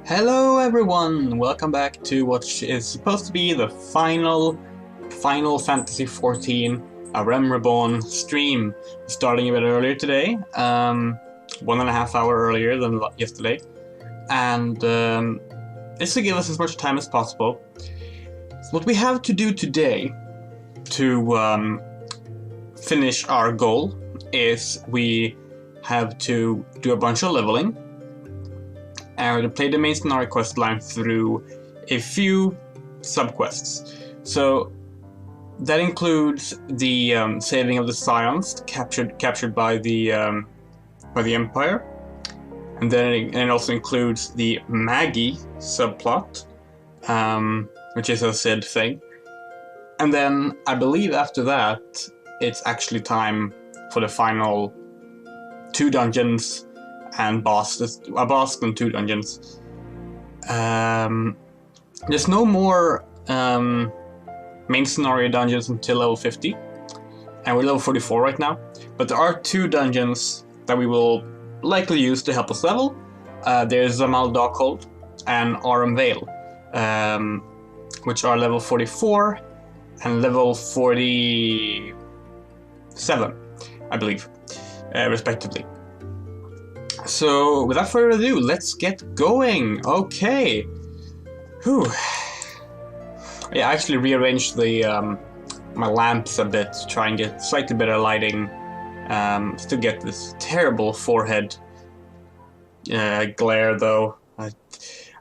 Hello everyone! Welcome back to what is supposed to be the final Final Fantasy XIV REBORN stream. Starting a bit earlier today, 1.5 hours earlier than yesterday. And this to give us as much time as possible. So what we have to do today to finish our goal is we have to do a bunch of leveling. And to play the main scenario quest line through a few subquests. So that includes the saving of the Scions captured by the Empire, and then it also includes the Maggie subplot, which is a Cid thing. And then I believe after that it's actually time for the final 2 dungeons. And a boss and 2 dungeons. There's no more main scenario dungeons until level 50, and we're level 44 right now. But there are 2 dungeons that we will likely use to help us level. There's Zamal Dockhold and Aurum Vale, which are level 44 and level 47, I believe, respectively. So, without further ado, let's get going. Okay. Whew. Yeah, I actually rearranged the my lamps a bit to try and get slightly better lighting. Still get this terrible forehead glare though. I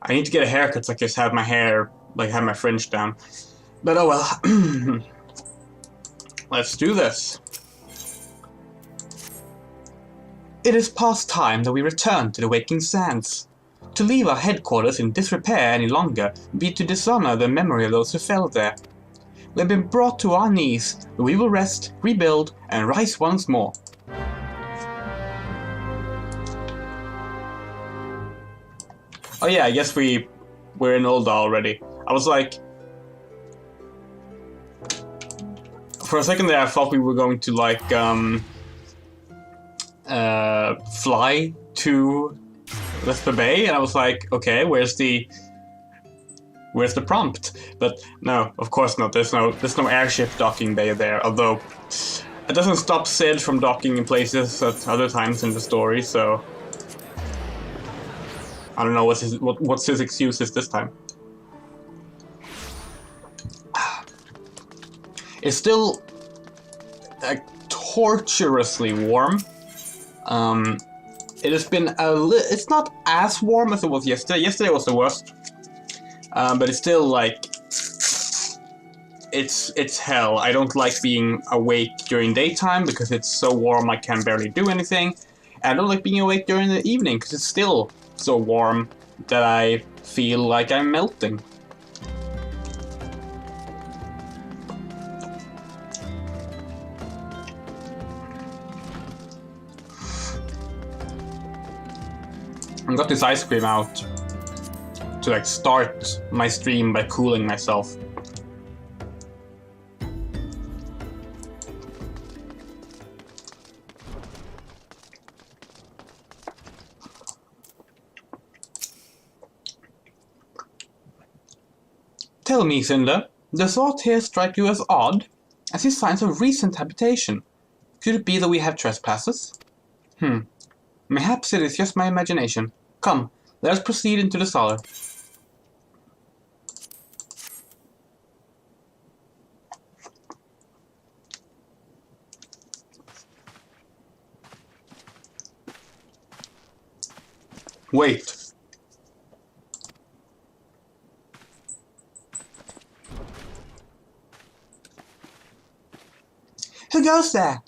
need to get a haircut so I can just have my hair, have my fringe down. But oh well. Let's do this. It is past time that we return to the Waking Sands. To leave our headquarters in disrepair any longer would be to dishonor the memory of those who fell there. We have been brought to our knees, but we will rest, rebuild, and rise once more. Oh yeah, I guess we're in Ul'dah already. I was like... For a second there I thought we were going to fly to Lesbiandrea Bay, and I was like, okay, where's the prompt? But no, of course not. There's no airship docking bay there. Although it doesn't stop Cid from docking in places at other times in the story, so I don't know what's his excuses this time. It's still torturously warm. It has been it's not as warm as it was yesterday. Yesterday was the worst. But it's still it's hell. I don't like being awake during daytime because it's so warm I can barely do anything. And I don't like being awake during the evening because it's still so warm that I feel like I'm melting. I got this ice cream out to start my stream by cooling myself. Tell me, Cinder, does thought here strike you as odd? I see signs of recent habitation. Could it be that we have trespassers? Perhaps it is just my imagination. Come, let us proceed into the cellar. Wait. Who goes there?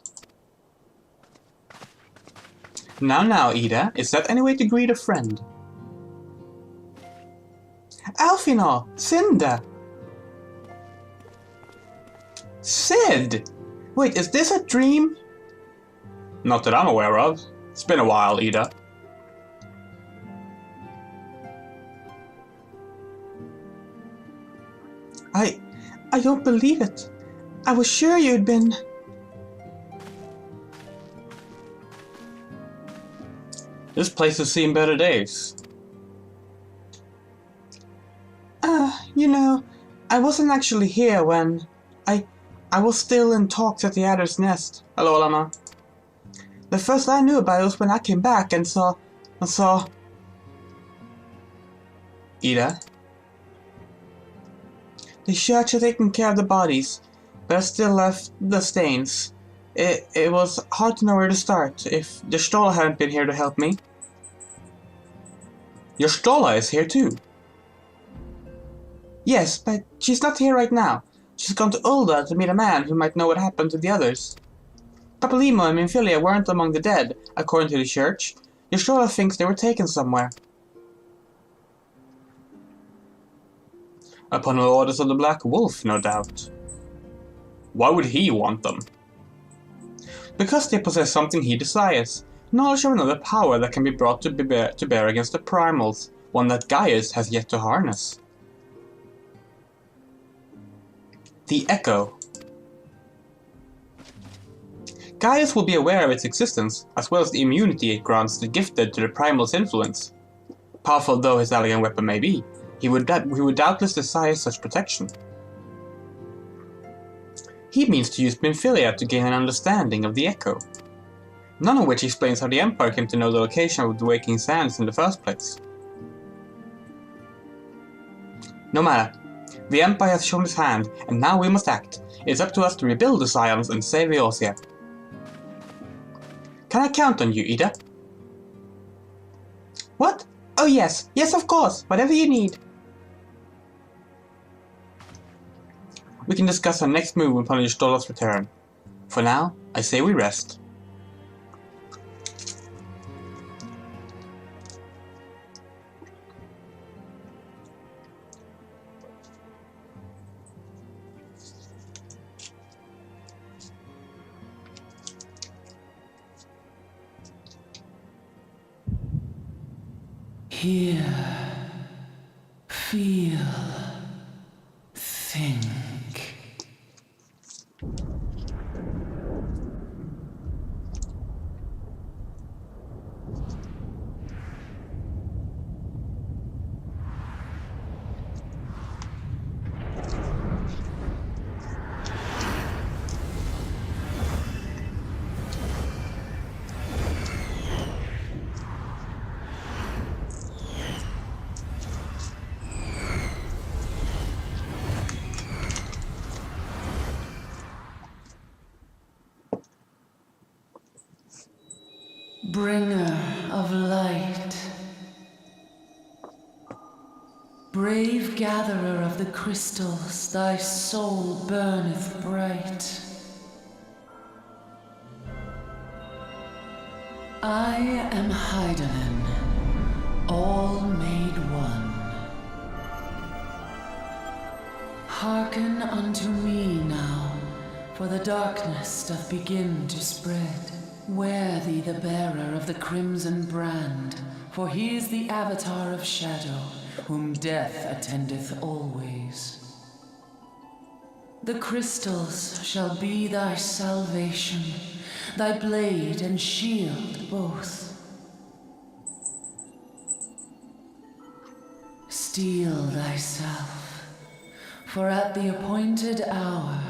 Now, Ida, is that any way to greet a friend? Alfinor! Cinder! Cid! Wait, is this a dream? Not that I'm aware of. It's been a while, Ida. I don't believe it. I was sure you'd been... This place has seen better days. You know, I wasn't actually here when... I was still in talks at the Adder's Nest. Hello, Lama. The first I knew about it was when I came back and saw... Ida? The church had taken care of the bodies, but I still left the stains. It was hard to know where to start, if the Stola hadn't been here to help me. Your Stola is here too? Yes, but she's not here right now. She's gone to Ulda to meet a man who might know what happened to the others. Papalimo and Minfilia weren't among the dead, according to the church. Your Stola thinks they were taken somewhere. Upon the orders of the Black Wolf, no doubt. Why would he want them? Because they possess something he desires. Knowledge of another power that can be brought to bear against the primals, one that Gaius has yet to harness. The Echo. Gaius will be aware of its existence, as well as the immunity it grants the gifted to the primal's influence. Powerful though his alien weapon may be, he would doubtless desire such protection. He means to use Minfilia to gain an understanding of the Echo. None of which explains how the Empire came to know the location of the Waking Sands in the first place. No matter. The Empire has shown its hand, and now we must act. It is up to us to rebuild the Scions and save Eorzea. Can I count on you, Ida? What? Oh yes, yes of course, whatever you need. We can discuss our next move upon your Stola's return. For now, I say we rest. Hear, feel, think. Bringer of light, brave gatherer of the crystals, thy soul burneth bright. I am Hydaelyn, all made one. Hearken unto me now, for the darkness doth begin to spread. Wear thee the bearer of the crimson brand, for he is the avatar of shadow, whom death attendeth always. The crystals shall be thy salvation, thy blade and shield both. Steel thyself, for at the appointed hour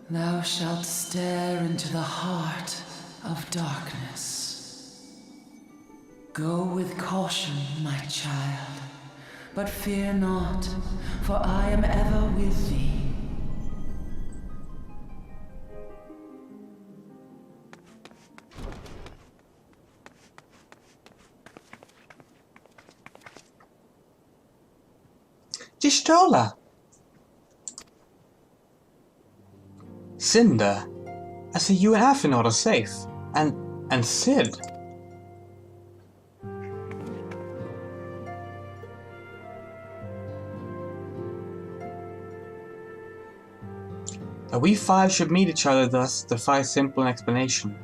thou shalt stare into the heart of darkness. Go with caution, my child, but fear not, for I am ever with thee. Y'shtola! Cinder, I see you and Afinor are safe. And Sid. That we five should meet each other thus defies simple explanation.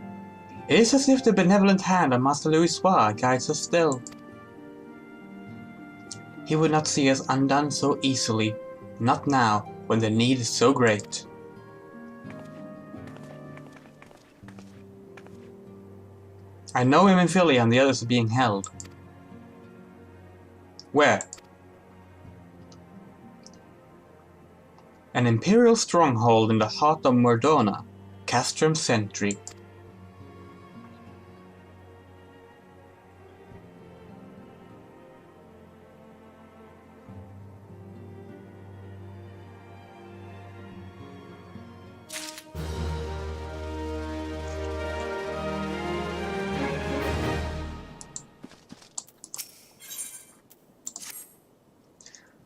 It is as if the benevolent hand of Master Louisoix guides us still. He would not see us undone so easily, not now, when the need is so great. I know him in Philly and the others are being held. Where? An Imperial stronghold in the heart of Mordona. Castrum Sentry.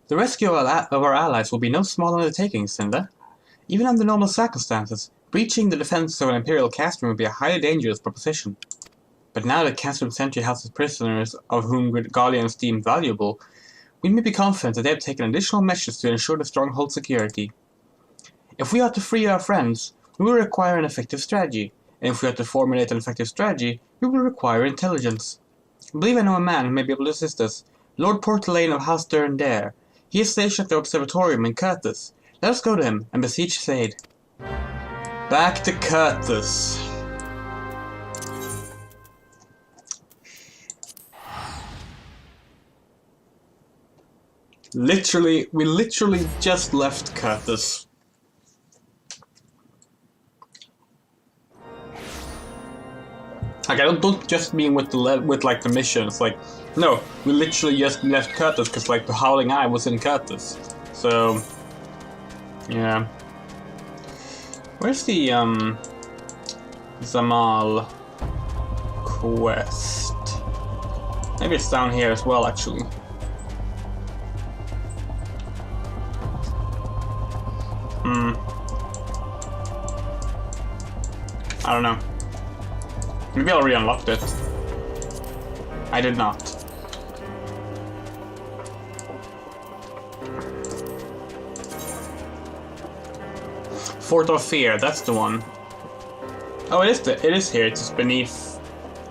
The rescue of our allies will be no small undertaking, Cinder. Even under normal circumstances, breaching the defenses of an Imperial castrum would be a highly dangerous proposition. But now that Castrum Sentry houses prisoners of whom Guardians deem valuable, we may be confident that they have taken additional measures to ensure the stronghold's security. If we are to free our friends, we will require an effective strategy, and if we are to formulate an effective strategy, we will require intelligence. I believe I know a man who may be able to assist us, Lord Portelaine of House Durandare. He is stationed at the Observatorium in Curtis. Let us go to him and beseech his aid. Back to Curtis. We literally just left Curtis. Like, I don't just mean with the missions. Like, no, we literally just left Curtis because like the Howling Eye was in Curtis. So, yeah. Where's the Zamal quest? Maybe it's down here as well, actually. I don't know. Maybe I'll re-unlock it. I did not. Fort of Fear, that's the one. Oh, it is here. It's just beneath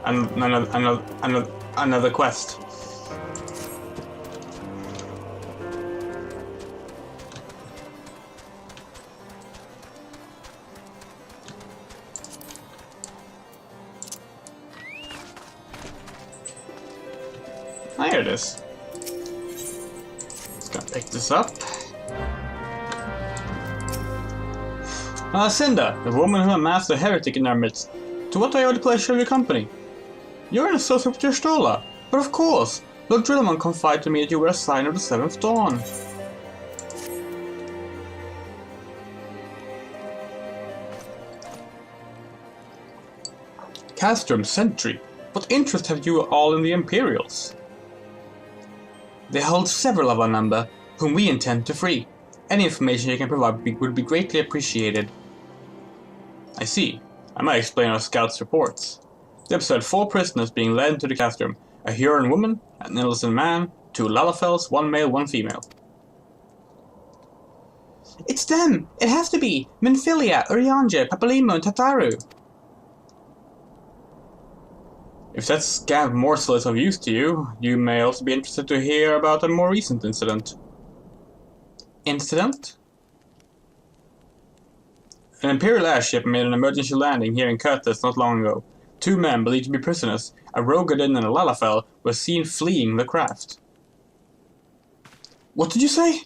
another quest. Here it is. Just gonna pick this up. Cinder, the woman who amassed a heretic in our midst. To what I owe the pleasure of your company? You're an associate with your Stola. But of course, Lord Drillman confided to me that you were a sign of the Seventh Dawn. Castrum Sentry, what interest have you all in the Imperials? They hold several of our number, whom we intend to free. Any information you can provide would be greatly appreciated. I see. I might explain our scouts' reports. They observed 4 prisoners being led into the castrum, a Huron woman, an Ellison man, 2 Lalafels, 1 male, 1 female. It's them! It has to be! Minfilia, Urianje, Papalimo, and Tataru! If that scant morsel is of use to you, you may also be interested to hear about a more recent incident. Incident? An Imperial airship made an emergency landing here in Curtis not long ago. 2 men, believed to be prisoners, a Rogadin and a Lalafel, were seen fleeing the craft. What did you say?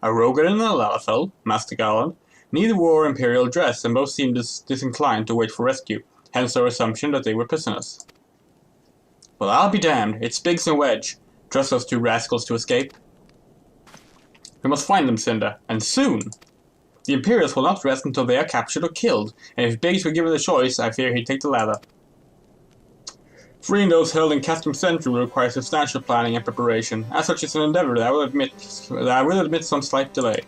A Rogadin and a Lalafel, Master Gallant. Neither wore Imperial dress and both seemed disinclined to wait for rescue. Hence our assumption that they were prisoners. Well, I'll be damned. It's Biggs and Wedge. Trust those 2 rascals to escape. We must find them, Cinder, and soon. The Imperials will not rest until they are captured or killed, and if Biggs were given the choice, I fear he'd take the latter. Freeing those held in Castrum Sentry will require substantial planning and preparation. As such, it's an endeavor that I will admit some slight delay.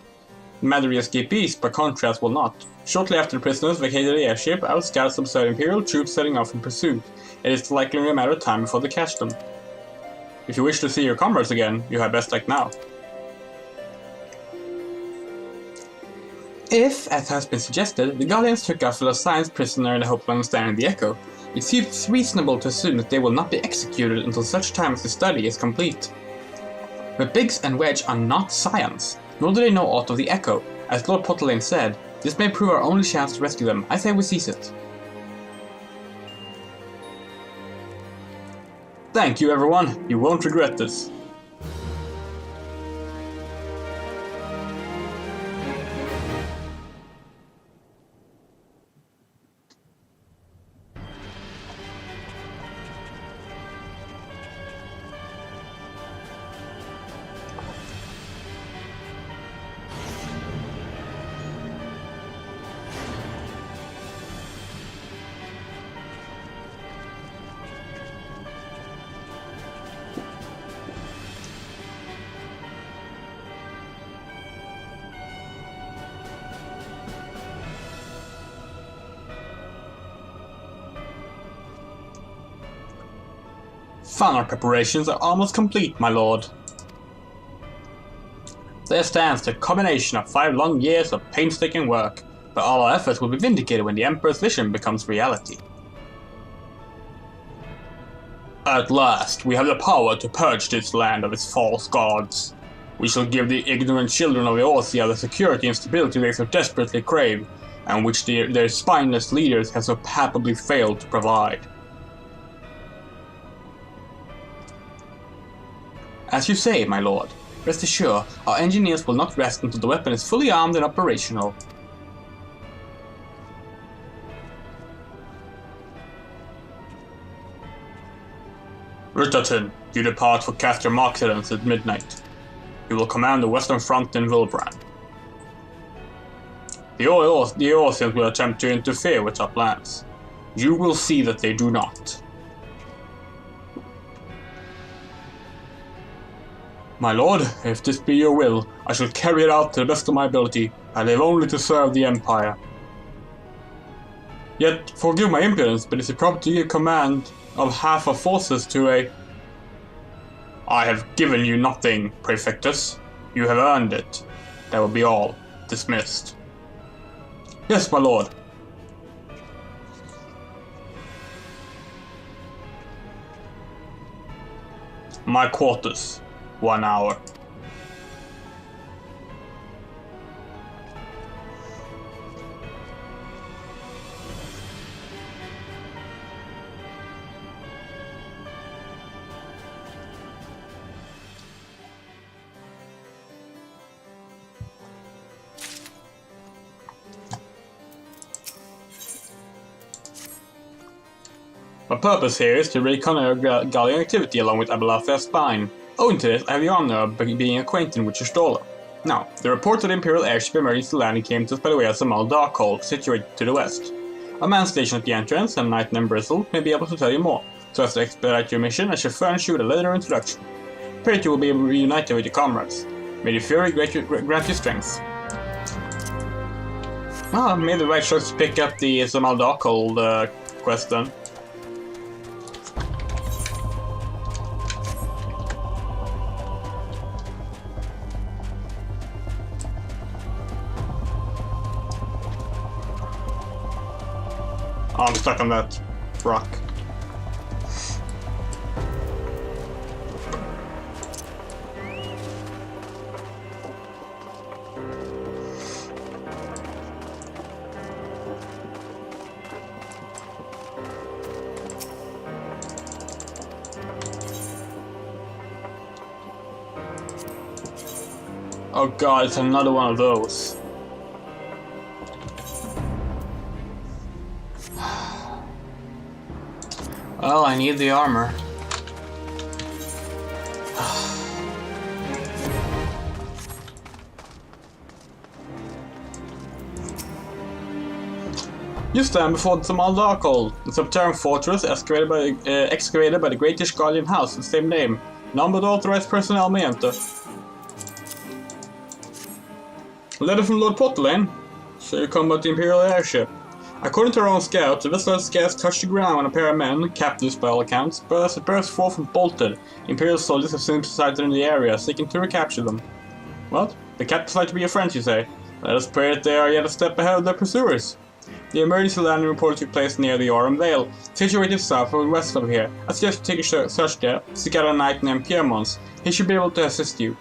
Matter escapees, by contrast, will not. Shortly after the prisoners vacated the airship, our scouts observed Imperial troops setting off in pursuit. It is likely only a matter of time before they catch them. If you wish to see your comrades again, you had best act now. If, as has been suggested, the Guardians took our fellow science prisoner in the hope of understanding the echo, it seems reasonable to assume that they will not be executed until such time as the study is complete. But Biggs and Wedge are not science, nor do they know aught of the echo. As Lord Portelaine said, this may prove our only chance to rescue them. I say we seize it. Thank you, everyone. You won't regret this. Final preparations are almost complete, my lord. There stands the culmination of 5 long years of painstaking work, but all our efforts will be vindicated when the Emperor's vision becomes reality. At last, we have the power to purge this land of its false gods. We shall give the ignorant children of Eorzea the security and stability they so desperately crave, and which their spineless leaders have so palpably failed to provide. As you say, my lord, rest assured, our engineers will not rest until the weapon is fully armed and operational. Richardson, you depart for Castor Marksidens at midnight. You will command the western front in Vilbran. The Eorzeans will attempt to interfere with our plans. You will see that they do not. My lord, if this be your will, I shall carry it out to the best of my ability. I live only to serve the Empire. Yet, forgive my impudence, but is it proper to give command of half our forces to a... I have given you nothing, Praefectus. You have earned it. That will be all. Dismissed. Yes, my lord. My quarters. 1 hour. My purpose here is to reconnoiter Gallian activity along with Abelafia Spine. Owing to this, I have the honor of being acquainted with your Stola. Now, the report of the Imperial airship emergency landing came to us by the way of Samal Darkhold, situated to the west. A man stationed at the entrance, and Knight named Bristle, may be able to tell you more. So as to expedite your mission, I shall furnish you with a letter of introduction. Pray that you will be able to reunite with your comrades. May the Fury grant you strength. Ah, I made the right choice to pick up the Samal Darkhold quest then. Oh, I'm stuck on that rock. Oh god, it's another one of those. Well, I need the armor. You stand before the Samal Darkhold, the subterranean fortress excavated by the Great Ishgalian house of the same name. None but authorized personnel may enter. A letter from Lord Potterlane. So you come about the Imperial airship. According to our own scouts, the vessel had scarce touched the ground when a pair of men, captives by all accounts, burst forth and bolted. Imperial soldiers have since sighted in the area, seeking to recapture them. What? The captives like to be your friends, you say? Let us pray that they are yet a step ahead of their pursuers. The emergency landing report took place near the Aurum Vale, situated south and west of here. I suggest you take a search there, seek out a knight named Piermons. He should be able to assist you.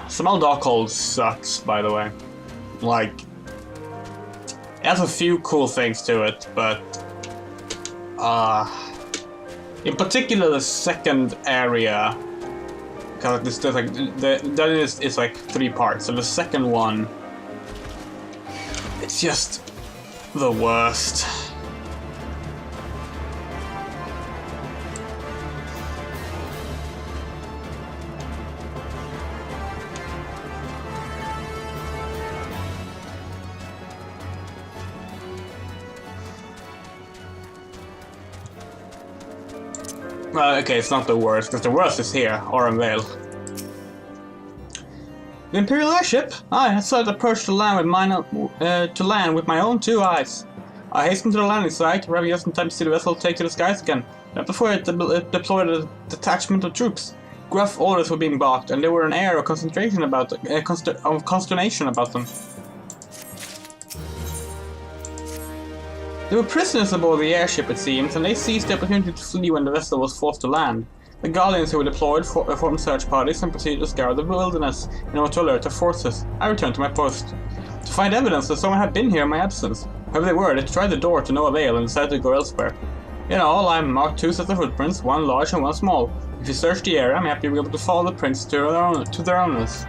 Samal Darkhold sucks, by the way. Like, it has a few cool things to it, but in particular the second area, because there's like it's like 3 parts. So the second one, it's just the worst. Okay, it's not the worst, because the worst is here, Aurum Vale. The Imperial airship? I saw it approach the land with my own 2 eyes. I hastened to the landing site, arriving just in time to see the vessel take to the skies again. Not before it deployed a detachment of troops. Gruff orders were being barked, and there were an air of consternation about them. There were prisoners aboard the airship, it seems, and they seized the opportunity to flee when the vessel was forced to land. The Guardians who were deployed formed search parties and proceeded to scour the wilderness in order to alert the forces. I returned to my post to find evidence that someone had been here in my absence. Whoever they were, they tried the door to no avail and decided to go elsewhere. In all, I marked 2 sets of footprints, one large and one small. If you search the area, I'm happy you'll be able to follow the prints to their owners.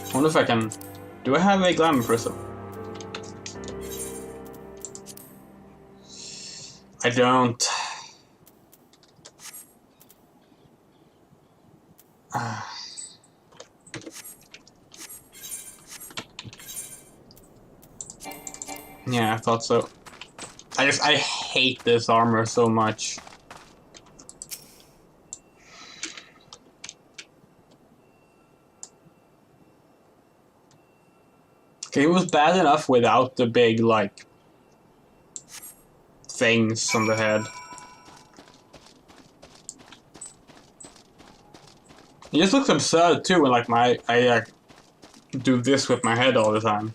I wonder if I can... Do I have a glamour prism? I don't. Yeah, I thought so. I hate this armor so much. Okay, it was bad enough without the big, like, things on the head. It just looks absurd too when, like, I do this with my head all the time.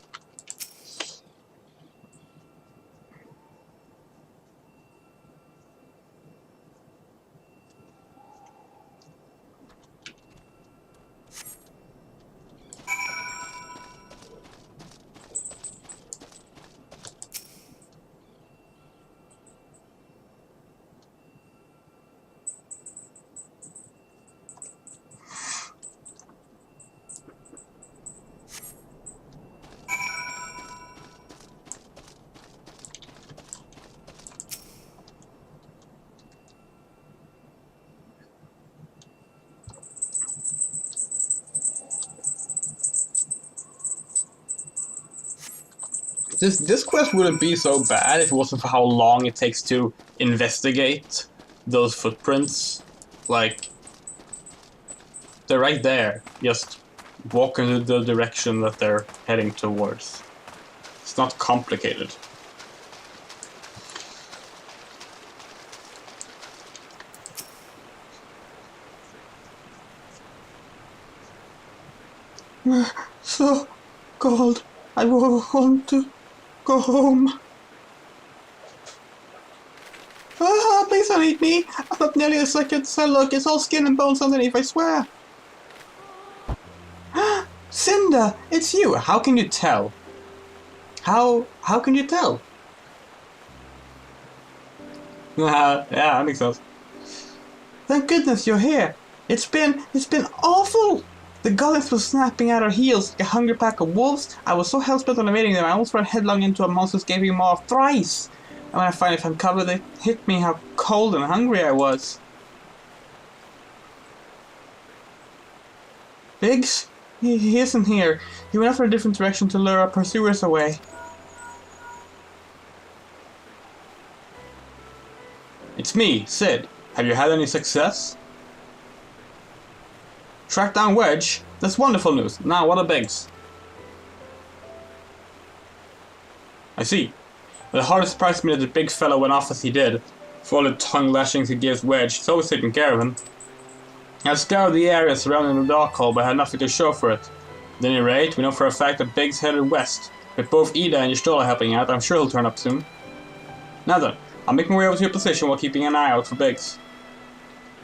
This quest wouldn't be so bad if it wasn't for how long it takes to investigate those footprints. Like, they're right there. Just walk in the direction that they're heading towards. It's not complicated. So cold. I want to go home. Ah, please don't eat me. I'm not nearly a second. So look, it's all skin and bones underneath, I swear. Cinder, it's you. How can you tell? How can you tell? Yeah, that makes sense. Thank goodness you're here. It's been awful. The golems were snapping at our heels like a hungry pack of wolves. I was so hell-bent on evading them, I almost ran headlong into a monster's gaping maw thrice. And when I finally found cover, they hit me how cold and hungry I was. Biggs? He isn't here. He went off in a different direction to lure our pursuers away. It's me, Sid. Have you had any success? Track down Wedge? That's wonderful news. Now, what are Biggs? I see. But it hardly surprised me that the big fellow went off as he did. For all the tongue lashings he gives Wedge, it's always taken care of him. I scoured the area surrounding the dark hole, but had nothing to show for it. At any rate, we know for a fact that Biggs headed west. With both Ida and Ystola helping out, I'm sure he'll turn up soon. Now then, I'll make my way over to your position while keeping an eye out for Biggs.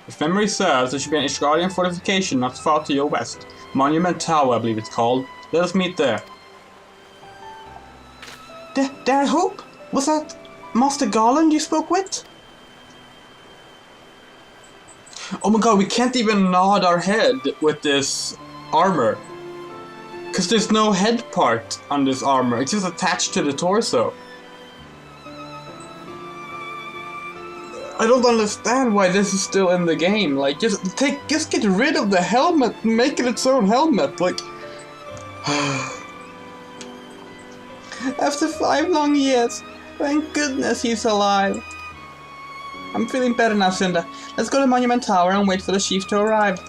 If memory serves, there should be an Ishgardian fortification not far to your west. Monument Tower, I believe it's called. Let us meet there. Dare I hope? Was that Master Garland you spoke with? Oh my god, we can't even nod our head with this armor. Because there's no head part on this armor, it's just attached to the torso. I don't understand why this is still in the game. Like, just get rid of the helmet and make it its own helmet. Like, after 5 long years, thank goodness he's alive. I'm feeling better now, Cinder. Let's go to Monument Tower and wait for the chief to arrive.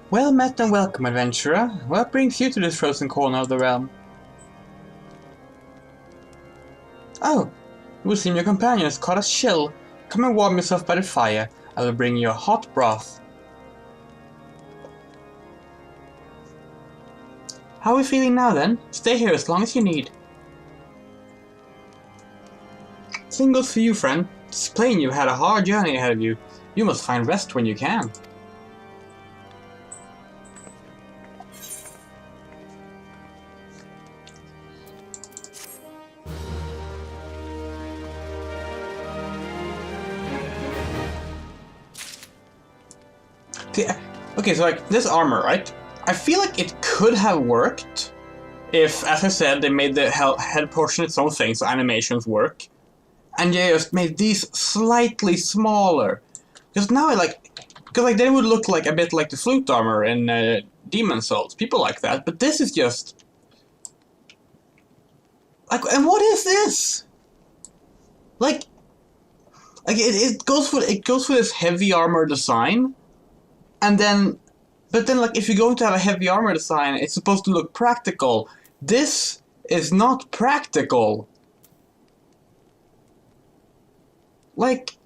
Well met and welcome, adventurer. What brings you to this frozen corner of the realm? Oh, it would seem your companion has caught a chill. Come and warm yourself by the fire. I will bring you a hot broth. How are we feeling now then? Stay here as long as you need. Same goes for you, friend. It's plain you've had a hard journey ahead of you. You must find rest when you can. Okay, so like this armor, right? I feel like it could have worked if, as I said, they made the head portion its own thing, so animations work, and they just made these slightly smaller. Because now because they would look like a bit like the flute armor in Demon Souls, people like that. But this is just like, and what is this? Like it goes for this heavy armor design. And then, but then, like, if you're going to have a heavy armor design, it's supposed to look practical. This is not practical. Like,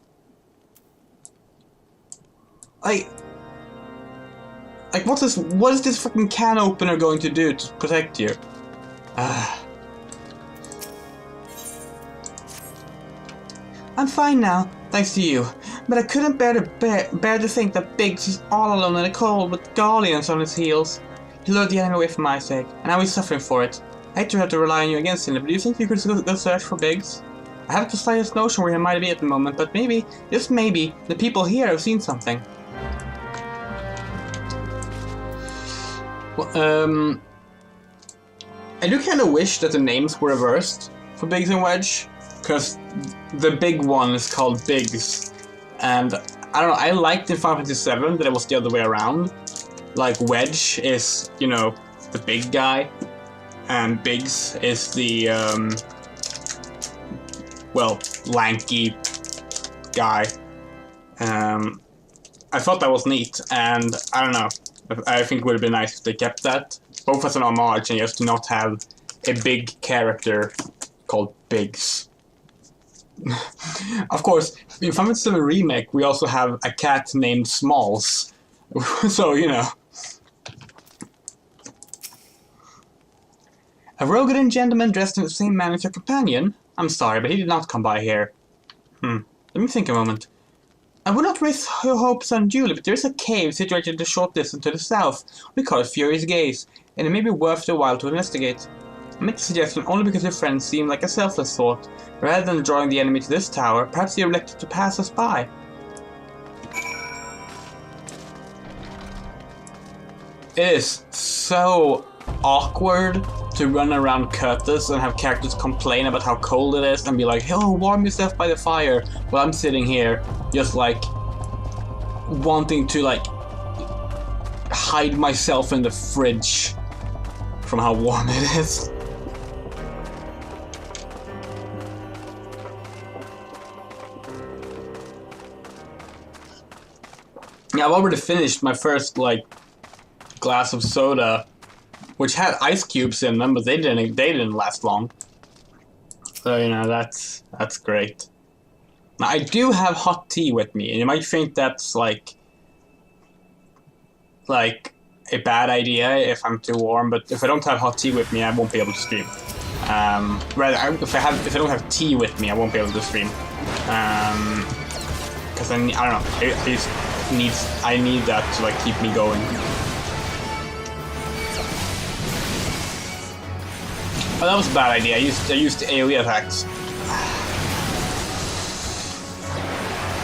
what is this fucking can opener going to do to protect you? I'm fine now, thanks to you. But I couldn't bear to think that Biggs is all alone in the cold with Guardians on his heels. He lured the enemy away for my sake, and now he's suffering for it. I hate to have to rely on you against him, but do you think you could go search for Biggs? I haven't the slightest notion where he might be at the moment, but maybe, just maybe, the people here have seen something. Well, I do kind of wish that the names were reversed for Biggs and Wedge, because the big one is called Biggs. And I don't know, I liked in Final Fantasy VII that it was the other way around. Like, Wedge is, you know, the big guy, and Biggs is the, well, lanky guy. I thought that was neat, and I don't know, I think it would have been nice if they kept that, both as an homage and just to not have a big character called Biggs. Of course, in Final Fantasy VII Remake, we also have a cat named Smalls. So, you know. A Rogadin gentleman dressed in the same manner as your companion? I'm sorry, but he did not come by here. Let me think a moment. I would not raise your hopes unduly, but there is a cave situated a short distance to the south. We call it Fury's Gaze, and it may be worth the while to investigate. I make the suggestion only because your friends seem like a selfless thought. Rather than drawing the enemy to this tower, perhaps they elected to pass us by. It is so awkward to run around Curtis and have characters complain about how cold it is and be like, oh, warm yourself by the fire, while I'm sitting here just like wanting to like hide myself in the fridge from how warm it is. Yeah, I've already finished my first like glass of soda, which had ice cubes in them, but they didn't last long. So you know that's great. Now I do have hot tea with me, and you might think that's like a bad idea if I'm too warm, but if I don't have hot tea with me, I won't be able to stream. Rather, if I don't have tea with me, I won't be able to stream. Because I don't know, I need that to like keep me going. Oh, that was a bad idea. I used AoE attacks.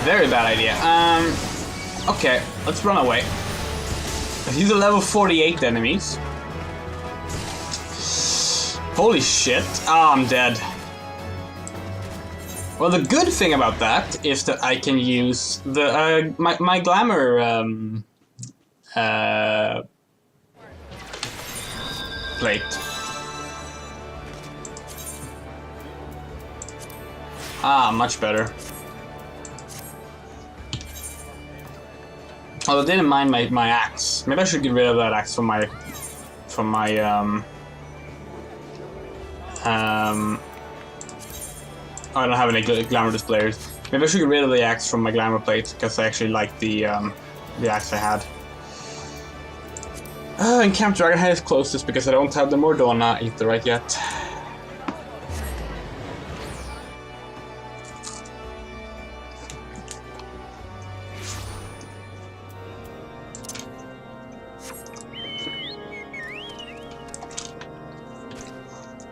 Very bad idea. Okay, let's run away. These are level 48 enemies. Holy shit. Ah, I'm dead. Well, the good thing about that is that I can use the my glamour plate. Ah, much better. Although I didn't mind my axe. Maybe I should get rid of that axe from my oh, I don't have any glamour displayers. Maybe I should get rid of the axe from my glamour plate because I actually like the axe I had. And Camp Dragonhead is closest because I don't have the Mordona either right yet.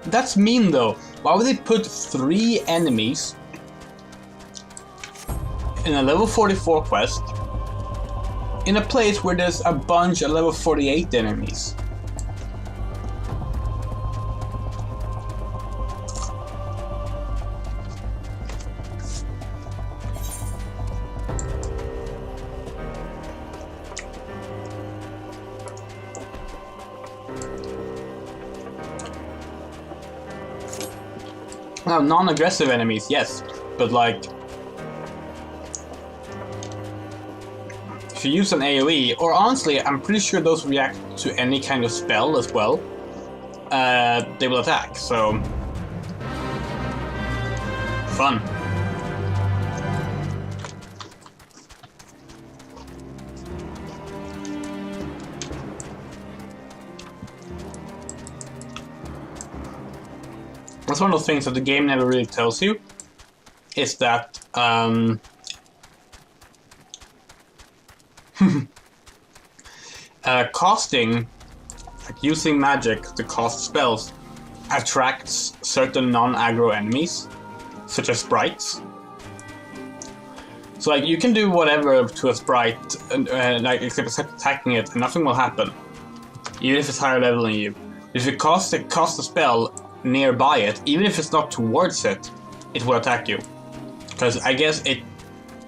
That's mean though. Why would they put 3 enemies in a level 44 quest in a place where there's a bunch of level 48 enemies? Now, non-aggressive enemies, yes, but like, if you use an AoE, or honestly, I'm pretty sure those react to any kind of spell as well, they will attack, so fun. That's one of those things that the game never really tells you, is that casting, like using magic to cast spells, attracts certain non-aggro enemies, such as sprites. So like you can do whatever to a sprite, like except attacking it, and nothing will happen, even if it's higher level than you. If you cast a spell nearby it, even if it's not towards it, it will attack you. Because I guess it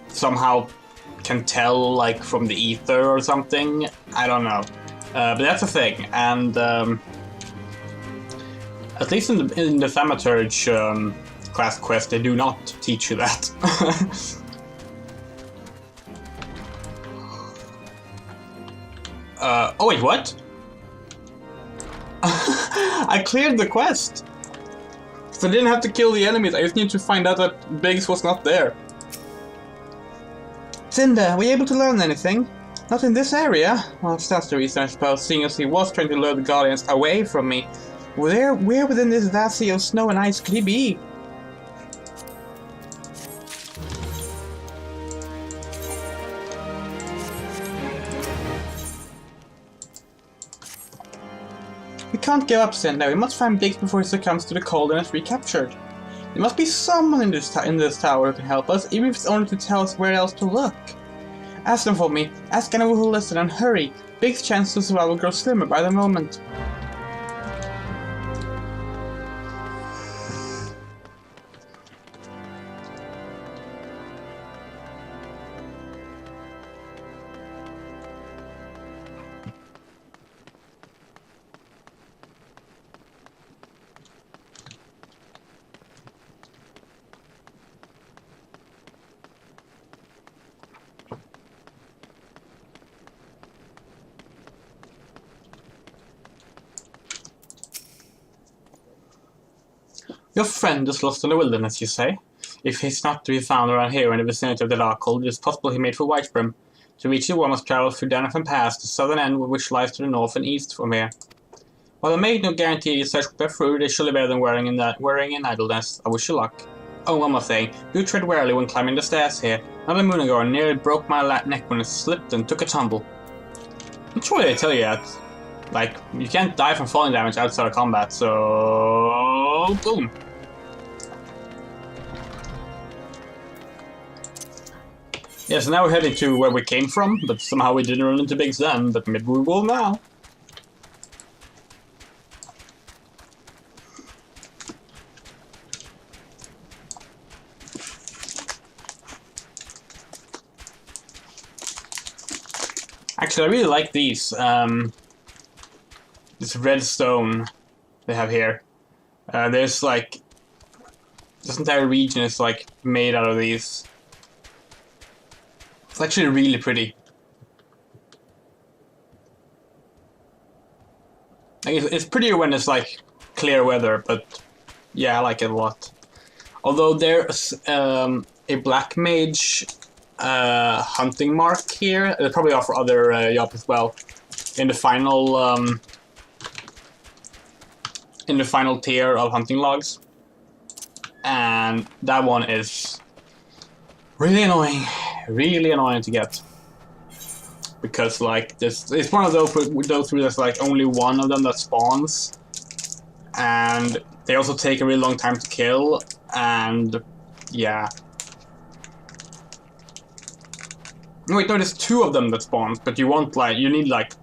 somehow can tell, like, from the ether or something. I don't know. But that's a thing, and at least in the Thaumaturge class quest, they do not teach you that. Oh wait, what? I cleared the quest! So I didn't have to kill the enemies, I just need to find out that Biggs was not there. Cinder, were you able to learn anything? Not in this area? Well, that's the reason, I suppose, seeing as he was trying to lure the Guardians away from me. Where within this vast sea of snow and ice could he be? We can't give up, Cinder. We must find Biggs before he succumbs to the cold and is recaptured. There must be someone in this tower who can help us, even if it's only to tell us where else to look. Ask them for me. Ask anyone who will listen, and hurry. Biggs' chance to survive will grow slimmer by the moment. Your friend is lost in the wilderness, you say? If he's not to be found around here in the vicinity of the Darkhold, it is possible he made for Whitebrim. To reach it, one must travel through Danathan Pass, the southern end which lies to the north and east from here. While I make no guarantee such will bear fruit, it is surely better than wearing in idleness. I wish you luck. Oh, one more thing. Do tread warily when climbing the stairs here. Another moon ago, I nearly broke my neck when it slipped and took a tumble. I'm sure they tell you that. Like, you can't die from falling damage outside of combat, so... boom. Yeah, so now we're heading to where we came from, but somehow we didn't run into Biggs then, but maybe we will now. Actually, I really like these, this red stone they have here. There's like, this entire region is like made out of these. It's actually really pretty. Like, it's prettier when it's like clear weather, but yeah, I like it a lot. Although there's a black mage hunting mark here. They probably offer other jobs as well. In the final tier of hunting logs, and that one is really annoying to get, because like this, it's one of those where there's like only one of them that spawns, and they also take a really long time to kill, and yeah. Wait, no, there's two of them that spawns, but you need like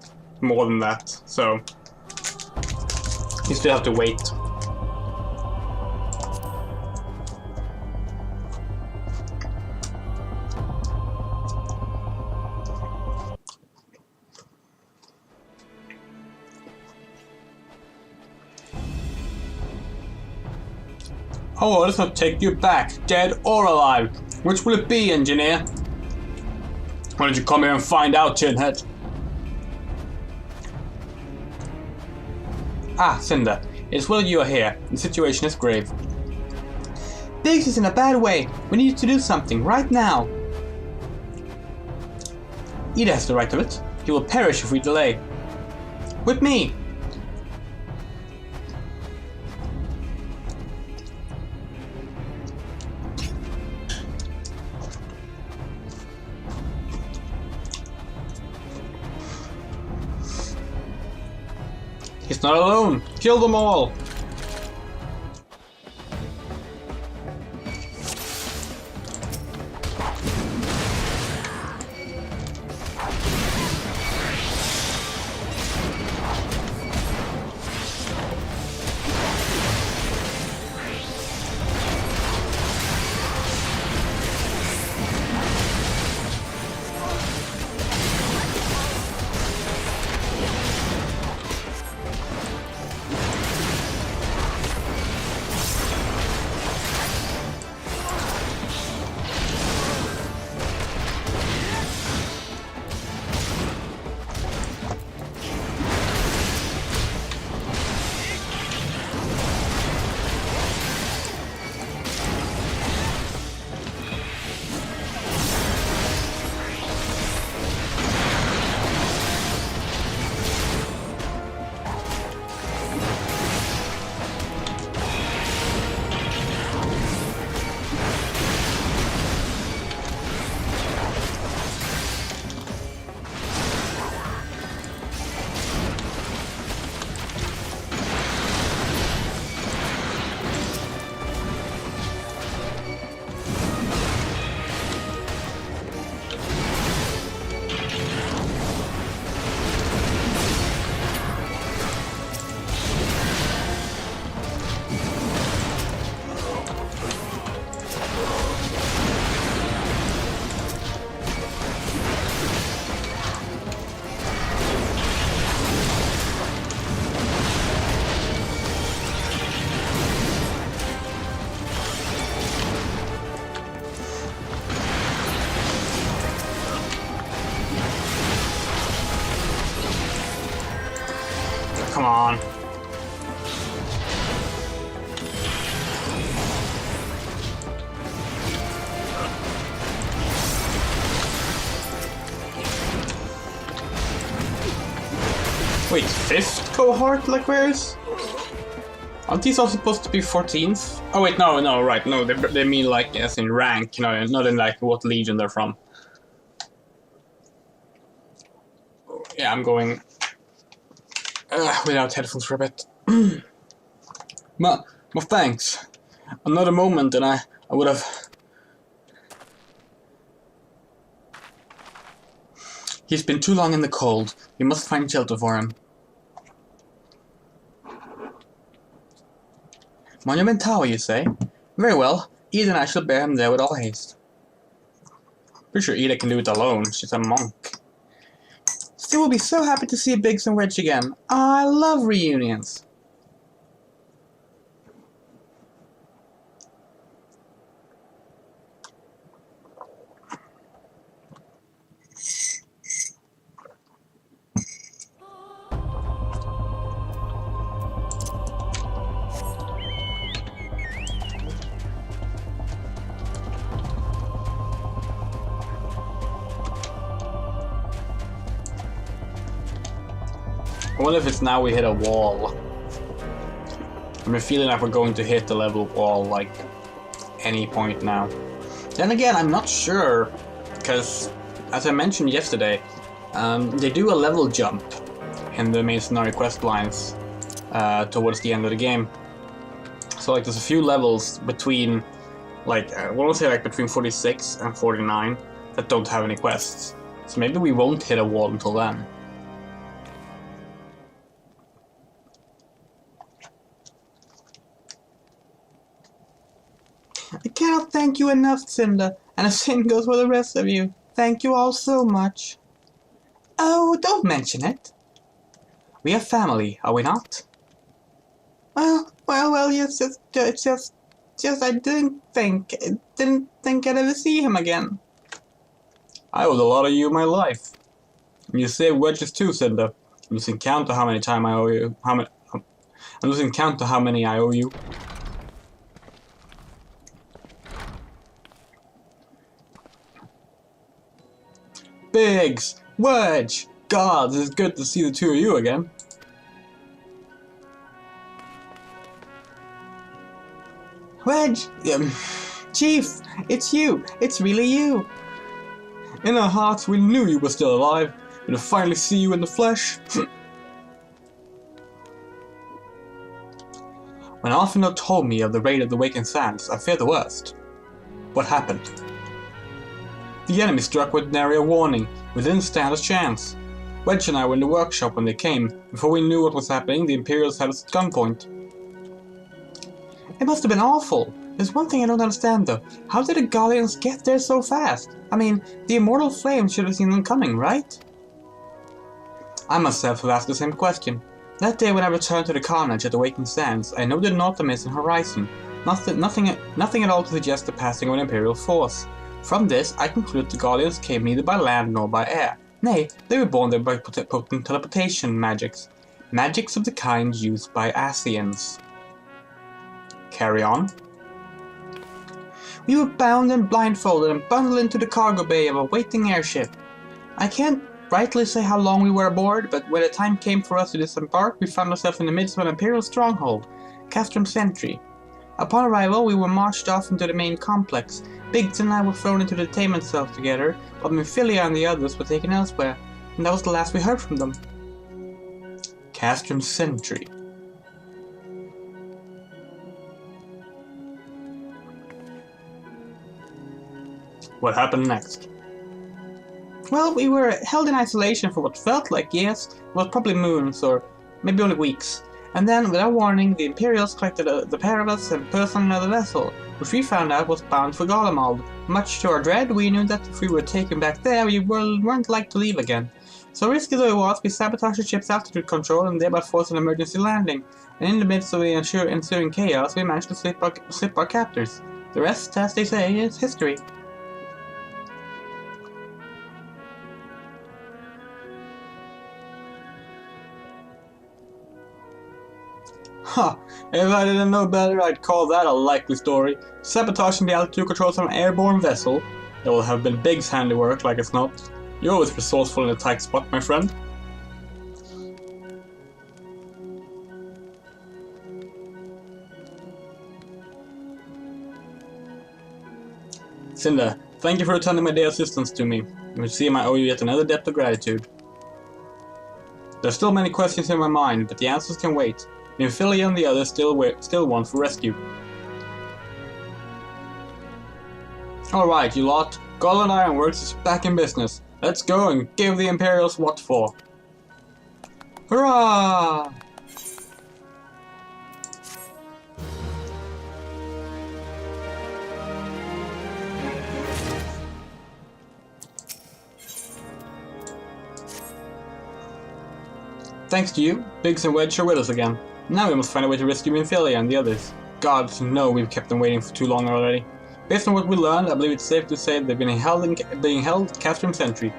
more than that, so you still have to wait. Oh, this will take you back, dead or alive. Which will it be, engineer? Why don't you come here and find out, Chinhead? Ah, Cinder. It is well you are here. The situation is grave. Biggs is in a bad way. We need to do something, right now. Ida has the right of it. He will perish if we delay. With me! He's not alone! Kill them all! Come on. Wait, 5th cohort? Like, where's... Aren't these all supposed to be 14th? Oh wait, no, right, no, they mean like as in rank, you know, not in like what legion they're from. Yeah, I'm going without headphones for a bit. Well, thanks. Another moment and I would have... He's been too long in the cold. We must find shelter for him. Monument Tower, you say? Very well. Ida and I shall bear him there with all haste. Pretty sure Ida can do it alone. She's a monk. Still will be so happy to see Biggs and Wedge again. I love reunions. I wonder if it's now we hit a wall. I'm feeling like we're going to hit the level wall like any point now. Then again, I'm not sure, because as I mentioned yesterday, they do a level jump in the main scenario quest lines towards the end of the game. So like there's a few levels between, like I want to say like between 46 and 49 that don't have any quests. So maybe we won't hit a wall until then. I cannot thank you enough, Cinder, and the same goes for the rest of you. Thank you all so much. Oh, don't mention it. We are family, are we not? Well, yes, it's just I didn't think I'd ever see him again. I owed a lot of you my life. And you saved Wedges too, Cinder. I'm losing count to how many times I owe you. I'm losing count to how many I owe you. Biggs! Wedge! God, it's good to see the two of you again. Wedge! Chief! It's you! It's really you! In our hearts, we knew you were still alive, and to finally see you in the flesh. When Arthur told me of the raid of the Waking Sands, I feared the worst. What happened? The enemy struck with nary a warning. We didn't stand a chance. Wedge and I were in the workshop when they came. Before we knew what was happening, the Imperials had us at gunpoint. It must have been awful. There's one thing I don't understand though. How did the Guardians get there so fast? I mean, the immortal flame should have seen them coming, right? I myself have asked the same question. That day when I returned to the carnage at the Waking Sands, I noted north of Mist and horizon. Nothing at all to suggest the passing of an Imperial force. From this, I conclude the Guardians came neither by land nor by air. Nay, they were born there by potent teleportation magics. Magics of the kind used by Asians. Carry on. We were bound and blindfolded and bundled into the cargo bay of a waiting airship. I can't rightly say how long we were aboard, but when the time came for us to disembark, we found ourselves in the midst of an Imperial stronghold, Castrum Sentry. Upon arrival, we were marched off into the main complex. Biggs and I were thrown into the detainment cells together, while Mephilia and the others were taken elsewhere, and that was the last we heard from them. Castrum Sentry. What happened next? Well, we were held in isolation for what felt like years, well, probably moons, or maybe only weeks. And then, without warning, the Imperials collected the pair of us and put us on another vessel, which we found out was bound for Garlemald. Much to our dread, we knew that if we were taken back there, we weren't like to leave again. So risky though it was, we sabotaged the ship's altitude control and thereby forced an emergency landing. And in the midst of the ensuing chaos, we managed to slip our captors. The rest, as they say, is history. Huh, if I didn't know better, I'd call that a likely story. Sabotaging the altitude controls of an airborne vessel. It will have been Biggs' handiwork, like it's not. You're always resourceful in a tight spot, my friend. Cinder, thank you for returning my day assistance to me. You will see I owe you yet another debt of gratitude. There's still many questions in my mind, but the answers can wait. Nymphilia and the others still want for rescue. Alright, you lot. Gold and Ironworks is back in business. Let's go and give the Imperials what for. Hurrah! Thanks to you, Biggs and Wedge are with us again. Now we must find a way to rescue Nymphilia and the others. God, no, we've kept them waiting for too long already. Based on what we learned, I believe it's safe to say they've been held Castrum Sentry.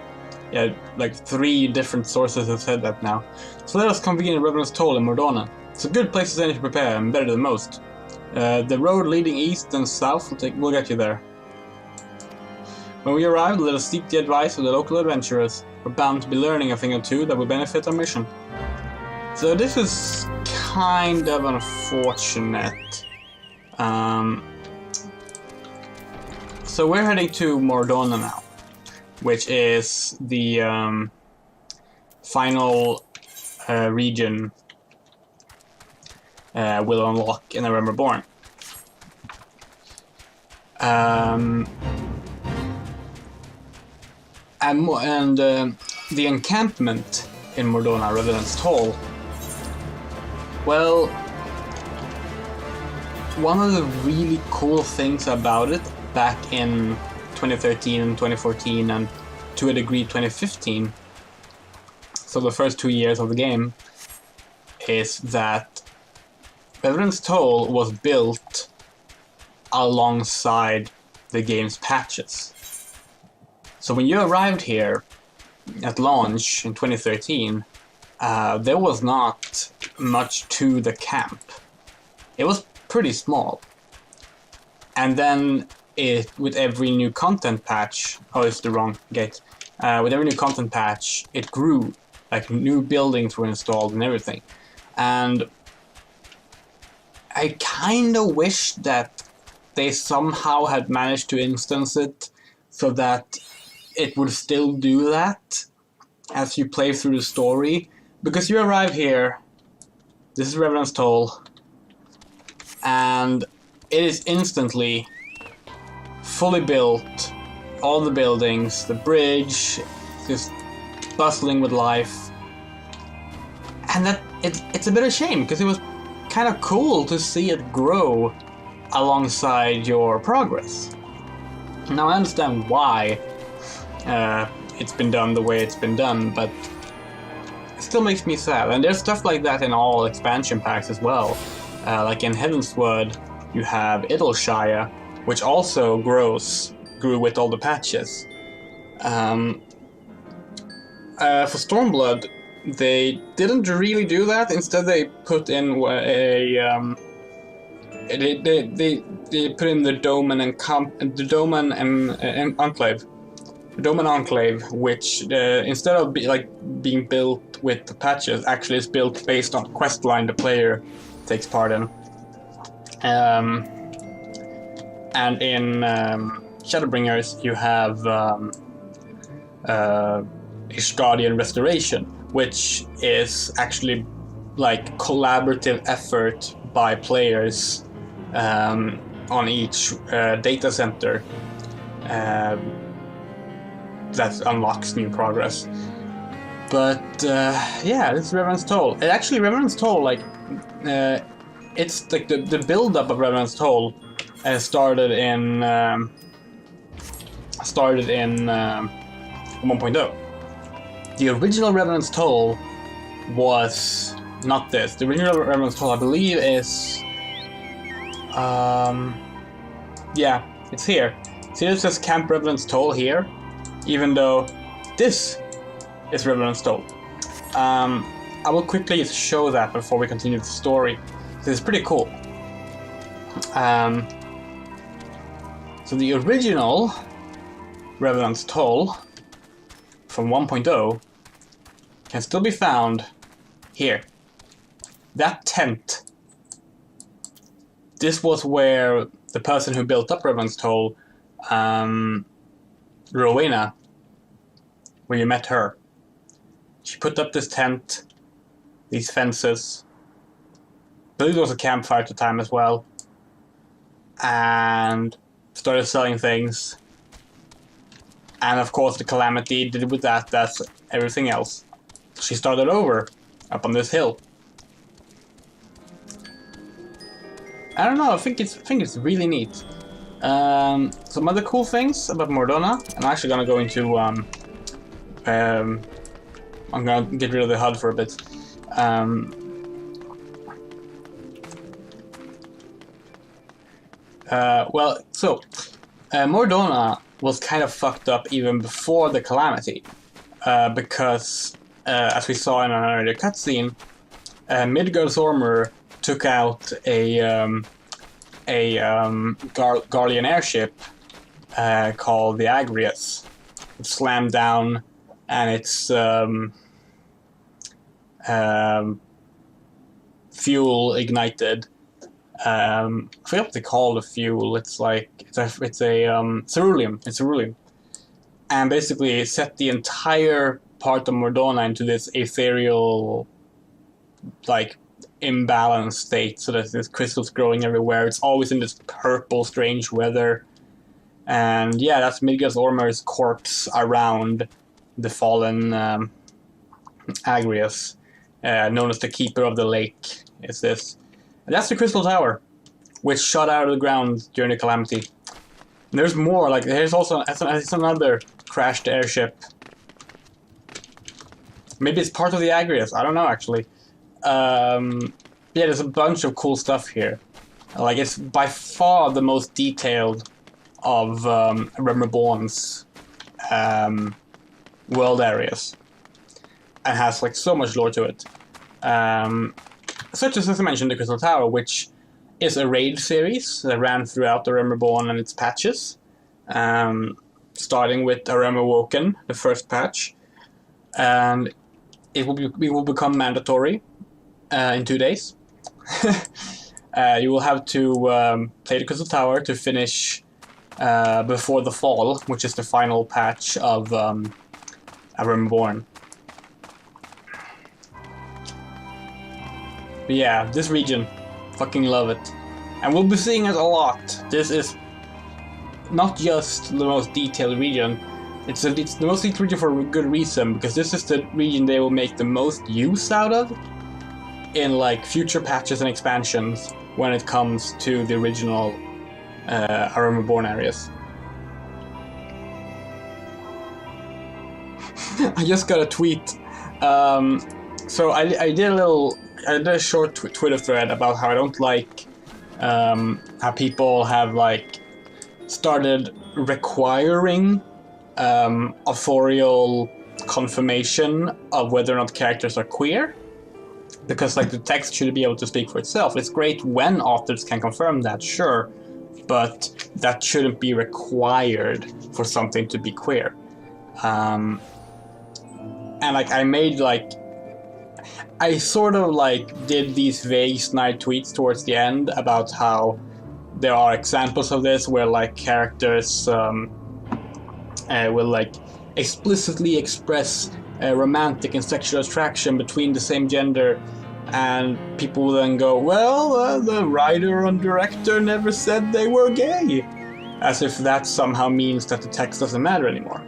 Yeah, like 3 different sources have said that now. So let us convene at Reverend's Toll in Mordona. It's a good place as any to prepare, and better than most. The road leading east and south will get you there. When we arrive, let us seek the advice of the local adventurers. We're bound to be learning a thing or two that will benefit our mission. So this is kind of unfortunate. So we're heading to Mordona now, which is the final region we'll unlock in the REBORN. And the encampment in Mordona, Reverend's Toll. Well, one of the really cool things about it back in 2013 and 2014 and to a degree 2015, so the first 2 years of the game, is that Reverend's Toll was built alongside the game's patches. So when you arrived here at launch in 2013, there was not much to the camp. It was pretty small. And then with every new content patch, oh, it's the wrong gate. With every new content patch, it grew. Like new buildings were installed and everything. And I kind of wish that they somehow had managed to instance it so that it would still do that as you play through the story. Because you arrive here, this is Reverend's Toll, and it is instantly fully built, all the buildings, the bridge, just bustling with life. And that it's a bit of a shame, because it was kind of cool to see it grow alongside your progress. Now I understand why it's been done the way it's been done, but it still makes me sad. And there's stuff like that in all expansion packs as well. Like in Heavensward, you have Idleshire, which also grew with all the patches. For Stormblood, they didn't really do that. Instead, they put in they put in the Doman and Enclave. The Doman Enclave, which instead of being built with the patches, actually is built based on quest line the player takes part in. And in Shadowbringers, you have Ishgardian Restoration, which is actually like collaborative effort by players on each data center that unlocks new progress. But yeah, this is Reverend's Toll. Actually, Reverend's Toll, it's like the build-up of Reverend's Toll started in 1.0. The original Reverend's Toll was not this. The original Reverend's Toll, I believe, is yeah, it's here. See, it says Camp Reverend's Toll here, even though this is Reverend's Toll. I will quickly show that before we continue the story. This is pretty cool. So the original Reverend's Toll from 1.0 can still be found here. That tent. This was where the person who built up Reverend's Toll Rowena, where you met her. She put up this tent, these fences. I believe there was a campfire at the time as well. And started selling things. And of course the calamity did with that, that's everything else. She started over, up on this hill. I don't know, I think it's really neat. Some other cool things about Mordona. I'm actually gonna go into I'm gonna get rid of the HUD for a bit. Mordona was kind of fucked up even before the calamity, because as we saw in an earlier cutscene, Midgardsormr took out a Garlean airship called the Agrius. It slammed down, and its fuel ignited. I forget what they call the fuel. It's a ceruleum. It's ceruleum, and basically it set the entire part of Mordona into this ethereal, like, imbalanced state, so that there's crystals growing everywhere. It's always in this purple, strange weather, and yeah, that's Midgardsormr's corpse around the fallen Agrius, known as the Keeper of the Lake. Is this? And that's the Crystal Tower, which shot out of the ground during the calamity. And there's more. Like, there's also another crashed airship. Maybe it's part of the Agrius. I don't know, actually. Yeah, there's a bunch of cool stuff here. Like, it's by far the most detailed of Realm Reborn's world areas, and has like so much lore to it. Such as I mentioned, the Crystal Tower, which is a raid series that ran throughout the Realm Reborn and its patches, starting with A Realm Awoken, the first patch, and it will become mandatory in 2 days. You will have to play the Crystal Tower to finish before the fall, which is the final patch of A Realm Reborn. But yeah, this region, fucking love it. And we'll be seeing it a lot. This is not just the most detailed region, it's the most detailed region for a good reason, because this is the region they will make the most use out of in like future patches and expansions when it comes to the original A Realm Reborn areas. I just got a tweet. So I did a short Twitter thread about how I don't like how people have like started requiring authorial confirmation of whether or not characters are queer, because like the text should be able to speak for itself. It's great when authors can confirm that, sure, but that shouldn't be required for something to be queer. And like I sort of like did these vague snide tweets towards the end about how there are examples of this where like characters will like explicitly express romantic and sexual attraction between the same gender, and people will then go, well, the writer and director never said they were gay, as if that somehow means that the text doesn't matter anymore.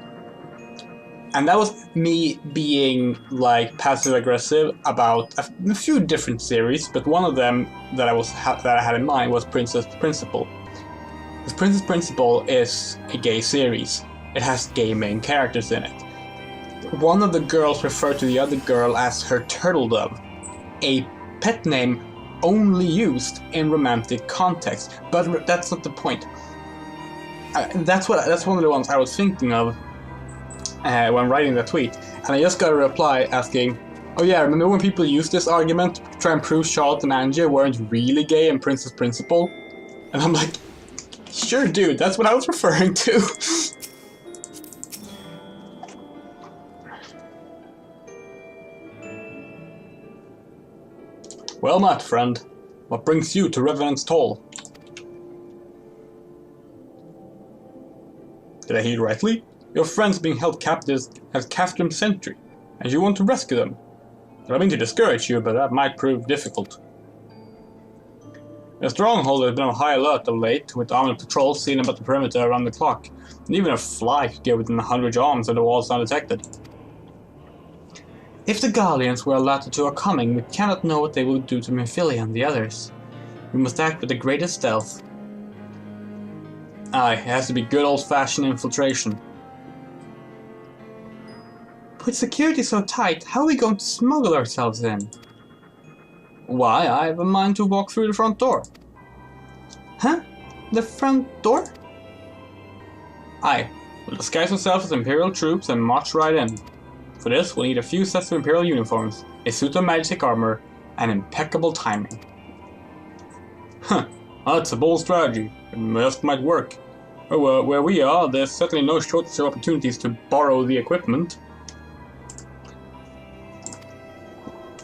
And that was me being like passive aggressive about a few different series, but one of them that I had in mind was Princess Principal. Because Princess Principal is a gay series. It has gay main characters in it. One of the girls referred to the other girl as her turtle dove, a pet name only used in romantic context. But that's not the point. That's one of the ones I was thinking of when writing that tweet, and I just got a reply asking, oh yeah, remember when people used this argument to try and prove Charlotte and Angie weren't really gay in Princess Principal? And I'm like, sure dude, that's what I was referring to. Well met, friend. What brings you to Revenant's Toll? Did I hear rightly? Your friends being held captives as Castrum Sentry, and you want to rescue them. I don't mean to discourage you, but that might prove difficult. The stronghold has been on high alert of late, with armored patrols seen about the perimeter around the clock, and even a fly could get within 100 yards of the walls undetected. If the Guardians were alerted to our coming, we cannot know what they will do to Mephilia and the others. We must act with the greatest stealth. Aye, it has to be good old-fashioned infiltration. With security so tight, how are we going to smuggle ourselves in? Why, I have a mind to walk through the front door. Huh? The front door? Aye, we'll disguise ourselves as Imperial troops and march right in. For this, we'll need a few sets of Imperial uniforms, a suit of magic armor, and impeccable timing. Huh, well, that's a bold strategy. It just might work. Well, where we are, there's certainly no shortage of opportunities to borrow the equipment.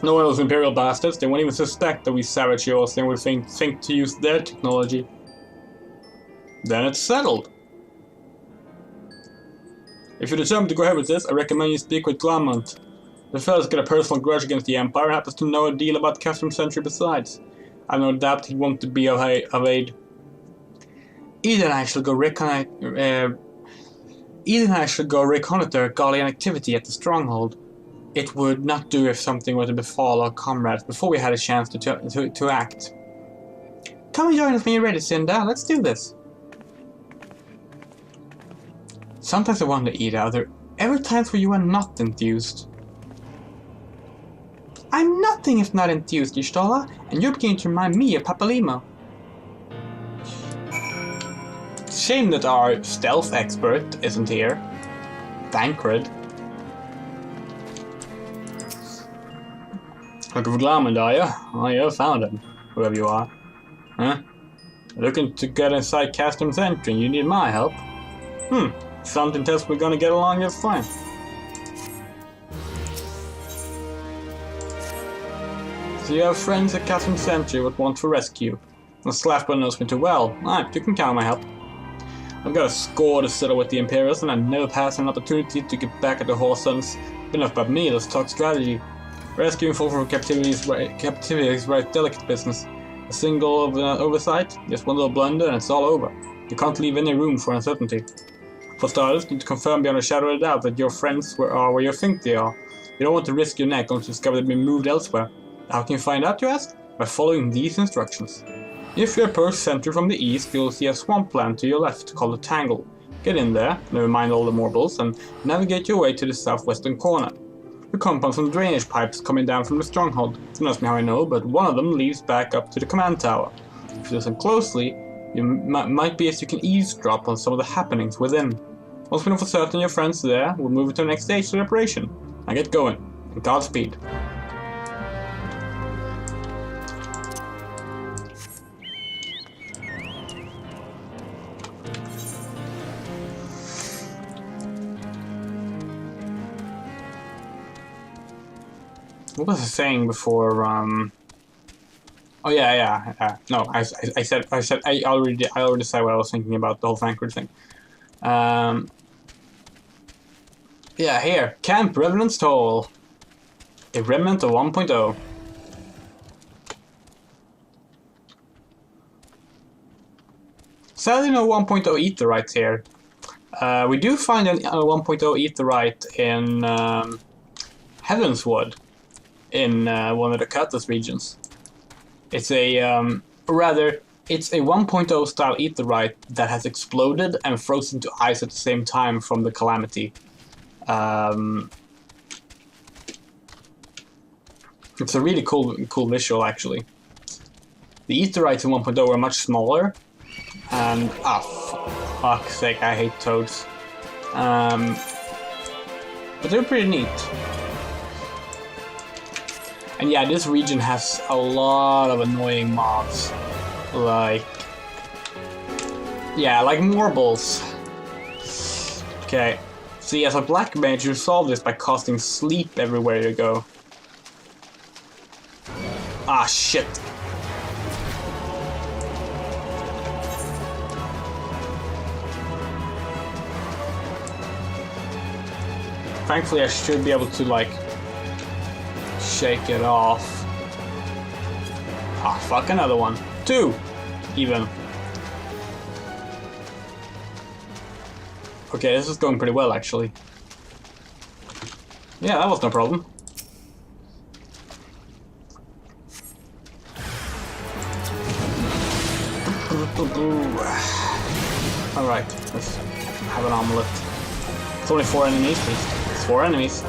No one of those Imperial bastards, they won't even suspect that we savage yours and will think to use their technology. Then it's settled. If you're determined to go ahead with this, I recommend you speak with Glamont. The fellow's got a personal grudge against the Empire and happens to know a deal about Castrum Sentry besides. I've no doubt he'd want to be of aid. Either I shall go reconnoiter Guardian activity at the stronghold. It would not do if something were to befall our comrades before we had a chance to act. Come and join us when you're ready, Cinder. Let's do this. Sometimes I wonder, Ida, are there ever times where you are not enthused? I'm nothing if not enthused, Y'shtola, and you're beginning to remind me of Papalimo. Shame that our stealth expert isn't here. Thancred. Looking for Glamond, are you? Oh, you found him, whoever you are. Huh? Looking to get inside Castrum Sentry, you need my help? Something tells me we're gonna get along just fine. So you have friends at Castrum Sentry would want to rescue. The Slaffbone knows me too well. Alright, you can count on my help. I've got a score to settle with the Imperials, and I never pass an opportunity to get back at the Horsons. Enough about me, let's talk strategy. Rescuing folk from captivity is right delicate business. A single oversight, just one little blunder, and it's all over. You can't leave any room for uncertainty. For starters, you need to confirm beyond a shadow of a doubt that your friends are where you think they are. You don't want to risk your neck only to discover they've been moved elsewhere. How can you find out, you ask? By following these instructions. If you approach Sentry from the east, you'll see a swampland to your left called the Tangle. Get in there, never mind all the marbles, and navigate your way to the southwestern corner. You come upon some drainage pipes coming down from the stronghold. Don't ask me how I know, but one of them leads back up to the command tower. If you listen closely, you might be as you can eavesdrop on some of the happenings within. Once we know for certain your friends are there, we'll move to the next stage of the operation. Now get going, and Godspeed. What was I saying before? Oh yeah. No, I already said what I was thinking about the whole Thancred thing. Yeah, here, Camp Revenant's Toll. A remnant of 1.0. Sadly, no 1.0 Aetherytes here. We do find a 1.0 Aetheryte in Heavenswood, in one of the Cutlass regions. It's a, it's a 1.0 style Aetheryte that has exploded and frozen to ice at the same time from the Calamity. It's a really cool visual, actually. The Aetherytes in 1.0 were much smaller, and fuck's sake, I hate toads. But they're pretty neat. And yeah, this region has a lot of annoying mobs. Like marbles. Okay. See, as a black mage, you solve this by casting sleep everywhere you go. Ah, shit. Thankfully, I should be able to, like, shake it off. Ah, fuck, another one. 2, even. Okay, this is going pretty well, actually. Yeah, that was no problem. Alright, let's have an omelet. It's only 4 enemies, please. It's 4 enemies.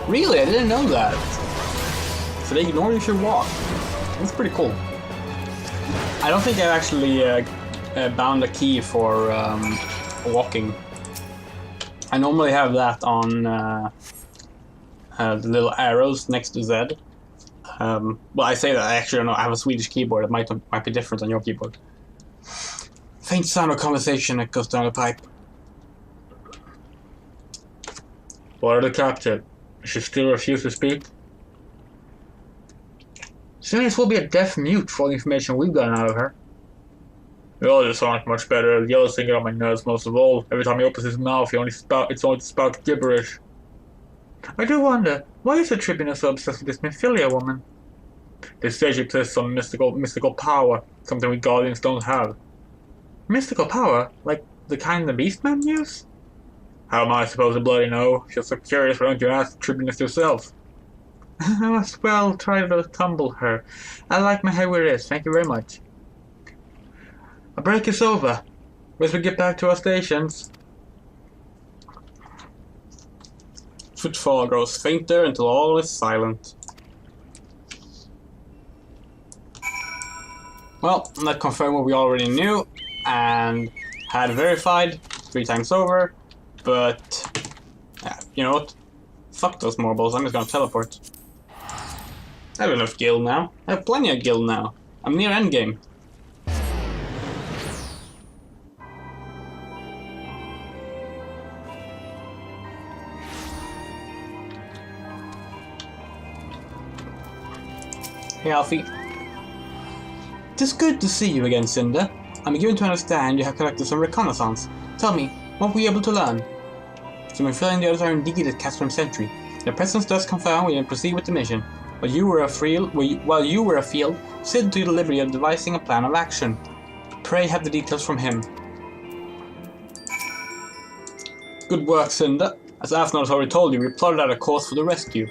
Really? I didn't know that. So they ignore you should walk. That's pretty cool. I don't think I've actually bound a key for walking. I normally have that on the little arrows next to Z. Well, I say that I actually don't know. I have a Swedish keyboard. It might be different on your keyboard. Faint sound of conversation that goes down the pipe. What are the captured? She still refuses to speak? Soon as will be a deaf mute for all the information we've gotten out of her. Oh, this aren't much better. The yellow's thing get on my nerves most of all. Every time he opens his mouth, it's only to spout gibberish. I do wonder, why is the Tribune so obsessed with this Mephilia woman? They say she possesses some mystical power, something we Guardians don't have. Mystical power? Like the kind the Beastmen use? How am I supposed to bloody know? If you're so curious, why don't you ask the Tribunus yourself? I must well try to tumble her. I like my hair where it is, thank you very much. A break is over. As we get back to our stations. Footfall grows fainter until all is silent. Well, that confirmed what we already knew and had verified 3 times over. But, you know what? Fuck those marbles, I'm just gonna teleport. I have enough gil now. I have plenty of gil now. I'm near endgame. Hey Alfie. It is good to see you again, Cinder. I'm given to understand you have conducted some reconnaissance. Tell me, what were you able to learn? So Mephilia and the others are indeed at Castrum Sentry. Their presence does confirm we can proceed with the mission. While you were afield, Sid took the liberty of devising a plan of action. Pray have the details from him. Good work, Cinder. As Afnar has already told you, we plotted out a course for the rescue.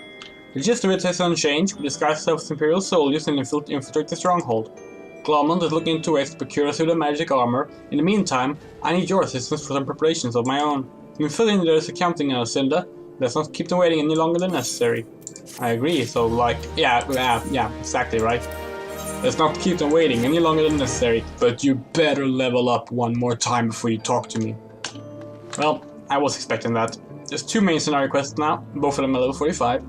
The gist of it is unchanged. We disguise ourselves as Imperial soldiers and infiltrate the stronghold. Glomond is looking into ways to procure us with a magic armor. In the meantime, I need your assistance for some preparations of my own. Mephilia and others are counting on us, Cinder. Let's not keep them waiting any longer than necessary. I agree, so like, yeah, exactly right. Let's not keep them waiting any longer than necessary, but you better level up one more time before you talk to me. Well, I was expecting that. There's 2 main scenario quests now, both of them are level 45.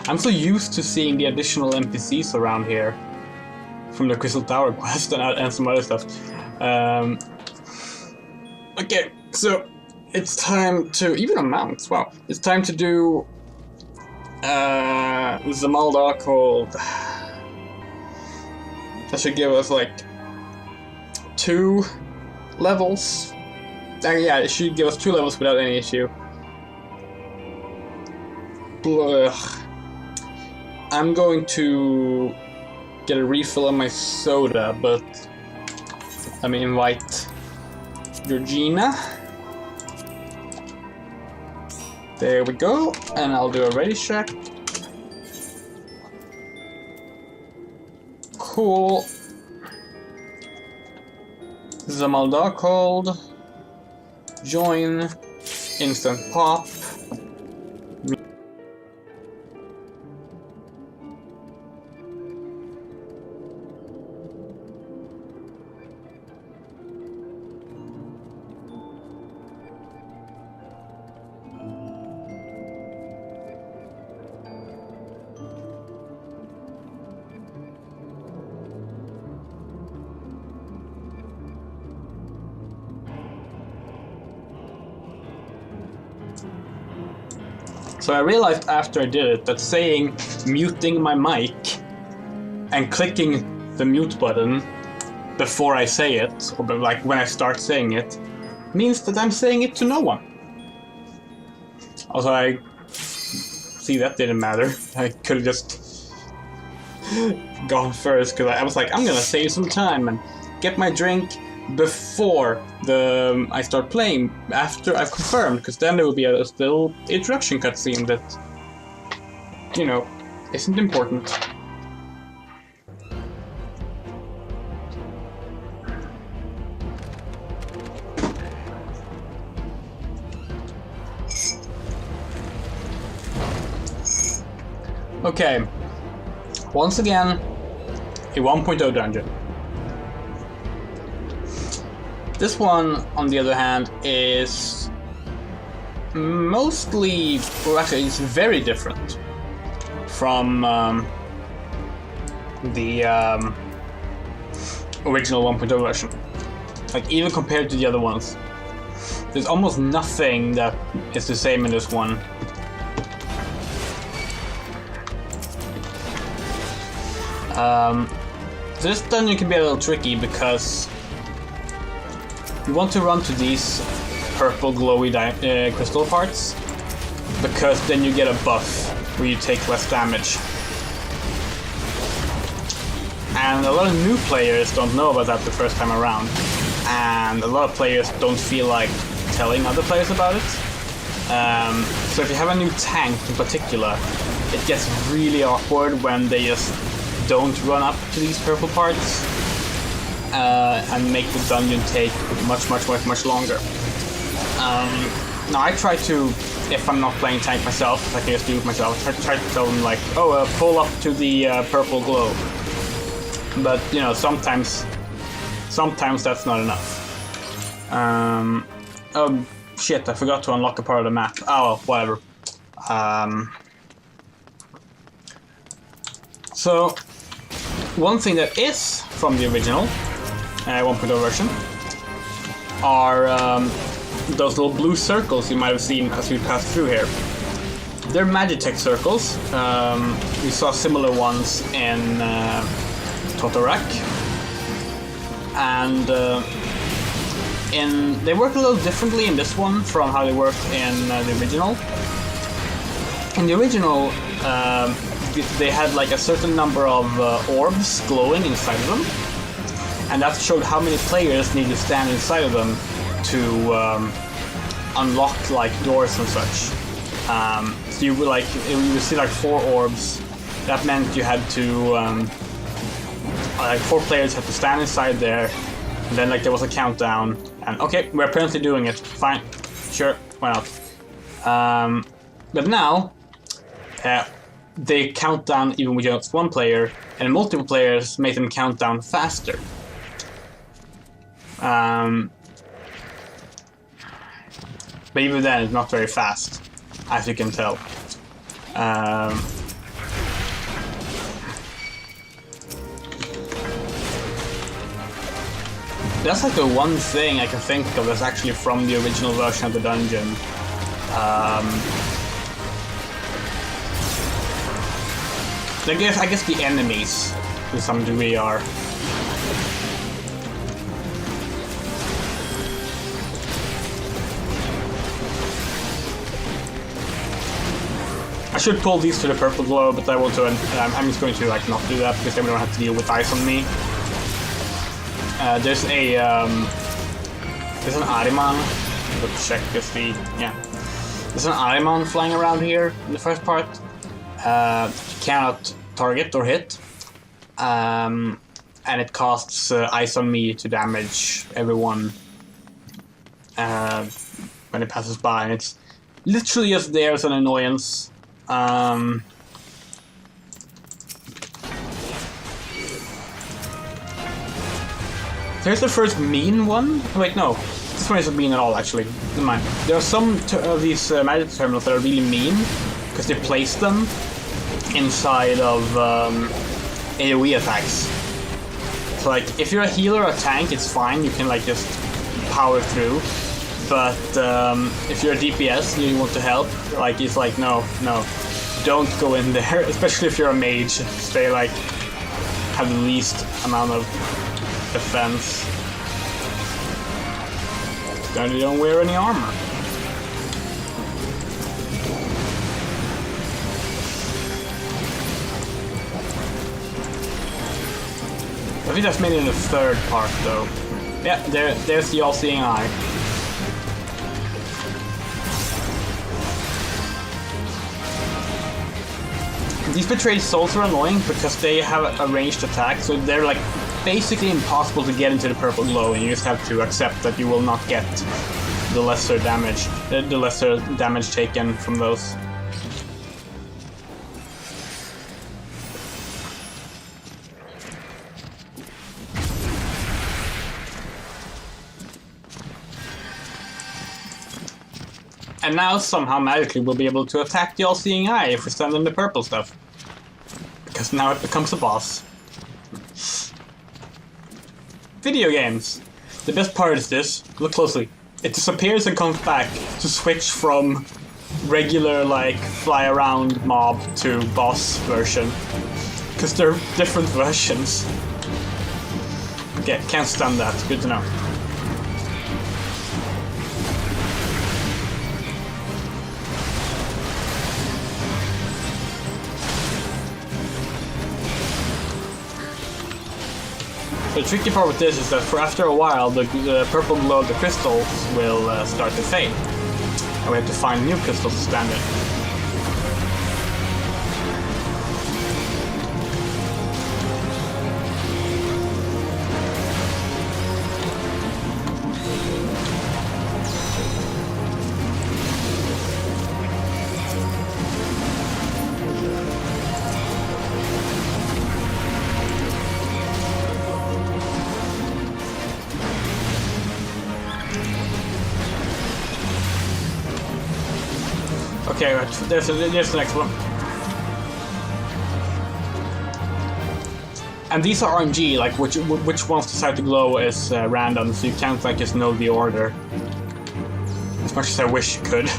I'm so used to seeing the additional NPCs around here from the Crystal Tower quest and some other stuff. Okay, so it's time to, even on mounts, wow. It's time to do Zamaldar called, that should give us like 2 levels. Yeah, it should give us 2 levels without any issue. Blah. I'm going to get a refill on my soda, but let me invite Georgina. There we go, and I'll do a ready check. Cool. Zamaldar called. Join. Instant pop. So I realized after I did it that saying muting my mic and clicking the mute button before I say it, or like when I start saying it, means that I'm saying it to no one. Also, I see that didn't matter. I could have just gone first because I was like, I'm gonna save some time and get my drink before I start playing, after I've confirmed, because then there will be a little introduction cutscene that, you know, isn't important. Okay, once again, a 1.0 dungeon. This one, on the other hand, is mostly, or actually it's very different from the original 1.0 version. Like, even compared to the other ones, there's almost nothing that is the same in this one. So this dungeon can be a little tricky because you want to run to these purple glowy crystal parts, because then you get a buff where you take less damage. And a lot of new players don't know about that the first time around, and a lot of players don't feel like telling other players about it. So if you have a new tank in particular, it gets really awkward when they just don't run up to these purple parts and make the dungeon take much longer. Now I try to, if I'm not playing tank myself, if I can just do it myself, I try to tell them like, oh, pull up to the purple glow. But you know, sometimes that's not enough. Oh shit! I forgot to unlock a part of the map. Oh, whatever. So one thing that is from the original 1.0 version are those little blue circles you might have seen as we passed through here. They're Magitech circles. We saw similar ones in Totorak, and they work a little differently in this one from how they worked in the original. In the original, they had like a certain number of orbs glowing inside of them, and that showed how many players need to stand inside of them to unlock like doors and such. So you would you see like 4 orbs. That meant you had to like 4 players had to stand inside there, and then like there was a countdown. And okay, we're apparently doing it. Fine, sure, why not? But now they count down even with just 1 player, and multiple players make them count down faster. But even then, it's not very fast, as you can tell. That's like the one thing I can think of that's actually from the original version of the dungeon. I guess the enemies, to some degree, are. I should pull these to the purple glow, but I want to. I'm just going to like not do that because then we don't have to deal with ice on me. There's an Ariman. Let's check if there's an Ariman flying around here in the first part. You cannot target or hit, and it costs ice on me to damage everyone when it passes by, and it's literally just there as an annoyance. Here's the first mean one. Wait, no. This one isn't mean at all, actually. Never mind. There are some of these magic terminals that are really mean because they place them inside of AoE attacks. So, like, if you're a healer or a tank, it's fine. You can, like, just power through. But if you're a DPS and you want to help, like it's like no, don't go in there. Especially if you're a mage, stay like have the least amount of defense. Then you don't wear any armor. I think that's mainly in the third part, though. Yeah, there's the all-seeing eye. These betrayed souls are annoying because they have a ranged attack, so they're like basically impossible to get into the purple glow, and you just have to accept that you will not get the lesser damage taken from those. And now, somehow, magically, we'll be able to attack the all-seeing eye if we stand in the purple stuff. Because now it becomes a boss. Video games. The best part is this. Look closely. It disappears and comes back to switch from regular, like, fly-around mob to boss version. Because they're different versions. Okay, can't stand that. Good to know. The tricky part with this is that for after a while, the purple glow of the crystals will start to fade. And we have to find new crystals to stand in. Okay, right. There's the next one. And these are RNG, like which ones decide to glow is random, so you can't like just know the order. As much as I wish you could.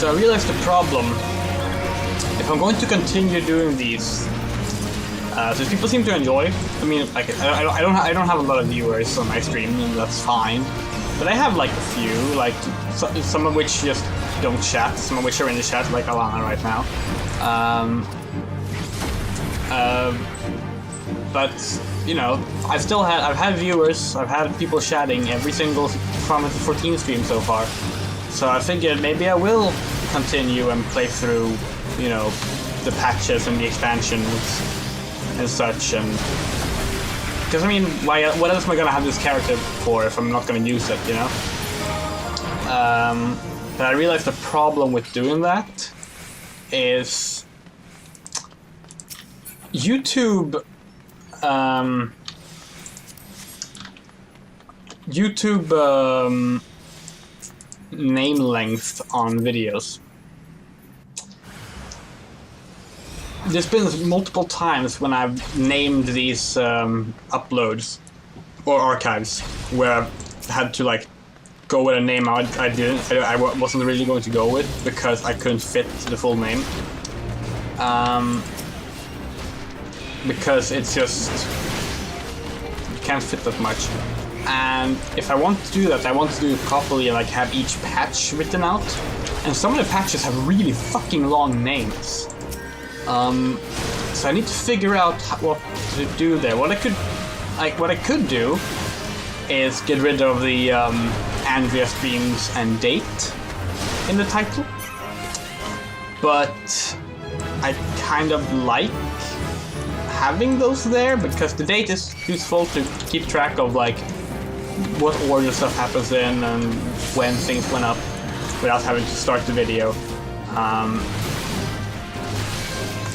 So I realized the problem. If I'm going to continue doing these, so people seem to enjoy. I mean, like I don't have a lot of viewers on my stream, and that's fine. But I have like a few, like some of which just don't chat, some of which are in the chat, like Alana right now. But you know, I've had viewers, I've had people chatting every single Final Fantasy 14 stream so far. So I figured maybe I will continue and play through, you know, the patches and the expansions and such, and because I mean, what else am I gonna have this character for if I'm not gonna use it, you know? But I realized the problem with doing that is YouTube. Name length on videos. There's been multiple times when I've named these uploads or archives where I've had to like go with a name I wasn't really going to go with because I couldn't fit the full name. Because it's just you can't fit that much. And if I want to do that, I want to do it properly and like have each patch written out. And some of the patches have really fucking long names. So I need to figure out what to do there. What I could do is get rid of the Andrea streams and date in the title. but I kind of like having those there because the date is useful to keep track of like what order stuff happens in and when things went up without having to start the video.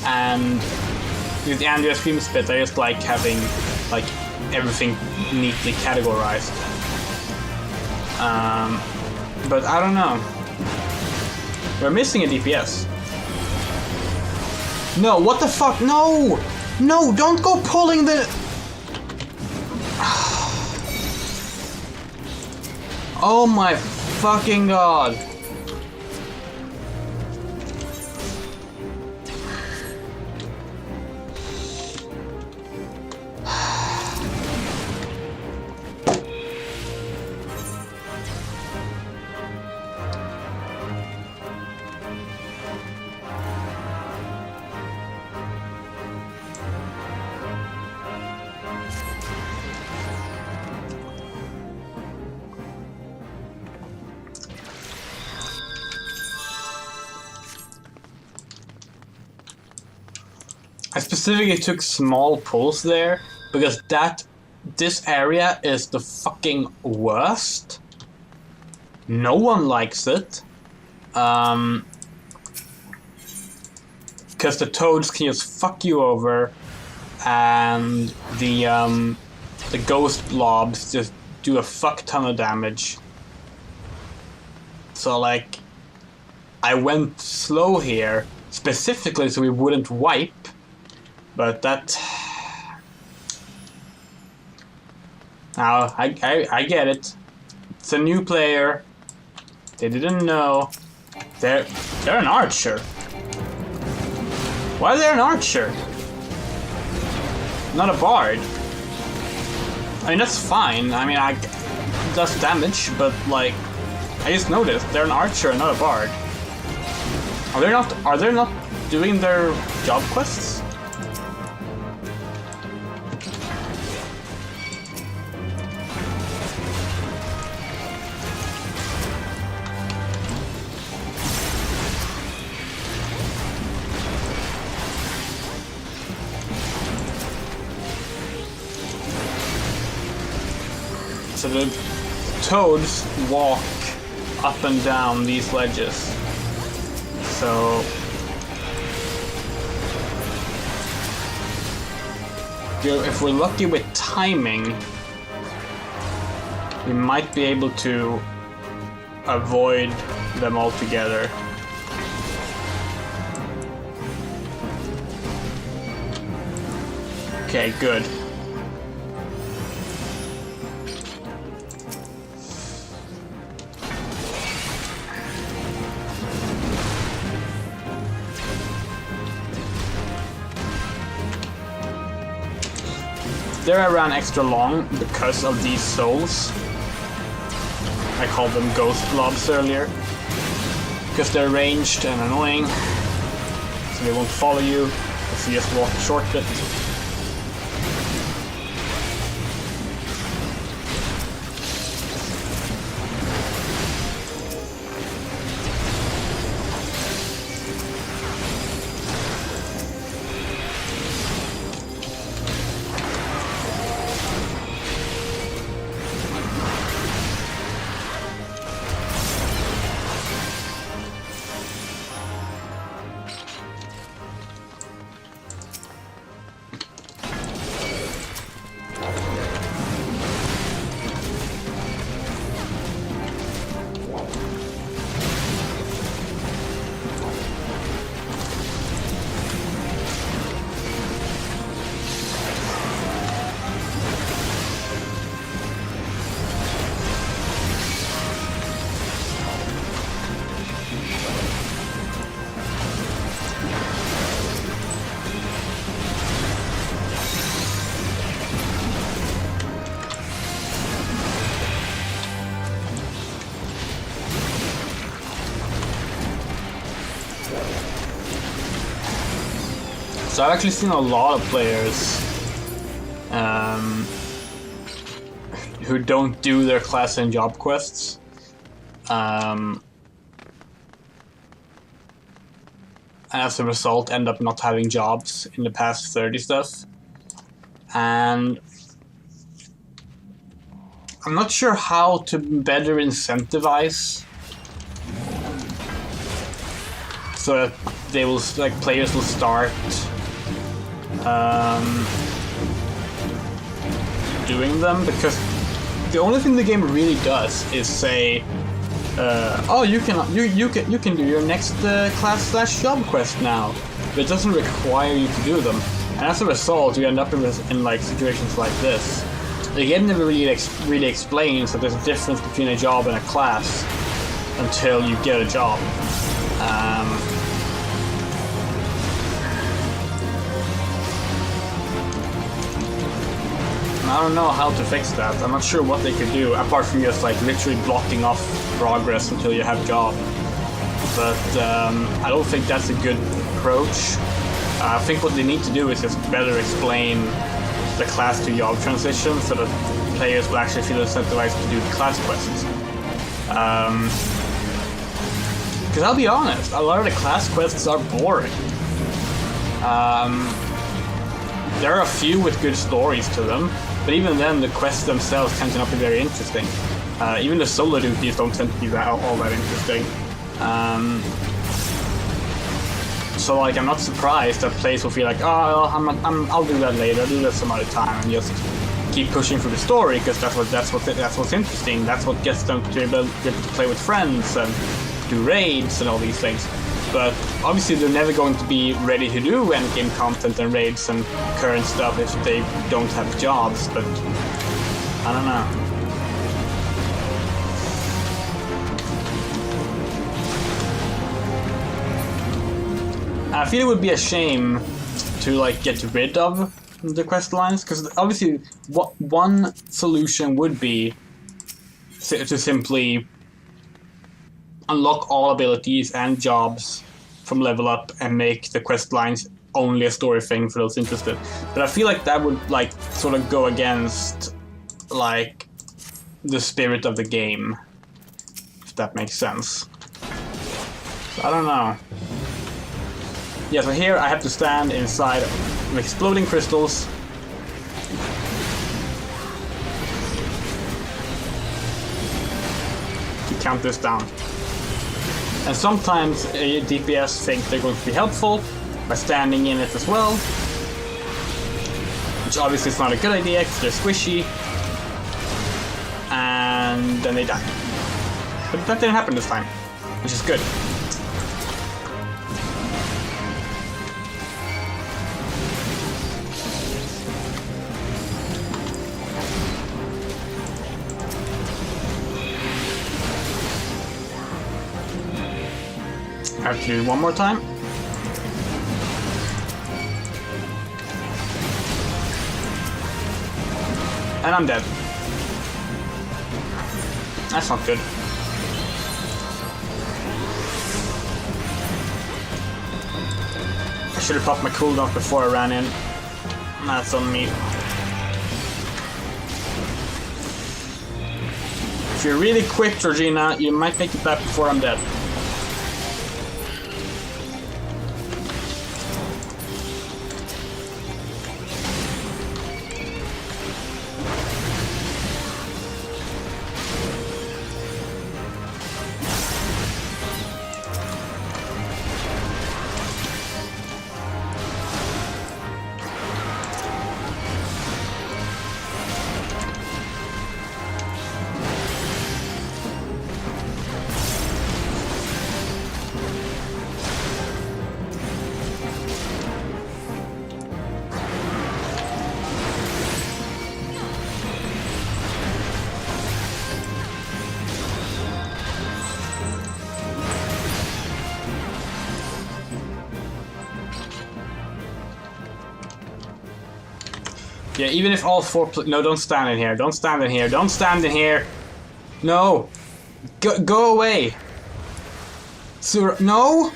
And with the Andrea stream split, I just like having like everything neatly categorized. But I don't know. We're missing a DPS. No, what the fuck? No! No, don't go pulling the... Oh my fucking god. I specifically took small pulls there because this area is the fucking worst. No one likes it. Because the toads can just fuck you over, and the ghost blobs just do a fuck ton of damage. So like, I went slow here specifically so we wouldn't wipe. But that... Now, I get it. It's a new player. They didn't know. They're an archer. Why are they an archer? Not a bard. I mean, that's fine. I mean, it does damage, but like... I just noticed. They're an archer and not a bard. Are they not doing their job quests? So the toads walk up and down these ledges. So if we're lucky with timing, we might be able to avoid them altogether. Okay, good. There I ran extra long because of these souls. I called them ghost blobs earlier. Because they're ranged and annoying. So they won't follow you if you just walk a short bit. So I've actually seen a lot of players who don't do their class and job quests. and as a result end up not having jobs in the past 30 stuff. And I'm not sure how to better incentivize so that they will, like, players will start doing them, because the only thing the game really does is say, oh, you can do your next class/job quest now, but it doesn't require you to do them, and as a result, you end up in like situations like this. The game never really explains that there's a difference between a job and a class until you get a job. I don't know how to fix that. I'm not sure what they could do, apart from just like literally blocking off progress until you have job. But I don't think that's a good approach. I think what they need to do is just better explain the class to job transition so that players will actually feel incentivized to do the class quests. Because I'll be honest, a lot of the class quests are boring. There are a few with good stories to them, but even then the quests themselves tend to not be very interesting. Even the solo duties don't tend to be all that interesting. So like, I'm not surprised that players will feel like, oh, I'll do that later, I'll do that some other time, and just keep pushing through the story because that's what's interesting. That's what gets them to be able to play with friends and do raids and all these things. But obviously they're never going to be ready to do endgame content and raids and current stuff if they don't have jobs. But I don't know. I feel it would be a shame to like get rid of the quest lines, because obviously one solution would be to simply unlock all abilities and jobs from level up and make the quest lines only a story thing for those interested. But I feel like that would like sort of go against like the spirit of the game, if that makes sense. So I don't know. Yeah, so here I have to stand inside of exploding crystals. To count this down. And sometimes DPS think they're going to be helpful by standing in it as well. Which obviously is not a good idea because they're squishy. And then they die. But that didn't happen this time, which is good. I have to do it one more time. And I'm dead. That's not good. I should have popped my cooldown before I ran in. That's on me. If you're really quick, Georgina, you might make it back before I'm dead. Yeah, even if all four... No, don't stand in here. Don't stand in here. Don't stand in here. No. Go away. No.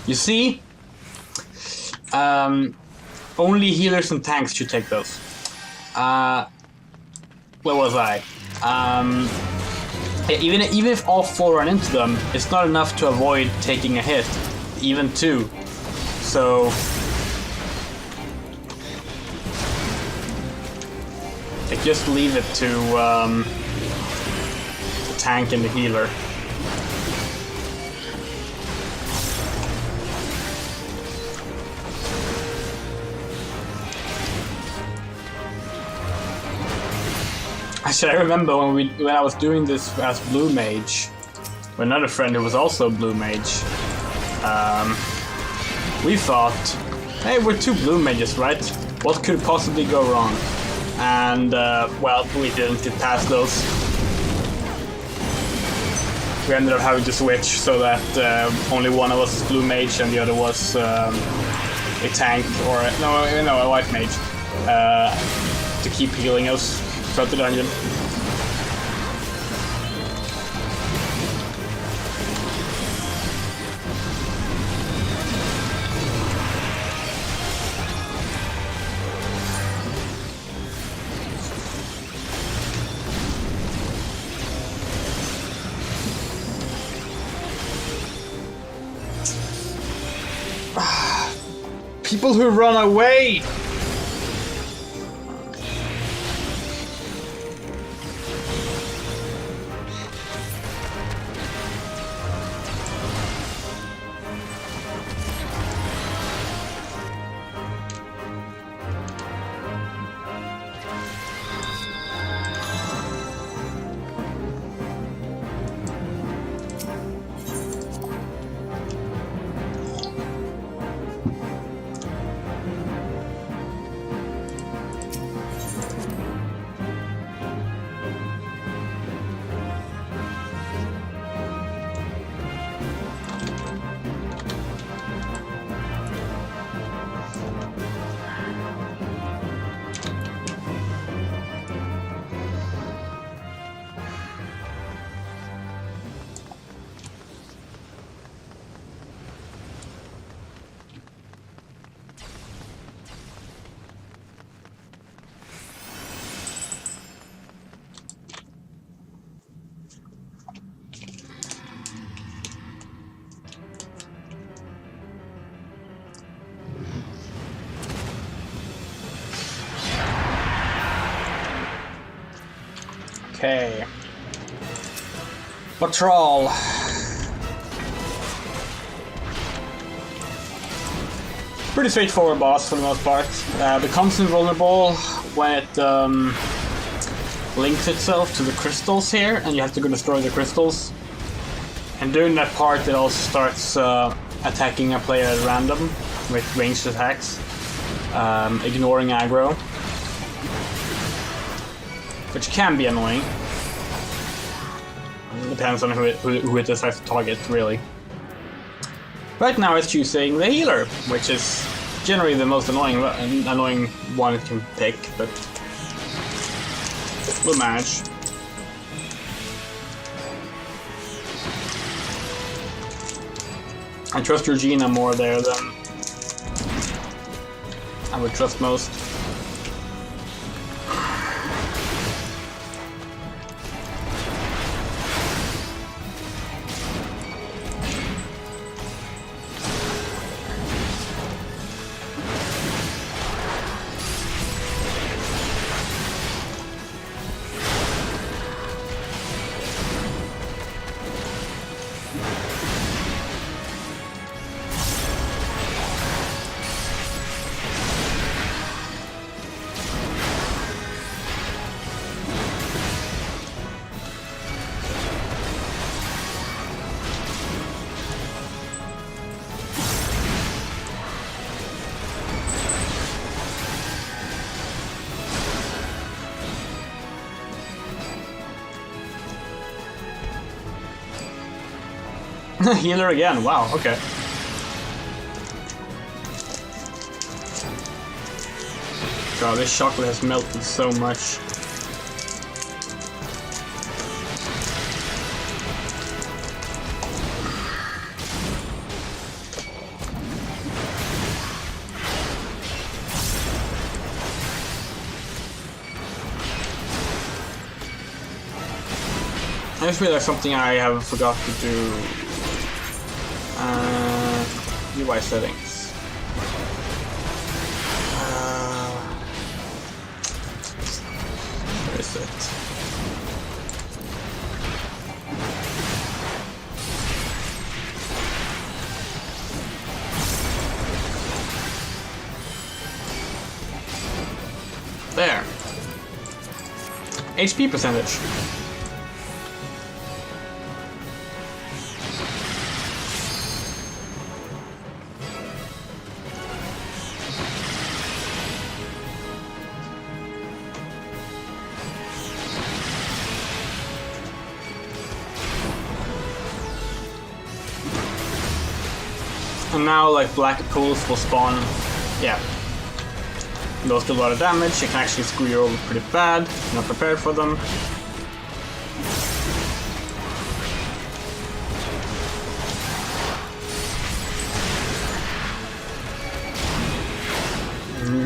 You see? Only healers and tanks should take those. Where was I? Even if all 4 run into them, it's not enough to avoid taking a hit, even 2. So like, just leave it to the tank and the healer. Actually, I remember when I was doing this as Blue Mage, with another friend who was also Blue Mage, we thought, hey, we're 2 Blue Mages, right? What could possibly go wrong? And, well, we didn't get past those. We ended up having to switch so that only one of us is Blue Mage and the other was a tank, or no, a White Mage, to keep healing us throughout the dungeon. People who run away! Okay. Patrol. Pretty straightforward boss for the most part. Becomes invulnerable when it links itself to the crystals here, and you have to go destroy the crystals. And during that part, it also starts attacking a player at random with ranged attacks, ignoring aggro, which can be annoying. Depends on who it decides to target, really. Right now it's choosing the healer, which is generally the most annoying one it can pick, but we'll manage. I trust Regina more there than I would trust most. Healer again, wow, okay. God, this chocolate has melted so much. I just realized something I have forgot to do. UI settings. Where is it? There. HP percentage. And now, like, black pools will spawn. Yeah. Those do a lot of damage. It can actually screw you over pretty bad. Not prepared for them.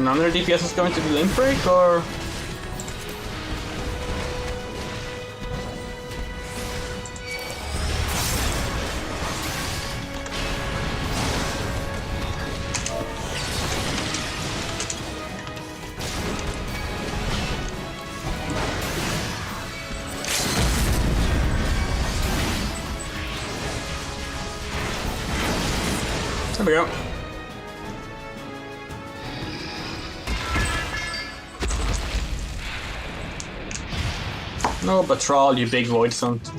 None of their DPS is going to the link break, or? There we go. No Batroll, you big void sunt.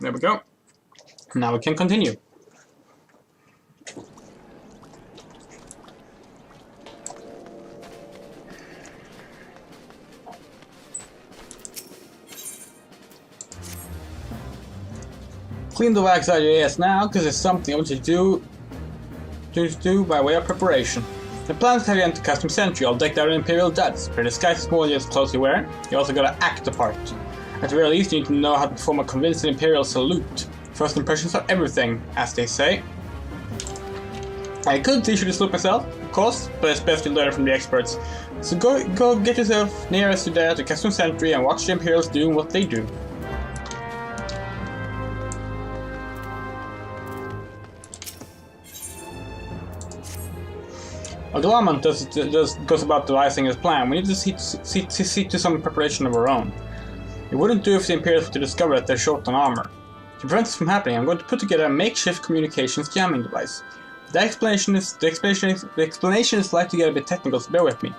There we go. Now we can continue. Clean the wax out of your ass now, because it's something I want you to do by way of preparation. The plan is to have you enter Custom Sentry. I'll deck out an Imperial Duds. For disguise is more than just clothes you wear. You also gotta act the part. At the very least, you need to know how to perform a convincing Imperial salute. First impressions are everything, as they say. I could teach you the salute myself, of course, but it's best you learn from the experts. So go get yourself near as you dare to Custom Sentry and watch the Imperials doing what they do. Although Amon goes about devising his plan, we need to see to some preparation of our own. It wouldn't do if the Imperials were to discover that they're short on armor. To prevent this from happening, I'm going to put together a makeshift communications jamming device. The explanation is likely to get a bit technical, so bear with me.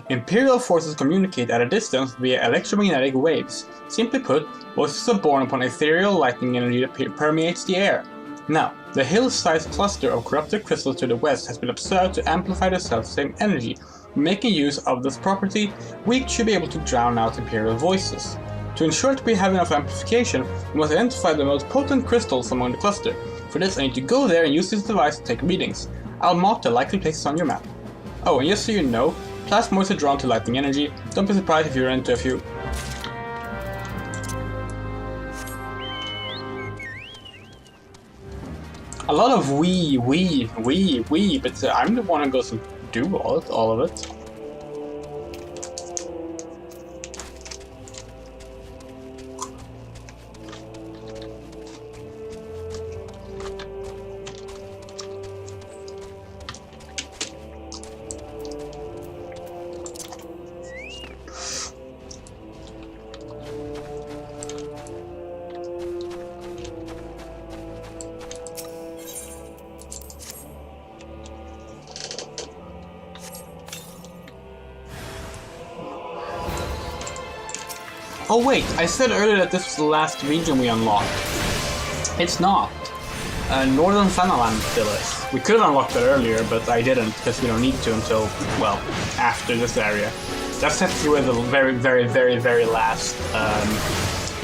Imperial forces communicate at a distance via electromagnetic waves. Simply put, voices are born upon ethereal lightning energy that permeates the air. Now, the hill-sized cluster of corrupted crystals to the west has been observed to amplify the self-same energy. Making use of this property, we should be able to drown out Imperial voices. To ensure that we have enough amplification, we must identify the most potent crystals among the cluster. For this, I need to go there and use this device to take readings. I'll mark the likely places on your map. Oh, and just so you know, plasmoids are drawn to lightning energy. Don't be surprised if you run into a few. A lot of we, but I'm the one who goes to do all of it. Oh wait, I said earlier that this was the last region we unlocked. It's not. Northern Fanaland still is. We could have unlocked that earlier, but I didn't, because we don't need to until, well, after this area. That's technically where the very last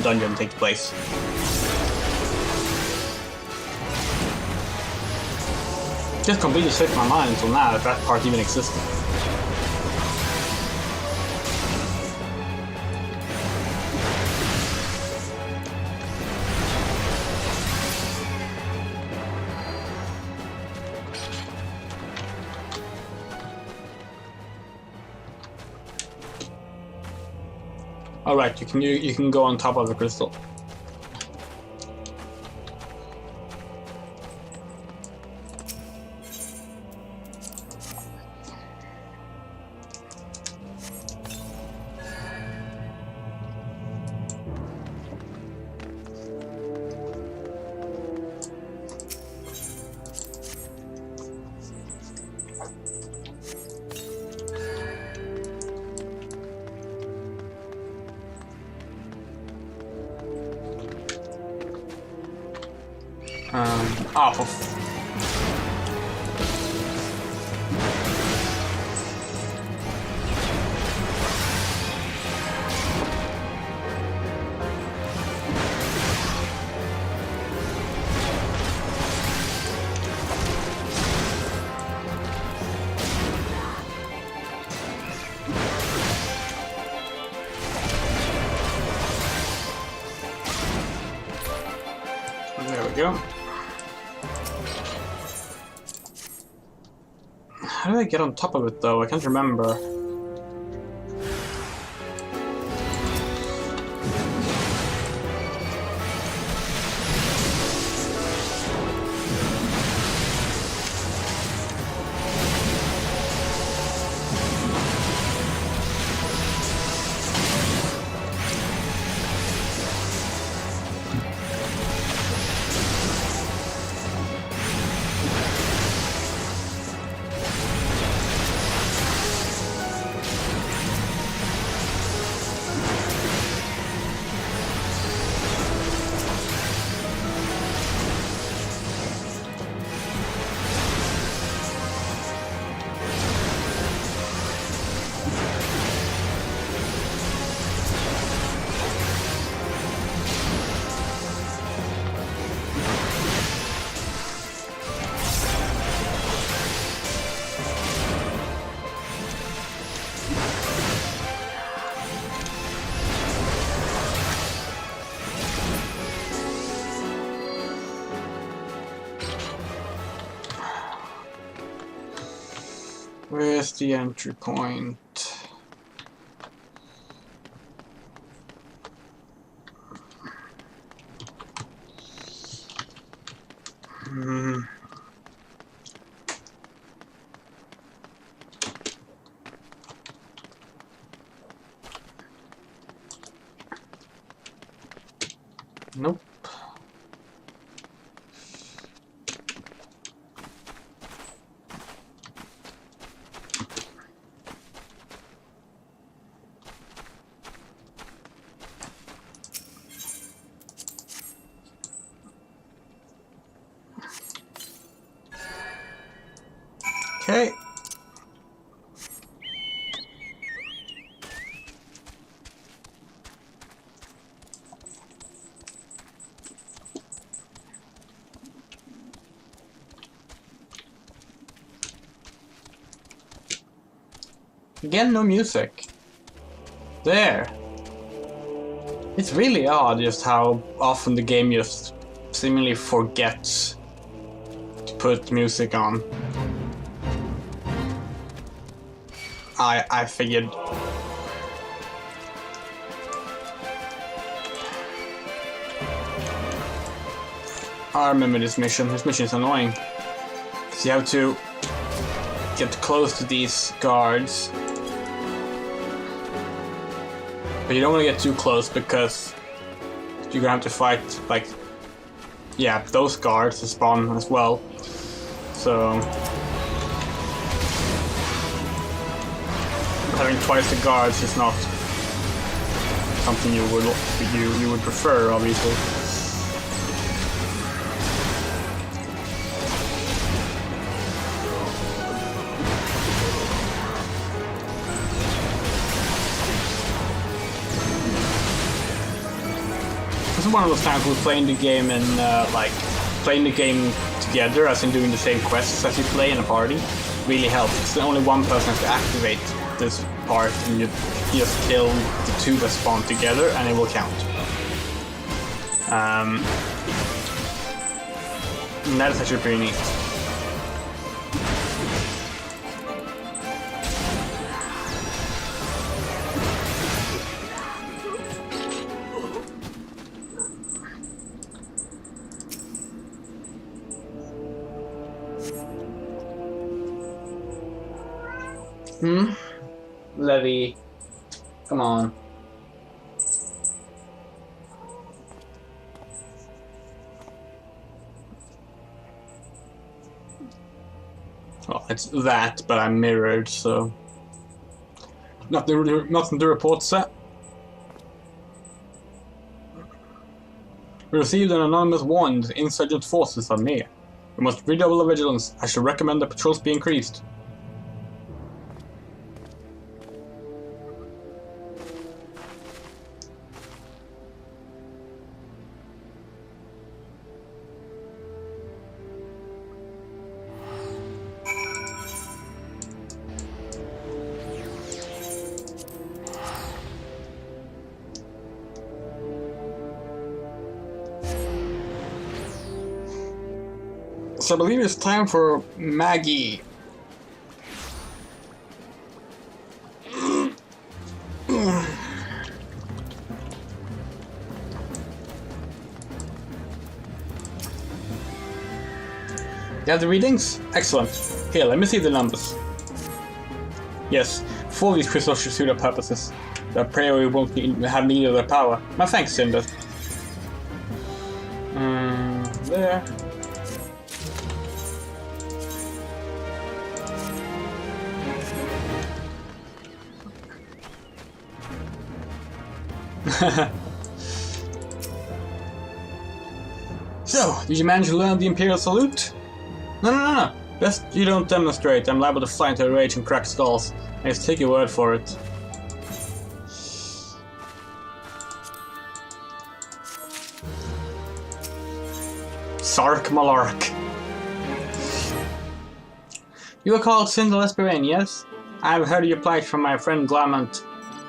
dungeon takes place. Just completely slipped my mind until now that part even existed. Alright, you can go on top of the crystal. Off of. There we go. How did I get on top of it though? I can't remember. Where's the entry point? Nope. Okay. Again, no music. There. It's really odd just how often the game just seemingly forgets to put music on. I figured. I remember this mission. This mission is annoying. So you have to get close to these guards. But you don't want to get too close because you're gonna have to fight, like, yeah, those guards to spawn as well. So having twice the guards is not something you would prefer, obviously. This is one of those times we're playing the game in like playing the game together, as in doing the same quests as you play in a party, really helps. Because only one person has to activate this part, and you just kill the two that spawn together, and it will count. And that is actually pretty neat. Levy, come on. Well, it's that, but I'm mirrored, so nothing to report, sir. We received an anonymous warning that insurgent forces are near. We must redouble our vigilance. I should recommend the patrols be increased. So I believe it's time for Maggie. You have the readings? Excellent. Here, let me see the numbers. Yes, 4 of these crystals should suit our purposes. I pray we won't have need of their power. My thanks, Cinder. There. So, did you manage to learn the Imperial Salute? No. Best you don't demonstrate. I'm liable to fly into a rage and crack skulls. I just take your word for it. Sark Malark. You are called Cinder Lesporine, yes? I have heard of your plight from my friend Glamant.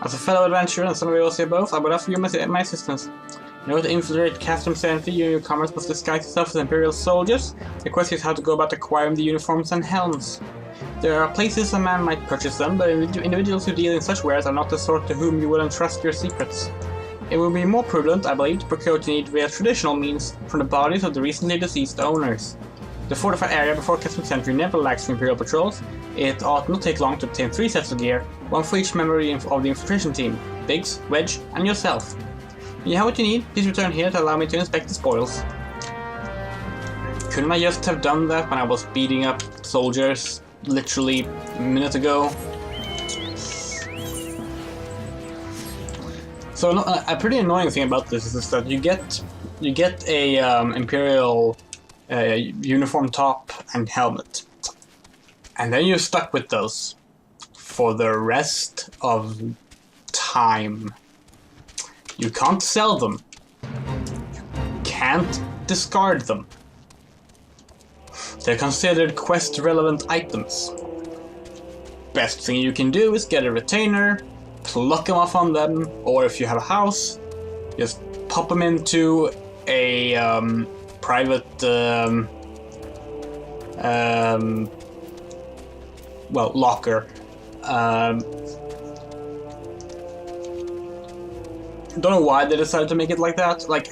As a fellow adventurer and some of you also both, I would offer you my assistance. In order to infiltrate Castrum Sanity, you newcomers must disguise yourself as Imperial soldiers. The question is how to go about acquiring the uniforms and helms. There are places a man might purchase them, but individuals who deal in such wares are not the sort to whom you would entrust your secrets. It would be more prudent, I believe, to procure what you need via traditional means from the bodies of the recently deceased owners. The fortified area before Castrum Sanity never lacks for Imperial patrols. It ought not take long to obtain 3 sets of gear, 1 for each member of the infiltration team, Biggs, Wedge, and yourself. When you have what you need, please return here to allow me to inspect the spoils. Couldn't I just have done that when I was beating up soldiers literally a minute ago? So a pretty annoying thing about this is that you get a Imperial uniform top and helmet, and then you're stuck with those for the rest of time. You can't sell them. You can't discard them. They're considered quest-relevant items. Best thing you can do is get a retainer, pluck them off on them, or if you have a house, just pop them into a private locker. Don't know why they decided to make it like that. Like,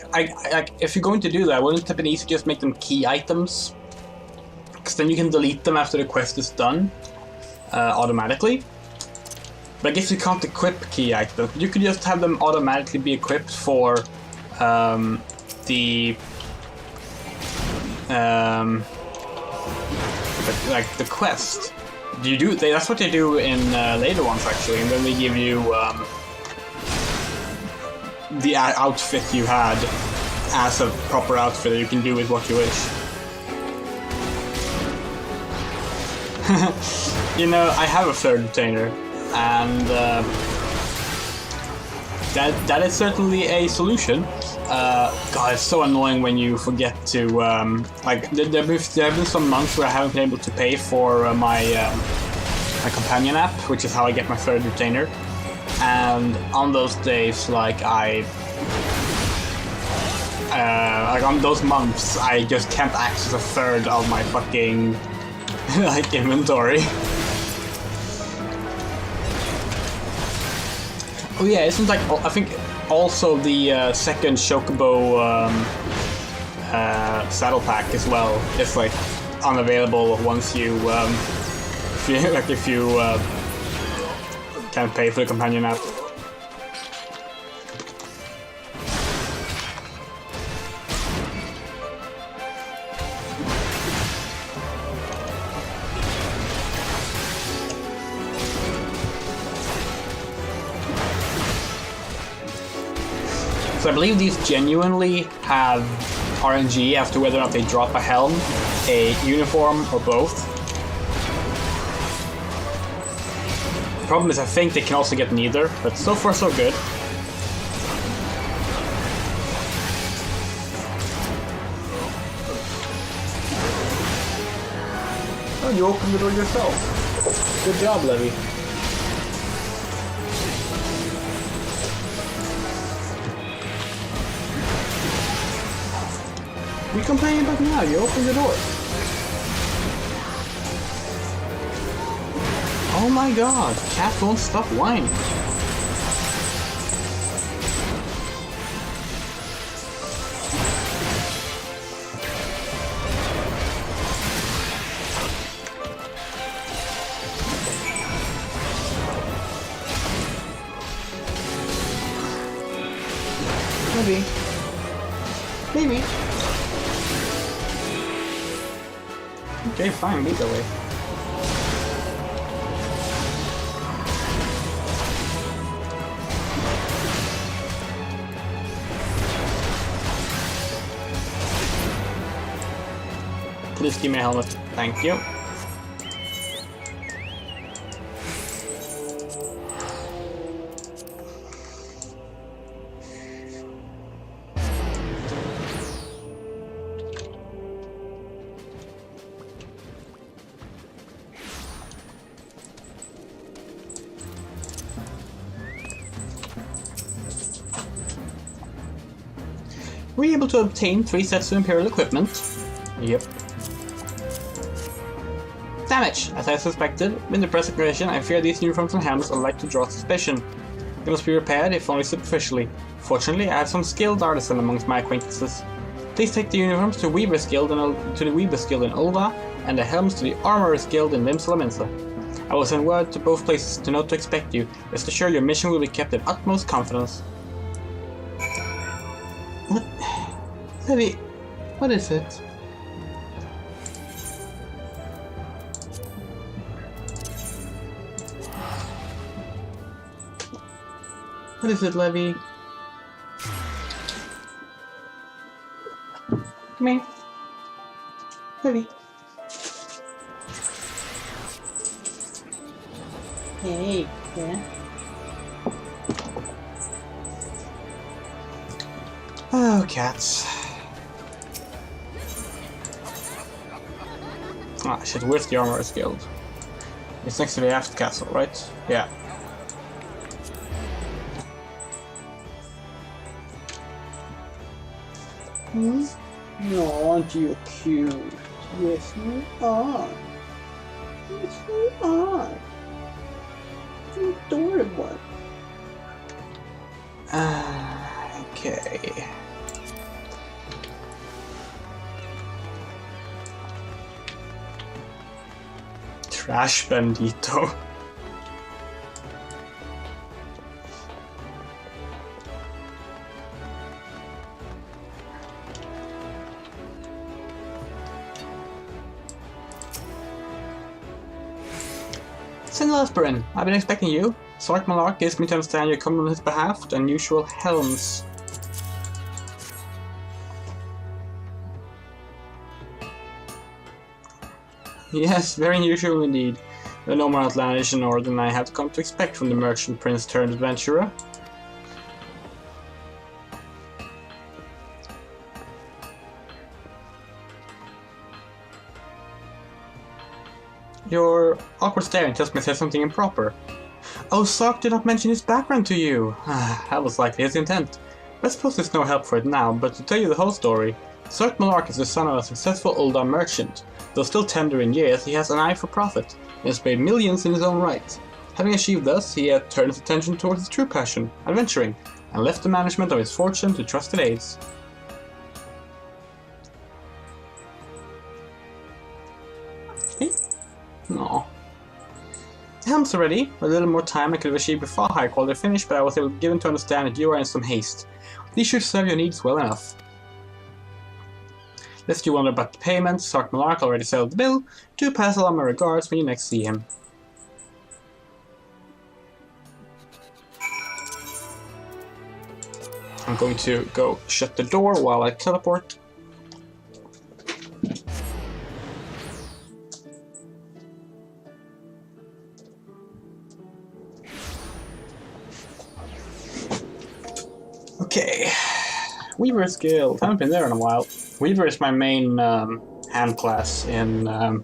if you're going to do that, wouldn't it have been easy to just make them key items? Because then you can delete them after the quest is done automatically. But I guess you can't equip key items. You could just have them automatically be equipped for the quest. That's what they do in later ones actually, and then they give you the outfit you had as a proper outfit that you can do with what you wish. You know, I have a third retainer, and that is certainly a solution. God, it's so annoying when you forget to like. There have been some months where I haven't been able to pay for my companion app, which is how I get my third retainer. And on those days, like on those months, I just can't access a third of my fucking like inventory. Oh yeah, isn't like I think also the second Chocobo saddle pack as well is like unavailable once you if you can't pay for the companion app. So I believe these genuinely have RNG as to whether or not they drop a helm, a uniform, or both. The problem is I think they can also get neither, but so far so good. Oh, you opened the door yourself. Good job, Levy. What are you complaining about now? You opened the door. Oh my god, cat won't stop whining. Maybe. Maybe. Okay, fine, lead the way. Please give me a helmet. Thank you. Were you able to obtain 3 sets of Imperial equipment? Yep. Damage! As I suspected, in the present condition, I fear these uniforms and helmets are like to draw suspicion. They must be repaired, if only superficially. Fortunately, I have some skilled artisan amongst my acquaintances. Please take the uniforms to Weaver's Guild to the Weaver's Guild in Ulva, and the helms to the Armorer's Guild in Limsa Lominsa. I will send word to both places to know to expect you. Rest assured your mission will be kept in utmost confidence. What? Levy, what is it? What is it, Levy? Come here. Levy. Hey, yeah. Oh, cats. Ah, shit, where's the Armorer's Guild? It's next to the Aft Castle, right? Yeah. Hmm? No, aren't you cute? Yes, you are. Yes, you are. You're adorable. Okay. Trash Bandito. Cinder Lesporine, I've been expecting you. Sark Malark gives me to understand you're coming on his behalf with unusual helms. Yes, very unusual indeed. No more outlandish nor than I have come to expect from the merchant prince turned adventurer. Your awkward staring tells me I said something improper. Oh, Sark did not mention his background to you. That was likely his intent. I suppose there's no help for it now, but to tell you the whole story, Sark Malark is the son of a successful Ul'dah merchant. Though still tender in years, he has an eye for profit, and has made millions in his own right. Having achieved thus, he had turned his attention towards his true passion, adventuring, and left the management of his fortune to trusted aides. Hey? No. The helms are ready. With a little more time I could have achieved a far higher quality finish, but I was given to understand that you are in some haste. These should serve your needs well enough. Lest you wonder about the payment, Sark Malark already settled the bill. Do pass along my regards when you next see him. I'm going to go shut the door while I teleport. Okay, Weaver's Guild. Haven't been there in a while. Weaver is my main hand class in on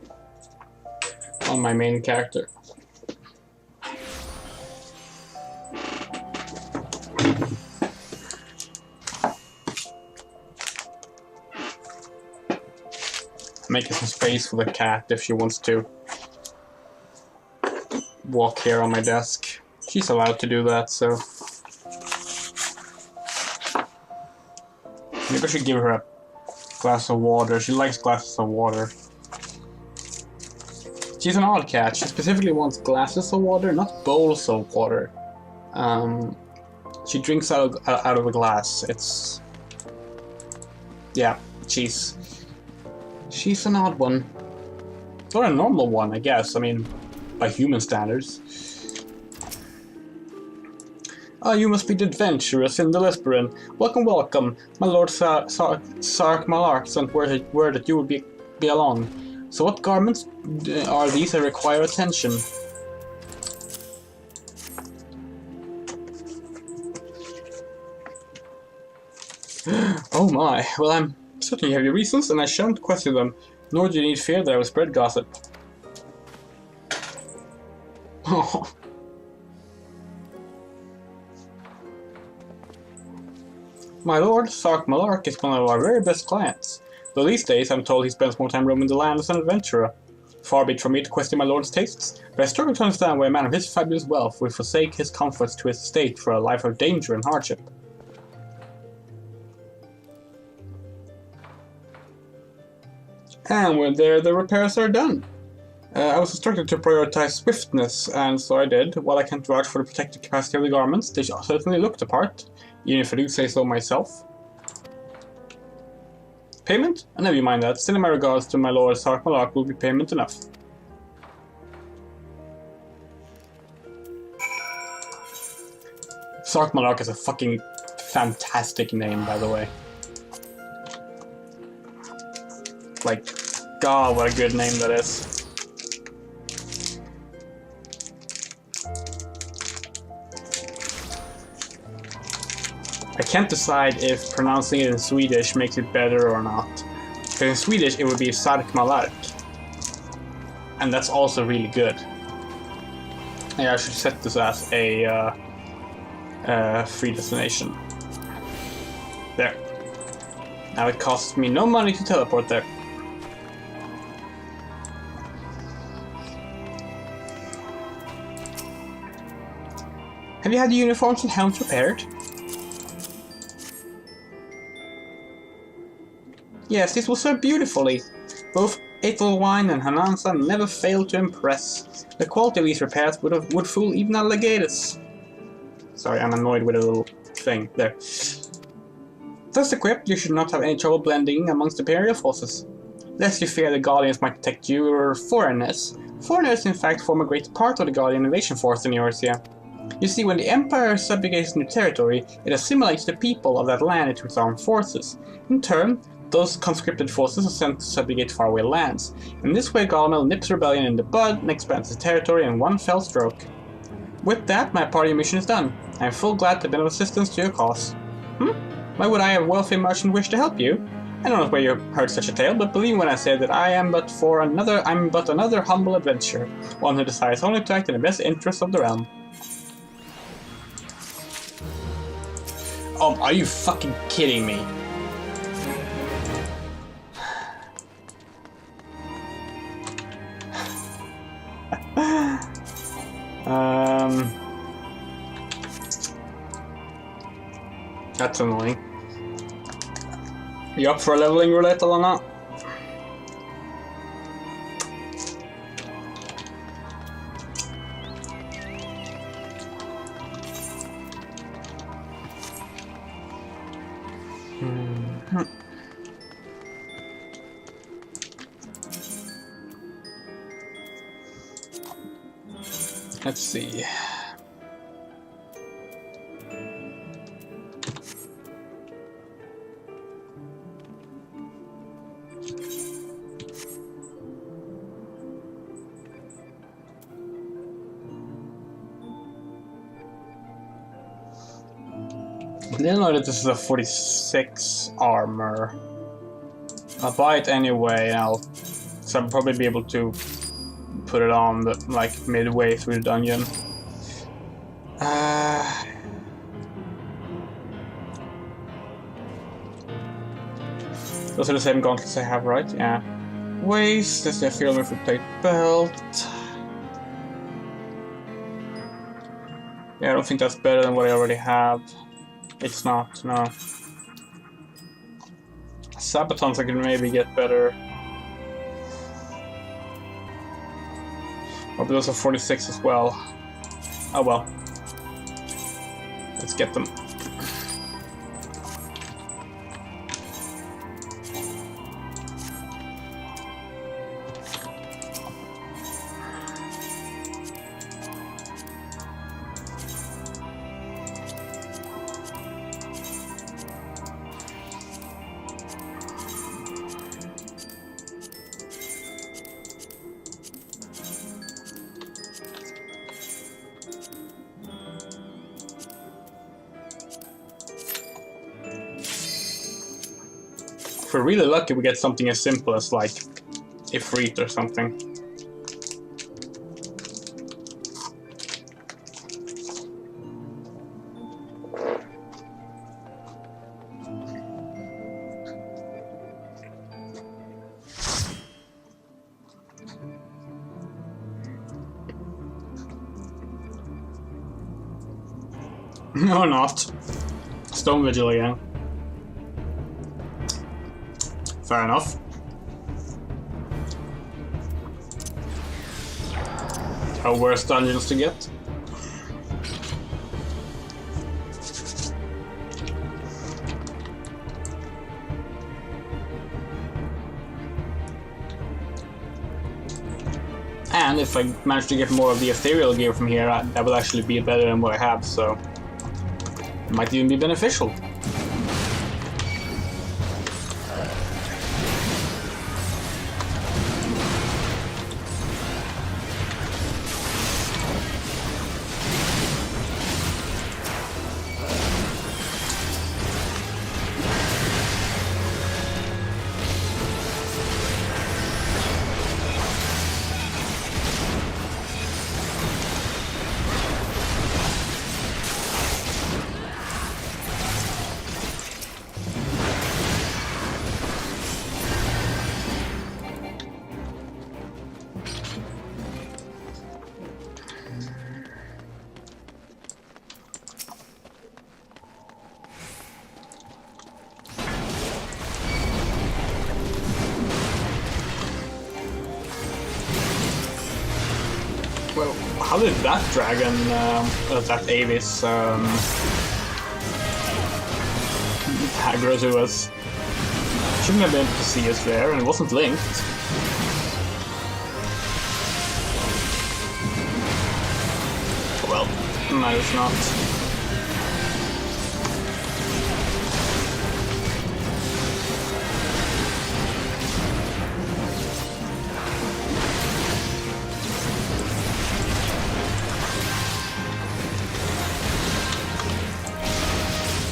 my main character. Making some space for the cat if she wants to walk here on my desk. She's allowed to do that, so maybe I should give her a glass of water. She likes glasses of water. She's an odd cat. She specifically wants glasses of water, not bowls of water. She drinks out of a glass. It's... yeah, she's an odd one. Or a normal one, I guess. I mean, by human standards. Ah, you must be the adventurer, Cinder Lesporine. Welcome, welcome. My lord Sark Malark sent word that you would be along. So what garments are these that require attention? Oh my, well I'm certainly have your reasons, and I shan't question them, nor do you need fear that I will spread gossip. Oh. My lord, Sark Malark is one of our very best clients, though these days I'm told he spends more time roaming the land as an adventurer. Far be it from me to question my lord's tastes, but I struggle to understand why a man of his fabulous wealth would forsake his comforts to his estate for a life of danger and hardship. And when the repairs are done. I was instructed to prioritize swiftness, and so I did. While I can't vouch for the protective capacity of the garments, they certainly look the part, even if I do say so myself. Payment? Oh, never mind that. Sending my regards to my lord Sark Malark will be payment enough. Sark Malark is a fucking fantastic name, by the way. Like, God, what a good name that is. I can't decide if pronouncing it in Swedish makes it better or not. Because in Swedish it would be Sark Malark. And that's also really good. Yeah, I should set this as a free destination. There. Now it costs me no money to teleport there. Have you had the uniforms and helms repaired? Yes, this will serve beautifully. Both Ethelwine and Hanansa never failed to impress. The quality of these repairs would fool even Alligatus. Sorry, I'm annoyed with a little thing there. Thus equipped, you should not have any trouble blending amongst Imperial forces. Lest you fear the Guardians might detect your foreignness. Foreigners, in fact, form a great part of the Guardian invasion force in Eorzea. You see, when the Empire subjugates new territory, it assimilates the people of that land into its armed forces. In turn, those conscripted forces are sent to subjugate faraway lands. In this way, Garlemald nips rebellion in the bud and expands its territory in one fell stroke. With that, my party mission is done. I am full glad to have been of assistance to your cause. Why would I, a wealthy merchant, wish to help you? I don't know where you heard such a tale, but believe when I say that I'm but another humble adventurer, one who desires only to act in the best interest of the realm. Are you fucking kidding me? That's annoying. You up for a leveling roulette, Alana? Let's see. I didn't know that this is a 46 armor. I'll buy it anyway, and I'll probably be able to put it on like midway through the dungeon. Those are the same gauntlets I have, right? Yeah. Waist, this is a field with a plate belt. Yeah, I don't think that's better than what I already have. It's not, no. Sabatons I can maybe get better. Oh, but those are 46 as well. Oh well. Let's get them. If we're really lucky, we get something as simple as like Ifrit or something. No, not. Stone Vigil again. Fair enough. Our worst dungeons to get. And if I manage to get more of the ethereal gear from here, that will actually be better than what I have, so it might even be beneficial. Well, how did that dragon, that Avis, aggro to us? Shouldn't have been able to see us there, and it wasn't linked. Well, matters not.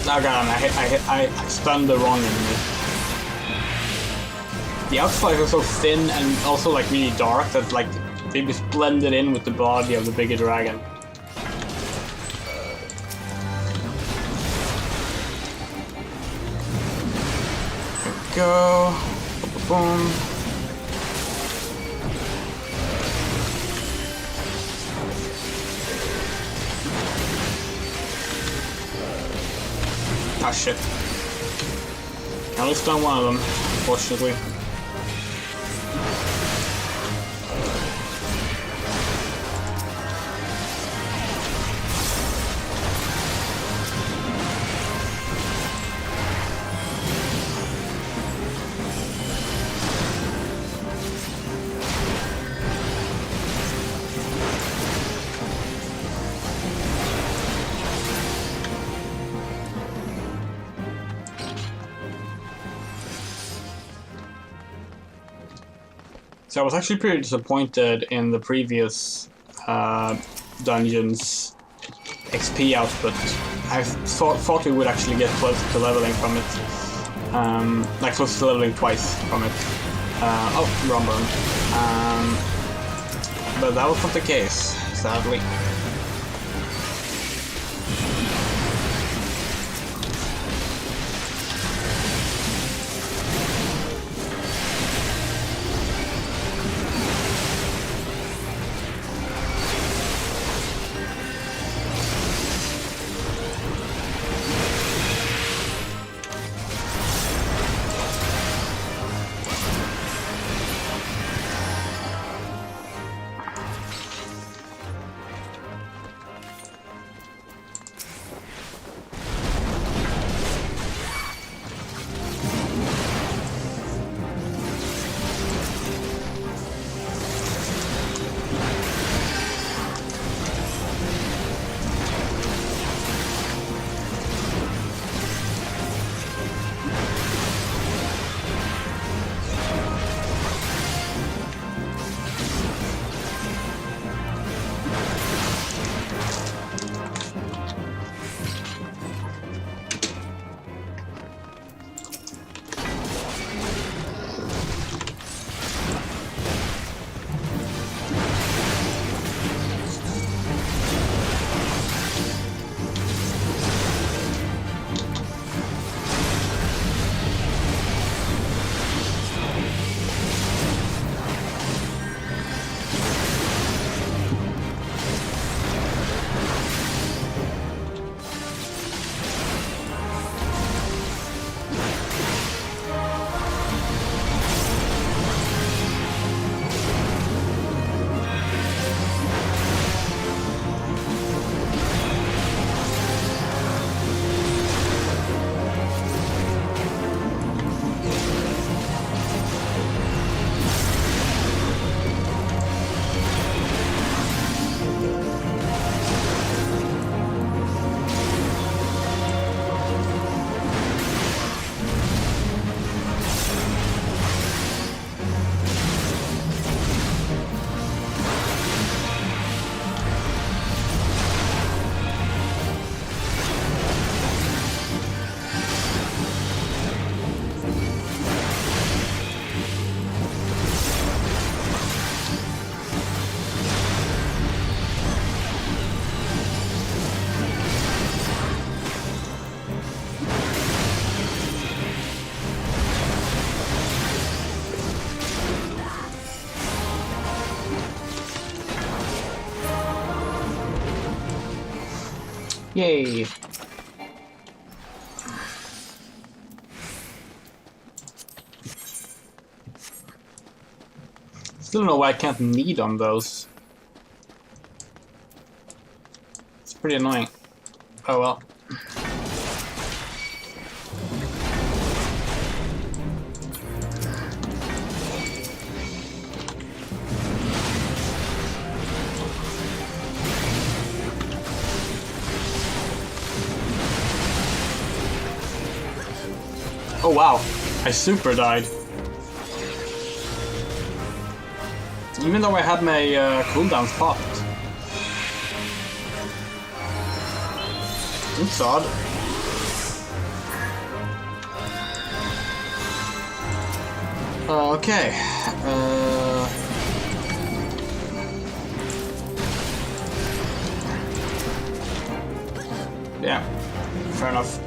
Oh god, I stunned the wrong enemy. the outflies are so thin and also like really dark that like they just blended in with the body of the bigger dragon. There we go. Boom. Ah shit. At least on one of them, unfortunately. So I was actually pretty disappointed in the previous dungeon's XP output. I thought we would actually get close to leveling from it. Like close to leveling twice from it. Oh, wrong button. But that was not the case, sadly. Yay! Still don't know why I can't knead on those. It's pretty annoying. Oh well. Oh wow, I super died. Even though I had my cooldowns popped. Oops, odd. Okay. Yeah, fair enough.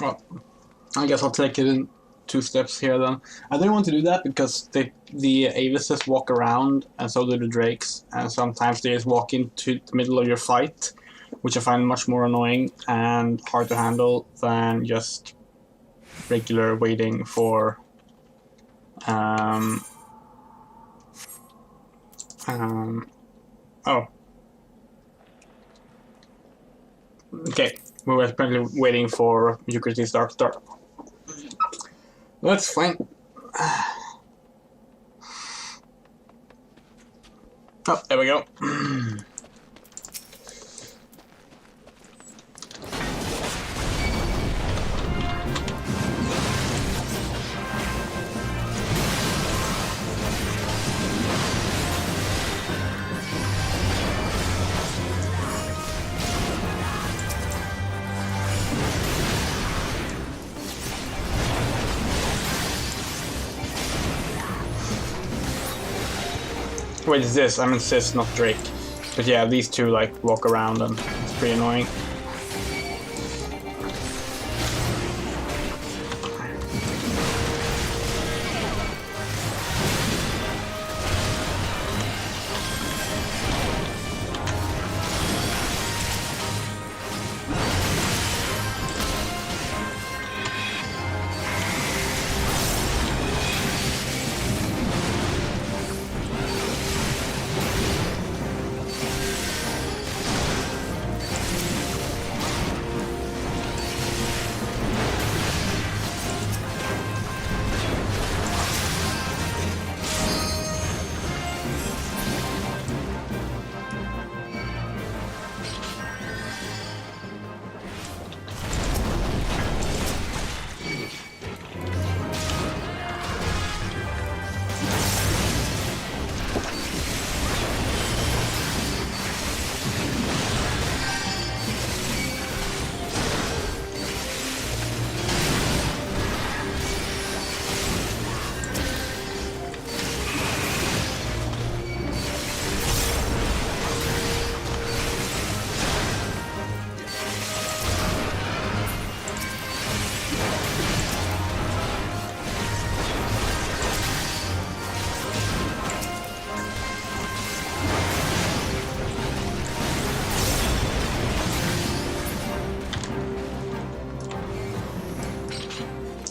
Well, I guess I'll take it in 2 steps here then. I didn't want to do that because the Avises walk around, and so do the Drakes, and sometimes they just walk into the middle of your fight, which I find much more annoying and hard to handle than just regular waiting for oh. Okay, we were apparently waiting for Eucrates Dark Star. That's fine. Oh, there we go. Wait, is this? I mean Sis, not Drake. But yeah, these two like walk around and it's pretty annoying.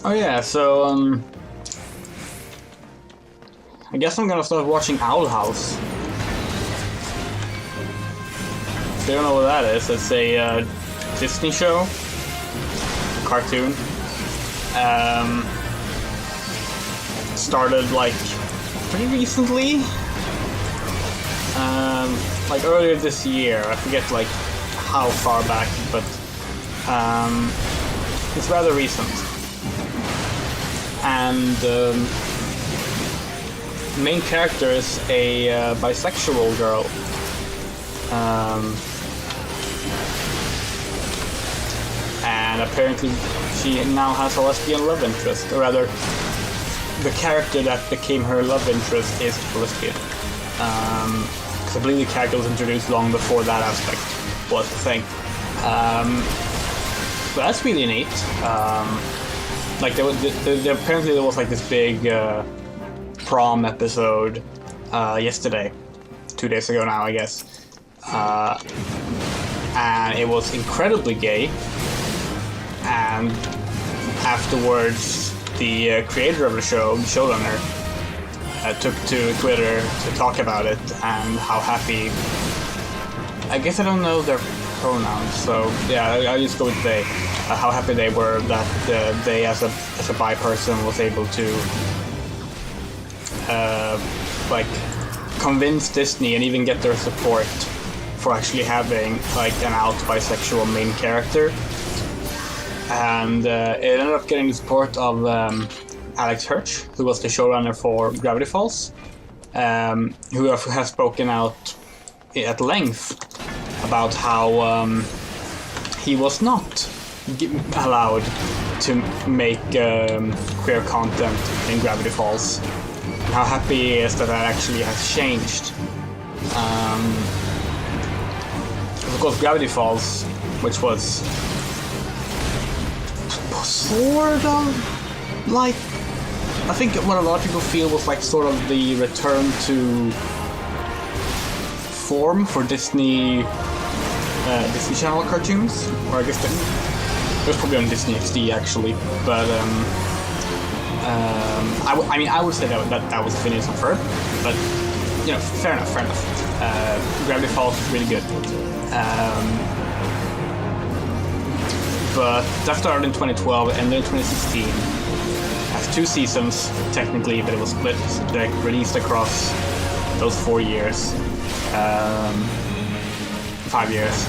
Oh yeah, so I guess I'm gonna start watching Owl House. If you don't know what that is, it's a Disney show, cartoon. Started like pretty recently, like earlier this year. I forget like how far back, but it's rather recent. And the main character is a bisexual girl. And apparently she now has a lesbian love interest, or rather, the character that became her love interest is lesbian. Because I believe the character was introduced long before that aspect was the thing. So that's really neat. Like apparently there was like this big prom episode yesterday, 2 days ago now, I guess, and it was incredibly gay. And afterwards, the creator of the show, the showrunner, took to Twitter to talk about it and how happy. I guess I don't know their pronouns. So yeah, I just go with they. How happy they were that they, as a bi person, was able to like convince Disney and even get their support for actually having like an out bisexual main character. And it ended up getting the support of Alex Hirsch, who was the showrunner for Gravity Falls, who has spoken out at length about how he was not allowed to make queer content in Gravity Falls. How happy he is that actually has changed. Of course, Gravity Falls, which was sort of like, I think what a lot of people feel was like sort of the return to form for Disney Channel cartoons, or I guess it was probably on Disney XD actually, but I mean I would say that was Phineas and Ferb, but you know, fair enough. Gravity Falls was really good. But that started in 2012 and then 2016. Has 2 seasons technically, but it was split, like, released across those 4 years, 5 years,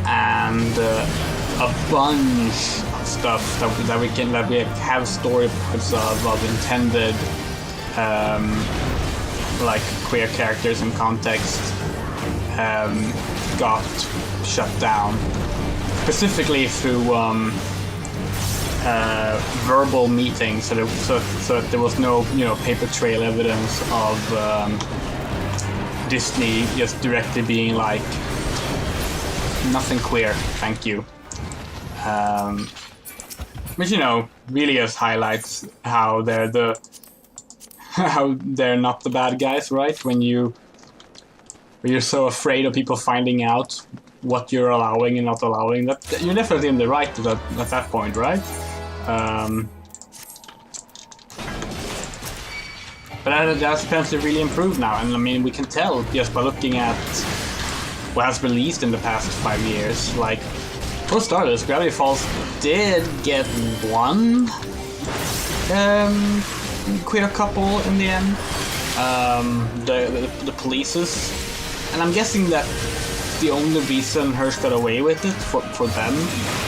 and a bunch of stuff that we have storyboards of intended like queer characters and context got shut down, specifically through verbal meetings, so that there was no, you know, paper trail evidence of Disney just directly being like, nothing queer, thank you. Which, you know, really just highlights how they're not the bad guys, right? When you're so afraid of people finding out what you're allowing and not allowing, that you're definitely in the right at that point, right? But that's apparently really improved now, and I mean, we can tell just by looking at what has released in the past 5 years. Like, for starters, Gravity Falls did get one queer couple in the end, the Polices, and I'm guessing that the only reason Hirsch got away with it for them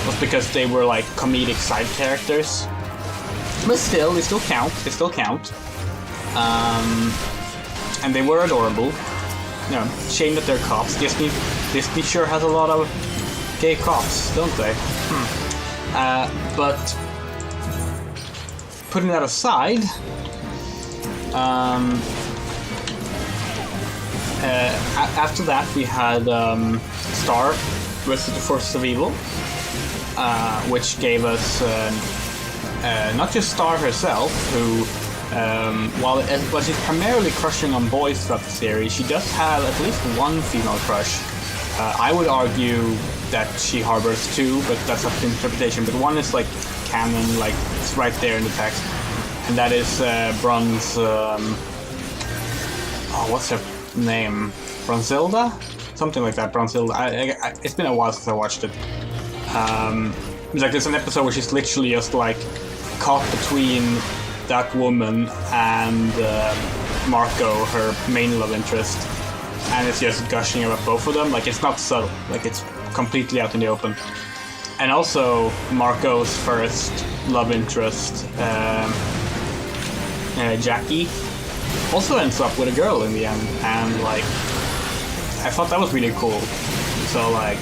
was because they were like comedic side characters. But still, they still count. And they were adorable. You know, shame that they're cops. Disney sure has a lot of gay cops, don't they? But putting that aside, after that we had Star vs. the Forces of Evil, which gave us not just Star herself, who while she's primarily crushing on boys throughout the series, she does have at least one female crush. I would argue that she harbors 2, but that's up to interpretation. But one is like canon, like it's right there in the text, and that is Bronze. What's her name? Bronzilda? Something like that. Bronzilda. It's been a while since I watched it. Like there's an episode where she's literally just like caught between that woman and Marco, her main love interest, and it's just gushing about both of them. Like, it's not subtle, like it's completely out in the open. And also Marco's first love interest, Jackie, also ends up with a girl in the end, and like I thought that was really cool. So like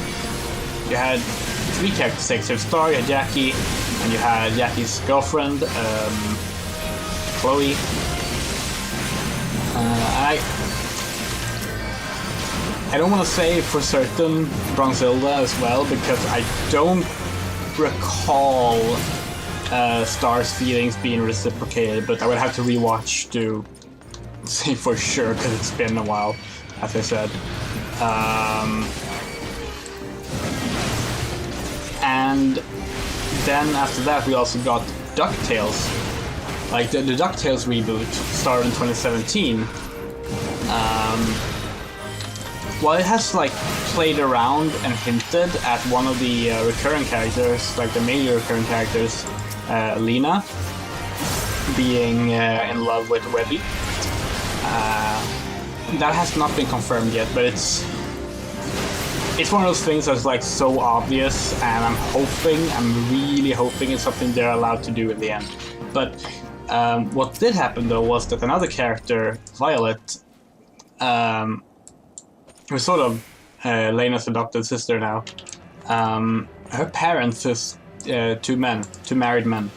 you had 3 characters, so Star, you had Jackie, and you had Jackie's girlfriend, Chloe. I don't want to say for certain Bronzilda as well, because I don't recall Star's feelings being reciprocated, but I would have to rewatch to say for sure, because it's been a while, as I said. And then after that we also got DuckTales. Like the DuckTales reboot started in 2017. while it has like played around and hinted at one of the recurring characters, like the major recurring characters, Lena, being in love with Webby. That has not been confirmed yet, but it's one of those things that's like so obvious, and I'm really hoping it's something they're allowed to do in the end. But what did happen though was that another character, Violet, who's sort of Lena's adopted sister now, her parents is two married men.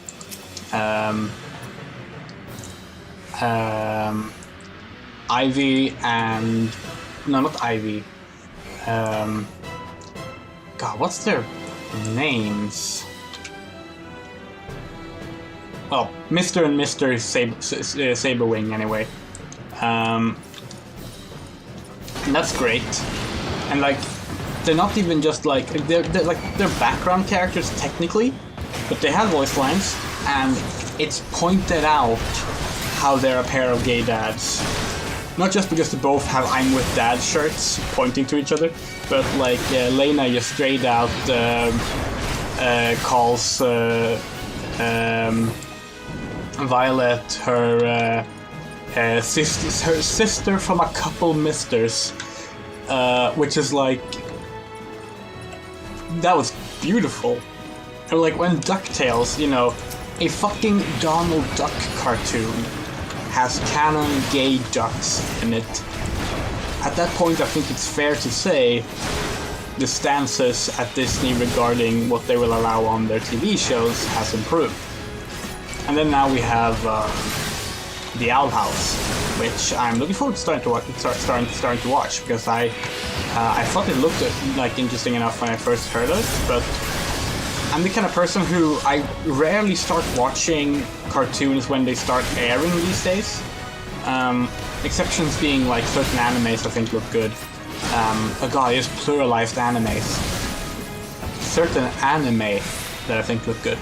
Ivy and... no, not Ivy. God, what's their names? Well, Mr. and Mr. Saberwing, anyway. And that's great. And like, they're not even just like... they're background characters technically, but they have voice lines, and it's pointed out how they're a pair of gay dads. Not just because they both have I'm with Dad shirts pointing to each other, but like Lena just straight out calls Violet her sister from a couple misters, which is like, that was beautiful. Or like when DuckTales, you know, a fucking Donald Duck cartoon has canon gay ducks in it. At that point, I think it's fair to say the stances at Disney regarding what they will allow on their TV shows has improved. And then now we have the Owl House, which I'm looking forward to starting to watch, because I thought it looked like interesting enough when I first heard of it, but I'm the kind of person who I rarely start watching cartoons when they start airing these days. Exceptions being like certain animes I think look good. Oh god, I just pluralized animes. Certain anime that I think look good.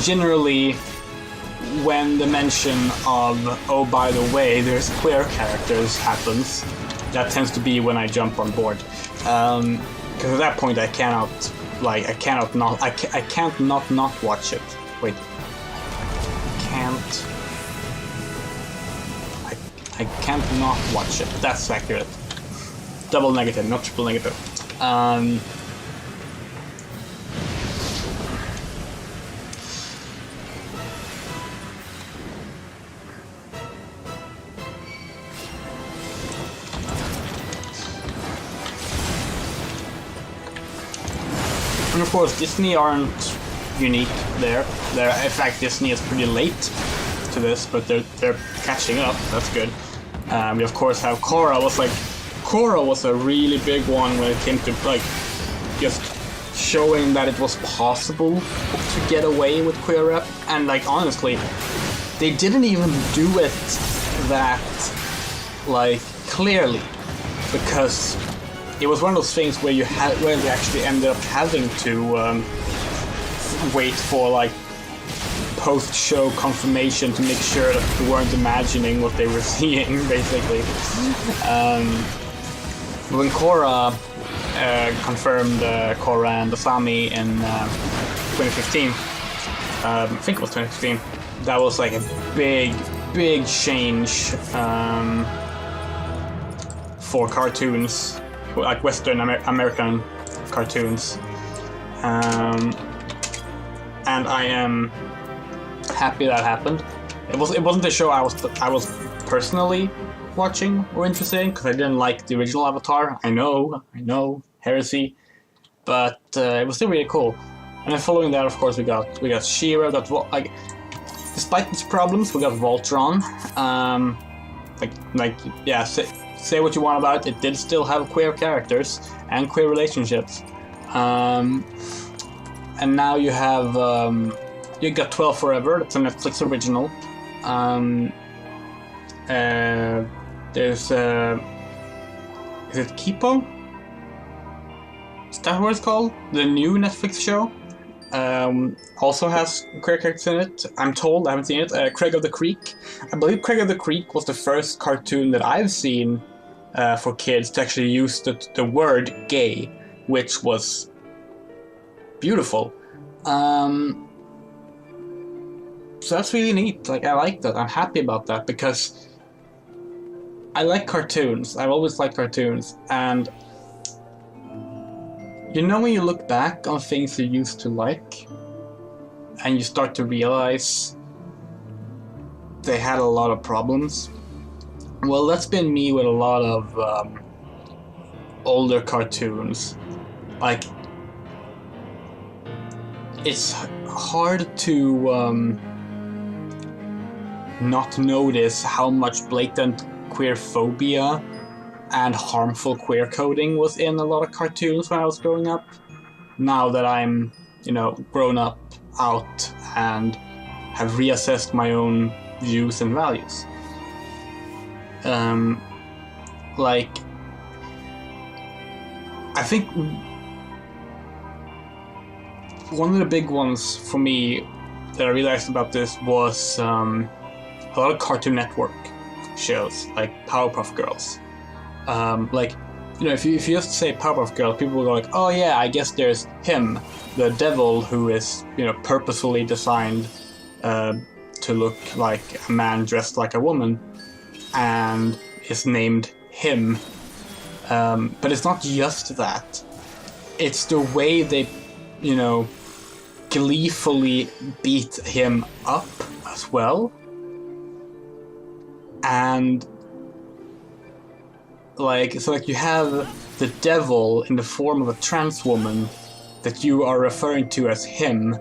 Generally, when the mention of, oh by the way, there's queer characters happens, that tends to be when I jump on board. Because at that point I can't not watch it. Wait. I can't not watch it. That's accurate. Double negative, not triple negative. And of course, Disney aren't unique there. In fact, Disney is pretty late to this, but they're catching up. That's good. We of course have Korra. Korra was a really big one when it came to like just showing that it was possible to get away with queer rep. And like honestly, they didn't even do it that like clearly, because it was one of those things where where they actually ended up having to wait for like post-show confirmation to make sure that they weren't imagining what they were seeing, basically. When Korra confirmed Korra and Asami in 2015, I think it was 2015, that was like a big change for cartoons, like Western American cartoons. And I am happy that happened. It wasn't a show I was personally watching or interested in, because I didn't like the original Avatar. I know, heresy, but it was still really cool. And then following that, of course, we got She-Ra. Despite its problems, we got Voltron. Yeah, say what you want about it. It did still have queer characters and queer relationships. And now you have you got 12 Forever. That's a Netflix original. There's is it Kipo? Is that what it's called? The new Netflix show also has queer characters in it. I'm told, I haven't seen it. Craig of the Creek. I believe Craig of the Creek was the first cartoon that I've seen for kids to actually use the word gay, which was beautiful. So that's really neat. Like, I like that. I'm happy about that because I like cartoons. I've always liked cartoons, and you know when you look back on things you used to like, and you start to realize they had a lot of problems? Well, that's been me with a lot of older cartoons. Like, it's hard to not notice how much blatant queerphobia and harmful queer coding was in a lot of cartoons when I was growing up. Now that I'm, grown up, out, and have reassessed my own views and values. Like, I think one of the big ones for me that I realized about this was a lot of Cartoon Network shows, like Powerpuff Girls. If you just say Powerpuff Girl, people will go like, oh yeah, I guess there's him, the devil who is, purposefully designed to look like a man dressed like a woman, and is named him. But it's not just that. It's the way they, gleefully beat him up as well. And you have the devil in the form of a trans woman that you are referring to as him,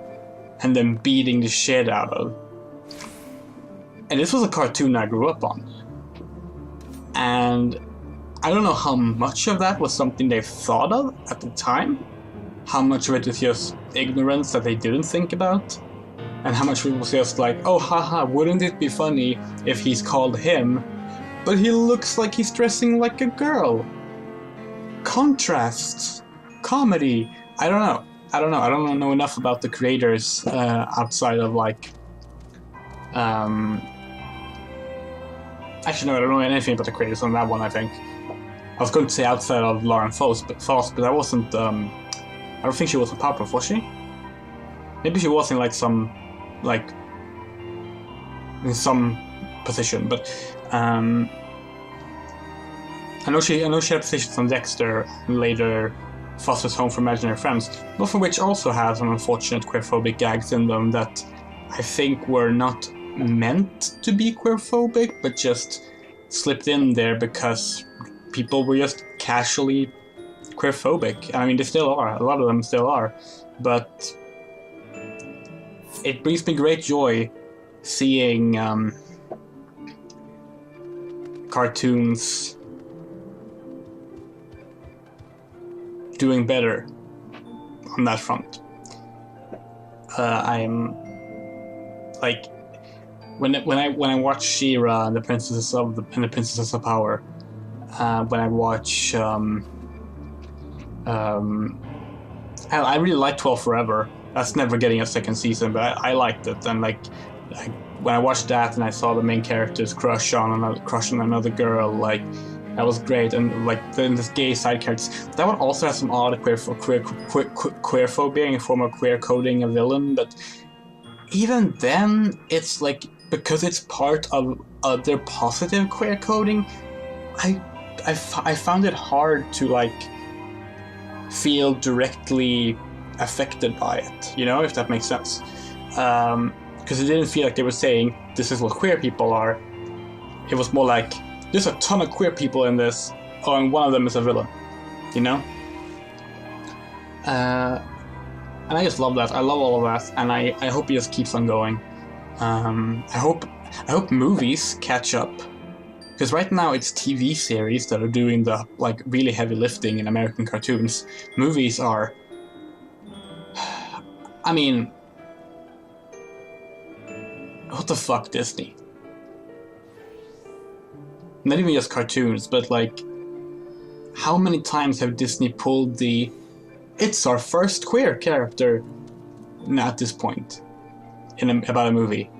and then beating the shit out of. And this was a cartoon I grew up on. And I don't know how much of that was something they thought of at the time, how much of it is just ignorance that they didn't think about, and how much of it was just like, oh haha, wouldn't it be funny if he's called him, but he looks like he's dressing like a girl. Contrasts. Comedy. I don't know. I don't know enough about the creators outside of actually no, I don't know anything about the creators on that one, I think. I was going to say outside of Lauren Faust, but that wasn't, I don't think she was a Powerpuff, was she? Maybe she was in in some position, but I know she had positions on Dexter and later Foster's Home for Imaginary Friends, both of which also have some unfortunate queerphobic gags in them that I think were not meant to be queerphobic, but just slipped in there because people were just casually queerphobic. I mean, they still are. A lot of them still are. But it brings me great joy seeing cartoons doing better on that front. I'm like when I watch She-Ra and the Princesses of Power, when I watch I really like 12 Forever. That's never getting a second season, but I liked it. And when I watched that and I saw the main character's crush on another girl, that was great. And then this gay side characters, that one also has some odd queerphobia in the form of queer coding a villain. But even then, it's because it's part of their positive queer coding, I found it hard to feel directly affected by it, if that makes sense. Because it didn't feel like they were saying, this is what queer people are. It was more like, there's a ton of queer people in this, and one of them is a villain, And I just love that. I love all of that, and I hope it just keeps on going. I hope movies catch up. Because right now it's TV series that are doing the really heavy lifting in American cartoons. Movies are... I mean... What the fuck, Disney? Not even just cartoons, but how many times have Disney pulled the "it's our first queer character" at this point about a movie.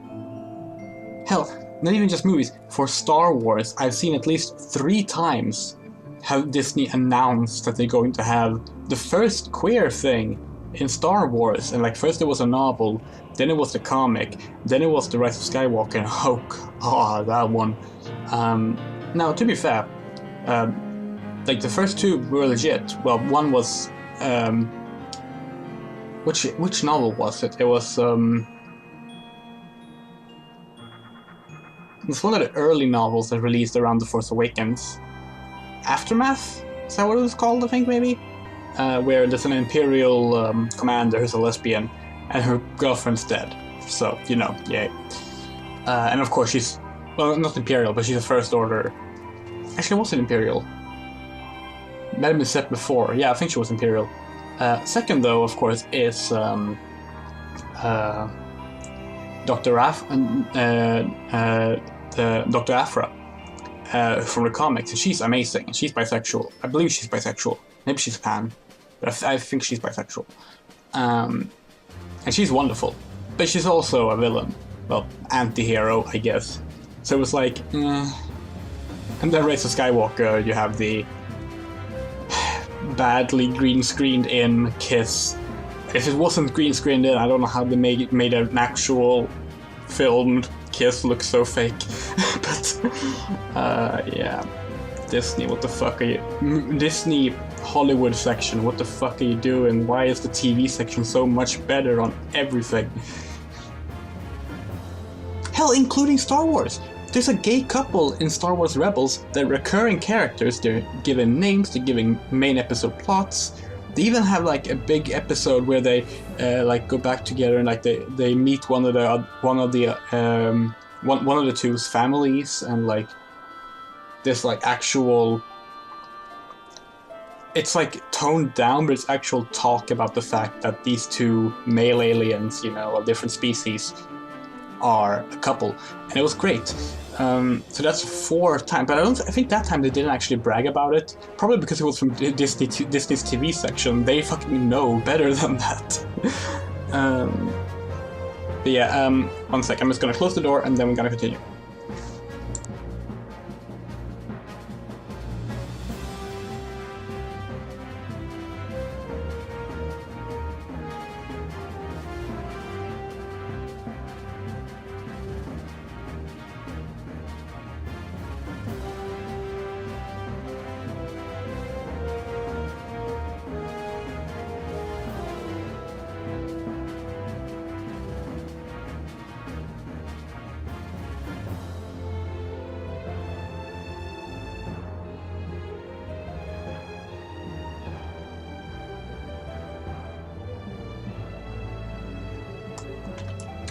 Hell, not even just movies. For Star Wars, I've seen at least 3 times how Disney announced that they're going to have the first queer thing in Star Wars. And like, first it was a novel, then it was the comic, then it was The Rise of Skywalker, and that one. Now, to be fair, like the first 2 were legit. Well, one was, which novel was it? It was it's one of the early novels that released around The Force Awakens. Aftermath? Is that what it was called, I think, maybe? Where there's an Imperial commander who's a lesbian, and her girlfriend's dead. So, you know, yay. And of course she's, well, not Imperial, but she's a First Order. Actually, was it Imperial? Might have been set before. Yeah, I think she was Imperial. Second, though, of course, is Dr. Afra from the comics. And she's amazing. She's bisexual. I believe she's bisexual. Maybe she's pan, but I think she's bisexual. And she's wonderful. But she's also a villain. Well, anti-hero, I guess. So it was like, And then Rise of Skywalker, you have the badly green-screened in kiss. If it wasn't green-screened in, I don't know how they made an actual filmed kiss look so fake. But, yeah. Disney, what the fuck are you... Disney Hollywood section, what the fuck are you doing? Why is the TV section so much better on everything? Hell, including Star Wars! There's a gay couple in Star Wars Rebels. They're recurring characters, they're given names, they're given main episode plots. They even have like a big episode where they like go back together and like they meet one of the two's families, and like this like actual, it's like toned down, but it's actual talk about the fact that these 2 male aliens, you know, of different species, are a couple, and it was great. So that's 4 times, but I think that time they didn't actually brag about it. Probably because it was from Disney's TV section. They fucking know better than that. But yeah, 1 sec. I'm just gonna close the door and then we're gonna continue.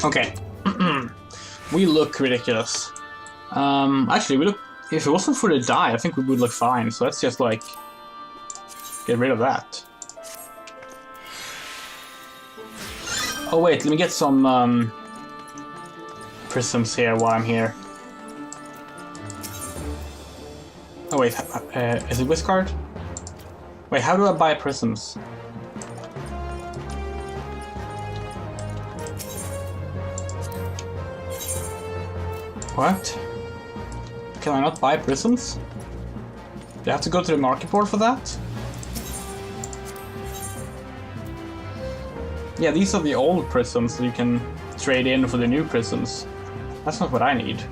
Okay. We look ridiculous. Actually, we look... If it wasn't for the dye, I think we would look fine. So let's just, like, get rid of that. Oh, wait. Let me get some, prisms here while I'm here. Oh, wait. Is it Wizcard? Wait, how do I buy prisms? What? Can I not buy prisms? Do I have to go to the market board for that? Yeah, these are the old prisms that you can trade in for the new prisms. That's not what I need.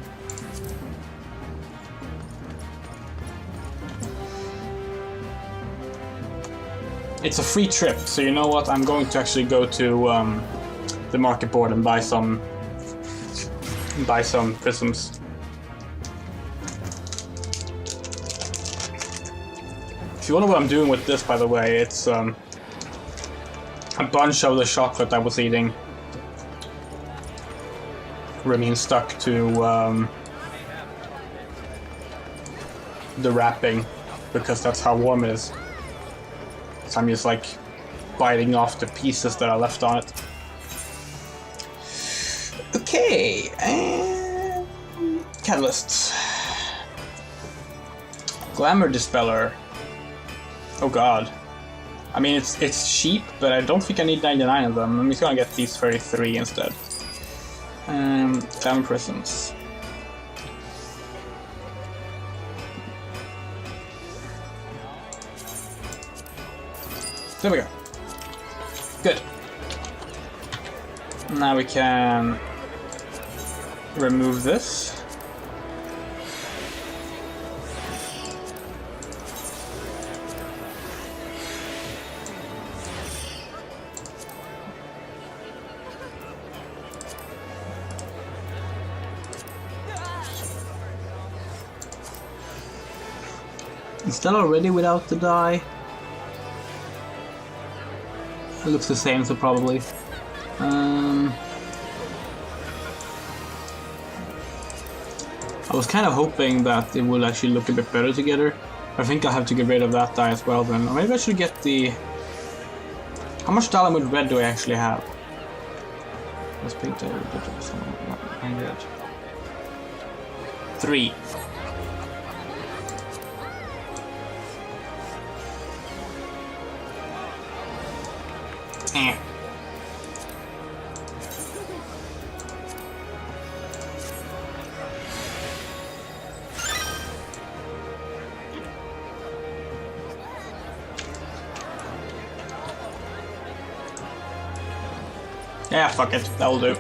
It's a free trip, so you know what? I'm going to actually go to the market board and buy some prisms. If you wonder what I'm doing with this, by the way, it's a bunch of the chocolate I was eating remains stuck to the wrapping, because that's how warm it is. So I'm just like biting off the pieces that I left on it. Okay, and catalysts. Glamour Dispeller. Oh god. I mean, it's cheap, but I don't think I need 99 of them. I'm just gonna get these 33 instead. 7 prisons. There we go. Good. Now we can remove this. Is that already without the die? It looks the same, so probably. I was kind of hoping that it would actually look a bit better together. I think I'll have to get rid of that die as well then. Or maybe I should get the... How much Dalamud red do I actually have? Let's paint it. 3. Yeah, fuck it. That'll do.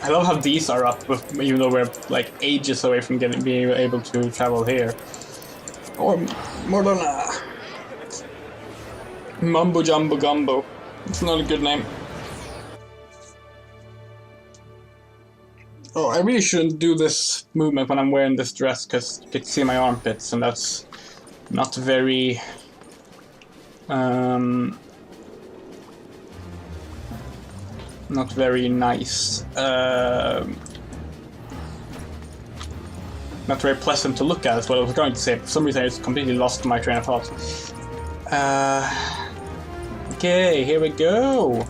I love how these are up, even though we're like ages away from being able to travel here. Or more than Mumbo Jumbo Gumbo. It's not a good name. Oh, I really shouldn't do this movement when I'm wearing this dress because you can see my armpits, and that's not very not very nice. Not very pleasant to look at is what I was going to say. For some reason I just completely lost my train of thought. Okay, here we go.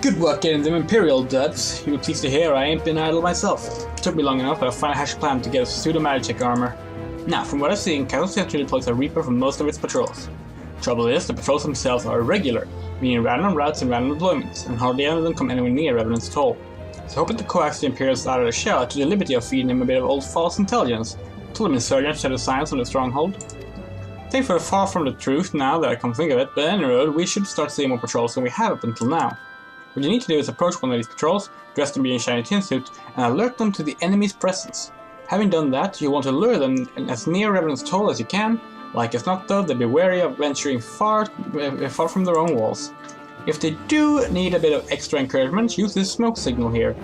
Good work getting them Imperial duds. You were pleased to hear I ain't been idle myself. It took me long enough, but I finally hatched a plan to get us pseudo-magic armor. Now, from what I've seen, Council Century deploys a Reaper for most of its patrols. Trouble is, the patrols themselves are irregular, meaning random routes and random deployments, and hardly any of them come anywhere near Revenant's toll. So hoping to coax the Imperials out of the shell to the liberty of feeding him a bit of old false intelligence, told him insurgents set a signs on the stronghold. Thankfully far from the truth now that I come to think of it, but on the road we should start seeing more patrols than we have up until now. What you need to do is approach one of these patrols, dress them in a shiny tin suit, and alert them to the enemy's presence. Having done that, you want to lure them as near Revenant's toll as you can. Like as not though, they'd be wary of venturing far from their own walls. If they do need a bit of extra encouragement, use this smoke signal here.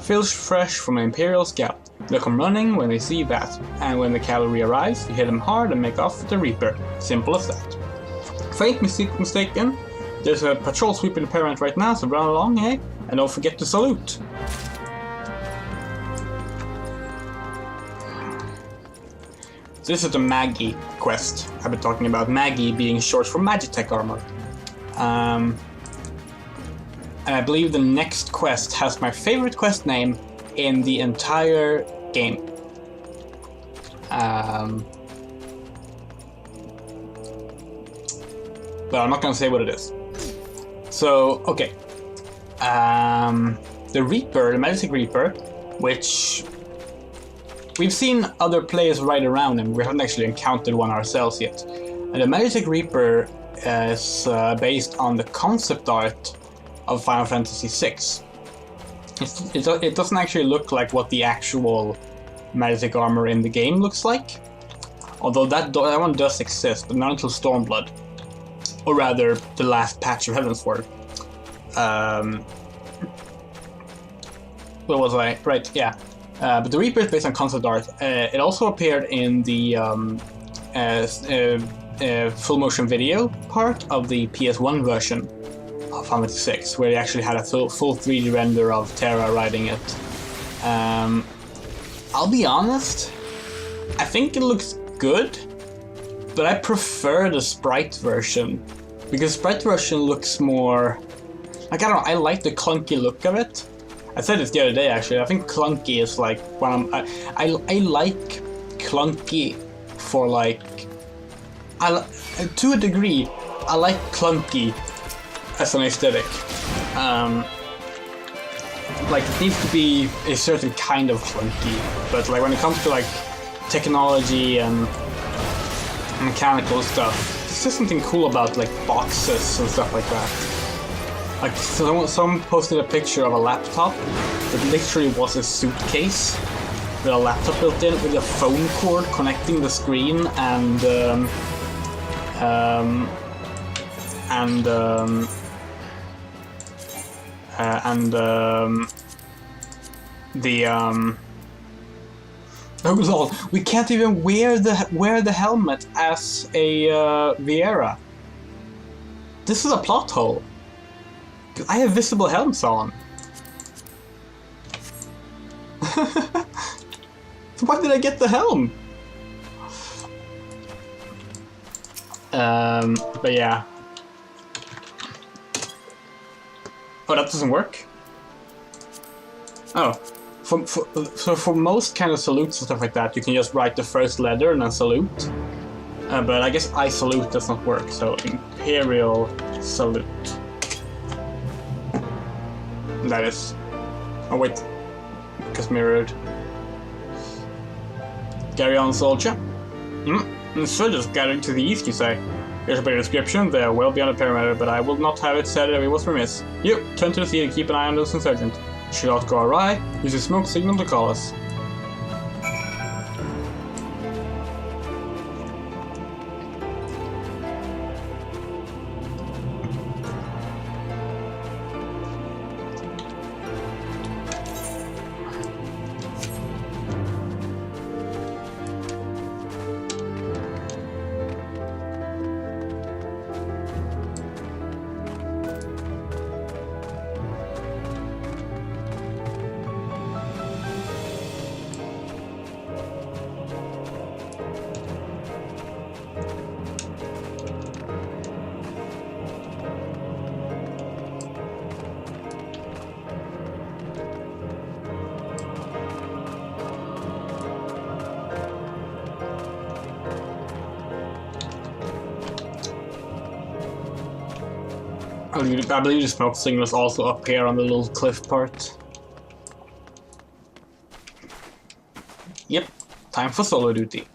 Feels fresh from an Imperial scout. They'll come running when they see that, and when the cavalry arrives, you hit them hard and make off with the Reaper. Simple as that. If I ain't mistaken, there's a patrol sweeping the Paramount right now, so run along, eh? And don't forget to salute. So this is the Maggie quest I've been talking about. Maggie being short for Magitech armor. And I believe the next quest has my favorite quest name in the entire game. But I'm not gonna say what it is. So, okay. The Reaper, the Magic Reaper, which we've seen other players ride around him. We haven't actually encountered one ourselves yet. And the Magic Reaper is based on the concept art of Final Fantasy VI. It doesn't actually look like what the actual Magic armor in the game looks like. Although that one does exist, but not until Stormblood. Or rather, the last patch of Heavensward. What was I? Right, yeah. But the Reaper is based on concept art. It also appeared in the full motion video part of the PS1 version of Final Fantasy VI, where they actually had a full 3D render of Terra riding it. I'll be honest, I think it looks good, but I prefer the sprite version, because sprite version looks more like, I don't know, I like the clunky look of it. I said this the other day actually. I think clunky is like one of I like clunky for like to a degree. I like clunky as an aesthetic. Like it needs to be a certain kind of clunky, but like when it comes to like technology and mechanical stuff, there's just something cool about like boxes and stuff like that. Like someone posted a picture of a laptop that literally was a suitcase with a laptop built in with a phone cord connecting the screen and oh lol, we can't even wear the helmet as a Viera. This is a plot hole. I have visible helms on. So why did I get the helm? But yeah. Oh, that doesn't work? Oh. So for most kind of salutes and stuff like that, you can just write the first letter and then salute. But I guess I salute does not work, so Imperial Salute. That is. Oh wait. Because mirrored. Carry on, soldier. Soldiers gathering to the east, you say? Here's a better description. They are well beyond a perimeter, but I will not have it said that it was remiss. You, turn to the sea and keep an eye on those insurgents. Should not go awry, use a smoke signal to call us. I believe the smoke signal is also up here on the little cliff part. Yep, time for solo duty.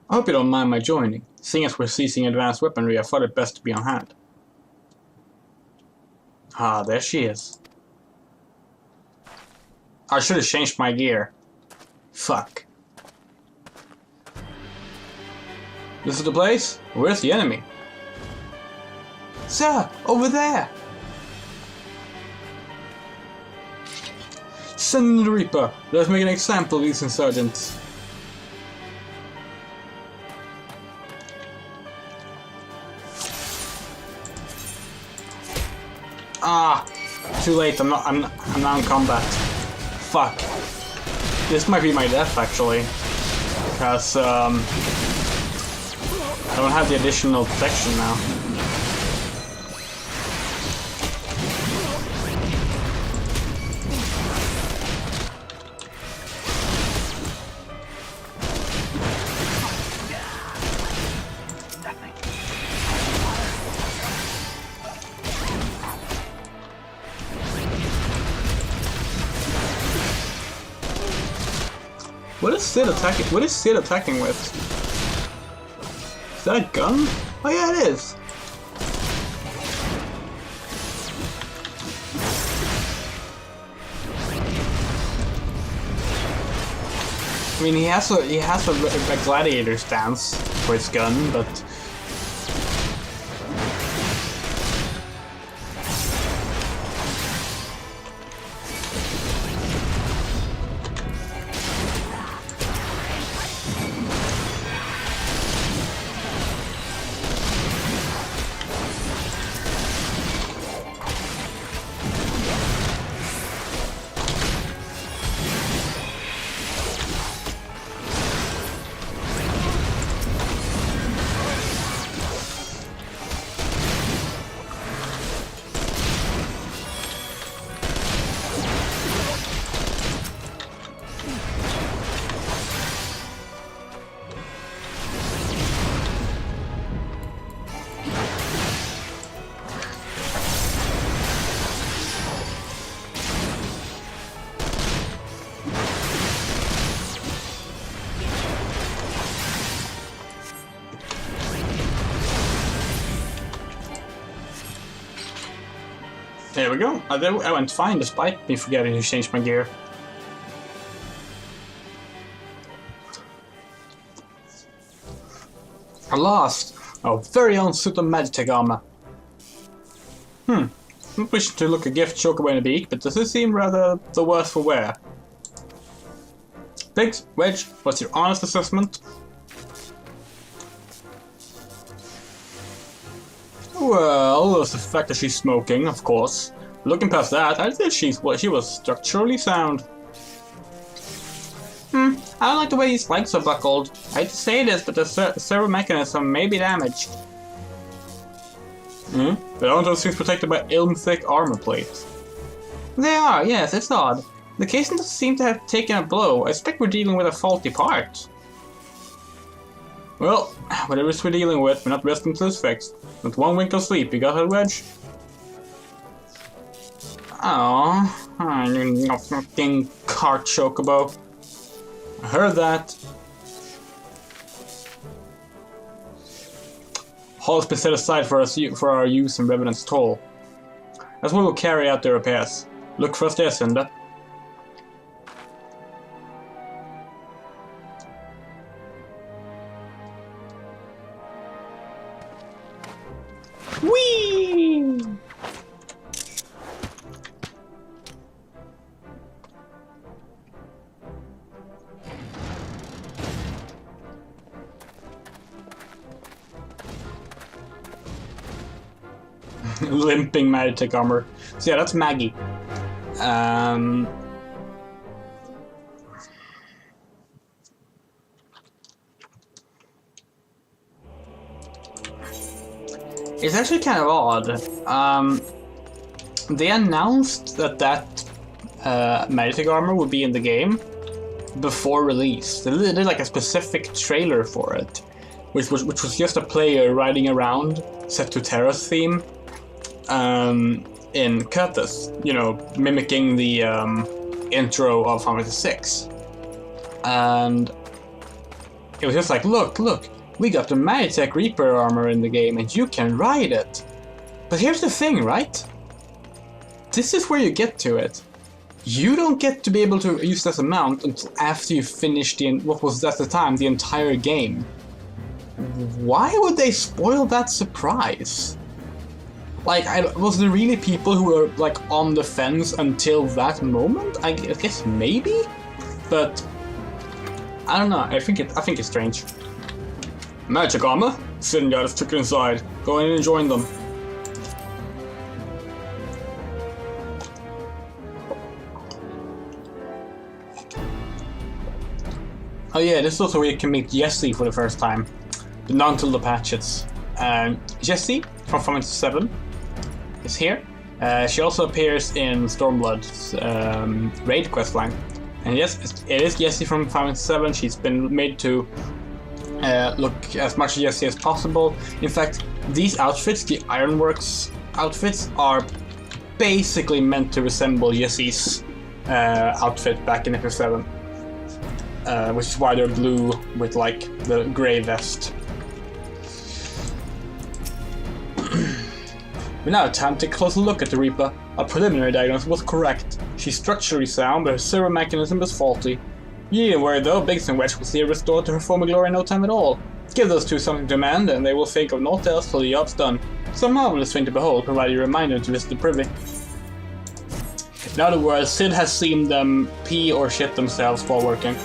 I hope you don't mind my joining. Seeing as we're seizing advanced weaponry, I thought it best to be on hand. Ah, there she is. I should have changed my gear. Fuck. This is the place? Where's the enemy? Sir, over there! Send the Reaper. Let's make an example of these insurgents. Ah, too late. I'm not in combat. Fuck. This might be my death actually, because I don't have the additional protection now. What is Sid attacking? What is Sid attacking with? Is that a gun? Oh yeah, it is. I mean, he has a gladiator stance for his gun, but. There we go. I went fine despite me forgetting to change my gear. I lost our very own suit of Magitech armor. I'm wishing to look a gift choker in a beak, but does it seem rather the worse for wear? Pigs, Wedge, what's your honest assessment? Well, there's the fact that she's smoking, of course. Looking past that, I'd say she was structurally sound. I don't like the way these legs are buckled. I hate to say this, but the servo mechanism may be damaged. But aren't those things protected by ilm-thick armor plates? They are, yes, it's odd. The casing doesn't seem to have taken a blow. I expect we're dealing with a faulty part. Well, whatever we're dealing with, we're not resting until it's fixed. Not one wink of sleep, you got that, Wedge? Oh, you fucking cart chocobo. I heard that. Hall has been set aside for our use in Revenant's Toll. That's where we'll carry out the repairs. Look for us there, Cinder. Whee! Limping Magitech armor. So yeah, that's Maggie. It's actually kind of odd. They announced that Magitech armor would be in the game before release. They did like a specific trailer for it, which was just a player riding around set to Terra's theme in Curtis, you know, mimicking the intro of Final Fantasy VI. And it was just like, look, we got the Magitech Reaper armor in the game and you can ride it. But here's the thing, right? This is where you get to it. You don't get to be able to use this amount until after you finish what was at the time the entire game. Why would they spoil that surprise? Like, was there really people who were like on the fence until that moment? I guess maybe, but I don't know. I think it's strange. Magic armor? Sin got us took it inside. Go in and join them. Oh yeah, this is also where you can meet Jessie for the first time, but not until the patches. Jessie from Final Fantasy VII is here. She also appears in Stormblood's raid questline. And yes, it is Jessie from Final Fantasy VII. She's been made to look as much Jessie as possible. In fact, these outfits, the Ironworks outfits, are basically meant to resemble Jessie's outfit back in FF7. Which is why they're blue with like the grey vest. But now time to take a closer look at the Reaper. Our preliminary diagnosis was correct. She's structurally sound, but her servo mechanism is faulty. You needn't worry though, Biggs and Wedge will see her restored to her former glory in no time at all. Give those two something to demand, and they will think of naught else till the job's done. It's a marvelous thing to behold, provided a reminder to visit the privy. In other words, Sid has seen them pee or shit themselves while working.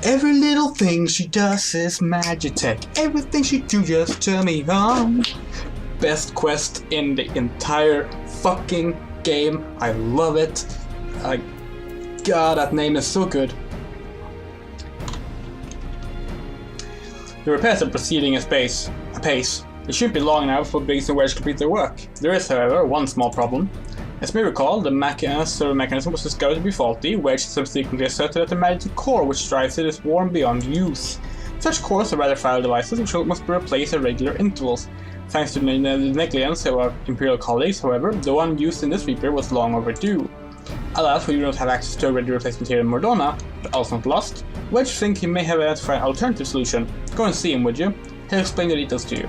Every little thing she does is Magitech. Everything she do just turn me on. Best quest in the entire fucking game. I love it. God, that name is so good. The repairs are proceeding at pace. It shouldn't be long now before Biggs and Wedge complete their work. There is, however, one small problem. As we recall, the servo mechanism was discovered to be faulty. Wedge subsequently asserted that the Magitech core which drives it is worn beyond use. Such cores are rather fragile devices which must be replaced at regular intervals. Thanks to the negligence of our Imperial colleagues, however, the one used in this Reaper was long overdue. Alas, we do not have access to a ready replacement here in Mordona, but also not lost. Wedge thinks he may have identified an alternative solution. Go and see him, would you? He'll explain the details to you.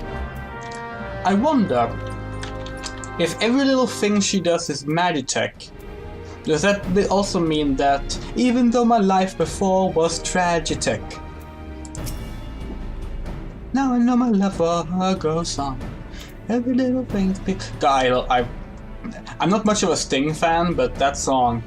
I wonder If every little thing she does is magitech, does that also mean that even though my life before was tragitech, now I know my love goes on. Every little thing. I'm not much of a Sting fan, but that song.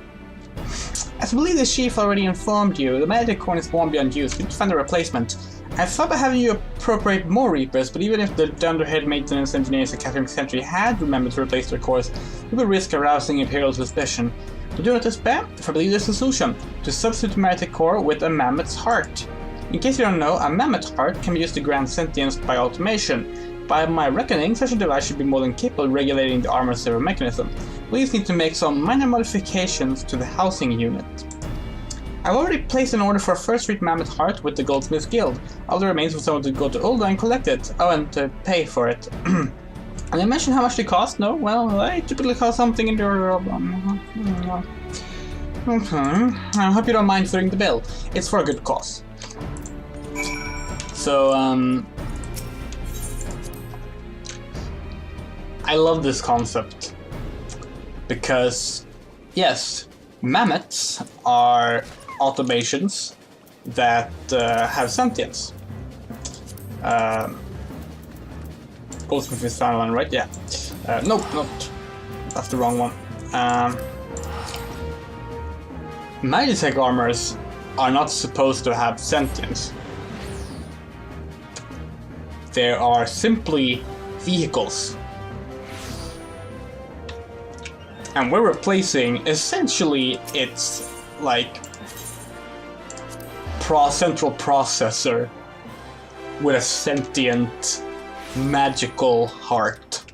As I believe the chief already informed you, the magic corn is worn beyond use. We need to find a replacement. I thought about having you appropriate more Reapers, but even if the Dunderhead maintenance engineers at Catherine Century had remembered to replace their cores, we would risk arousing Imperial suspicion. But do not despair, for I believe there's a solution: to substitute Magic Core with a Mammoth's Heart. In case you don't know, a Mammoth Heart can be used to grant sentience by automation. By my reckoning, such a device should be more than capable of regulating the armor servo mechanism. We just need to make some minor modifications to the housing unit. I've already placed an order for a first-rate Mammoth Heart with the Goldsmiths Guild. All that remains for someone to go to Ulda and collect it. Oh, and to pay for it. And I mentioned how much they cost? No? Well, they typically cost something in the order of... Okay. I hope you don't mind footing the bill. It's for a good cause. So, I love this concept. Because, yes, mammoths are automations that have sentience. Goldsmith is final one, right? Yeah. Nope, not. That's the wrong one. Magitech armors are not supposed to have sentience. They are simply vehicles. And we're replacing, essentially, its, like, central processor with a sentient, magical heart.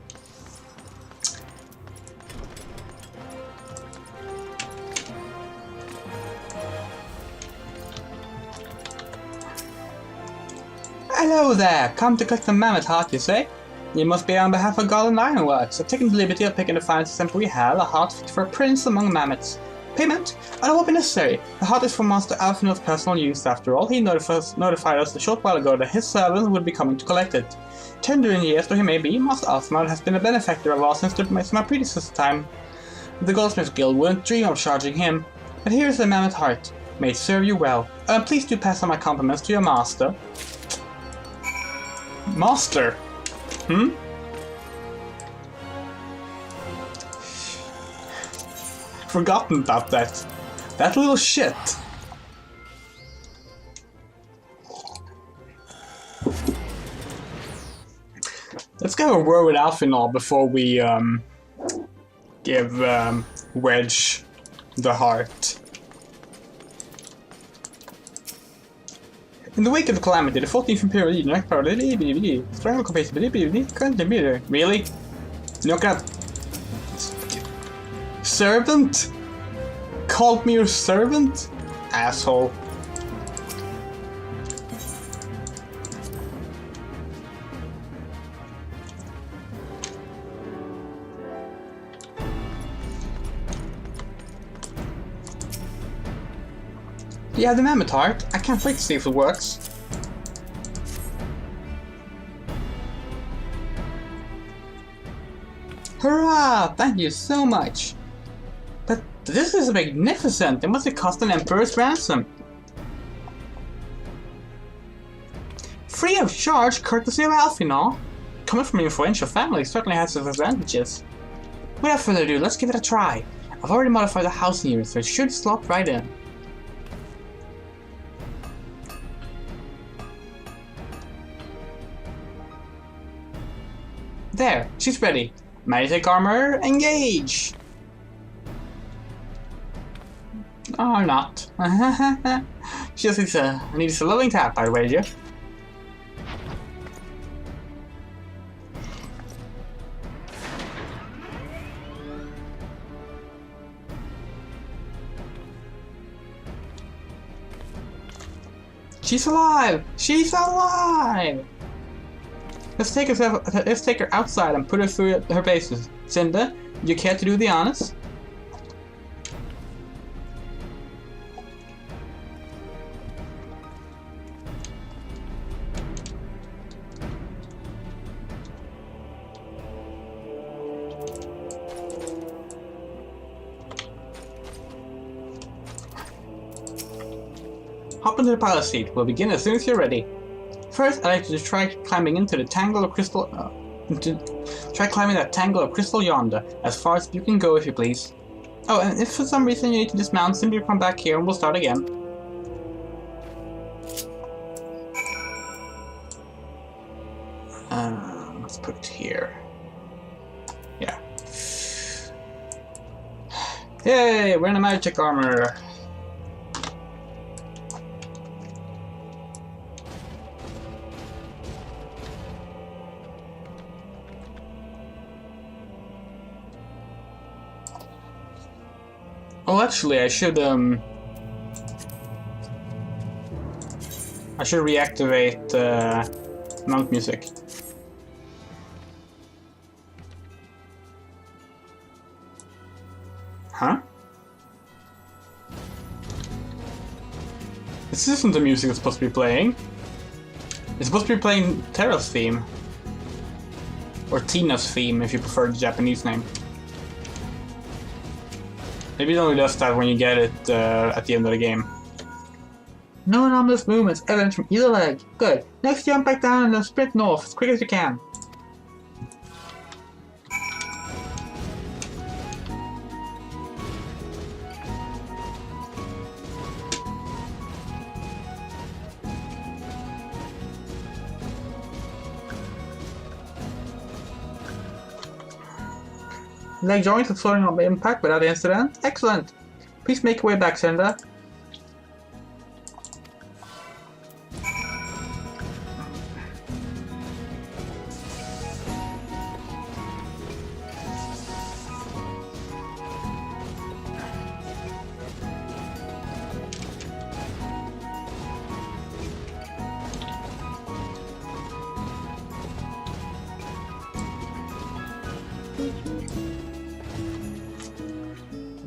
Hello there! Come to collect the Mammoth Heart, you say? You must be on behalf of Garland Ironworks. I've taken the liberty of picking the finest sample we have, a heart fit for a prince among mammoths. Payment? Oh, that won't be necessary. The heart is for Master Alfin's personal use, after all. He notified us a short while ago that his servants would be coming to collect it. Tender in years though he may be, Master Alfin has been a benefactor of ours since my predecessor time. The Goldsmiths Guild wouldn't dream of charging him. But here is the Mammoth Heart. May it serve you well. Please do pass on my compliments to your master. Master? Forgotten about that. That little shit. Let's go have a word with Alfinol before we give Wedge the heart. In the wake of the calamity, the 14th Imperial Legion Really? You're not gonna... Servant? Called me your servant? Asshole. Yeah, the Mammoth Heart. I can't wait to see if it works. Hurrah! Thank you so much. But this is magnificent. It must have cost an emperor's ransom. Free of charge, courtesy of Alfinol. Coming from an influential family certainly has its advantages. Without further ado, let's give it a try. I've already modified the housing unit, so it should slot right in. There, she's ready. Magitech armor, engage! Or not. She just needs a loving tap, I wager. She's alive! She's alive! Let's take her outside and put her through her paces. Cinder, you care to do the honors? Hop into the pilot seat. We'll begin as soon as you're ready. First, I'd like you to try climbing into the tangle of crystal... try climbing that tangle of crystal yonder, as far as you can go if you please. Oh, and if for some reason you need to dismount, simply come back here and we'll start again. Let's put it here. Yeah. Yay, we're in a magic armor. Oh, actually, I should reactivate mount music. Huh? This isn't the music it's supposed to be playing. It's supposed to be playing Terra's theme. Or Tina's theme, if you prefer the Japanese name. Maybe it only does that when you get it at the end of the game. No anomalous movements evident from either leg. Good. Next jump back down and then sprint north as quick as you can. Leg joints are floating on the impact without incident. Excellent! Please make your way back, Cinder.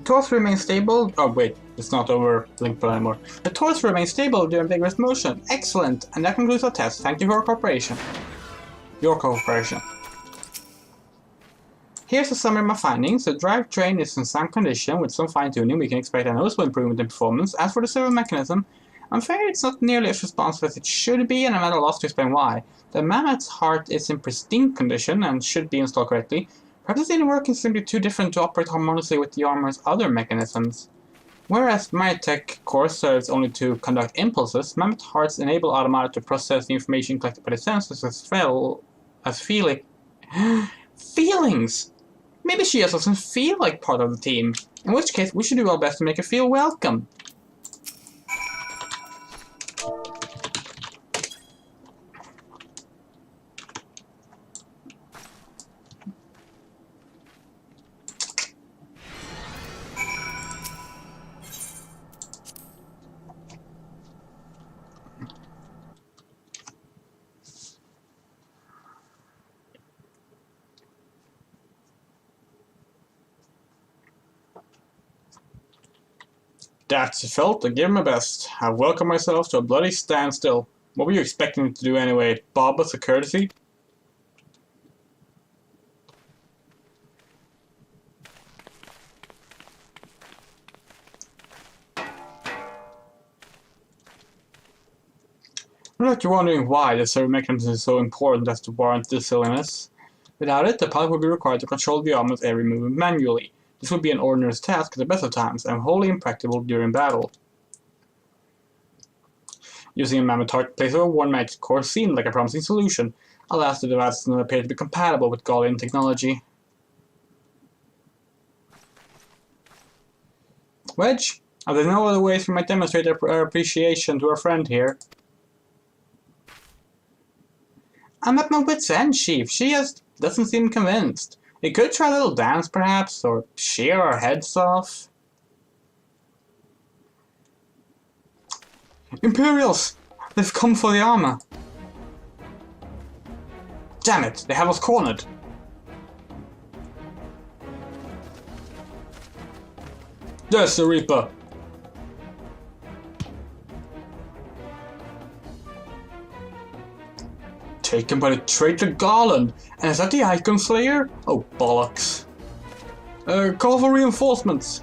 Torso remains stable. Oh wait, it's not over Link Pro anymore. The torso remains stable during vigorous motion. Excellent, and that concludes our test. Thank you for your cooperation. Here's a summary of my findings. The drivetrain is in sound condition. With some fine-tuning, we can expect a noticeable improvement in performance. As for the servo mechanism, I'm afraid it's not nearly as responsive as it should be, and I'm at a loss to explain why. The Mammoth's heart is in pristine condition and should be installed correctly. Perhaps the work is simply too different to operate harmoniously with the armor's other mechanisms. Whereas my tech core serves only to conduct impulses, Mammoth hearts enable automata to process the information collected by the senses as feelings! Maybe she just doesn't feel like part of the team, in which case we should do our best to make her feel welcome. That's felt, I give my best. I welcome myself to a bloody standstill. What were you expecting me to do anyway? Bob us a courtesy? I'm not wondering why the servo mechanism is so important as to warrant this silliness. Without it, the pilot would be required to control the armor's every movement manually. This would be an ordinary task at the best of times, and wholly impractical during battle. Using a Mammoth heart in place of a worn magic core seemed like a promising solution. Alas, the device does not appear to be compatible with Gallian technology. Wedge, are there no other ways we might demonstrate our appreciation to our friend here? I'm at my wit's end, Chief. She just doesn't seem convinced. We could try a little dance, perhaps, or shear our heads off. Imperials! They've come for the armor. Damn it, they have us cornered. There's the Reaper. Taken by the traitor Garland. And is that the Icon Slayer? Oh, bollocks. Call for reinforcements.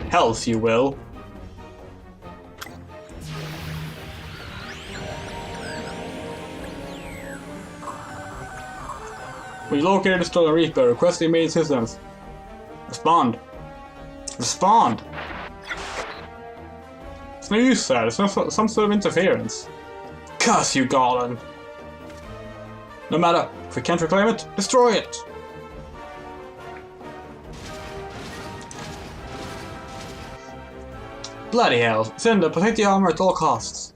health, you will. We located the stolen Reaper, requesting immediate assistance. Respond. Respond! It's no use, sir. It's some sort of interference. Curse you, Garland! No matter. If we can't reclaim it, destroy it! Bloody hell. Cinder, protect the armor at all costs.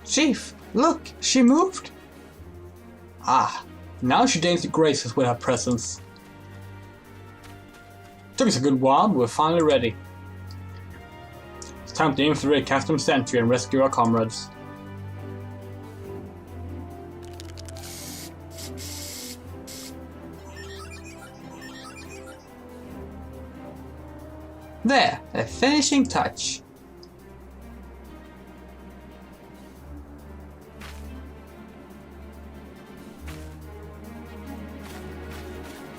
Chief, look, she moved. Ah, now she deigns to grace us with her presence. Took us a good while, but we're finally ready. It's time to infiltrate Custom Sentry and rescue our comrades. There, a finishing touch.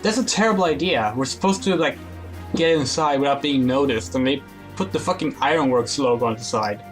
That's a terrible idea. We're supposed to, like, get inside without being noticed, and they put the fucking Ironworks logo on the side.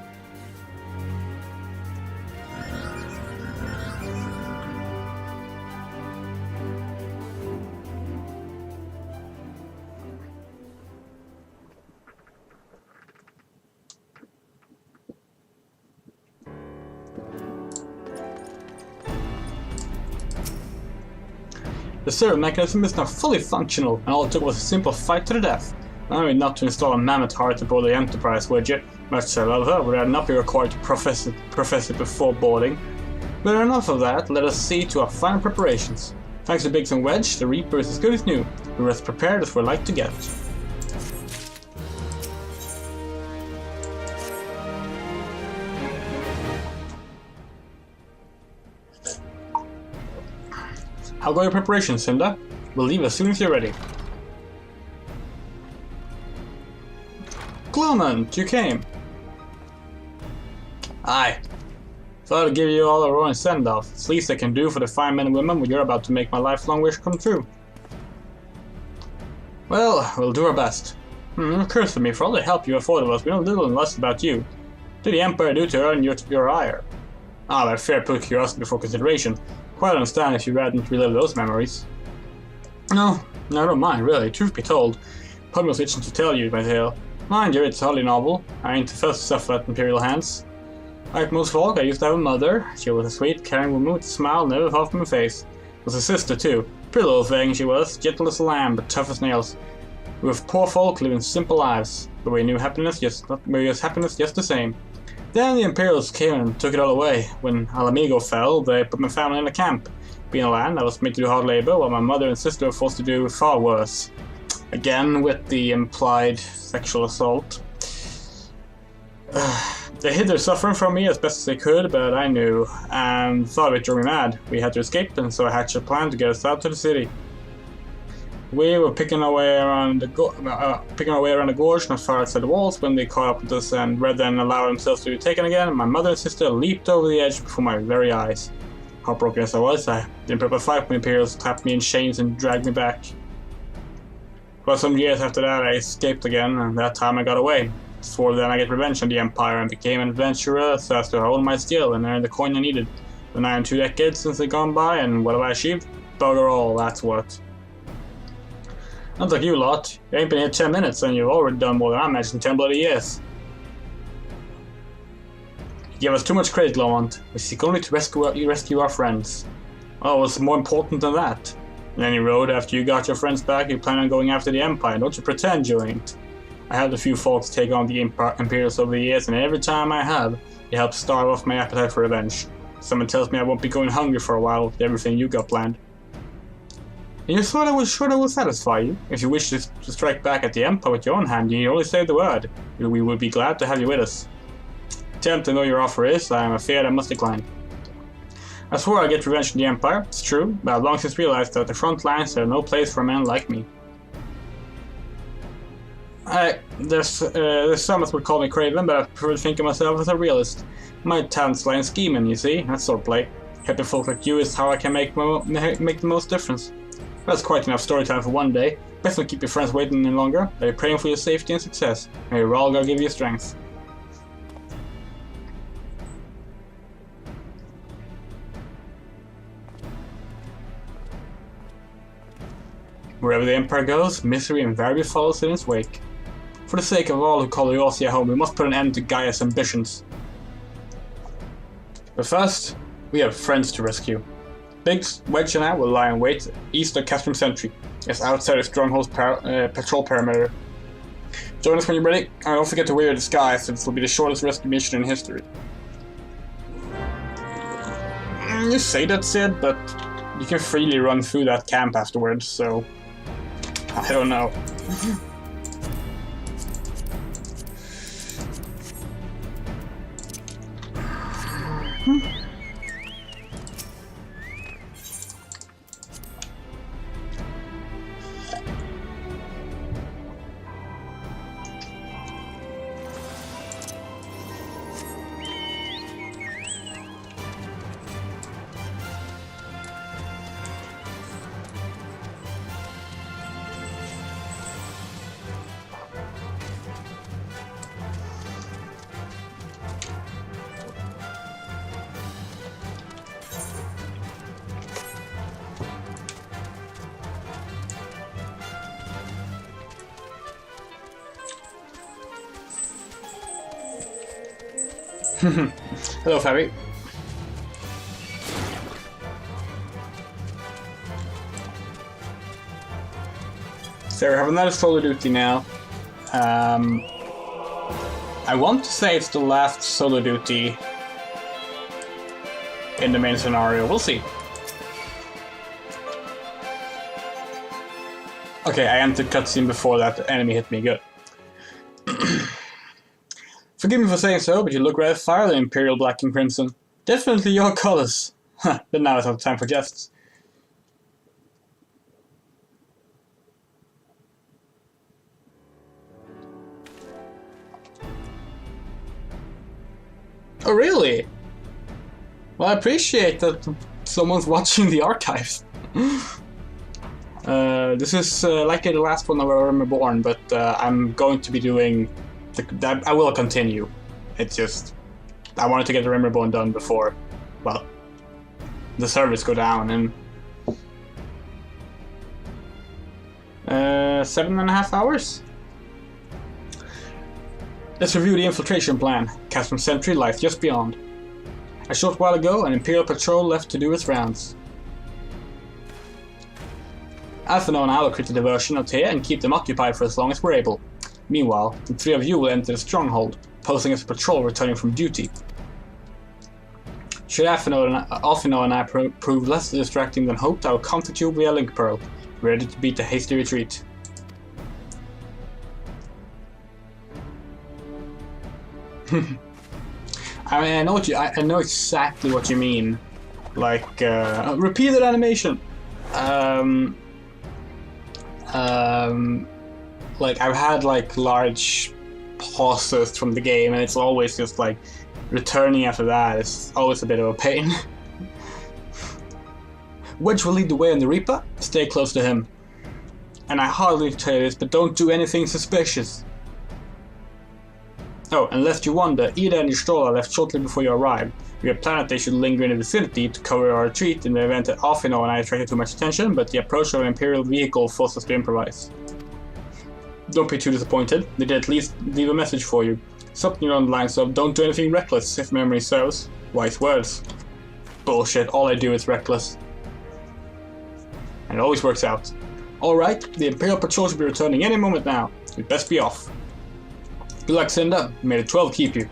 The server mechanism is now fully functional, and all it took was a simple fight to the death. Only not to install a mammoth heart aboard the Enterprise widget, much as I love her, would I not be required to profess it before boarding. But enough of that, let us see to our final preparations. Thanks to Biggs and Wedge, the Reaper is as good as new. We're as prepared as we're like to get. How go your preparations, Cinder? We'll leave as soon as you're ready. Clement, you came. Aye. Thought I'd give you all a roaring send-off. It's the least I can do for the fine men and women when you're about to make my lifelong wish come true. Well, we'll do our best. It occurs to me, for all the help you afforded us, we know little and less about you. What did the Empire do to earn your ire? Ah, but fair put curiosity before consideration. Quite understand if you hadn't relived those memories. No, I don't mind, really. Truth be told, Pud was itching to tell you my tale. Mind you, it's hardly novel. I ain't the first to suffer at Imperial hands. Like most folk, I used to have a mother. She was a sweet, caring woman with a smile never far from her face. Was a sister, too. Pretty little thing she was, gentle as a lamb, but tough as nails. We were poor folk living simple lives, but we knew happiness just the same. Then the Imperials came and took it all away. When Alamigo fell, they put my family in a camp. Being a land, I was made to do hard labor, while my mother and sister were forced to do far worse. Again, with the implied sexual assault. They hid their suffering from me as best as they could, but I knew, and thought it drove me mad. We had to escape, and so I hatched a plan to get us out to the city. We were picking our way around the gorge, not far outside the walls, when they caught up with us, and rather than allow themselves to be taken again, my mother and sister leaped over the edge before my very eyes. Heartbroken as I was, I didn't put up a fight when the Imperials clapped me in chains and dragged me back. Well, some years after that, I escaped again, and that time I got away. Swore then I get revenge on the Empire and became an adventurer so as to hold my skill and earn the coin I needed. The 2 decades since they've gone by, and what have I achieved? Bugger all, that's what. Not like you lot. You ain't been here 10 minutes and you've already done more than I imagined 10 bloody years. You give us too much credit, Lawrence. We seek only to rescue our friends. Oh, what's more important than that? On any road, after you got your friends back, you plan on going after the Empire. Don't you pretend you ain't. I had a few folks take on the Imperials over the years, and every time I have, it helps starve off my appetite for revenge. Someone tells me I won't be going hungry for a while with everything you got planned. And you thought I was sure that will satisfy you. If you wish to strike back at the Empire with your own hand, you need only say the word. We would be glad to have you with us. Tempting though your offer is, I am afraid I must decline. I swore I'd get revenge on the Empire, it's true, but I've long since realized that the front lines are no place for a man like me. There's some that would call me craven, but I prefer to think of myself as a realist. My talents lie in scheming, you see, that's sort of play. Helping folk like you is how I can make the most difference. That's quite enough story time for one day. Best not keep your friends waiting any longer. They're praying for your safety and success. May Ralgar give you strength. Wherever the Empire goes, misery invariably follows in its wake. For the sake of all who call Eorzea home, we must put an end to Gaia's ambitions. But first, we have friends to rescue. Biggs, Wedge and I will lie in wait east of Castrum Sentry, as outside of Stronghold's patrol perimeter. Join us when you're ready, and don't forget to wear your disguise, since this will be the shortest rescue mission in history. You say that, Sid, but you can freely run through that camp afterwards, so I don't know. Hello, Fabby. So we have another solo duty now. I want to say it's the last solo duty in the main scenario. We'll see. Okay, I entered cutscene before that enemy hit me. Good. Forgive me for saying so, but you look rather fiery, Imperial Black and Crimson. Definitely your colors. Huh, but now it's not time for jests. Oh, really? Well, I appreciate that someone's watching the archives. This is likely the last one of REBORN, but I'm going to be doing... I will continue. It's just... I wanted to get the REBORN done before, well, the servers go down, and... 7.5 hours. Let's review the infiltration plan. Castrum Sentry lies just beyond. A short while ago, an Imperial patrol left to do its rounds. Alphino and I will create a diversion out here and keep them occupied for as long as we're able. Meanwhile, the three of you will enter the stronghold, posing as a patrol returning from duty. Should Alphino and I prove less distracting than hoped, I will contact you via Link Pearl, ready to beat a hasty retreat. I mean, I know exactly what you mean. Like, repeated animation. Like, I've had like large pauses from the game, and it's always just like returning after that. It's always a bit of a pain. Wedge will lead the way on the Reaper. Stay close to him. And I hardly need to tell you this, but don't do anything suspicious. Oh, and lest you wonder, Ida and Ystrola left shortly before you arrived. We had planned that they should linger in the vicinity to cover our retreat in the event that Alphino and I attracted too much attention, but the approach of an Imperial vehicle forced us to improvise. Don't be too disappointed, they did at least leave a message for you. Something along the lines of, don't do anything reckless, if memory serves. Wise words. Bullshit, all I do is reckless. And it always works out. Alright, the Imperial patrol should be returning any moment now. We'd best be off. Good luck, Cinder. May the 12 keep you.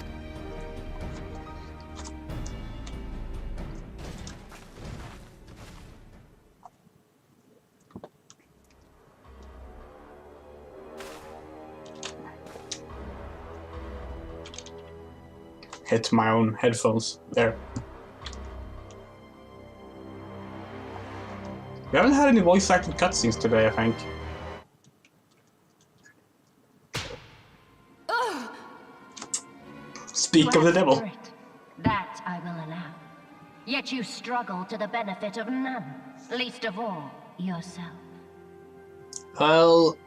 Hit my own headphones. There. We haven't had any voice-acted cutscenes today, I think. Speak of the devil. Spirit, that I will allow. Yet you struggle to the benefit of none, least of all yourself. Well,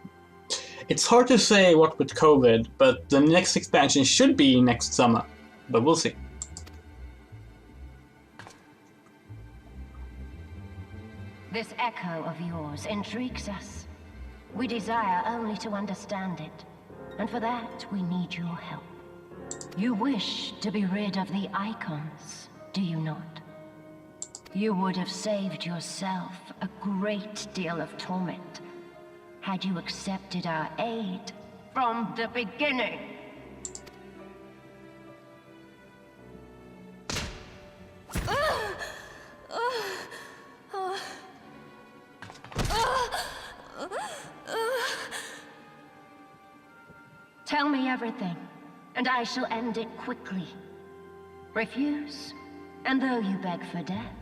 it's hard to say what with COVID, but the next expansion should be next summer. But we'll see. This echo of yours intrigues us. We desire only to understand it, and for that we need your help. You wish to be rid of the icons, do you not? You would have saved yourself a great deal of torment had you accepted our aid from the beginning. Tell me everything, and I shall end it quickly. Refuse, and though you beg for death,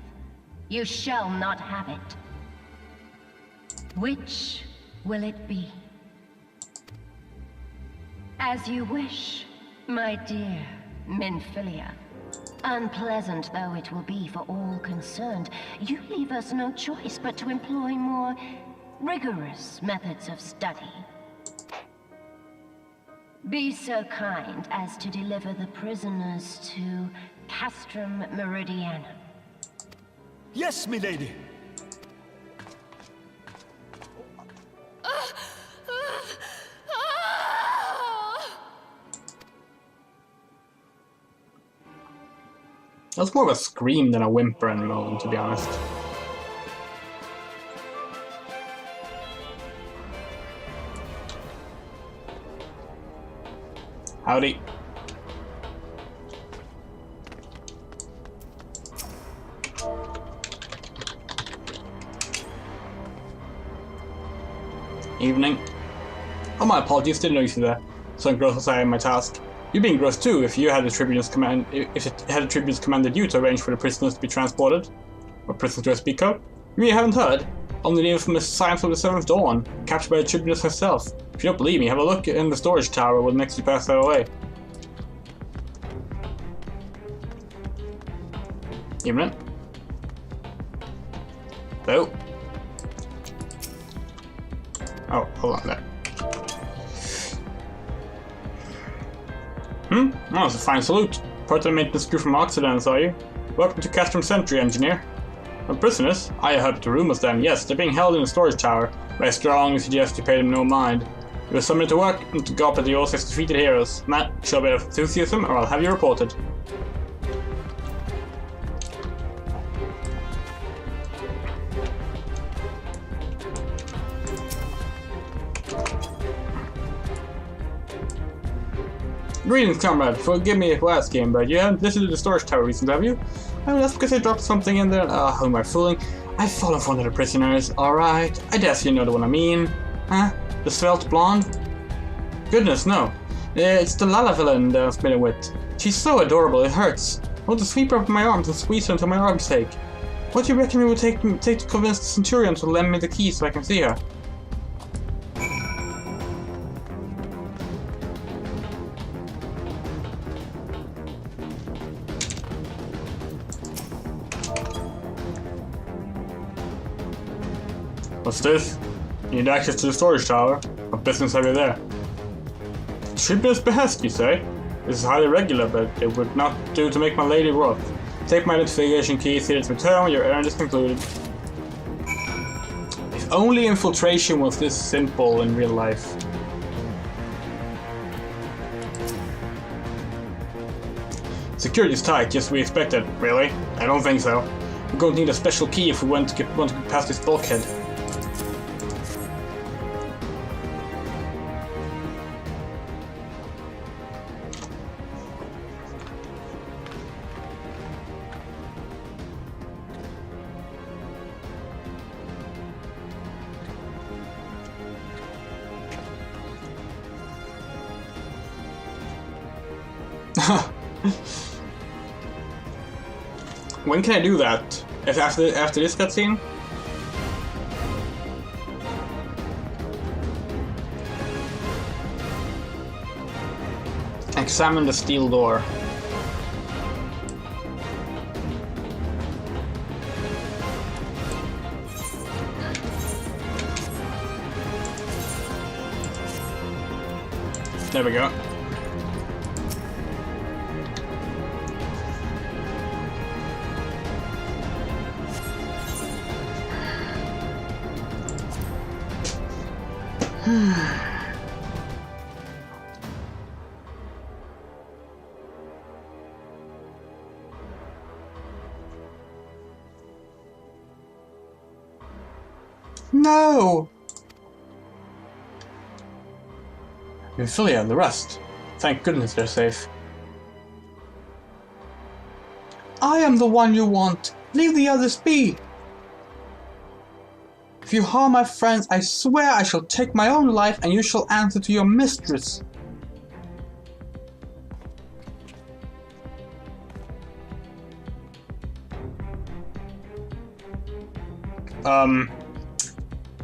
you shall not have it. Which will it be? As you wish, my dear Minfilia. Unpleasant though it will be for all concerned, you leave us no choice but to employ more rigorous methods of study. Be so kind as to deliver the prisoners to Castrum Meridianum. Yes, milady. That's more of a scream than a whimper and moan, to be honest. Howdy. Evening. Oh, my apologies, didn't know you were there. So engrossed was I in my task. You'd be engrossed too if the Tribunes commanded you to arrange for the prisoners to be transported. Or prisoners to speak of. You haven't heard? Only the infamous Science of the Seventh Dawn, captured by the Tribunus herself. If you don't believe me, have a look in the storage tower when next you pass that way. Evening. Hello. Oh, hold on there. Oh, that's a fine salute. Part of the maintenance crew from Occidents, are you? Welcome to Castrum Sentry, engineer. And prisoners? I heard the rumors then. Yes, they're being held in the storage tower. By strong, suggest you pay them no mind. You will summon it to work and to gawp at the Orcs as defeated heroes. Matt, show a bit of enthusiasm or I'll have you reported. Greetings, comrade. Forgive me for asking, but you haven't visited the storage tower recently, have you? Oh, that's because I dropped something in there. Who am I fooling? I've fallen for one of the prisoners. Alright. I guess you know the one I mean. Huh? The svelte blonde? Goodness, no. It's the Lala villain that I'm spinning with. She's so adorable, it hurts. I want to sweep her up in my arms and squeeze her until my arms ache. What do you reckon it would take to convince the Centurion to lend me the key so I can see her? What's this? You need access to the storage tower. What business have you there? Tribunal's behest, you say? This is highly regular, but it would not do to make my lady wroth. Take my identification key, see its return when your errand is concluded. If only infiltration was this simple in real life. Security's tight, just as we expected. Really? I don't think so. We're going to need a special key if we want to get past this bulkhead. When can I do that? After this cutscene? Examine the steel door. There we go. No! Ophelia and the rest. Thank goodness they're safe. I am the one you want. Leave the others be. If you harm my friends, I swear I shall take my own life and you shall answer to your mistress.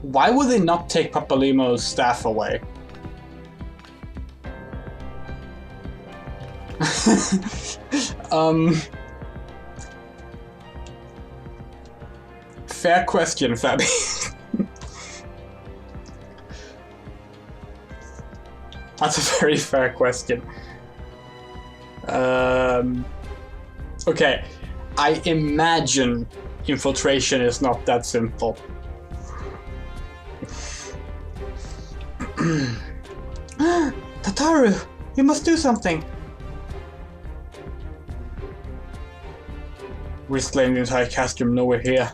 Why would they not take Papalimo's staff away? Fair question, Fabi. That's a very fair question. Okay, I imagine infiltration is not that simple. Tataru, you must do something. We slaying the entire cast room, nowhere here.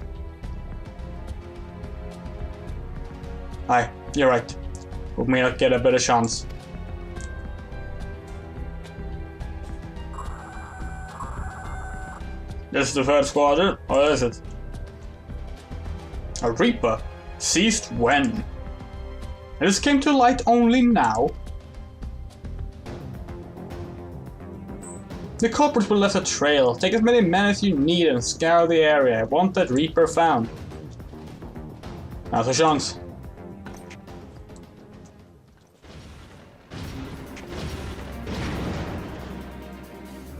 Aye, you're right. We may not get a better chance. This is the third squadron, or is it? A Reaper? Seized when? And this came to light only now? The culprits will left a trail. Take as many men as you need and scour the area. I want that Reaper found. Now's a chance.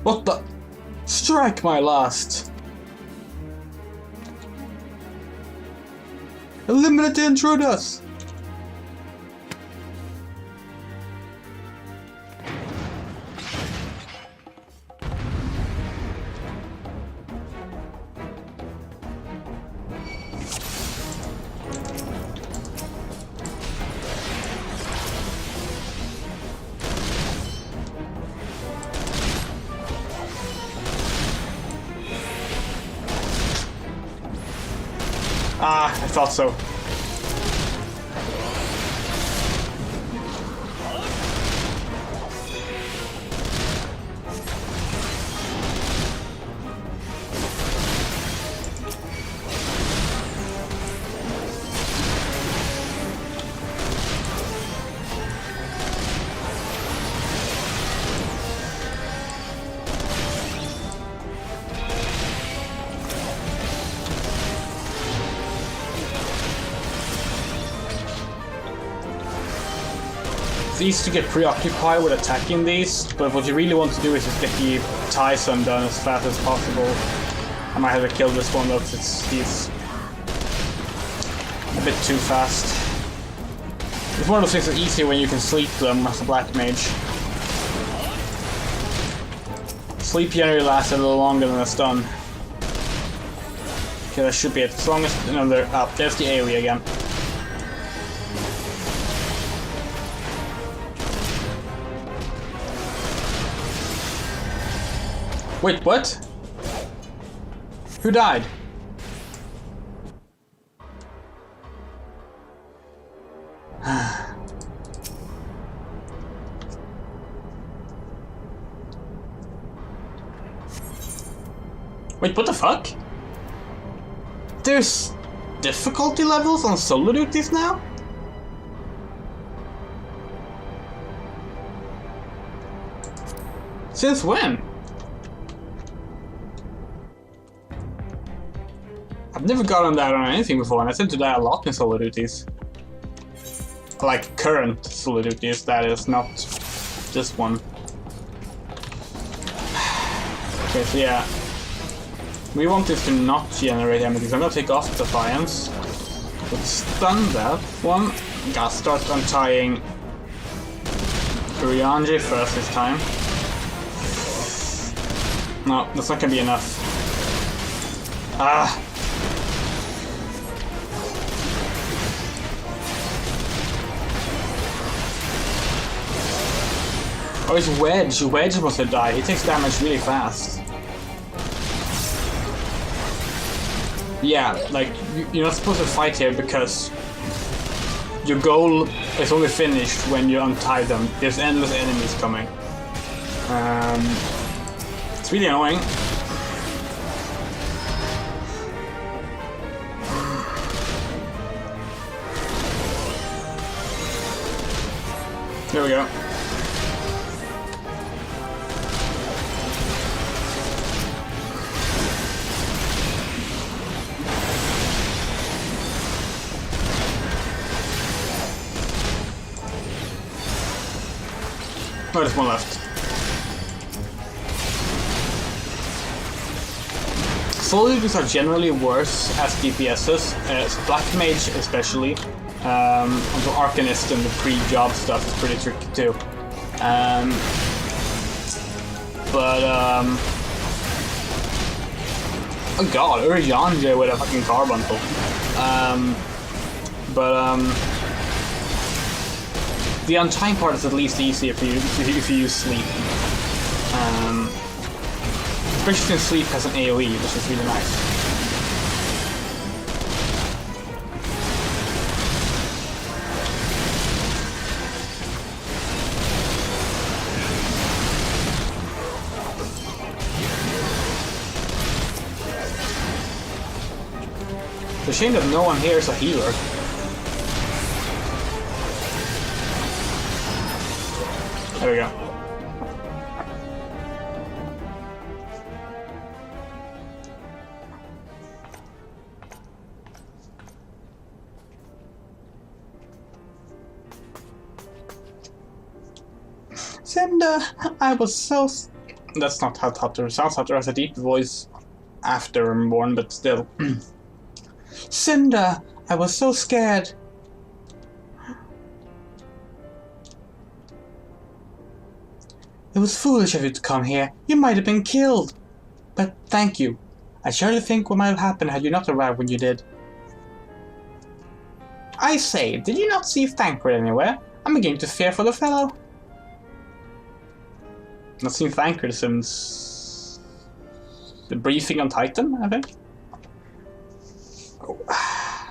What the? Strike my last! Eliminate the intruders! Ah, I thought so. It's easy to get preoccupied with attacking these, but what you really want to do is just get the ties undone as fast as possible. I might have to kill this one though, because he's a bit too fast. It's one of those things that's easier when you can sleep them as a black mage. Sleep generally lasts a little longer than a stun. Okay, that should be it. As long as another... Oh, there's the AoE again. Wait, what? Who died? Wait, what the fuck? There's difficulty levels on solo duties now? Since when? I've never gotten that on anything before, and I tend to die a lot in solo duties. Like current solo duties, that is, not this one. Okay, so yeah. We want this to not generate enemies. I'm gonna take off Defiance. But stun that one. Gotta start untying Urianji first this time. No, that's not gonna be enough. Ah! Oh, it's Wedge. Wedge must have died. He takes damage really fast. Yeah, like, you're not supposed to fight here because your goal is only finished when you untie them. There's endless enemies coming. It's really annoying. There we go. Oh, there's one left. Solo duties are generally worse as DPSs, Black Mage especially. Also Arcanist and the pre-job stuff is pretty tricky too. Oh god, Urianji with a fucking carbuncle. The untying part is at least easier for you if you use sleep. Especially since sleep has an AoE, which is really nice. It's a shame that no one here is a healer. There we go. Cinder, I was so... That's not how Tutter sounds. Tutter has a deep voice after REBORN, but still. Cinder, I was so scared. It was foolish of you to come here. You might have been killed. But thank you. I shudder to think what might have happened had you not arrived when you did. I say, did you not see Thancred anywhere? I'm beginning to fear for the fellow. Not seen Thancred since the briefing on Titan, I think. Oh.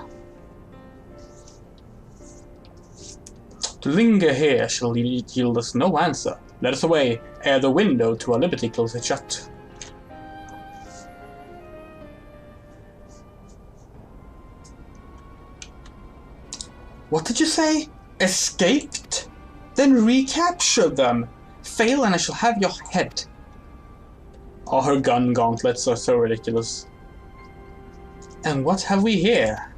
To linger here shall yield us no answer. Let us away, ere the window to our liberty closes shut. What did you say? Escaped? Then recapture them. Fail and I shall have your head. All her gun gauntlets are so ridiculous. And what have we here?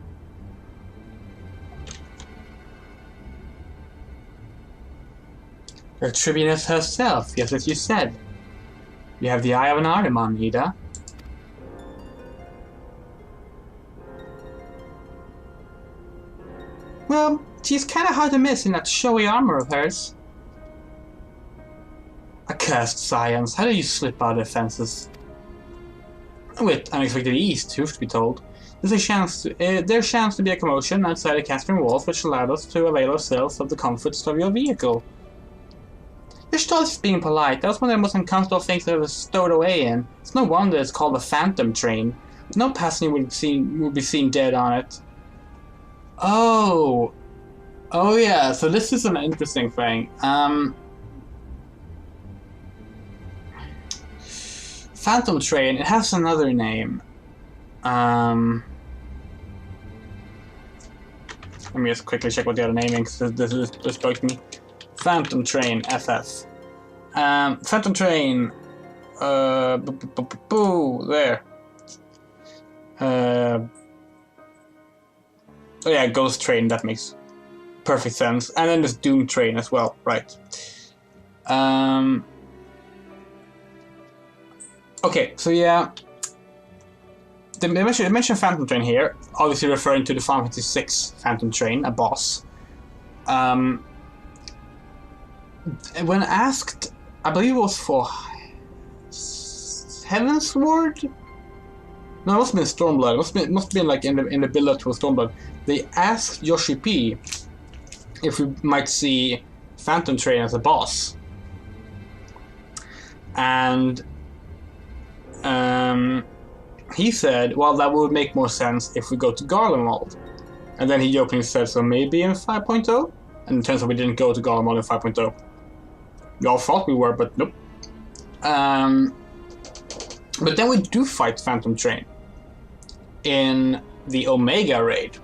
The Tribunus herself, yes, as you said. You have the eye of an Ahriman, Ida. Well, she's kinda hard to miss in that showy armor of hers. Accursed science, how do you slip out of the fences? With unexpected ease, truth to be told. There's chance to be a commotion outside the Caspian walls, which allowed us to avail ourselves of the comforts of your vehicle. You're still just being polite. That was one of the most uncomfortable things I was stowed away in. It's no wonder it's called the Phantom Train. No passenger would be seen dead on it. Oh yeah. So this is an interesting thing. Phantom Train. It has another name. Let me just quickly check what the other name is. This bugged me. Phantom Train FF. Phantom Train. There. Oh yeah, Ghost Train. That makes perfect sense. And then there's Doom Train as well, right? Okay, so yeah. They mention Phantom Train here, obviously referring to the Final Fantasy VI Phantom Train, a boss. When asked, I believe it was for Heavensward? No, it must have been Stormblood. It must have been like in the build-up to Stormblood. They asked Yoshi P if we might see Phantom Train as a boss. And he said, well, that would make more sense if we go to Garlemald. And then he jokingly said, so maybe in 5.0? And it turns out we didn't go to Garlemald in 5.0. We all thought we were, but nope. But then we do fight Phantom Train in the Omega raid.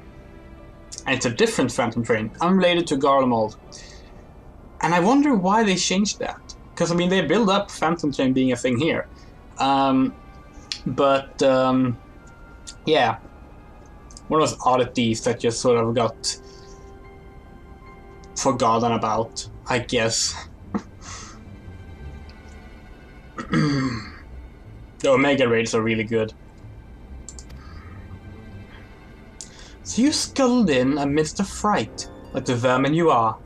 And it's a different Phantom Train, unrelated to Garlemald. And I wonder why they changed that. Because, I mean, they build up Phantom Train being a thing here. Yeah. One of those oddities that just sort of got forgotten about, I guess. The Omega raids are really good. So you scuttled in amidst the fright, like the vermin you are.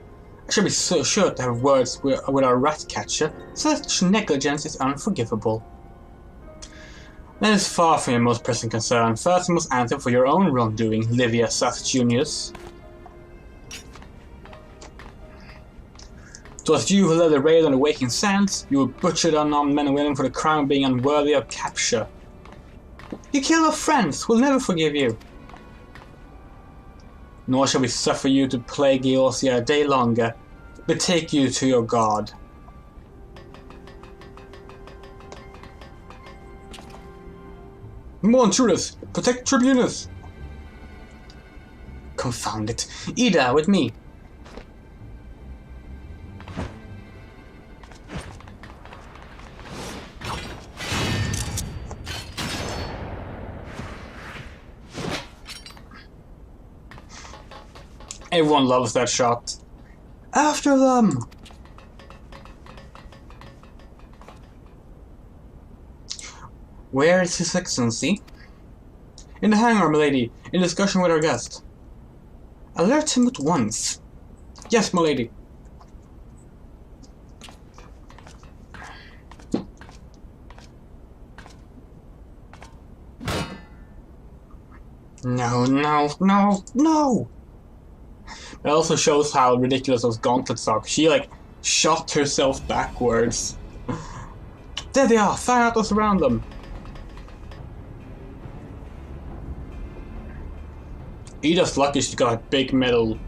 I should be so sure to have words with our rat catcher. Such negligence is unforgivable. That is far from your most pressing concern. First you must answer for your own wrongdoing, Livia Sass Junius. 'Twas you who led the raid on the Waking Sands. You were butchered unarmed men and women for the crime of being unworthy of capture. You killed our friends. We'll never forgive you. Nor shall we suffer you to plague Eorzea a day longer. Betake you to your god. More intruders! Protect Tribunus! Confound it. Ida, with me. Everyone loves that shot. After them! Where is His Excellency? In the hangar, milady, in discussion with our guest. Alert him at once. Yes, milady. No! It also shows how ridiculous those gauntlets are. She, like, shot herself backwards. There they are! Fire at us around them! Ida's lucky she's got a big metal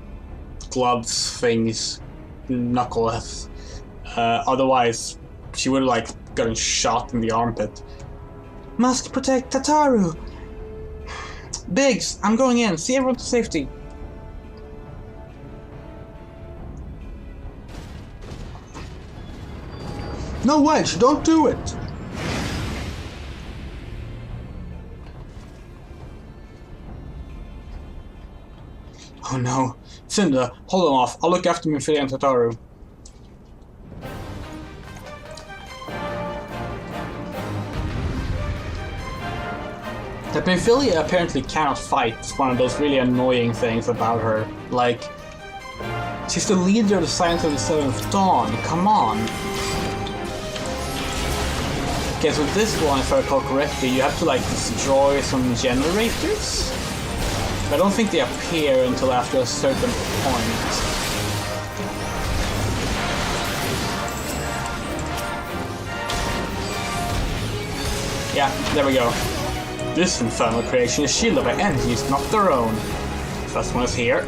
gloves things, knuckles. Otherwise, she would have like gotten shot in the armpit. Must protect Tataru. Biggs, I'm going in. See everyone to safety. No, Wedge, don't do it. Oh no. Cinder, hold them off. I'll look after Minfilia and Tataru. That Minfilia apparently cannot fight is one of those really annoying things about her. Like, she's the leader of the Science of the Seventh Dawn. Come on. Okay, so this one, if I recall correctly, you have to like destroy some generators? I don't think they appear until after a certain point. Yeah, there we go. This infernal creation is shielded by energies not their own. First one is here.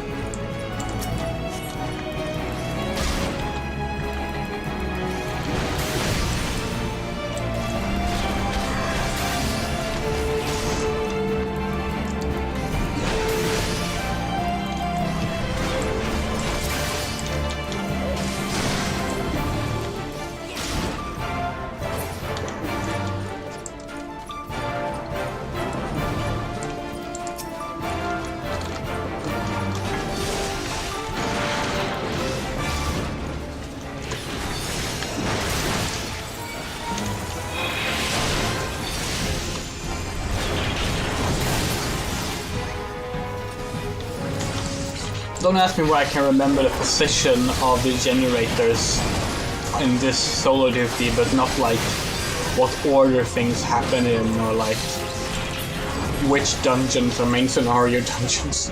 Don't ask me why I can remember the position of the generators in this solo duty, but not like what order things happen in, or like which dungeons are main scenario dungeons.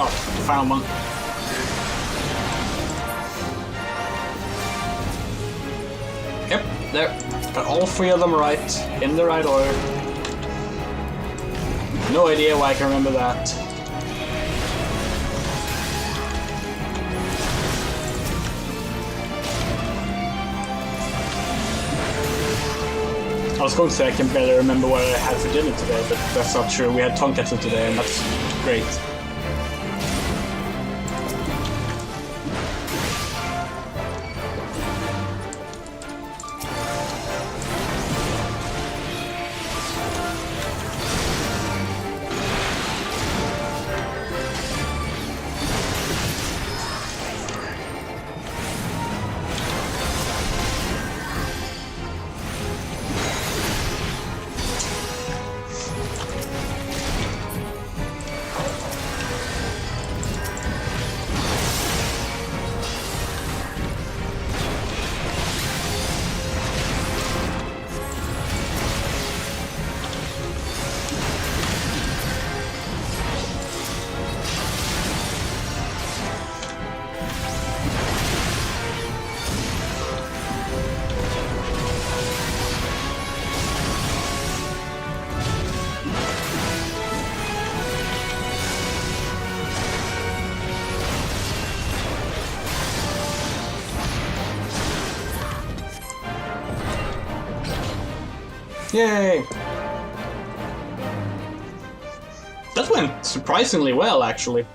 Oh, found one. Yep, there. Got all three of them right, in the right order. No idea why I can remember that. I was going to say I can barely remember what I had for dinner today, but that's not true. We had tonkatsu today, and that's great. Yay! That went surprisingly well, actually.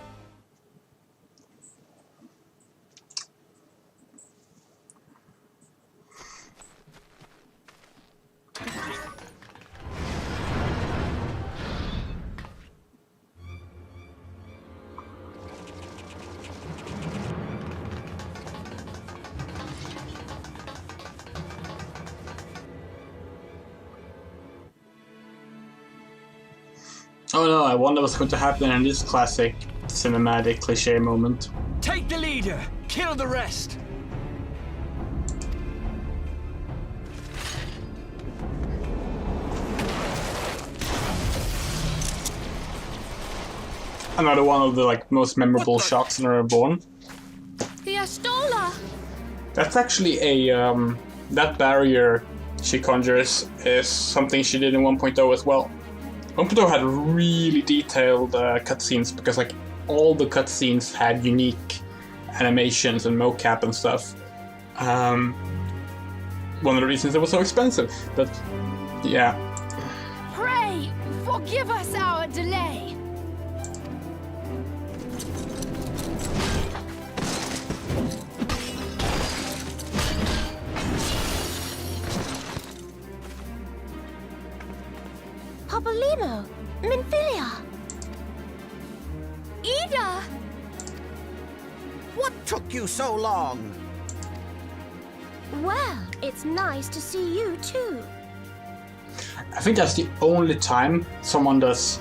Oh no, I wonder what's going to happen in this classic cinematic cliche moment. Take the leader, kill the rest. Another one of the like most memorable shots in Reborn. The Astola! That's actually a that barrier she conjures is something she did in 1.0 as well. 1.0 had really detailed cutscenes because like all the cutscenes had unique animations and mocap and stuff. One of the reasons it was so expensive, but yeah. Pray, forgive us our delay. Papolimo, Minfilia. Ida! What took you so long? Well, it's nice to see you too. I think that's the only time someone does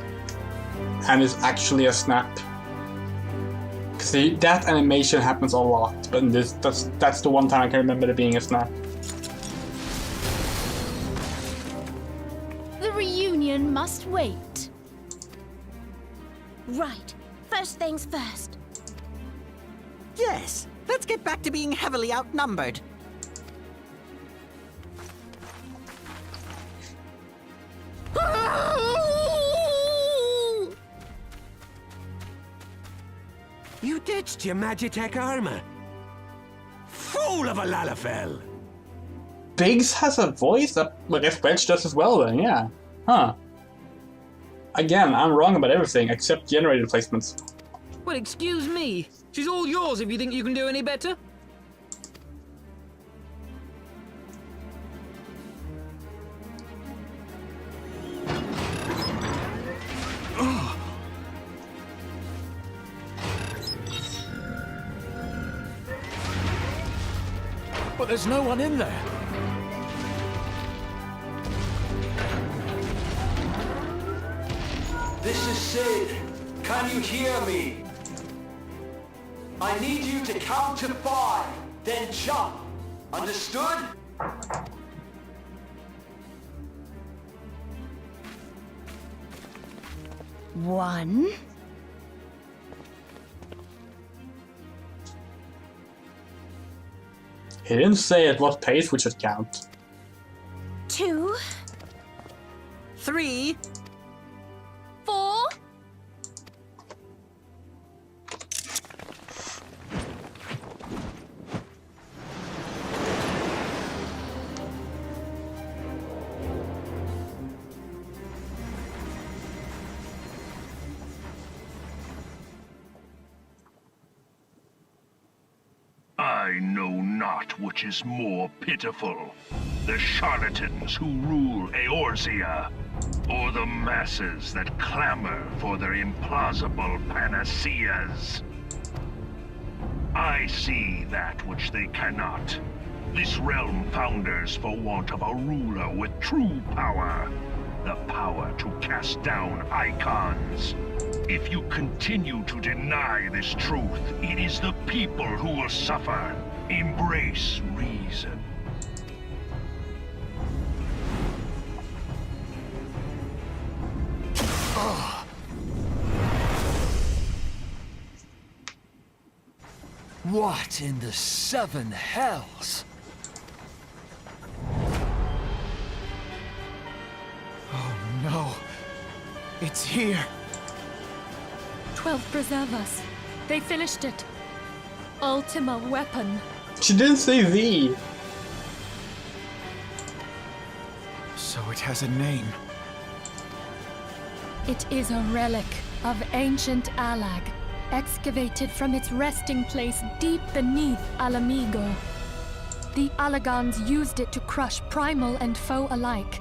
and is actually a snap. Because that animation happens a lot, but that's the one time I can remember it being a snap. The reunion must wait. Right. First things first. Yes, let's get back to being heavily outnumbered. You ditched your Magitech armor. Fool of a Lalafell! Biggs has a voice? I guess Wedge does as well then, yeah. Huh. Again, I'm wrong about everything except generator placements. Well, excuse me. She's all yours if you think you can do any better. But there's no one in there. This is Sid. Can you hear me? I need you to count to 5, then jump. Understood? One. He didn't say at what pace we should count. 2. 3. 4. I know not which is more pitiful, the charlatans who rule Eorzea, or the masses that clamor for their implausible panaceas. I see that which they cannot. This realm founders for want of a ruler with true power, the power to cast down icons. If you continue to deny this truth, it is the people who will suffer. Embrace reason. What in the 7 hells? Oh no. It's here. 12 preserve us. They finished it. Ultima weapon. She didn't say the. So it has a name. It is a relic of ancient Alag, excavated from its resting place deep beneath Alamigo. The Alagans used it to crush primal and foe alike,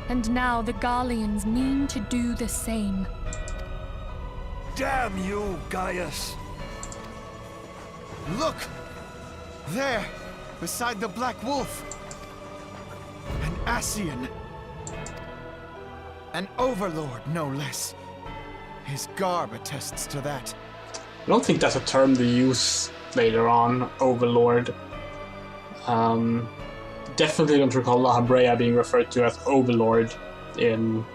and now the Garleans mean to do the same. Damn you, Gaius! Look! There, beside the Black Wolf. An Ascian. An overlord, no less. His garb attests to that. I don't think that's a term they use later on, Overlord. Definitely don't recall La Habrea being referred to as Overlord in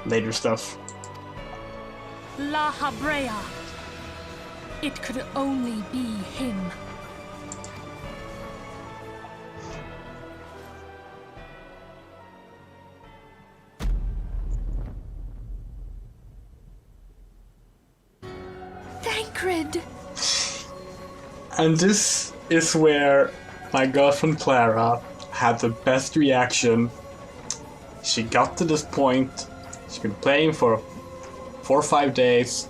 later stuff. La Habrea. It could only be him. Thancred! And this is where my girlfriend Clara had the best reaction. She got to this point. She's been playing for 4 or 5 days.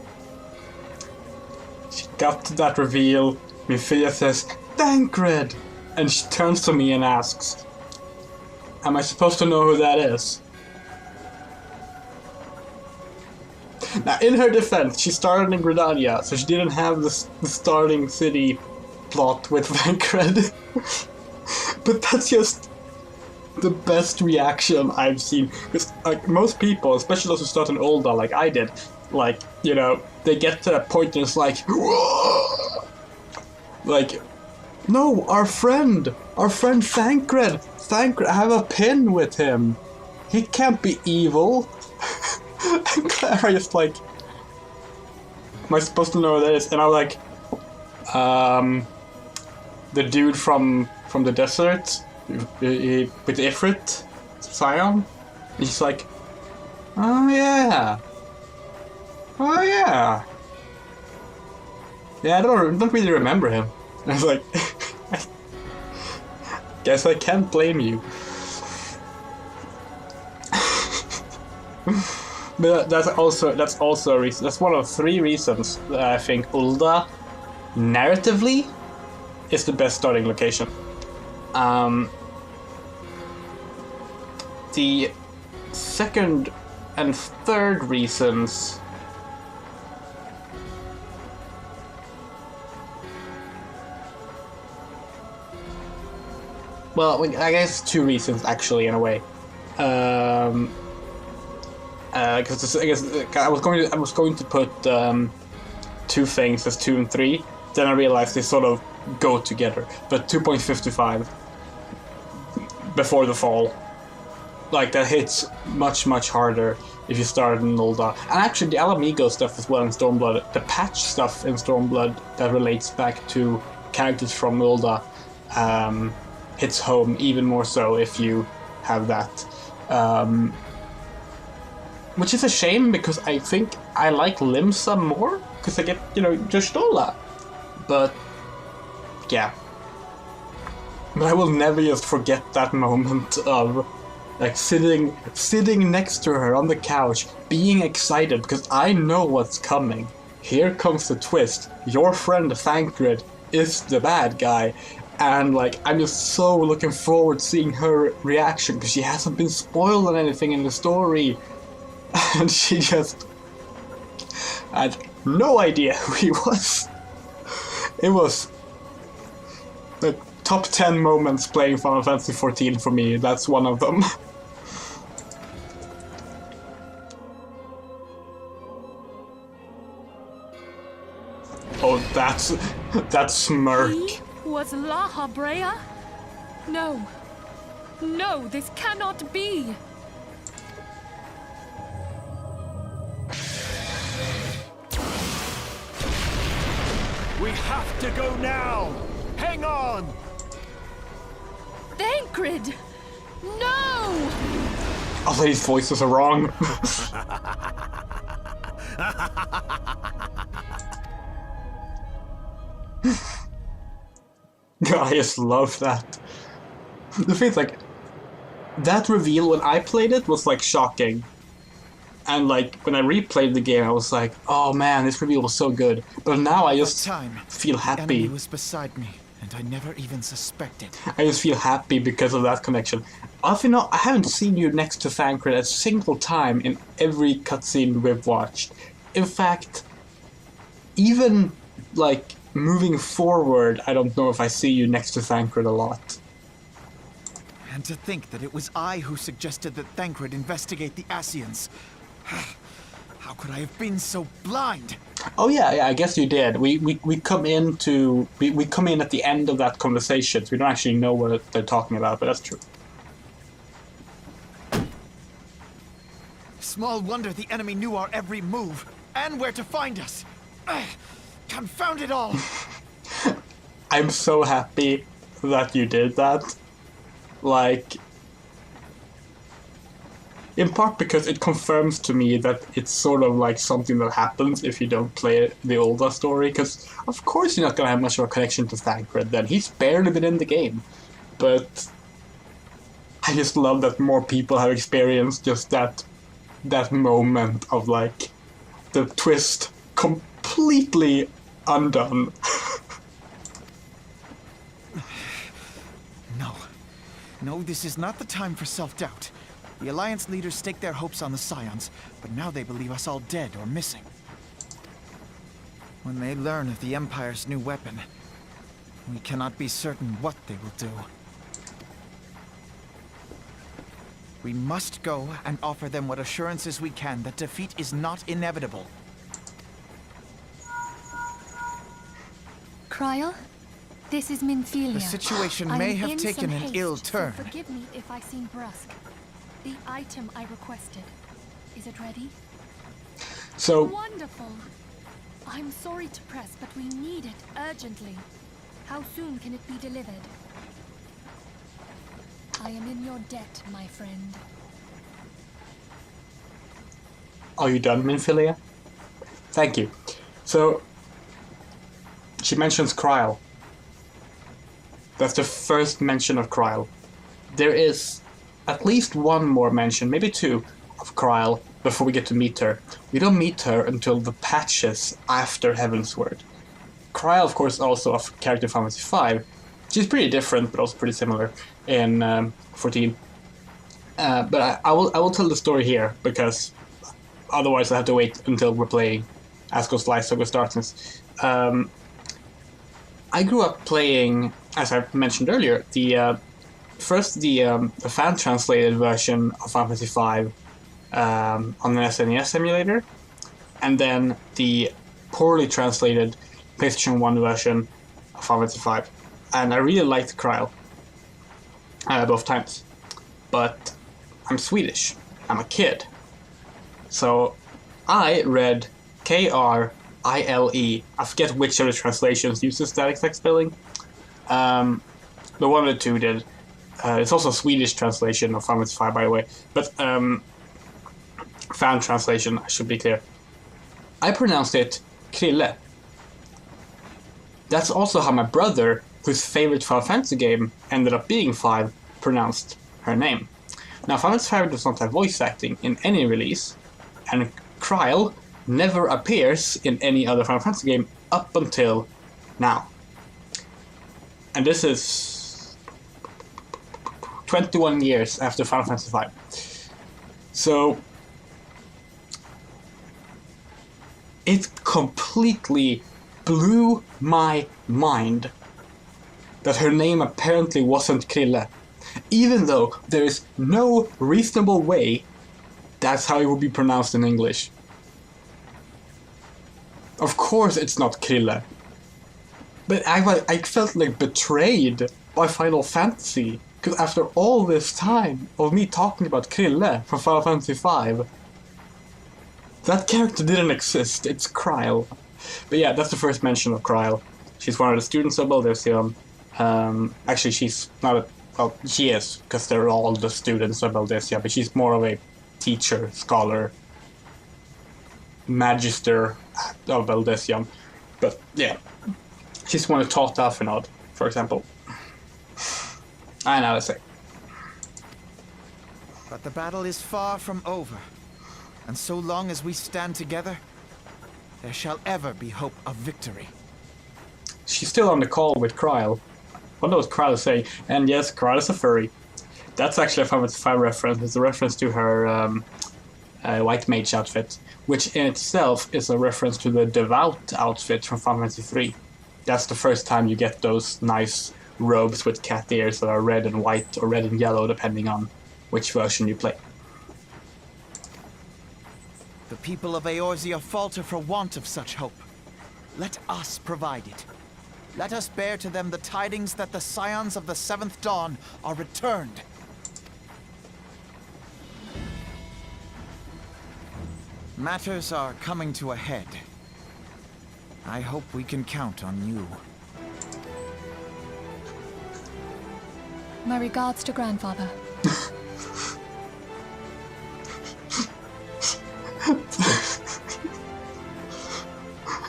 She got to that reveal. Mephilia says, "Thancred!" And she turns to me and asks, "Am I supposed to know who that is?" Now, in her defense, she started in Gridania, so she didn't have the starting city plot with Thancred. But that's just the best reaction I've seen. Because like, most people, especially those who start in Ul'dah like I did, like, you know, they get to that point and it's like, whoa! Like, no, our friend Thancred, I have a pin with him. He can't be evil. And Clara just like, am I supposed to know who that is? And I was like, the dude from the desert with Ifrit, Sion. And he's like, oh yeah, yeah, I don't really remember him. And I was like, guess I can't blame you. But that's also a reason. That's one of 3 reasons that I think Ul'dah, narratively, is the best starting location. The second and third reasons. Well, I guess 2 reasons actually, in a way. Because I guess I was going to put 2 things as 2 and 3. Then I realized they sort of go together. But 2.55 before the fall, like that hits much harder if you start in Ul'dah. And actually, the Alamigo stuff as well in Stormblood, the patch stuff in Stormblood that relates back to characters from Ul'dah, hits home even more so if you have that. Which is a shame because I think I like Limsa more because I get, you know, Justola. But yeah. But I will never just forget that moment of like sitting next to her on the couch, being excited because I know what's coming. Here comes the twist. Your friend Thancred is the bad guy. And like, I'm just so looking forward to seeing her reaction because she hasn't been spoiled on anything in the story. And she just had no idea who he was. It was the top 10 moments playing Final Fantasy XIV for me. That's one of them. Oh, that smirk. He was La Habrea? No, this cannot be. We have to go now! Hang on! Thancred! No! All these voices are wrong. I just love that. The thing is, like, that reveal when I played it was like shocking. And like, when I replayed the game, I was like, oh man, this reveal was so good. But now I just feel happy. The enemy was beside me, and I never even suspected. I just feel happy because of that connection. Also, you know, I haven't seen you next to Thancred a single time in every cutscene we've watched. In fact, even like moving forward, I don't know if I see you next to Thancred a lot. And to think that it was I who suggested that Thancred investigate the Ascians. How could I have been so blind? Oh yeah, I guess you did. We come in at the end of that conversation, so we don't actually know what they're talking about, but that's true. Small wonder the enemy knew our every move, and where to find us. Confound it all! I'm so happy that you did that. Like, in part because it confirms to me that it's sort of like something that happens if you don't play the older story, because of course you're not going to have much of a connection to Thancred then. He's barely been in the game. But I just love that more people have experienced just that moment of like the twist completely undone. No, this is not the time for self-doubt. The Alliance leaders staked their hopes on the Scions, but now they believe us all dead or missing. When they learn of the Empire's new weapon, we cannot be certain what they will do. We must go and offer them what assurances we can that defeat is not inevitable. Kryl, this is Minfilia. The situation may have taken an ill turn. So forgive me if I seem brusque. The item I requested, is it ready? So wonderful. I'm sorry to press, but we need it urgently. How soon can it be delivered? I am in your debt, my friend. Are you done, Minfilia? Thank you. So she mentions Kryl. That's the first mention of Kryl. There is at least one more mention, maybe two, of Kryl before we get to meet her. We don't meet her until the patches after Heavensward. Kryl, of course, also a character from FFXIV. She's pretty different, but also pretty similar in 14. But I will tell the story here, because otherwise I have to wait until we're playing Asgo's Light, Sogos Darkness. I grew up playing, as I mentioned earlier, the fan-translated version of Final Fantasy V on an SNES emulator, and then the poorly translated PlayStation 1 version of Final Fantasy V. And I really liked Kryl both times. But I'm Swedish. I'm a kid. So I read Kryle. I forget which of the translations uses that exact spelling. The one of the two did. It's also a Swedish translation of Final Fantasy V, by the way. But fan translation, I should be clear. I pronounced it Krille. That's also how my brother, whose favorite Final Fantasy game ended up being 5, pronounced her name. Now, Final Fantasy V does not have voice acting in any release, and Kryl never appears in any other Final Fantasy game up until now. And this is 21 years after Final Fantasy V. So it completely blew my mind that her name apparently wasn't Krille, even though there is no reasonable way that's how it would be pronounced in English. Of course it's not Krille. But I felt like betrayed by Final Fantasy, because after all this time of me talking about Krille from Final Fantasy V, that character didn't exist. It's Kryl. But yeah, that's the first mention of Kryl. She's one of the students of Baldesion. Actually, she's not a... Well, she is, because they're all the students of Baldesia, but she's more of a teacher, scholar, magister of Baldesion. But yeah, she's one who taught Alphinaud, for example. I know, let's say. But the battle is far from over. And so long as we stand together, there shall ever be hope of victory. She's still on the call with Kryl. What knows Kryl is saying? And yes, Kryl is a furry. That's actually a Final Fantasy V reference. It's a reference to her white mage outfit, which in itself is a reference to the devout outfit from Final Fantasy III. That's the first time you get those nice robes with cat ears that are red and white or red and yellow, depending on which version you play. The people of Eorzea falter for want of such hope. Let us provide it. Let us bear to them the tidings that the scions of the Seventh Dawn are returned. Matters are coming to a head. I hope we can count on you. My regards to Grandfather.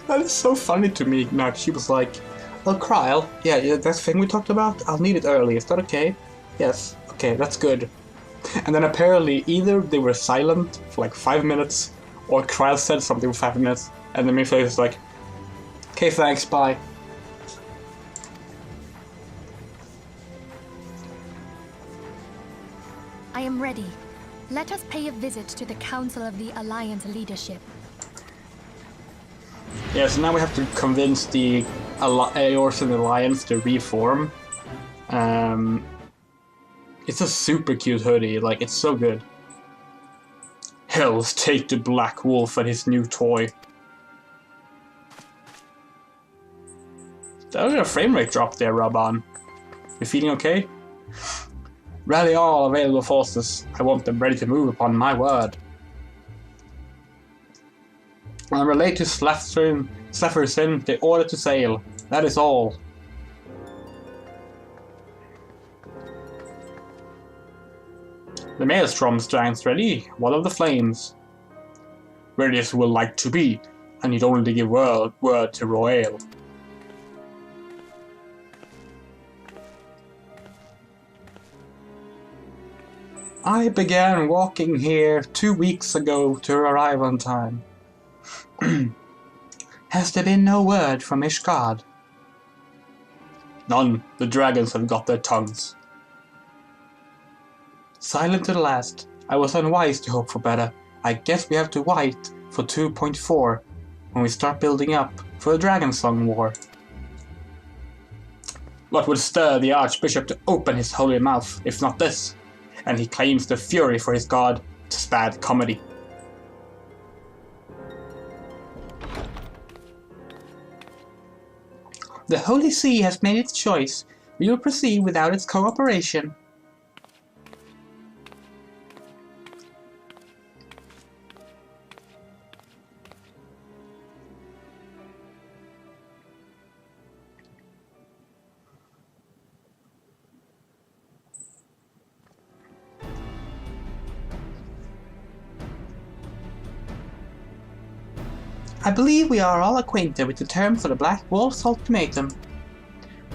That is so funny to me. Now she was like, "Oh, Kryl, yeah, that thing we talked about. I'll need it early. Is that okay?" "Yes, okay, that's good." And then apparently either they were silent for like 5 minutes, or Kryl said something for 5 minutes, and then Mifla was like, "Okay, thanks, bye." I am ready. Let us pay a visit to the Council of the Alliance leadership. Yeah, so now we have to convince the Eorzean Alliance to reform. It's a super cute hoodie, like, it's so good. Hells take the Black Wolf and his new toy. That was a frame rate drop there, Raban. You feeling okay? Rally all available forces. I want them ready to move upon my word. And relate to Slefersin the order to sail. That is all. The maelstrom stands ready. What of the flames? Radius will like to be, and you'd only give word to Royale. I began walking here 2 weeks ago to arrive on time. Has there been no word from Ishgard? None. The dragons have got their tongues. Silent to the last. I was unwise to hope for better. I guess we have to wait for 2.4 when we start building up for the Dragon Song War. What would stir the Archbishop to open his holy mouth, if not this? And he claims the fury for his god. It's bad comedy. The Holy See has made its choice. We will proceed without its cooperation. I believe we are all acquainted with the terms of the Black Wolf's ultimatum.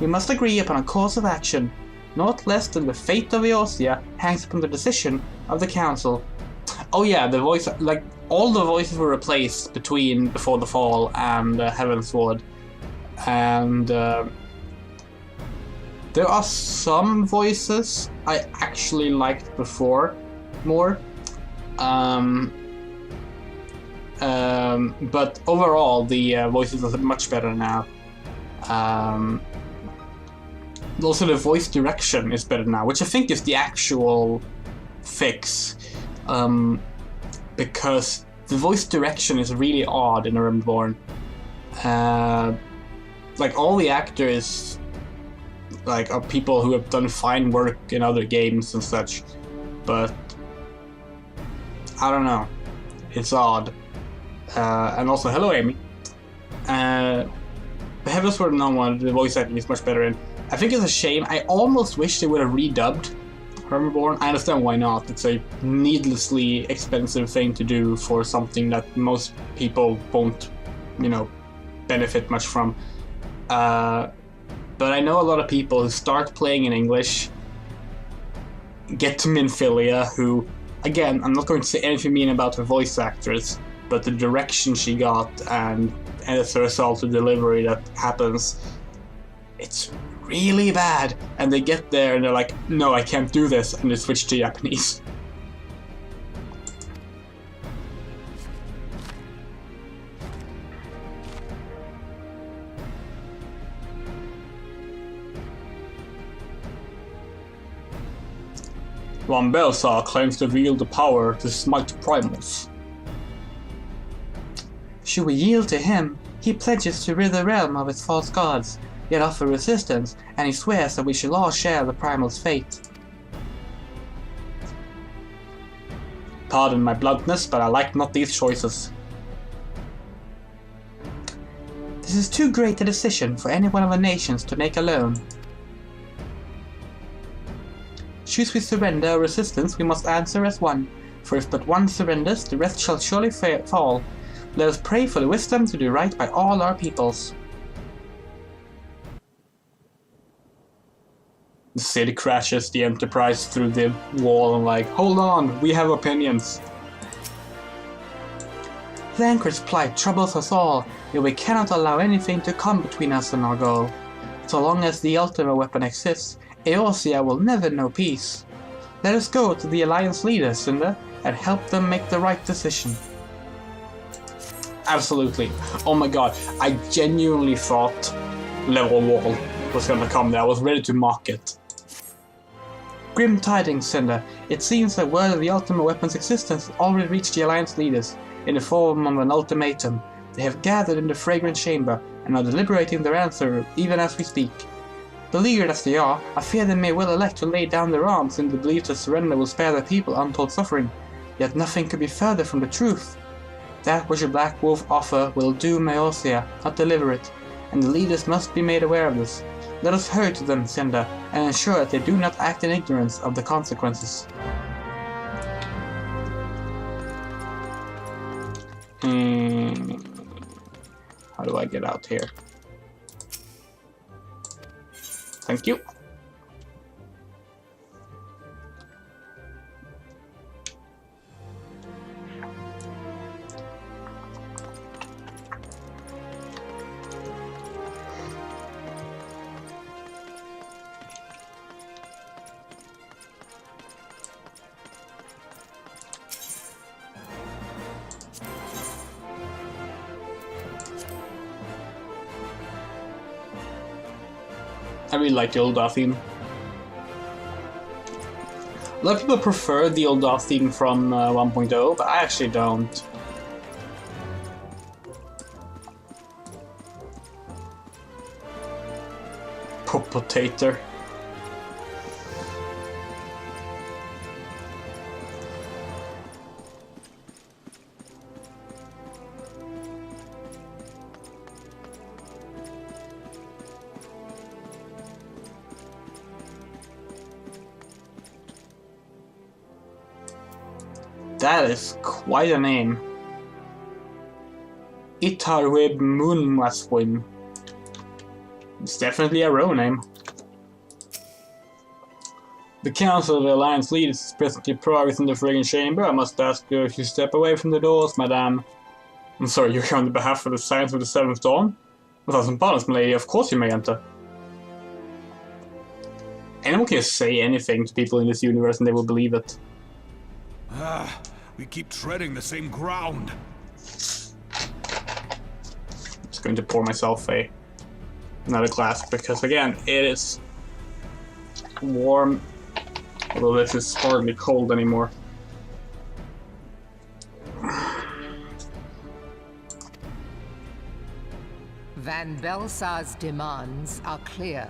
We must agree upon a course of action, not less than the fate of Eorzea hangs upon the decision of the Council. Oh yeah, the voice, like, all the voices were replaced between Before the Fall and Heavensward. And there are some voices I actually liked before more. But overall, the voices are much better now. Also, the voice direction is better now, which I think is the actual fix. Because the voice direction is really odd in REBORN. Like, all the actors like are people who have done fine work in other games and such, but I don't know. It's odd. And also, hello, Amy. The Heavensward one, the voice acting is much better in. I think it's a shame. I almost wish they would have redubbed REBORN. I understand why not. It's a needlessly expensive thing to do for something that most people won't, you know, benefit much from. But I know a lot of people who start playing in English, get to Minfilia, who, again, I'm not going to say anything mean about her voice actress, but the direction she got and as a result of delivery that happens, it's really bad. And they get there and they're like, no, I can't do this, and they switch to Japanese. Von Belsar claims to wield the power to smite primals. Should we yield to him, he pledges to rid the realm of its false gods, yet offer resistance, and he swears that we shall all share the Primal's fate. Pardon my bluntness, but I like not these choices. This is too great a decision for any one of the nations to make alone. Choose we surrender or resistance, we must answer as one, for if but one surrenders, the rest shall surely fall. Let us pray for the wisdom to do right by all our peoples. The city crashes the Enterprise through the wall and like, hold on, we have opinions. Thancred's plight troubles us all, yet we cannot allow anything to come between us and our goal. So long as the ultimate weapon exists, Eorzea will never know peace. Let us go to the Alliance leaders, Cinder, and help them make the right decision. Absolutely. Oh my god, I genuinely thought level wall was gonna come there. I was ready to mock it. Grim tidings, Cinder. It seems that word of the ultimate weapon's existence has already reached the Alliance leaders in the form of an ultimatum. They have gathered in the fragrant chamber and are deliberating their answer even as we speak. Beleaguered as they are, I fear they may well elect to lay down their arms in the belief that surrender will spare their people untold suffering. Yet nothing could be further from the truth. That which a Black Wolf offer will doom Eorzea, not deliver it, and the leaders must be made aware of this. Let us hurry to them, Cinder, and ensure that they do not act in ignorance of the consequences. How do I get out here? Thank you. I really like the Ul'dah theme. A lot of people prefer the Ul'dah theme from 1.0, but I actually don't. Potato. That is quite a name. Itarweb Munmaswin. It's definitely a row name. The Council of the Alliance leaders is presently progress in the friggin' chamber. I must ask you if you step away from the doors, madame. I'm sorry, you're here on behalf of the Science of the Seventh Dawn? 1,000 pardons, my lady, of course you may enter. Anyone can say anything to people in this universe and they will believe it. We keep treading the same ground. I'm just going to pour myself another glass because again, it is warm, although this is hardly cold anymore. Van Belsar's demands are clear.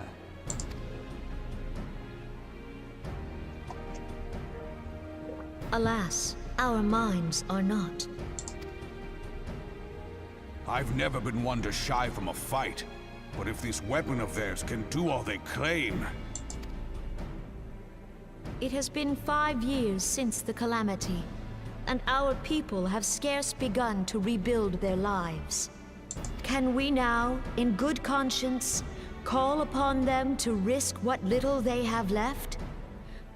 Alas, our minds are not. I've never been one to shy from a fight, but if this weapon of theirs can do all they claim... It has been 5 years since the calamity, and our people have scarce begun to rebuild their lives. Can we now, in good conscience, call upon them to risk what little they have left?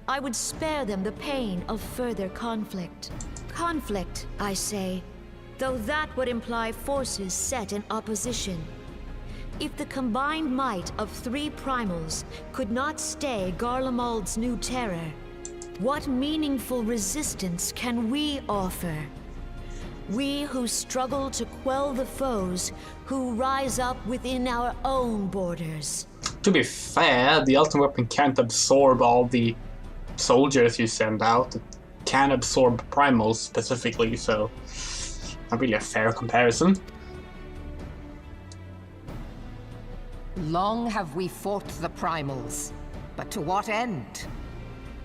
I would spare them the pain of further conflict. Conflict, I say, though that would imply forces set in opposition. If the combined might of 3 primals could not stay Garlemald's new terror, what meaningful resistance can we offer? We who struggle to quell the foes who rise up within our own borders. To be fair, the ultimate weapon can't absorb all the soldiers you send out. It can absorb primals specifically, so not really a fair comparison. Long have we fought the primals, but to what end?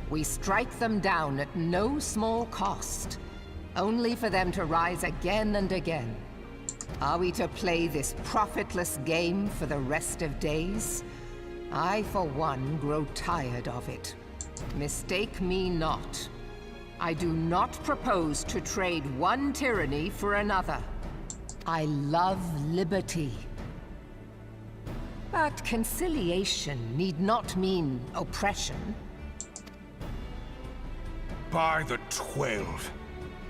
We strike them down at no small cost, only for them to rise again and again. Are we to play this profitless game for the rest of days? I, for one, grow tired of it. Mistake me not. I do not propose to trade one tyranny for another. I love liberty. But conciliation need not mean oppression. By the 12,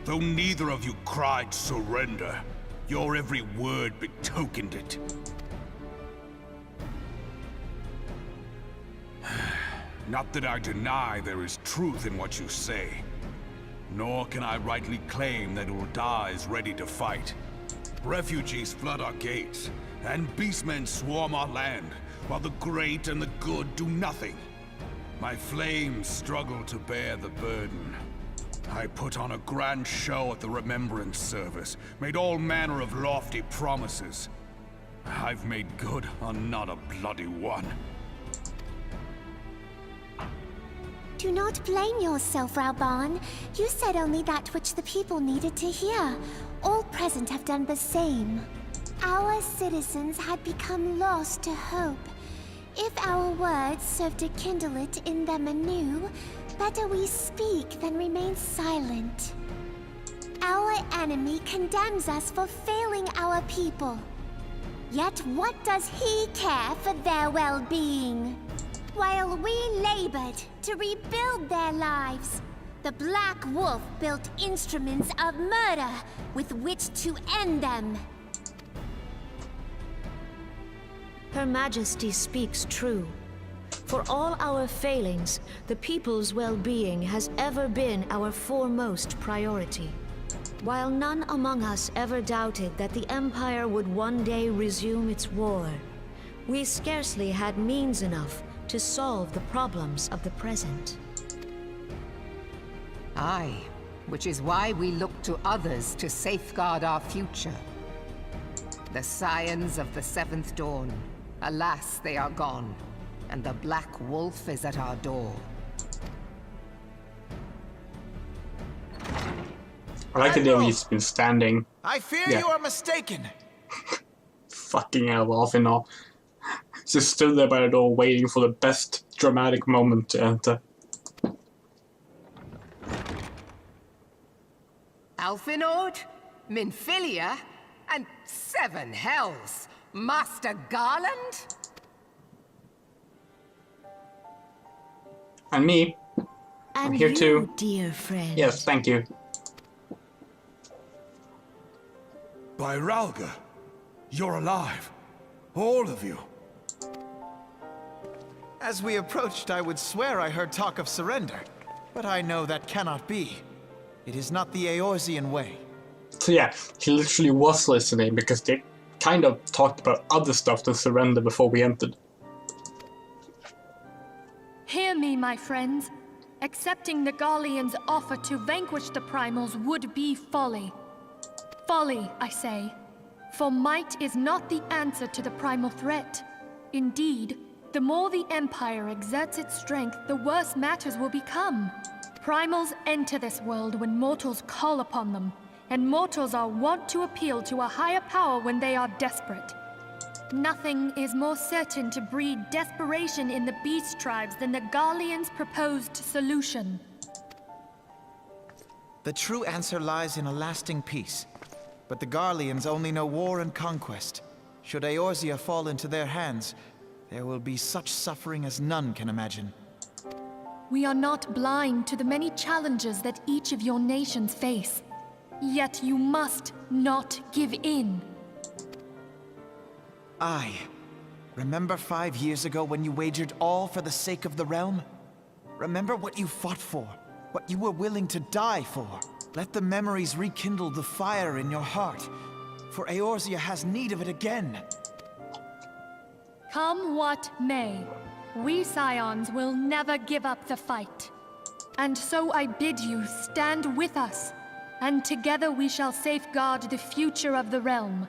though neither of you cried surrender, your every word betokened it. Not that I deny there is truth in what you say, nor can I rightly claim that Ul'dah is ready to fight. Refugees flood our gates, and beastmen swarm our land, while the great and the good do nothing. My flames struggle to bear the burden. I put on a grand show at the Remembrance Service, made all manner of lofty promises. I've made good on not a bloody one. Do not blame yourself, REBORN. You said only that which the people needed to hear. All present have done the same. Our citizens had become lost to hope. If our words serve to kindle it in them anew, better we speak than remain silent. Our enemy condemns us for failing our people. Yet what does he care for their well-being? While we labored to rebuild their lives, the Black Wolf built instruments of murder with which to end them. Her Majesty speaks true. For all our failings, the people's well-being has ever been our foremost priority. While none among us ever doubted that the Empire would one day resume its war, we scarcely had means enough to solve the problems of the present. Aye, which is why we look to others to safeguard our future. The scions of the Seventh Dawn, alas, they are gone, and the Black Wolf is at our door. I like the idea he's been standing. I fear you are mistaken. Fucking hell, Alfino. Just stood there by the door waiting for the best dramatic moment to enter. Alfinord, Minfilia, and 7 hells! Master Garland? And me. I'm here too. Dear friend. Yes, thank you. By Ralga, you're alive. All of you. As we approached, I would swear I heard talk of surrender. But I know that cannot be. It is not the Eorzean way. So yeah, he literally was listening because they kind of talked about other stuff than surrender before we entered. Hear me, my friends. Accepting the Garlean's offer to vanquish the Primals would be folly. Folly, I say. For might is not the answer to the primal threat. Indeed, the more the Empire exerts its strength, the worse matters will become. Primals enter this world when mortals call upon them, and mortals are wont to appeal to a higher power when they are desperate. Nothing is more certain to breed desperation in the beast tribes than the Garlean's proposed solution. The true answer lies in a lasting peace. But the Garleans only know war and conquest. Should Eorzea fall into their hands, there will be such suffering as none can imagine. We are not blind to the many challenges that each of your nations face. Yet you must not give in. Aye. Remember 5 years ago when you wagered all for the sake of the realm? Remember what you fought for, what you were willing to die for. Let the memories rekindle the fire in your heart, for Eorzea has need of it again. Come what may, we Scions will never give up the fight. And so I bid you stand with us, and together we shall safeguard the future of the realm.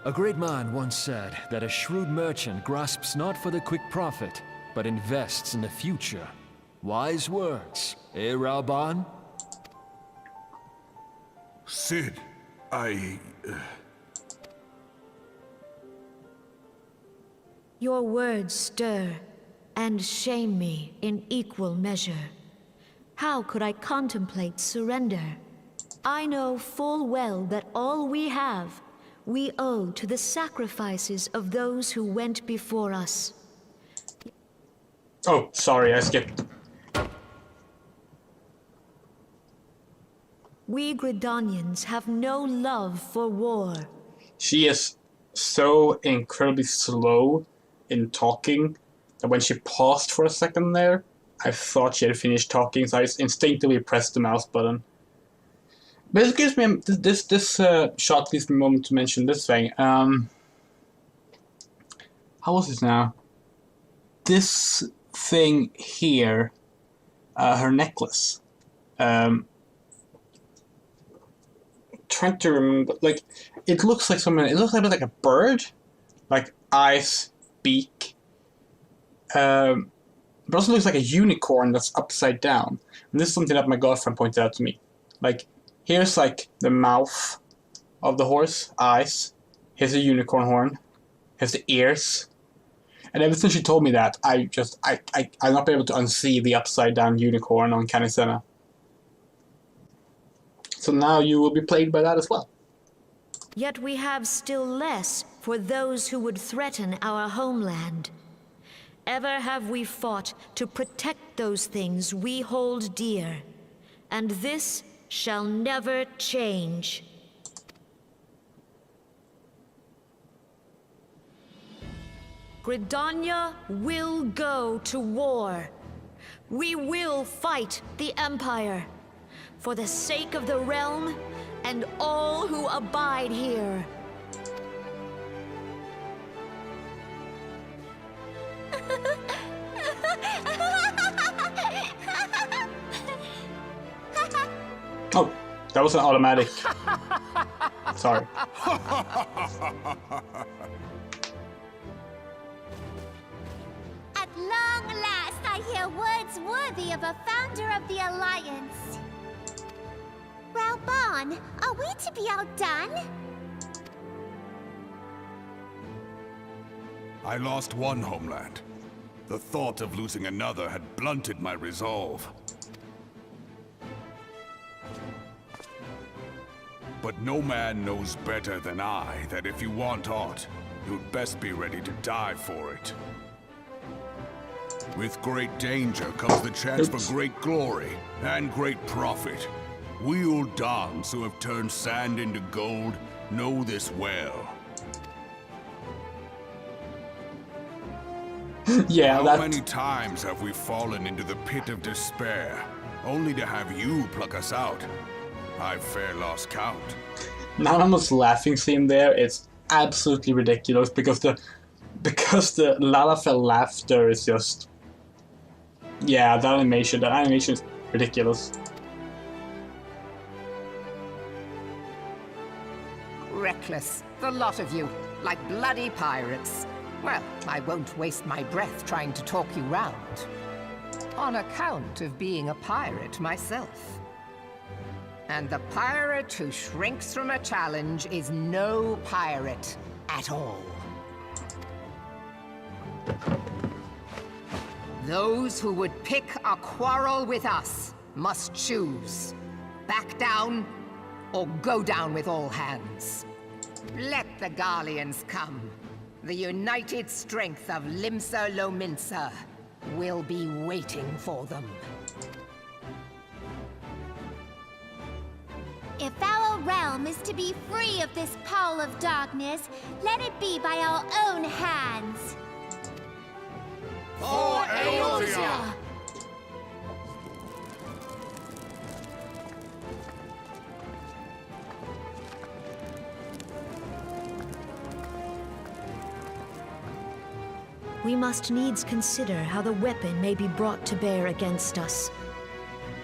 A great man once said that a shrewd merchant grasps not for the quick profit, but invests in the future. Wise words, eh, Raoban? Cid, Your words stir and shame me in equal measure. How could I contemplate surrender? I know full well that all we have, we owe to the sacrifices of those who went before us. Oh, sorry, I skipped. We Gridanians have no love for war. She is so incredibly slow in talking that when she paused for a second there, I thought she had finished talking, so I just instinctively pressed the mouse button. But it gives me this shot gives me a moment to mention this thing. How was it now? This thing here, her necklace. Trying to remember, like, it looks like something. It looks like a bird, like eyes, beak. But also looks like a unicorn that's upside down. And this is something that my girlfriend pointed out to me. Like, here's like the mouth of the horse, eyes. Here's the unicorn horn. Here's the ears. And ever since she told me that, I've not been able to unsee the upside down unicorn on Canisena. So now you will be plagued by that as well. Yet we have still less for those who would threaten our homeland. Ever have we fought to protect those things we hold dear, and this shall never change. Gridania will go to war. We will fight the Empire. For the sake of the realm and all who abide here. Oh, that was an automatic. Sorry. At long last, I hear words worthy of a founder of the Alliance. Raoban, are we to be outdone? I lost one homeland. The thought of losing another had blunted my resolve. But no man knows better than I that if you want aught, you'd best be ready to die for it. With great danger comes the chance for great glory and great profit. We Uldans who have turned sand into gold know this well. Yeah, How many times have we fallen into the pit of despair, only to have you pluck us out? I've fair lost count. Nana's laughing scene there is absolutely ridiculous because the Lalafell laughter is just, yeah, that animation is ridiculous. Reckless, the lot of you, like bloody pirates. Well, I won't waste my breath trying to talk you round. On account of being a pirate myself. And the pirate who shrinks from a challenge is no pirate at all. Those who would pick a quarrel with us must choose. Back down, or go down with all hands. Let the Garleans come. The united strength of Limsa Lominsa will be waiting for them. If our realm is to be free of this pall of darkness, let it be by our own hands. For Eorzea! We must needs consider how the weapon may be brought to bear against us.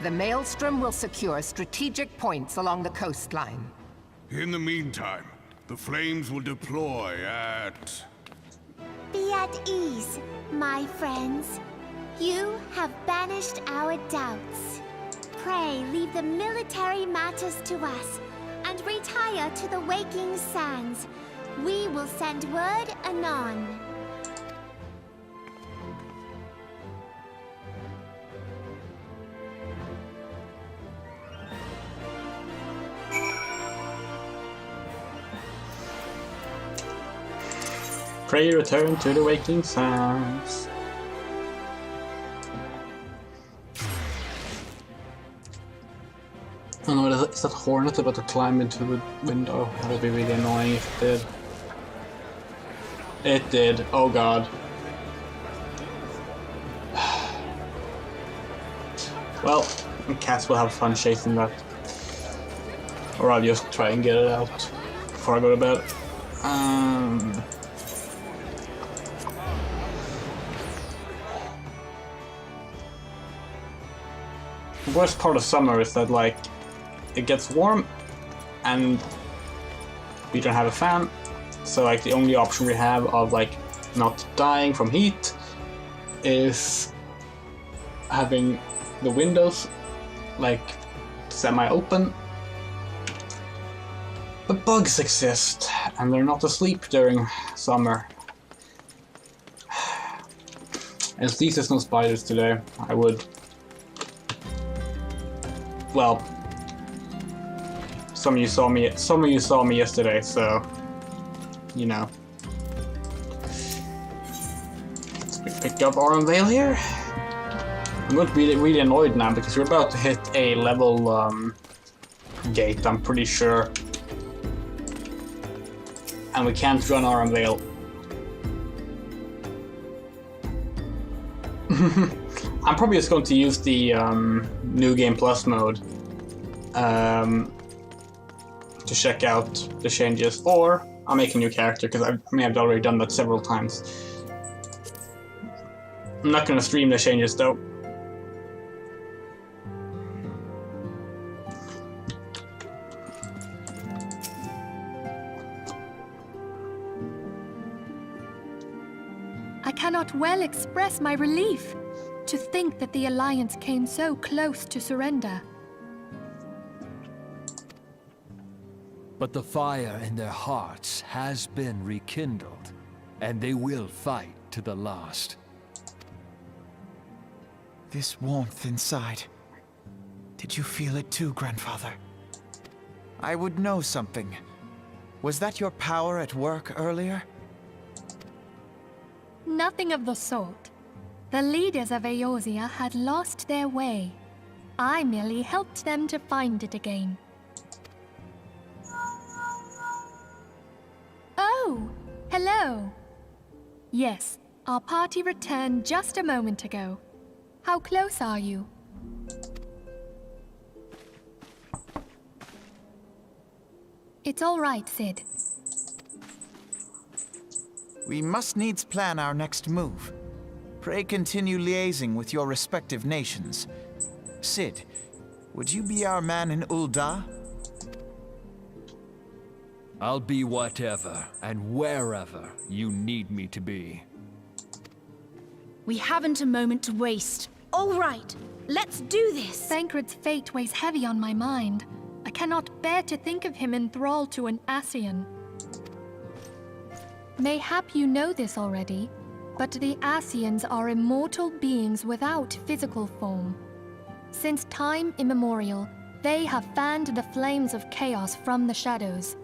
The Maelstrom will secure strategic points along the coastline. In the meantime, The flames will deploy at... Be at ease, my friends. You have banished our doubts. Pray leave the military matters to us, and retire to the waking sands. We will send word anon. Pray return to the waking sands. Oh no, is that hornet about to climb into the window? That would be really annoying if it did. It did. Oh god. Well, cats will have fun chasing that. Or I'll just try and get it out before I go to bed. The worst part of summer is that, like, it gets warm and we don't have a fan, so like the only option we have of like not dying from heat is having the windows like semi-open. But bugs exist and they're not asleep during summer. At least there's no spiders today. I would, well, some of you saw me yesterday, so you know. Let's pick up our unveil here. I'm going to be really annoyed now because we're about to hit a level gate, I'm pretty sure. And we can't run our unveil. I'm probably just going to use the New Game Plus mode to check out the changes, or I'll make a new character because I've already done that several times. I'm not going to stream the changes though. I cannot well express my relief to think that the Alliance came so close to surrender. But the fire in their hearts has been rekindled, and they will fight to the last. This warmth inside. Did you feel it too, Grandfather? I would know something. Was that your power at work earlier? Nothing of the sort. The leaders of Eorzea had lost their way. I merely helped them to find it again. Oh, hello. Yes, our party returned just a moment ago. How close are you? It's all right, Cid. We must needs plan our next move. Pray continue liaising with your respective nations. Cid, would you be our man in Ul'dah? I'll be whatever and wherever you need me to be. We haven't a moment to waste. All right, let's do this! Thancred's fate weighs heavy on my mind. I cannot bear to think of him in thrall to an Ascian. Mayhap you know this already, but the Ascians are immortal beings without physical form. Since time immemorial, they have fanned the flames of chaos from the shadows.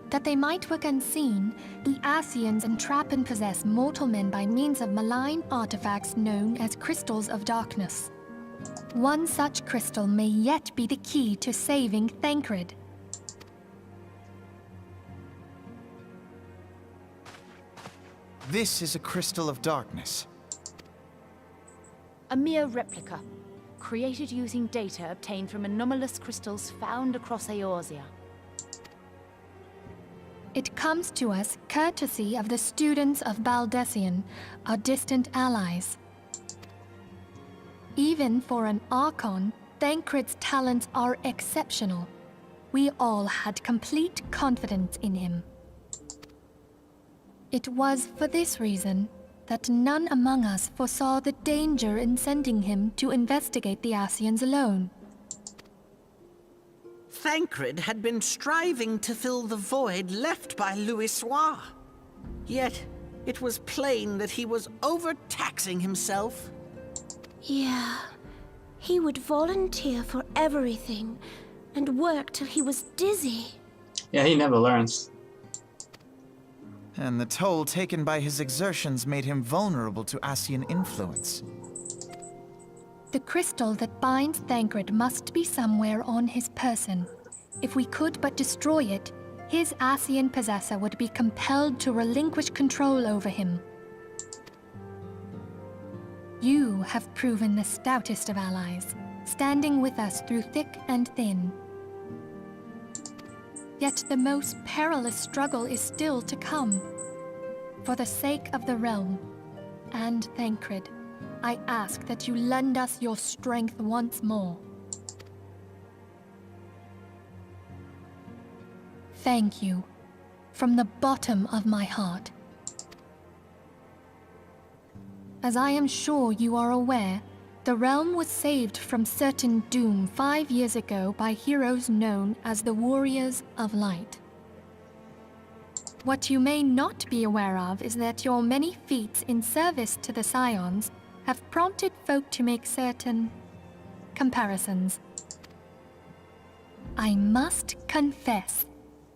That they might work unseen, the Ascians entrap and possess mortal men by means of malign artifacts known as crystals of darkness. One such crystal may yet be the key to saving Thancred. This is a crystal of darkness. A mere replica, created using data obtained from anomalous crystals found across Eorzea. It comes to us courtesy of the students of Baldessian, our distant allies. Even for an Archon, Thancred's talents are exceptional. we all had complete confidence in him. It was for this reason that none among us foresaw the danger in sending him to investigate the Ascians alone. Thancred had been striving to fill the void left by Louisoix. Yet, it was plain that he was overtaxing himself. Yeah, he would volunteer for everything and work till he was dizzy. Yeah, he never learns. And the toll taken by his exertions made him vulnerable to Ascian influence. The crystal that binds Thancred must be somewhere on his person. If we could but destroy it, his Ascian possessor would be compelled to relinquish control over him. You have proven the stoutest of allies, standing with us through thick and thin. Yet the most perilous struggle is still to come. For the sake of the realm, and Thancred, I ask that you lend us your strength once more. Thank you, from the bottom of my heart. As I am sure you are aware, the realm was saved from certain doom 5 years ago by heroes known as the Warriors of Light. What you may not be aware of is that your many feats in service to the Scions have prompted folk to make certain comparisons. I must confess,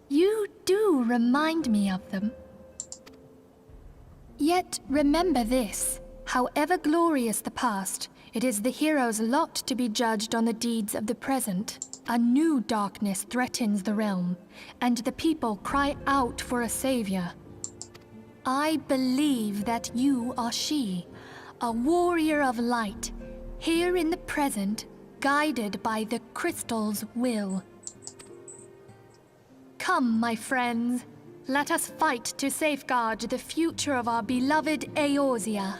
you do remind me of them. Yet remember this, however glorious the past, it is the hero's lot to be judged on the deeds of the present. A new darkness threatens the realm, and the people cry out for a savior. I believe that you are she, a warrior of light, here in the present, guided by the crystal's will. Come, my friends, let us fight to safeguard the future of our beloved Eorzea.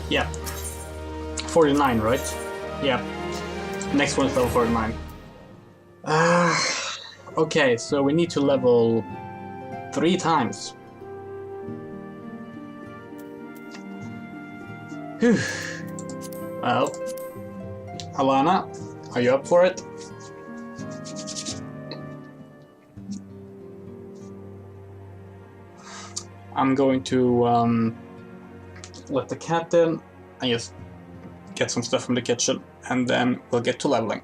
Yeah. 49, right? Yeah. Next one's level 49. Okay, so we need to level 3 times. Whew. Well, Alana, are you up for it? I'm going to let the cat in and just get some stuff from the kitchen, and then we'll get to leveling.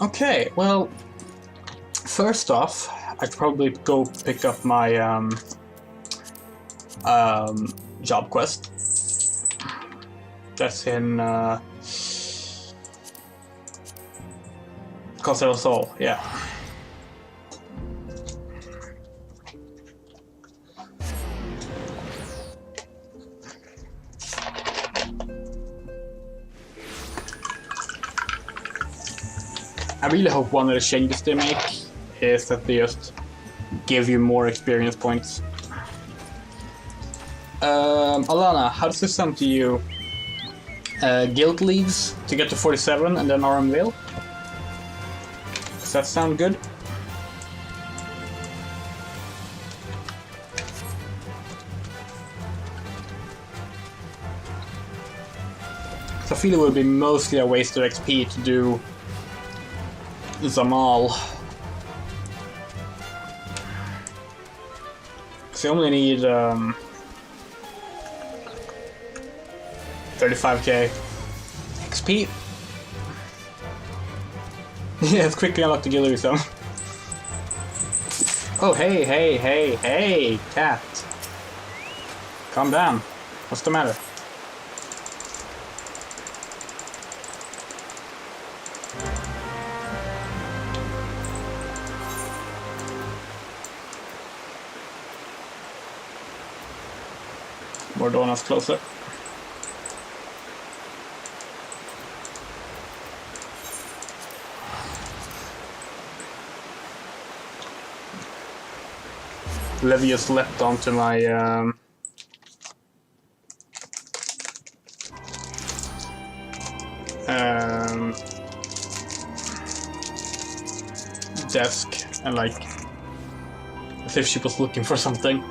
Okay, well, first off, I'd probably go pick up my job quest. That's in Concert of Soul, yeah. I really hope one of the changes they make is that they just give you more experience points. Alana, how does this sound to you? Guild leaves to get to 47 and then Aramvale? Does that sound good? So I feel it would be mostly a waste of XP to do Zamal. Because you only need 35k XP. Yeah, it's quickly unlock the Guild some. Oh, hey, cat. Calm down. What's the matter? Mordona's closer. Levius leapt onto my desk and like as if she was looking for something.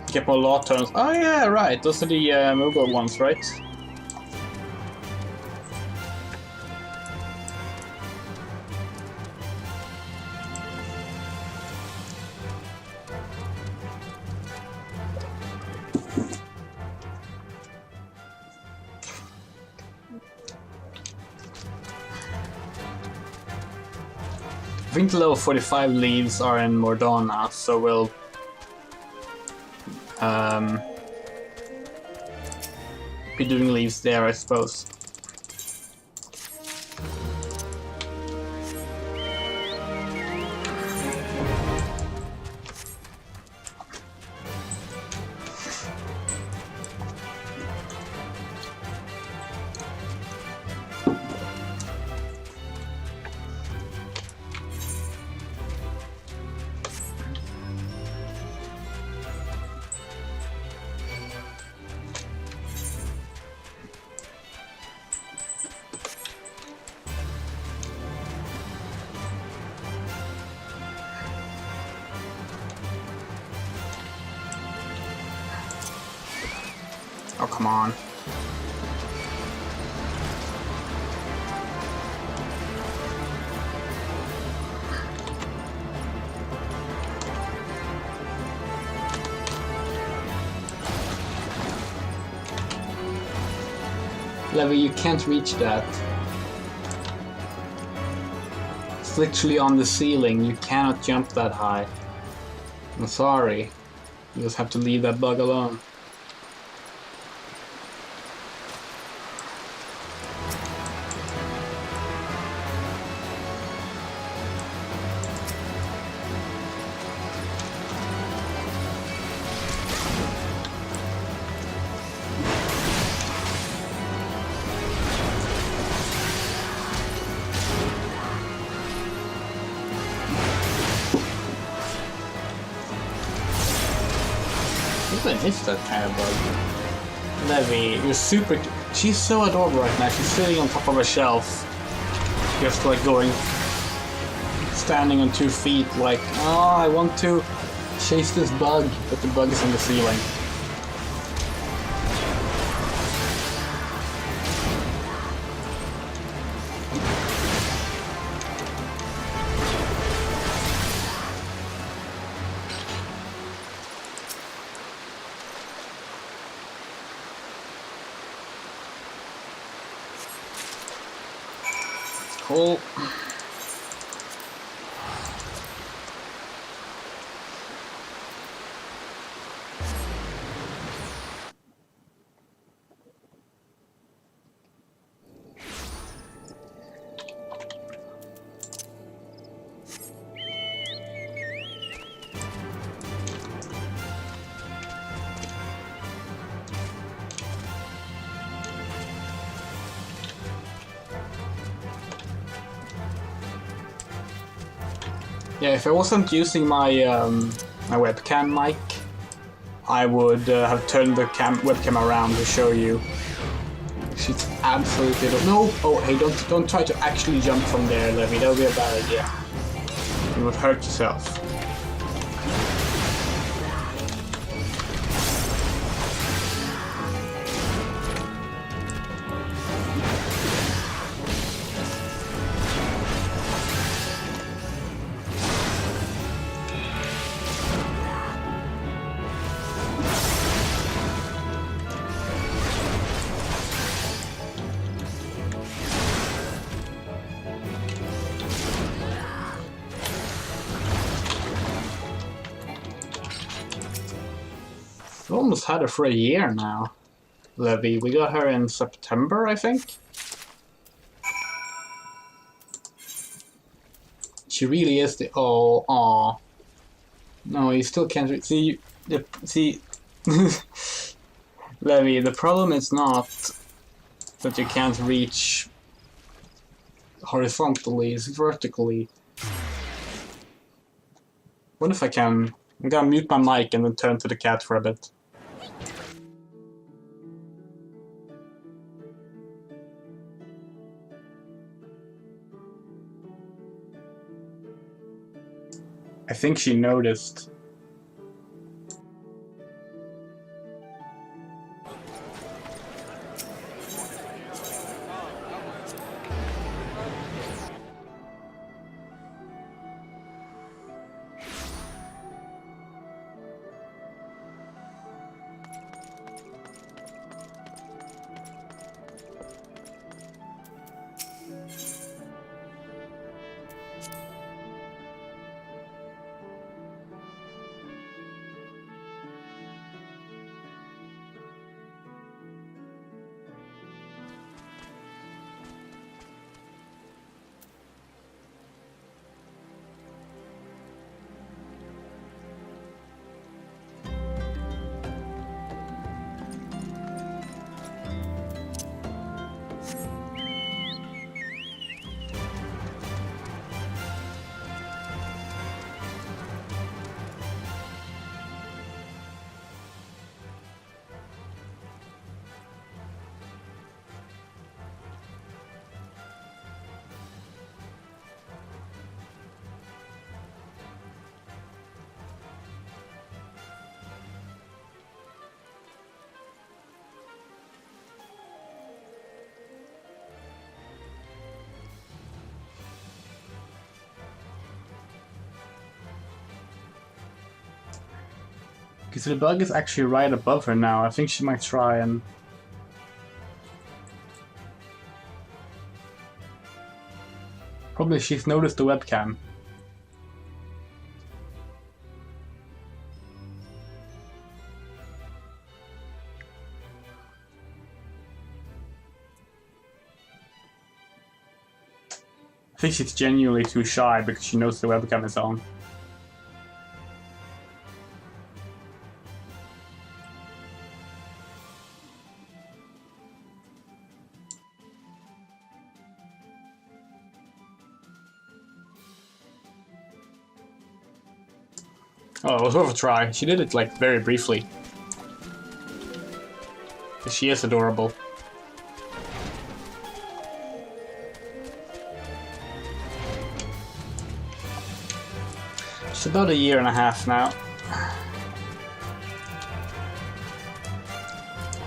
Get more law terms. Oh yeah, right. Those are the Mughal ones, right? I think the level 45 leaves are in Mordona, so we'll be doing leaves there, I suppose. Oh, come on. Levy, you can't reach that. It's literally on the ceiling. You cannot jump that high. I'm sorry. You just have to leave that bug alone. Hits that kind of bug. Levy, you're super. She's so adorable right now. She's sitting on top of a shelf, just like standing on 2 feet, like, oh, I want to chase this bug, but the bug is on the ceiling. Cool. Yeah, if I wasn't using my my webcam mic, I would have turned the webcam around to show you. She's absolutely no. Oh, hey, don't try to actually jump from there, Levy. That would be a bad idea. You would hurt yourself. We almost had her for a year now, Levy. We got her in September, I think. She really is the aw. No, you still can't see. See, Levy. The problem is not that you can't reach horizontally; it's vertically. What if I can? I'm gonna mute my mic and then turn to the cat for a bit. I think she noticed. Okay, so the bug is actually right above her now. I think she might try and... Probably she's noticed the webcam. I think she's genuinely too shy because she knows the webcam is on. Oh, it was worth a try. She did it, like, very briefly. She is adorable. She's about a year and a half now.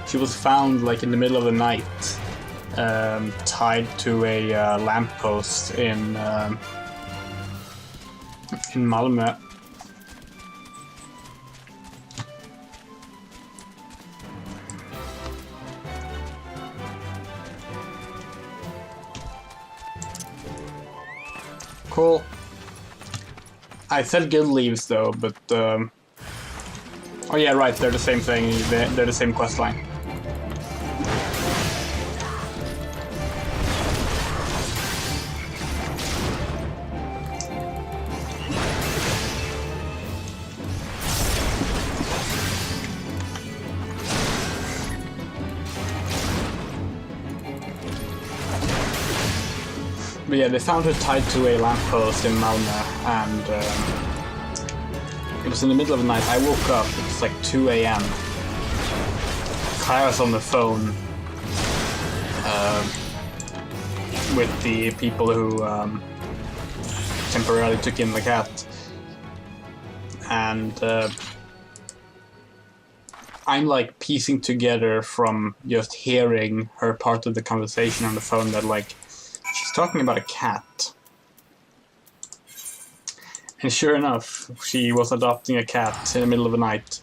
She was found, like, in the middle of the night, tied to a lamppost in Malmö. Cool. I said good leaves though, but oh yeah, right, they're the same thing, they're the same questline. But yeah, they found her tied to a lamppost in Malmö, and it was in the middle of the night. I woke up, it was like 2 a.m. Clara's on the phone with the people who temporarily took in the cat. And I'm like piecing together from just hearing her part of the conversation on the phone that like she's talking about a cat. And sure enough, she was adopting a cat in the middle of the night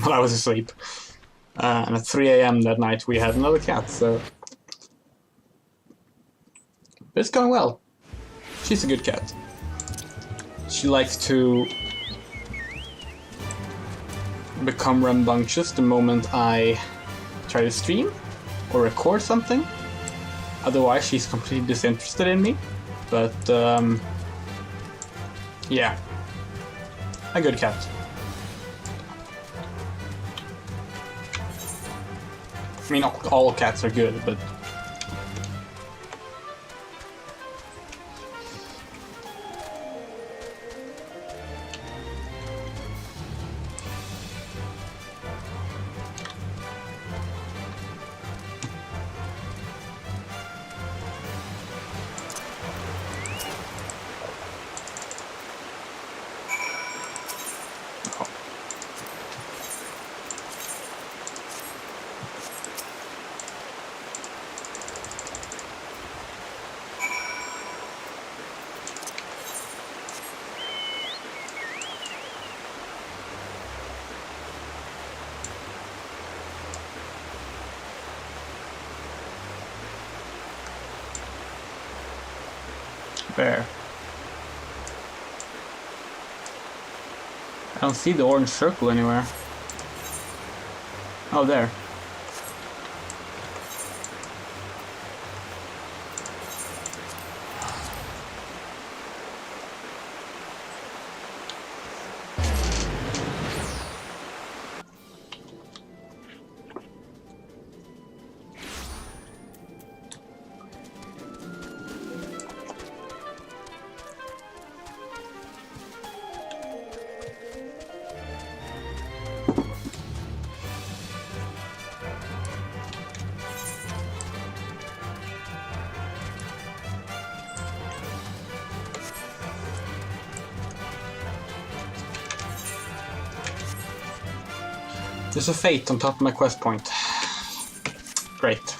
while I was asleep. And at 3 a.m. that night we had another cat, so... But it's going well. She's a good cat. She likes to become rambunctious the moment I try to stream or record something. Otherwise, she's completely disinterested in me. But, yeah. A good cat. I mean, all cats are good, but... Where? I don't see the orange circle anywhere. Oh, there. There's a fate on top of my quest point. Great.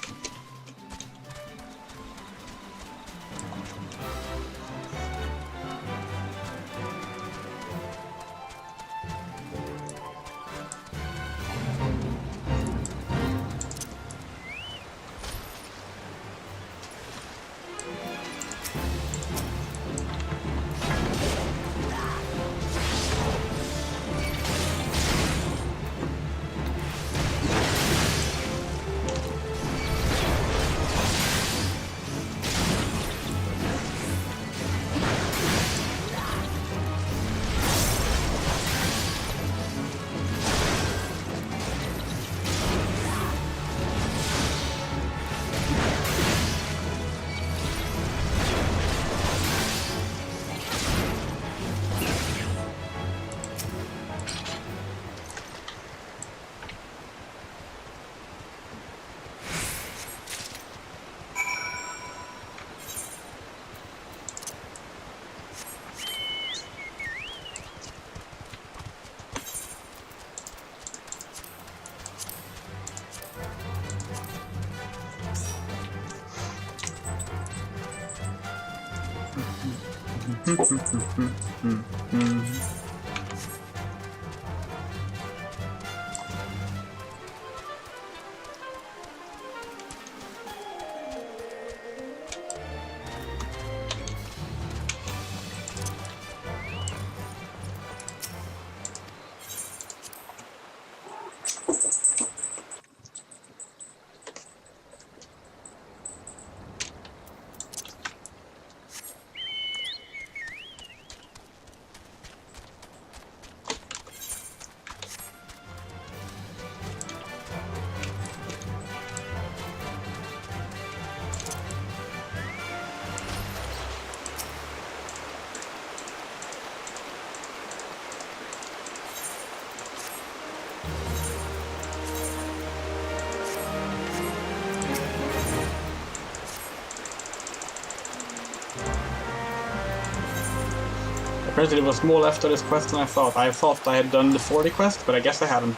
Apparently there was more left of this quest than I thought. I thought I had done the 40 quest, but I guess I hadn't.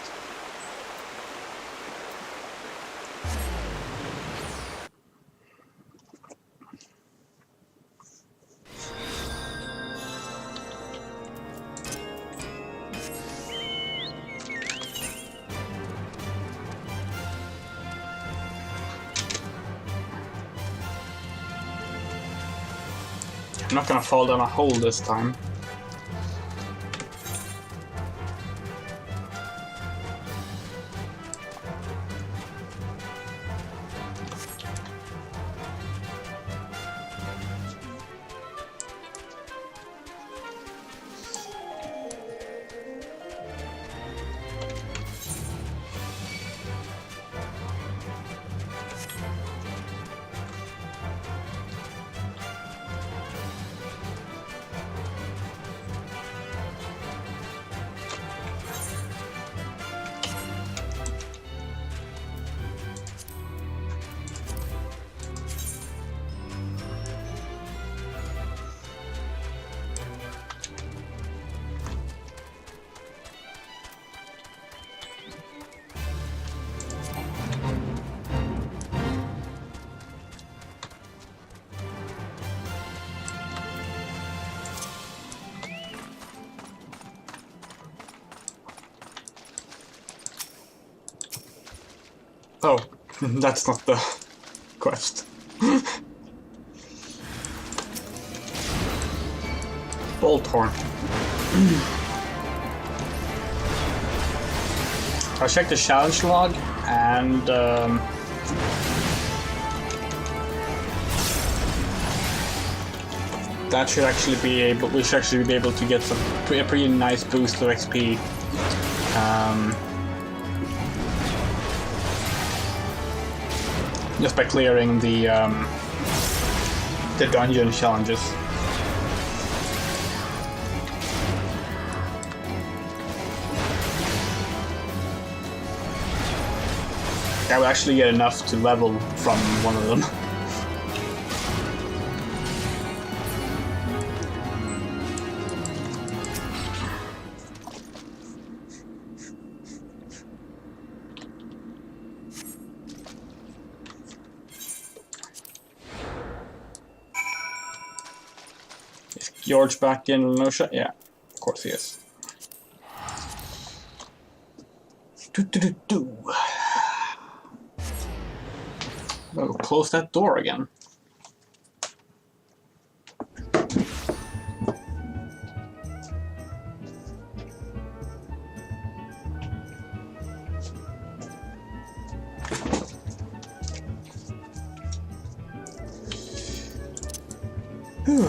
I'm not gonna fall down a hole this time. Oh, that's not the quest. Bolt horn. I checked the challenge log and that should actually be able. We should actually be able to get a pretty nice boost of XP. Just by clearing the dungeon challenges. I will actually get enough to level from one of them. Is George back in Lenosha? Yeah, of course he is. Oh, close that door again. Whew.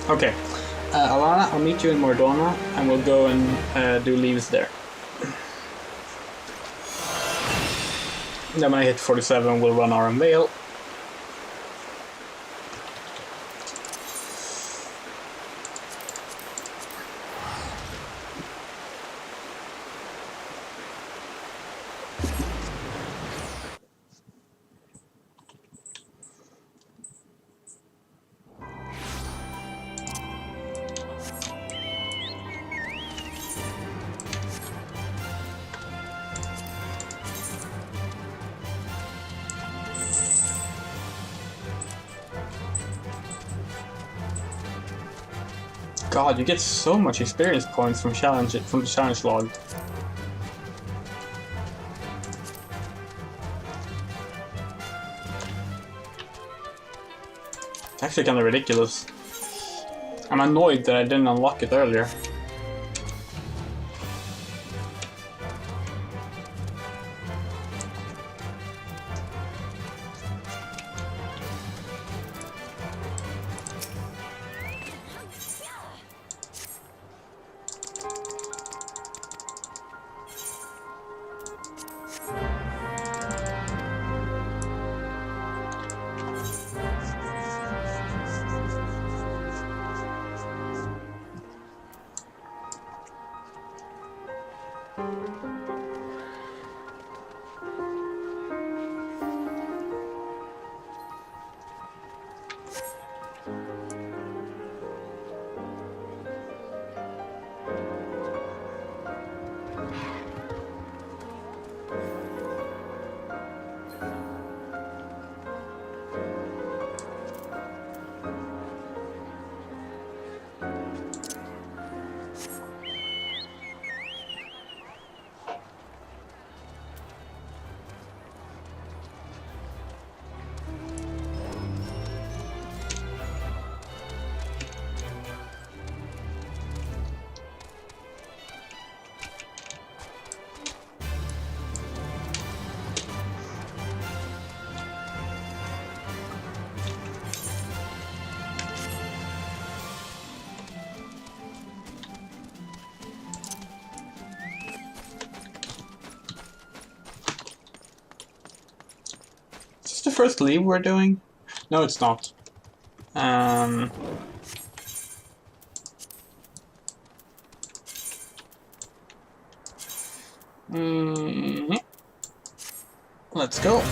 Okay, Alana, I'll meet you in Mordona, and we'll go and do leaves there. Then when I hit 47, we'll run Aram Vale. God, you get so much experience points from the challenge log. It's actually kind of ridiculous. I'm annoyed that I didn't unlock it earlier. Is this the first leave we're doing? No, it's not. Let's go.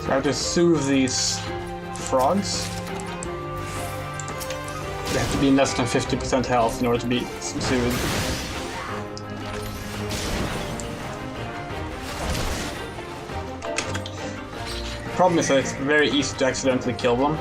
I have to soothe these frogs. They have to be less than 50% health in order to be soothed. Problem is that it's very easy to accidentally kill them.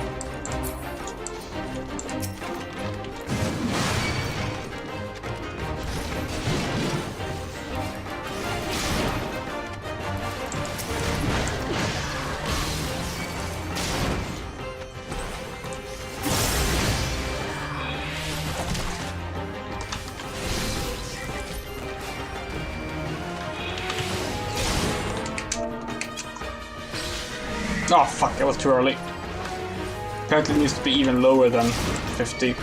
Oh fuck, that was too early. Apparently it needs to be even lower than 50.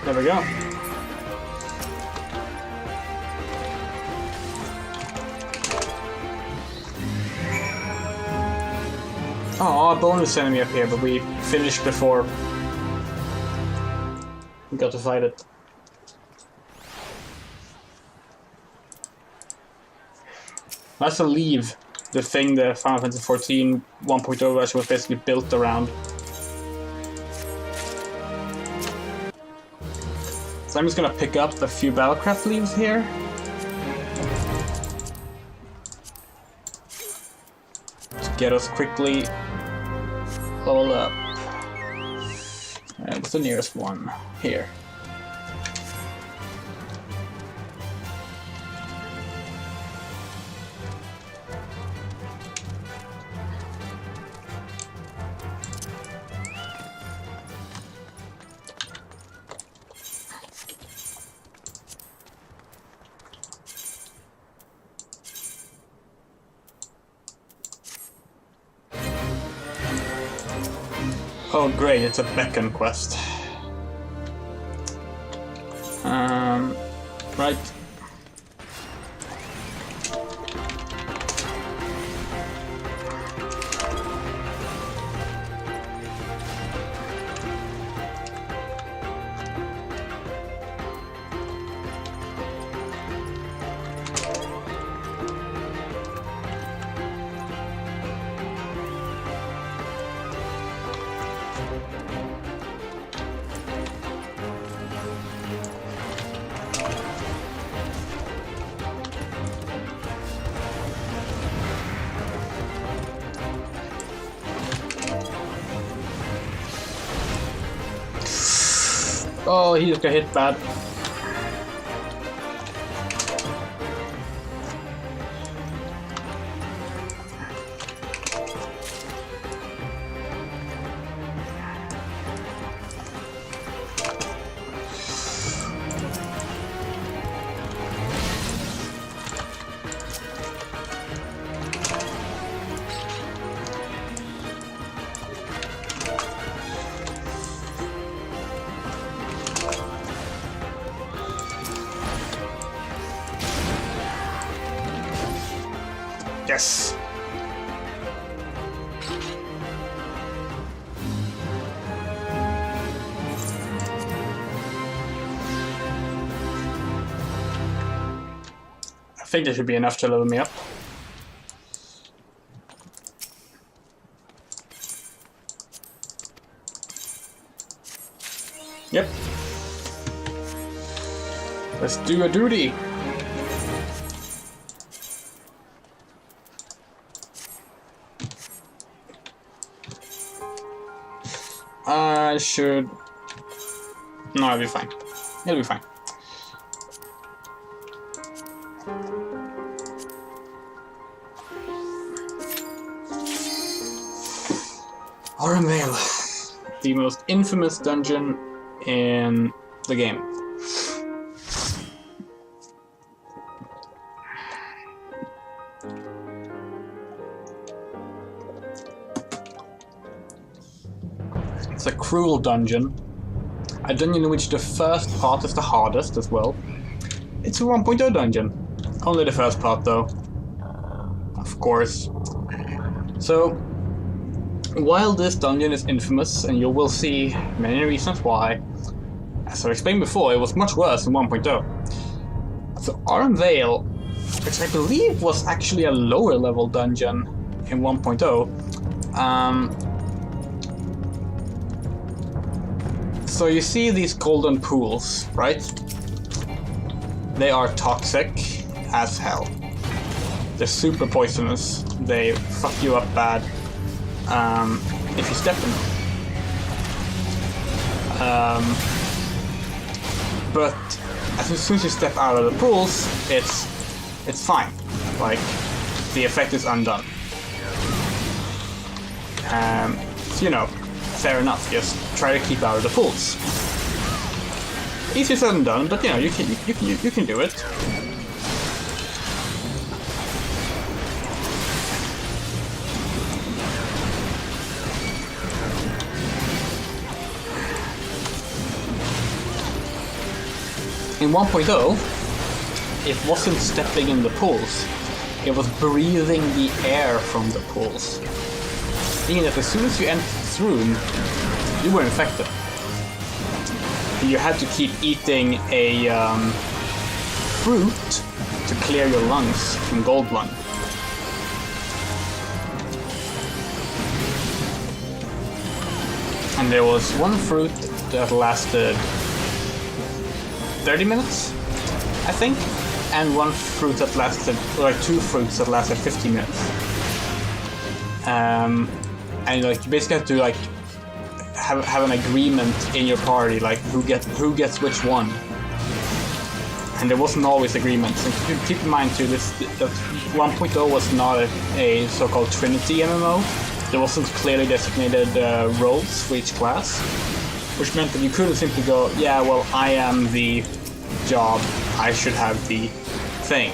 There we go. Oh, a bonus enemy up here, but we finished before we got to fight it. Let's leave the thing the Final Fantasy XIV 1.0 version was basically built around. So I'm just gonna pick up a few Battlecraft leaves here. To get us quickly leveled up. What's the nearest one? Here. Oh great, it's a beacon quest. Right. Oh, he just got hit bad. Yes. I think there should be enough to level me up. Yep. Let's do a duty. I should... No, it'll be fine. It'll be fine. Vale, the most infamous dungeon in the game. It's a cruel dungeon. A dungeon in which the first part is the hardest as well. It's a 1.0 dungeon. Only the first part though. Of course. So, while this dungeon is infamous, and you will see many reasons why, as I explained before, it was much worse in 1.0. So Vale, which I believe was actually a lower level dungeon in 1.0, so you see these golden pools, right? They are toxic as hell. They're super poisonous. They fuck you up bad if you step in them. But as soon as you step out of the pools, it's fine. Like, the effect is undone. So, you know, fair enough. Just try to keep out of the pools. Easier said than done, but you know, you can do it. In 1.0, it wasn't stepping in the pools, it was breathing the air from the pools. Meaning that as soon as you entered this room, you were infected. You had to keep eating a fruit to clear your lungs from gold lung. And there was one fruit that lasted 30 minutes, I think, and one fruit that lasted, like two fruits that lasted 50 minutes. And like you basically have to like have an agreement in your party, like who gets which one. And there wasn't always agreements. And keep in mind too, that 1.0 was not a so-called Trinity MMO. There wasn't clearly designated roles for each class, which meant that you couldn't simply go, yeah, well, I am the job, I should have the thing.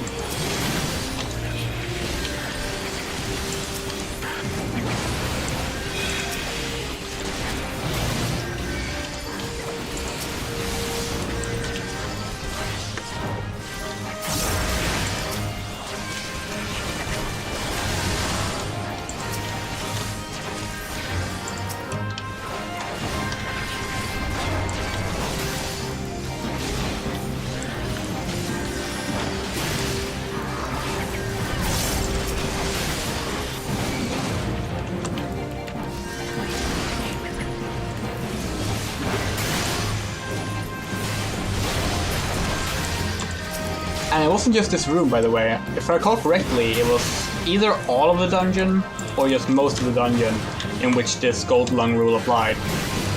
And it wasn't just this room, by the way. If I recall correctly, it was either all of the dungeon or just most of the dungeon in which this gold lung rule applied.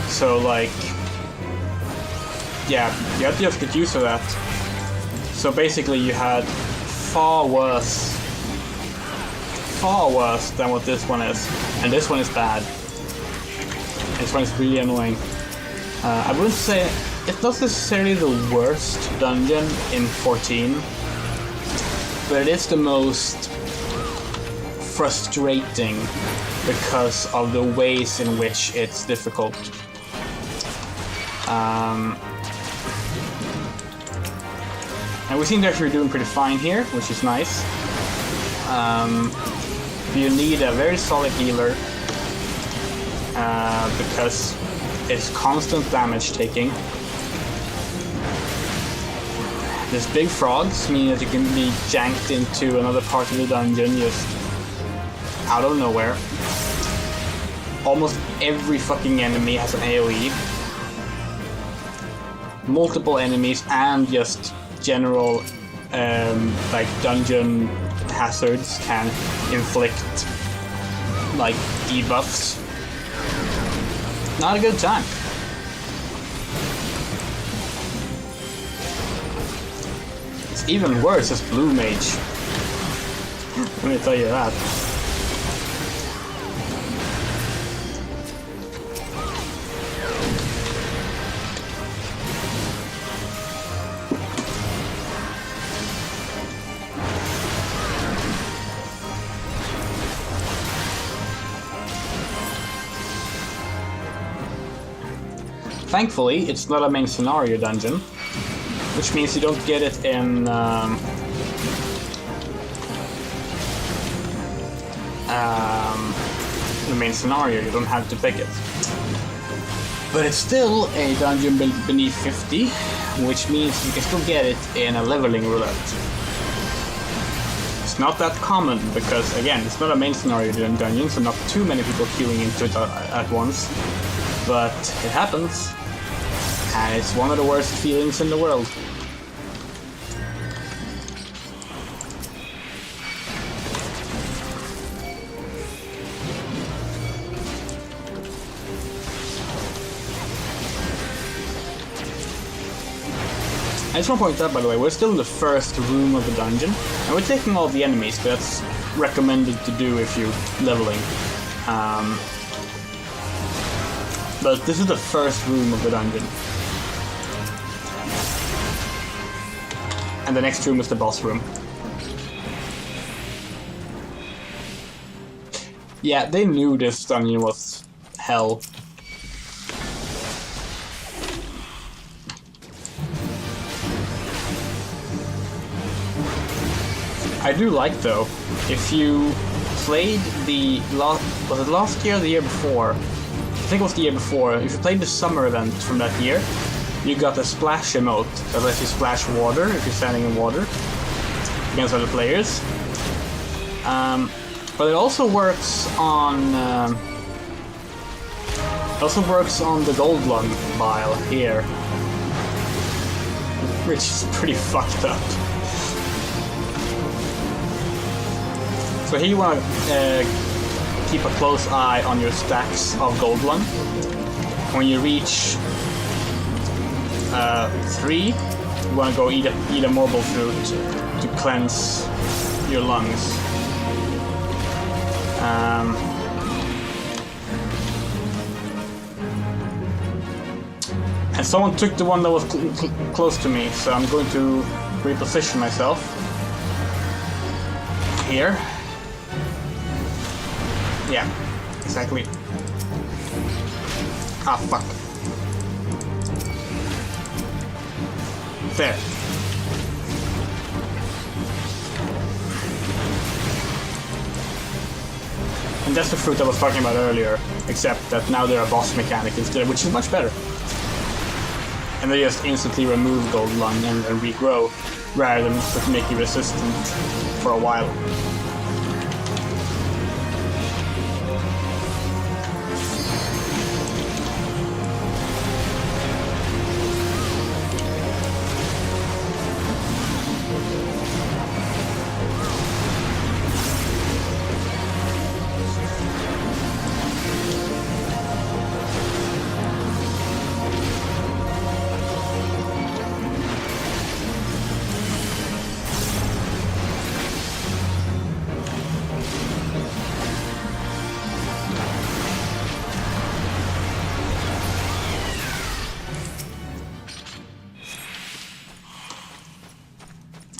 So, like, yeah, you have to just get used to that. So basically you had far worse than what this one is. And this one is bad. This one is really annoying. I wouldn't say it's not necessarily the worst dungeon in 14, but it is the most frustrating because of the ways in which it's difficult. And we seem to actually be doing pretty fine here, which is nice. You need a very solid healer because it's constant damage taking. There's big frogs, meaning that you can be janked into another part of the dungeon just out of nowhere. Almost every fucking enemy has an AoE. Multiple enemies and just general like dungeon hazards can inflict like debuffs. Not a good time. It's even worse as Blue Mage. Let me tell you that. Thankfully, it's not a main scenario dungeon, which means you don't get it in the main scenario. You don't have to pick it. But it's still a dungeon beneath 50, which means you can still get it in a leveling roulette. It's not that common because, again, it's not a main scenario dungeon, so not too many people queuing into it at once. But it happens, and it's one of the worst feelings in the world. I just want to point out, by the way, we're still in the first room of the dungeon, and we're taking all the enemies, but that's recommended to do if you're leveling. But this is the first room of the dungeon. And the next room is the boss room. Yeah, they knew this dungeon was hell. I do like, though, if you played the was it last year or the year before? I think it was the year before. If you played the summer event from that year, you got a splash emote that lets you splash water if you're standing in water against other players. But it also works on the gold lung vial here, which is pretty fucked up. So here you want to keep a close eye on your stacks of gold lung. When you reach 3, you want to go eat a marble fruit to cleanse your lungs. And someone took the one that was close to me, so I'm going to reposition myself here. Yeah, exactly. Ah, fuck. There. And that's the fruit I was talking about earlier, except that now they're a boss mechanic instead, which is much better. And they just instantly remove gold lung and regrow, rather than just make you resistant for a while.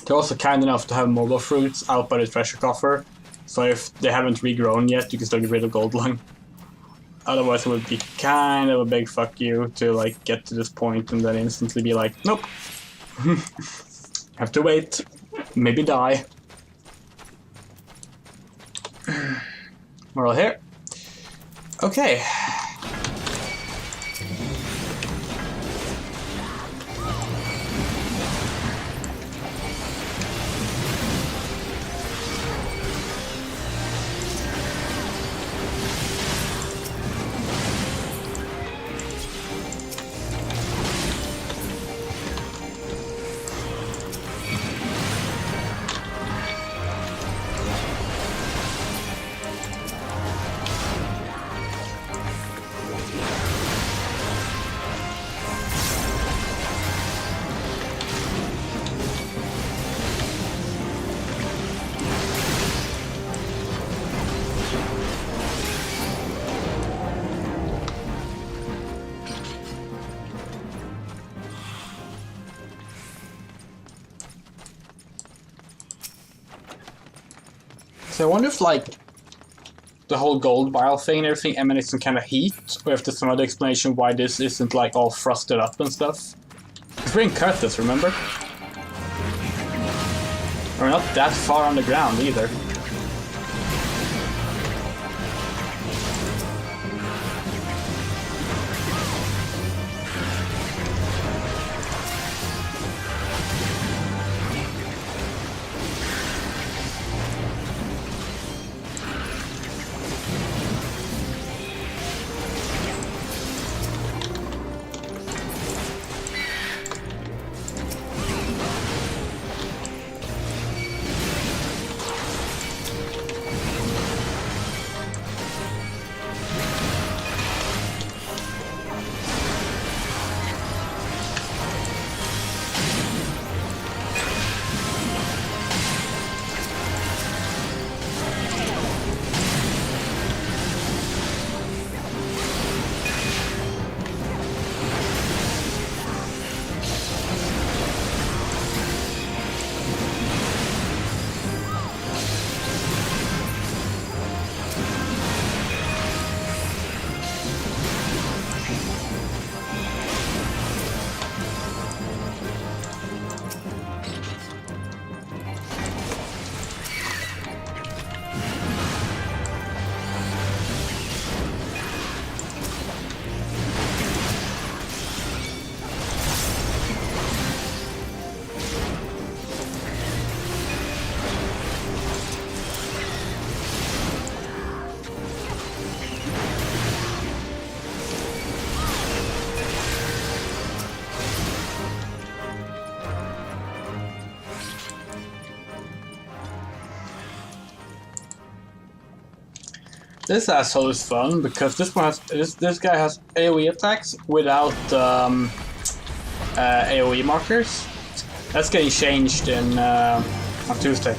They're also kind enough to have mobile fruits out by the treasure coffer, so if they haven't regrown yet, you can still get rid of gold lung. Otherwise it would be kind of a big fuck you to like get to this point and then instantly be like, nope. Have to wait. Maybe die. We're all here. Okay. So I wonder if, like, the whole gold vial thing and everything emanates some kind of heat, or if there's some other explanation why this isn't, like, all frosted up and stuff. Because we're in Curtis, remember? We're not that far on the ground, either. This asshole is fun because this one has this guy has AoE attacks without AoE markers. That's getting changed in on Tuesday.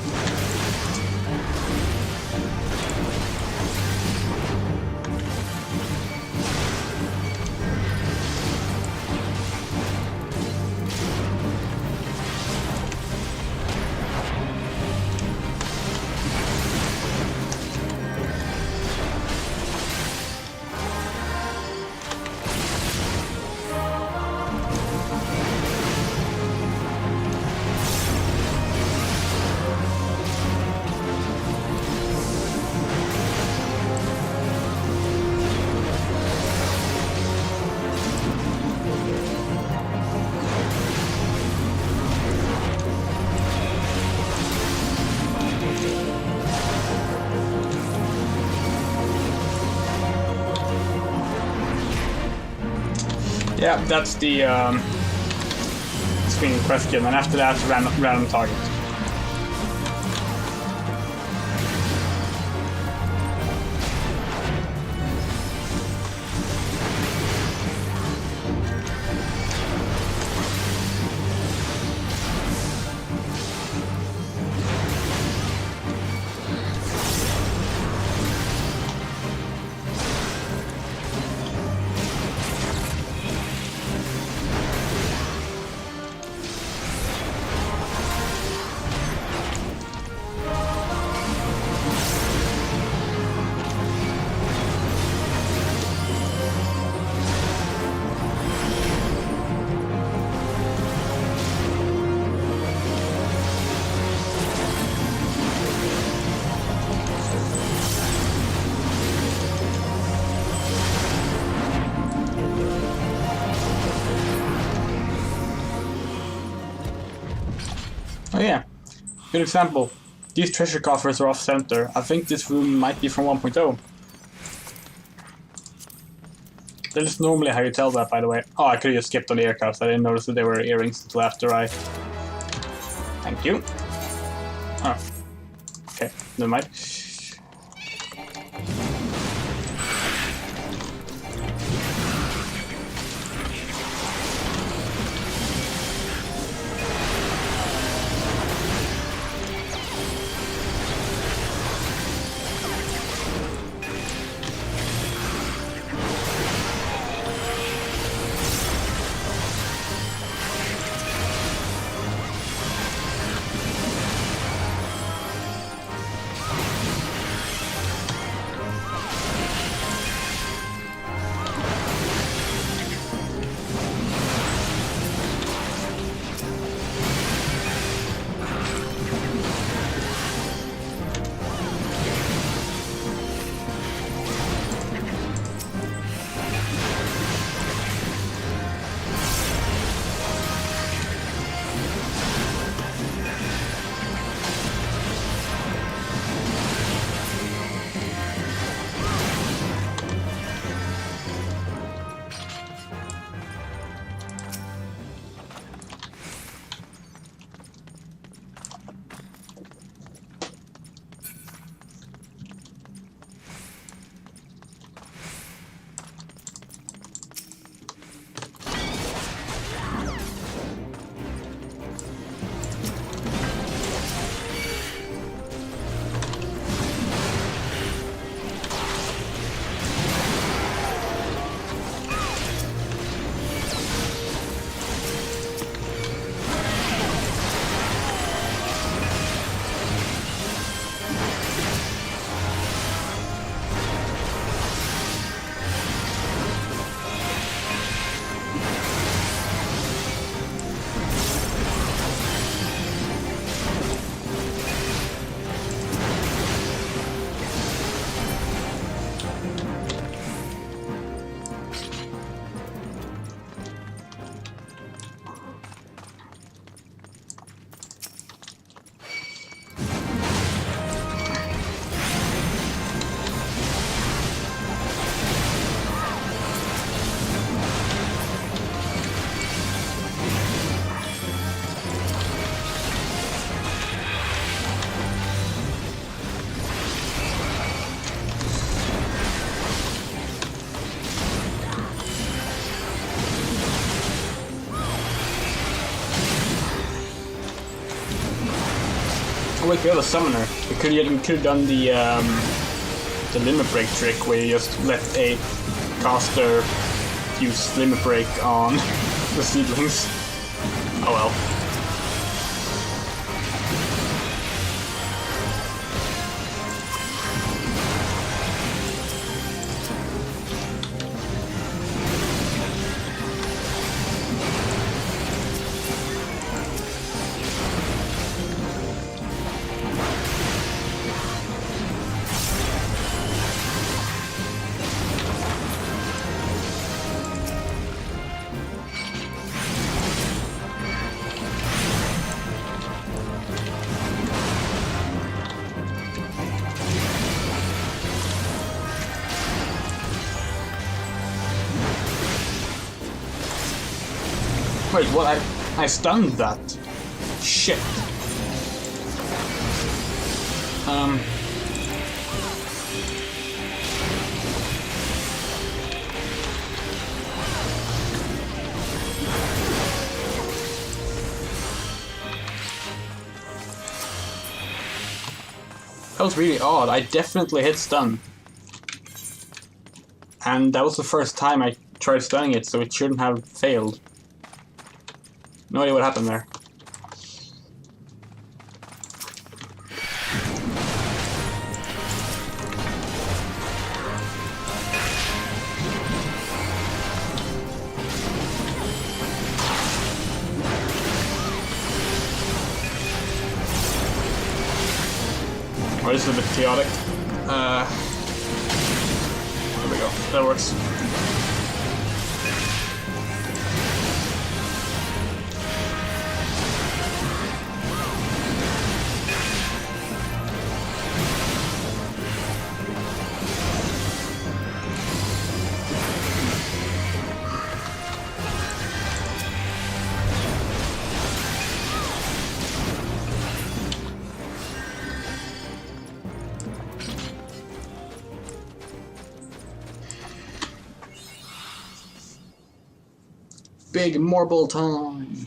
Yeah, that's the screening question, and after that, random target. Oh yeah, good example. These treasure coffers are off-center. I think this room might be from 1.0. That is normally how you tell that, by the way. Oh, I could have just skipped on the earcuffs. I didn't notice that they were earrings until after I... Thank you. Oh. Okay, never mind. Oh wait, we have a summoner. We could have done the limit break trick where you just let a caster use limit break on the seedlings. Oh well. Wait, what? I stunned that. Shit. That was really odd. I definitely hit stun. And that was the first time I tried stunning it, so it shouldn't have failed. No idea what happened there. Oh, this is a bit chaotic. There we go. That works. big marble time.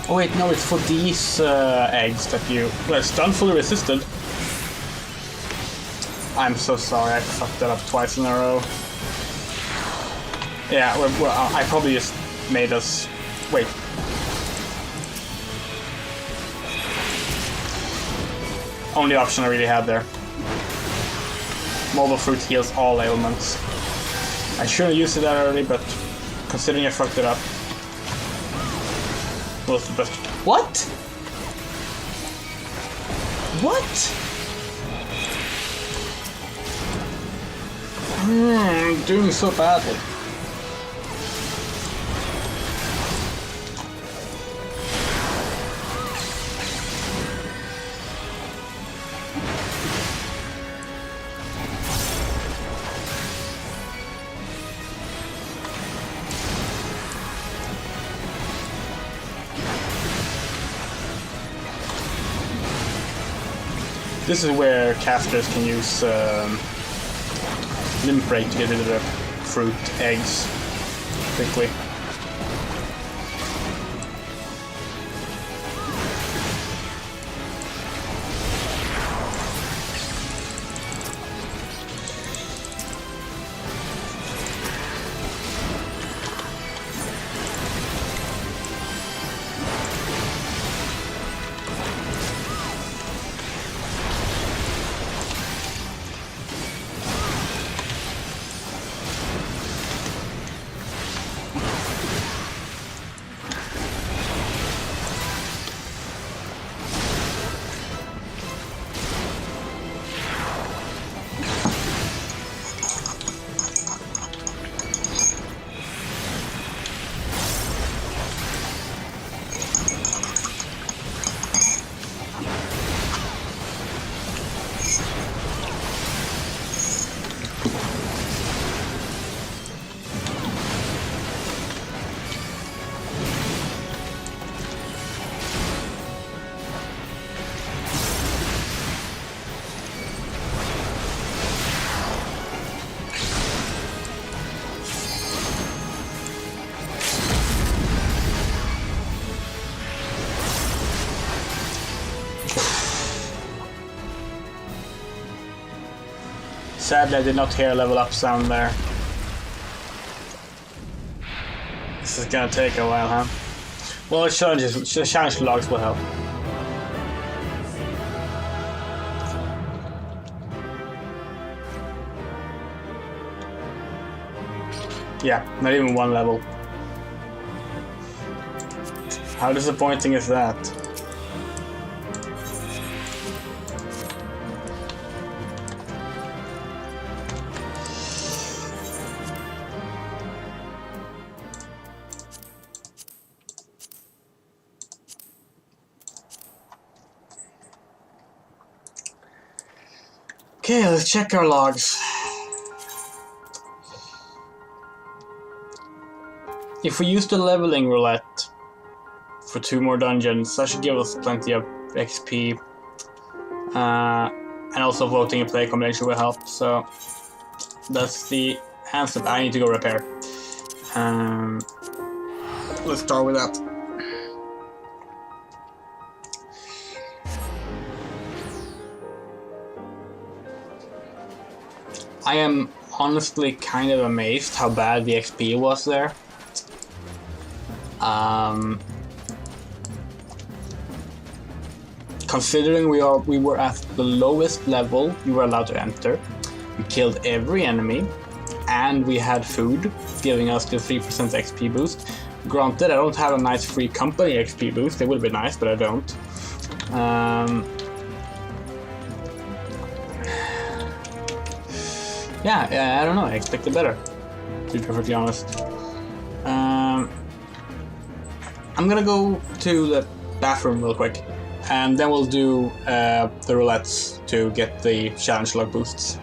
Oh wait, no, it's for these eggs that you... Well, stun fully resisted. I'm so sorry, I fucked that up twice in a row. Yeah, well, I probably just made us... Wait. Only option I really had there. Mobile Fruit heals all ailments. I should have used it that early, but considering I fucked it up... was the best. What? What? I'm doing so badly. This is where casters can use Limp Break to get rid of the fruit eggs quickly. Sadly, I did not hear a level up sound there. This is gonna take a while, huh? Well, challenge logs will help. Yeah, not even one level. How disappointing is that? Okay, let's check our logs. If we use the leveling roulette for 2 more dungeons, that should give us plenty of XP. And also voting and play combination will help, so that's the answer. I need to go repair. Let's start with that. I am honestly kind of amazed how bad the XP was there. Considering we were at the lowest level you were allowed to enter, we killed every enemy, and we had food, giving us the 3% XP boost. Granted, I don't have a nice free company XP boost. It would be nice, but I don't. Yeah, I don't know. I expected better, to be perfectly honest. I'm gonna go to the bathroom real quick, and then we'll do the roulettes to get the challenge log boosts.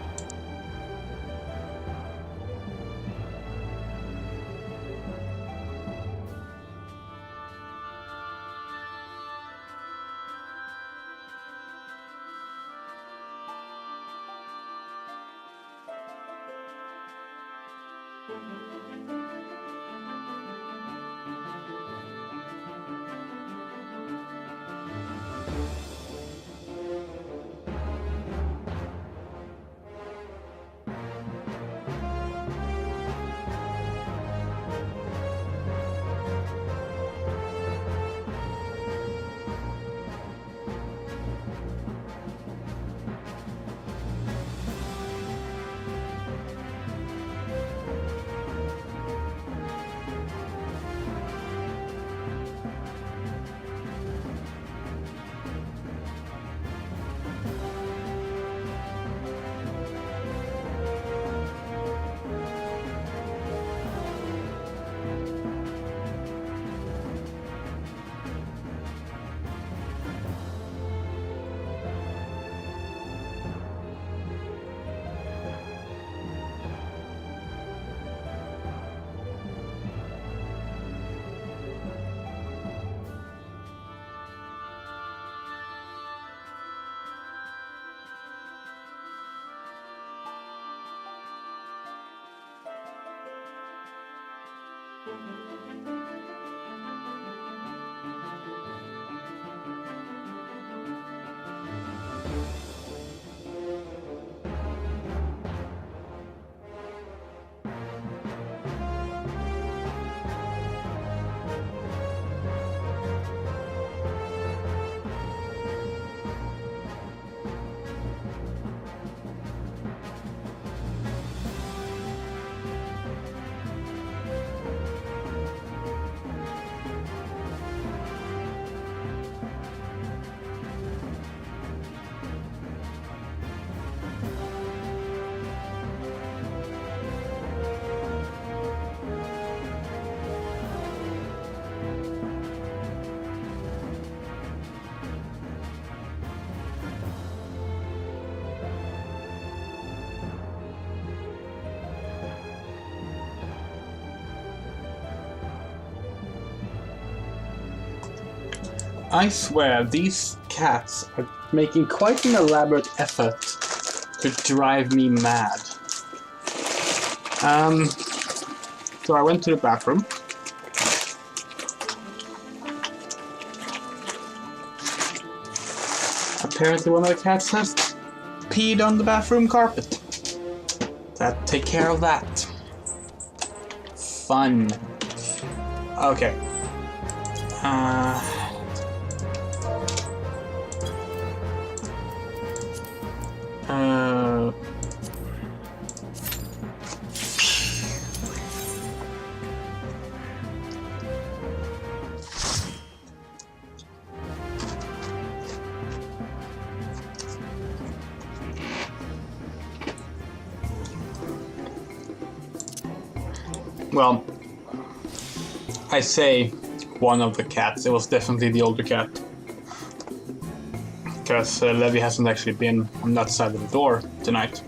I swear, these cats are making quite an elaborate effort to drive me mad. So I went to the bathroom. Apparently one of the cats has peed on the bathroom carpet. That take care of that. Fun. Okay. Well, I say one of the cats. It was definitely the older cat. Because Levi hasn't actually been on that side of the door tonight.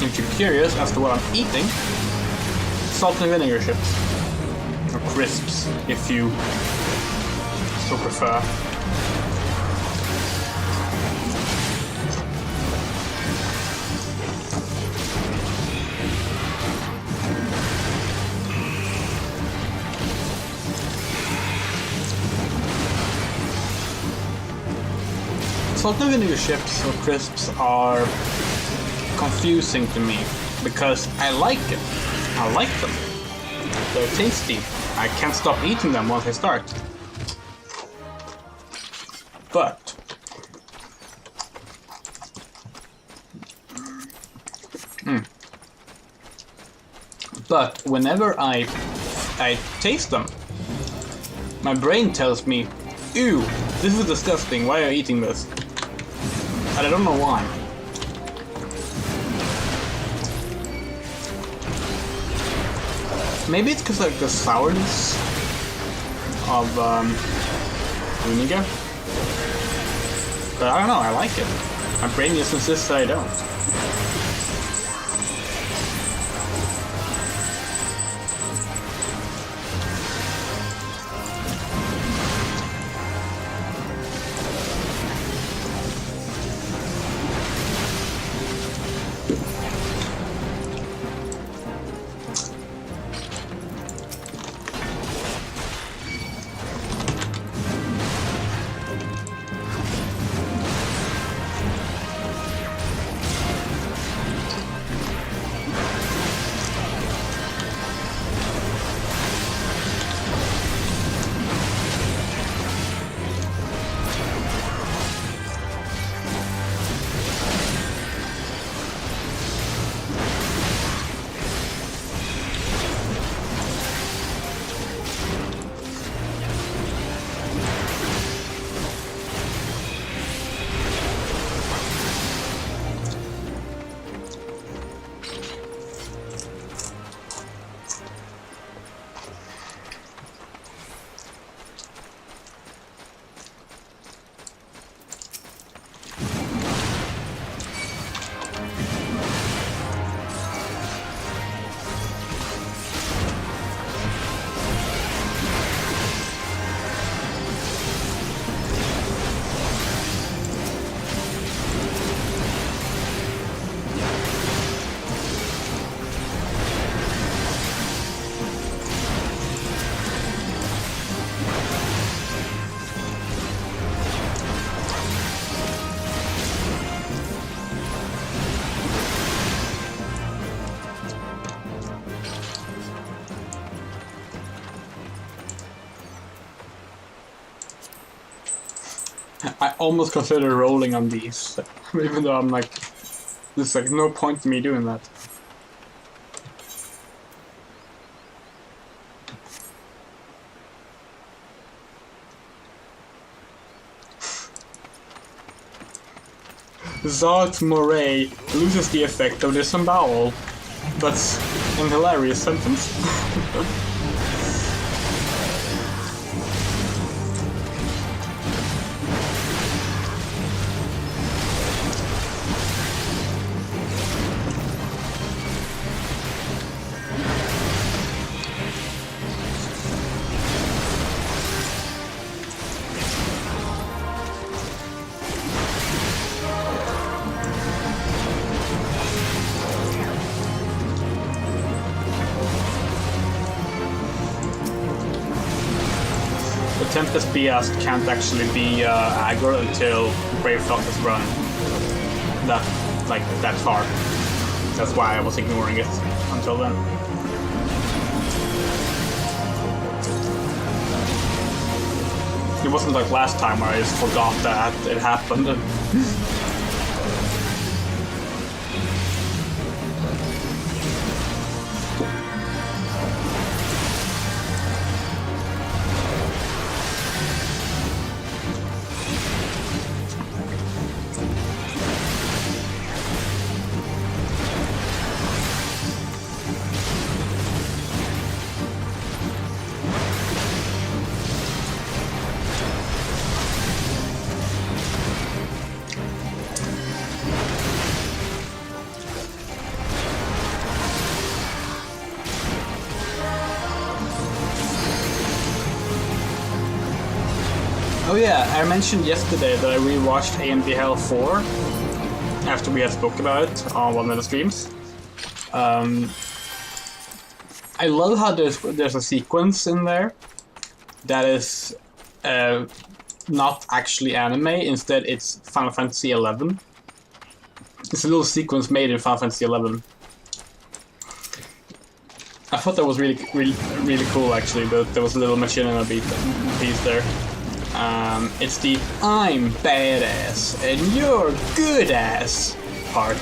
if you're curious as to what I'm eating, salt and vinegar chips. Or crisps, if you so prefer. Salt and vinegar chips or crisps are confusing to me because I like it. I like them. They're tasty. I can't stop eating them once I start. But but whenever I taste them, my brain tells me, ew, this is disgusting, why are you eating this? And I don't know why. Maybe it's because like the sourness of vinegar. But I don't know, I like it. My brain just insists that I don't. I almost consider rolling on these, even though I'm like, there's like no point to me doing that. Zart Moray loses the effect of disembowel. That's an hilarious sentence. Tempest Beast can't actually be aggro until Bravethought is run that far. That's why I was ignoring it until then. It wasn't like last time where I just forgot that it happened. yeah, I mentioned yesterday that I rewatched A&B Hell 4 after we had spoke about it on one of the streams. I love how there's a sequence in there that is not actually anime. Instead, it's Final Fantasy XI. It's a little sequence made in Final Fantasy XI. I thought that was really cool, actually. There was a little machinima piece there. It's the "I'm badass and you're good ass" part.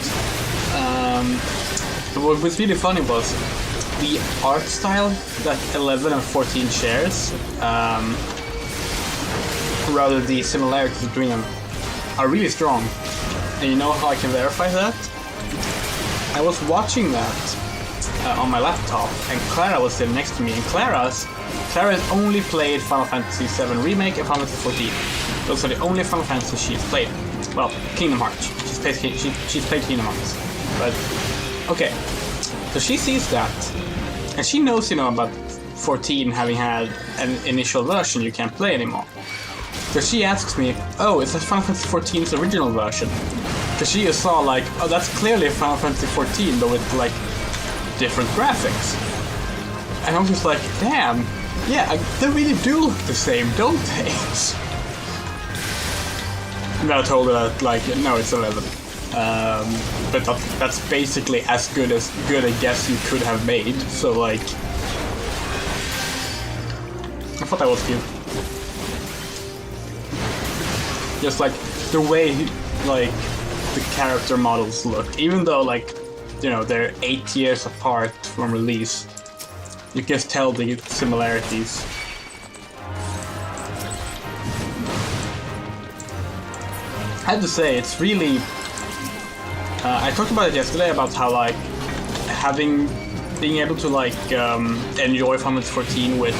But what was really funny was the art style that 11 and 14 shares, rather the similarities between them, are really strong. And you know how I can verify that? I was watching that on my laptop, and Clara was sitting next to me, and Clara's only played Final Fantasy VII Remake and Final Fantasy XIV. Those are the only Final Fantasy she's played. Well, Kingdom Hearts. She's played Kingdom Hearts. But, okay. So she sees that, and she knows, you know, about 14 having had an initial version you can't play anymore. So she asks me, oh, is that Final Fantasy XIV's original version? Because she just saw, like, oh, that's clearly Final Fantasy XIV, but with, like, different graphics. And I was just like, damn, yeah, they really do look the same, don't they? And I told her that, like, no, it's 11. But that's basically as good a guess you could have made, so, like, I thought that was cute. Just, like, the way, like, the character models look, even though, like, you know, they're 8 years apart from release, you can tell the similarities. I have to say, it's really... I talked about it yesterday, about how, like, being able to, like, enjoy Final Fantasy 14 with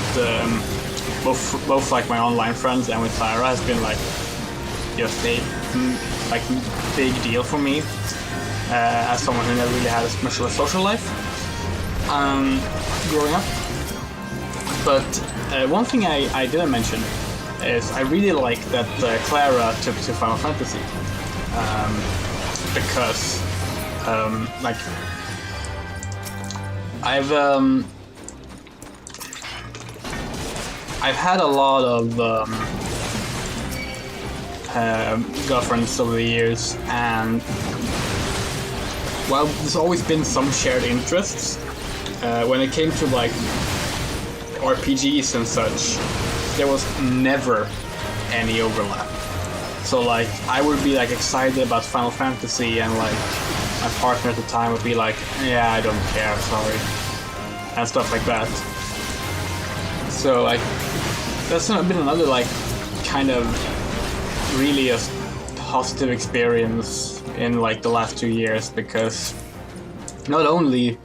both like, my online friends and with Clara has been, like, just a, like, big deal for me. As someone who never really had as much of a social life growing up. But one thing I didn't mention is I really like that Clara took to Final Fantasy. Because, like, I've had a lot of girlfriends over the years, and well, there's always been some shared interests. When it came to, like, RPGs and such, there was never any overlap. So, like, I would be, like, excited about Final Fantasy, and, like, my partner at the time would be like, yeah, I don't care, sorry, and stuff like that. So, like, that's been another, like, kind of really a positive experience in, like, the last 2 years, because not only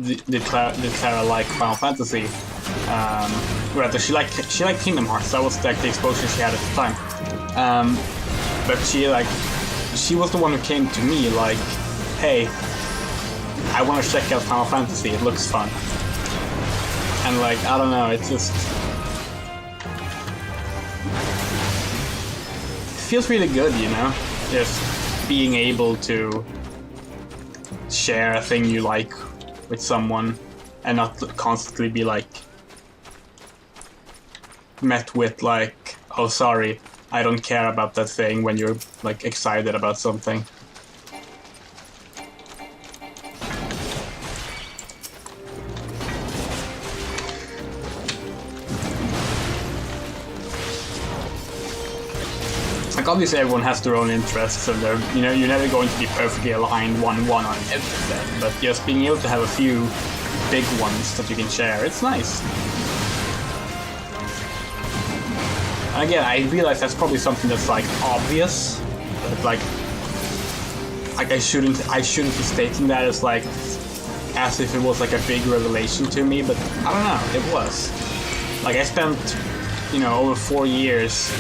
did Clara like Final Fantasy, rather she liked Kingdom Hearts. That was, like, the exposure she had at the time. But she was the one who came to me like, hey, I want to check out Final Fantasy, it looks fun. And, like, I don't know, it's just... it feels really good, you know? Just being able to share a thing you like with someone and not constantly be, like, met with, like, oh, sorry, I don't care about that thing, when you're, like, excited about something. Like, obviously everyone has their own interests, and they're, you know, you're never going to be perfectly aligned one-on-one on everything, but just being able to have a few big ones that you can share, it's nice. And again, I realize that's probably something that's, like, obvious, but, like I shouldn't be stating that as, like, as if it was, like, a big revelation to me, but I don't know, it was. Like, I spent, you know, over 4 years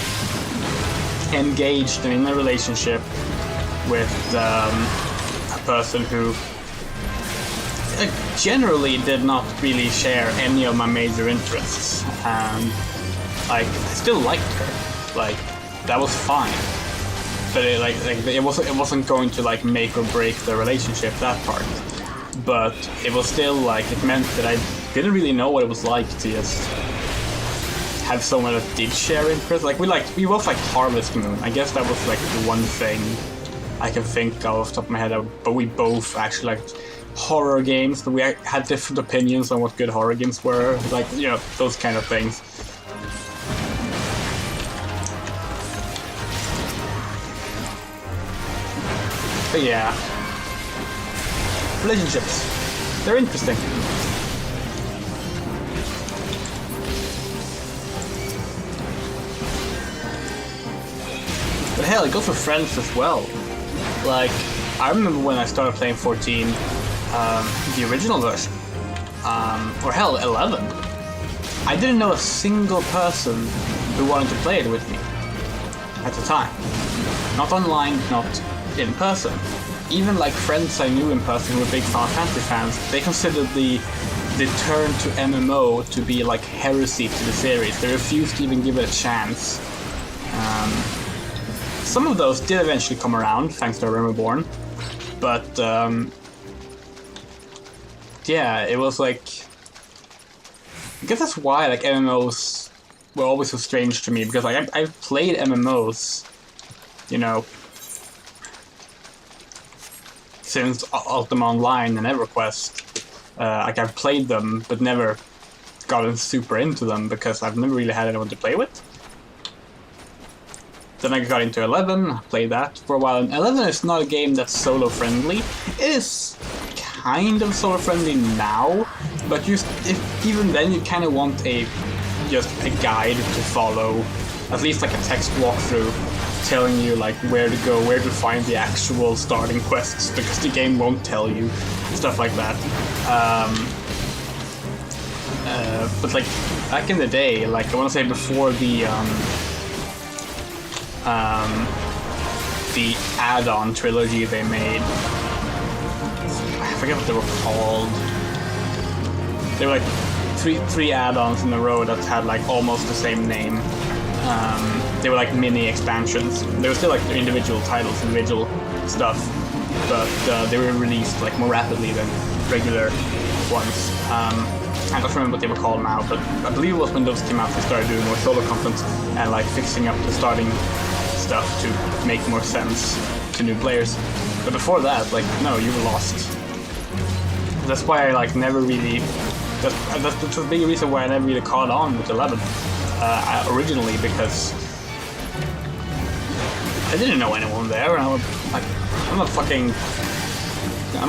engaged and in a relationship with a person who generally did not really share any of my major interests, and like, I still liked her. Like, that was fine. But it wasn't going to like make or break the relationship, that part. But it was still like, it meant that I didn't really know what it was like to just have someone that did share interests. Like we both liked Harvest Moon. I guess that was like the one thing I can think of off the top of my head. But we both actually liked horror games, but we had different opinions on what good horror games were. Like, you know, those kind of things. But yeah, relationships, they're interesting. But hell, it goes for friends as well. Like, I remember when I started playing 14, the original version, or hell, 11. I didn't know a single person who wanted to play it with me at the time. Not online, not in person. Even like friends I knew in person who were big Final Fantasy fans, they considered the turn to MMO to be like heresy to the series. They refused to even give it a chance. Some of those did eventually come around, thanks to REBORN. But yeah, it was like, I guess that's why like MMOs were always so strange to me, because like I've played MMOs, you know, since Ultima Online and EverQuest. Like I've played them, but never gotten super into them because I've never really had anyone to play with. Then I got into 11, played that for a while, and 11 is not a game that's solo friendly. It is kind of solo friendly now, but even then you kind of want just a guide to follow, at least like a text walkthrough telling you like where to go, where to find the actual starting quests, because the game won't tell you, stuff like that. But like back in the day, like I want to say before the add-on trilogy they made, I forget what they were called. They were like three add-ons in a row that had like almost the same name. They were like mini expansions. They were still like individual titles, individual stuff, but they were released like more rapidly than regular ones. I don't remember what they were called now, but I believe it was when those came out they started doing more solo content and like fixing up the starting stuff to make more sense to new players. But before that, like, no, you were lost. That's why I like never really. That's the big reason why I never really caught on with 11 originally, because I didn't know anyone there, and I'm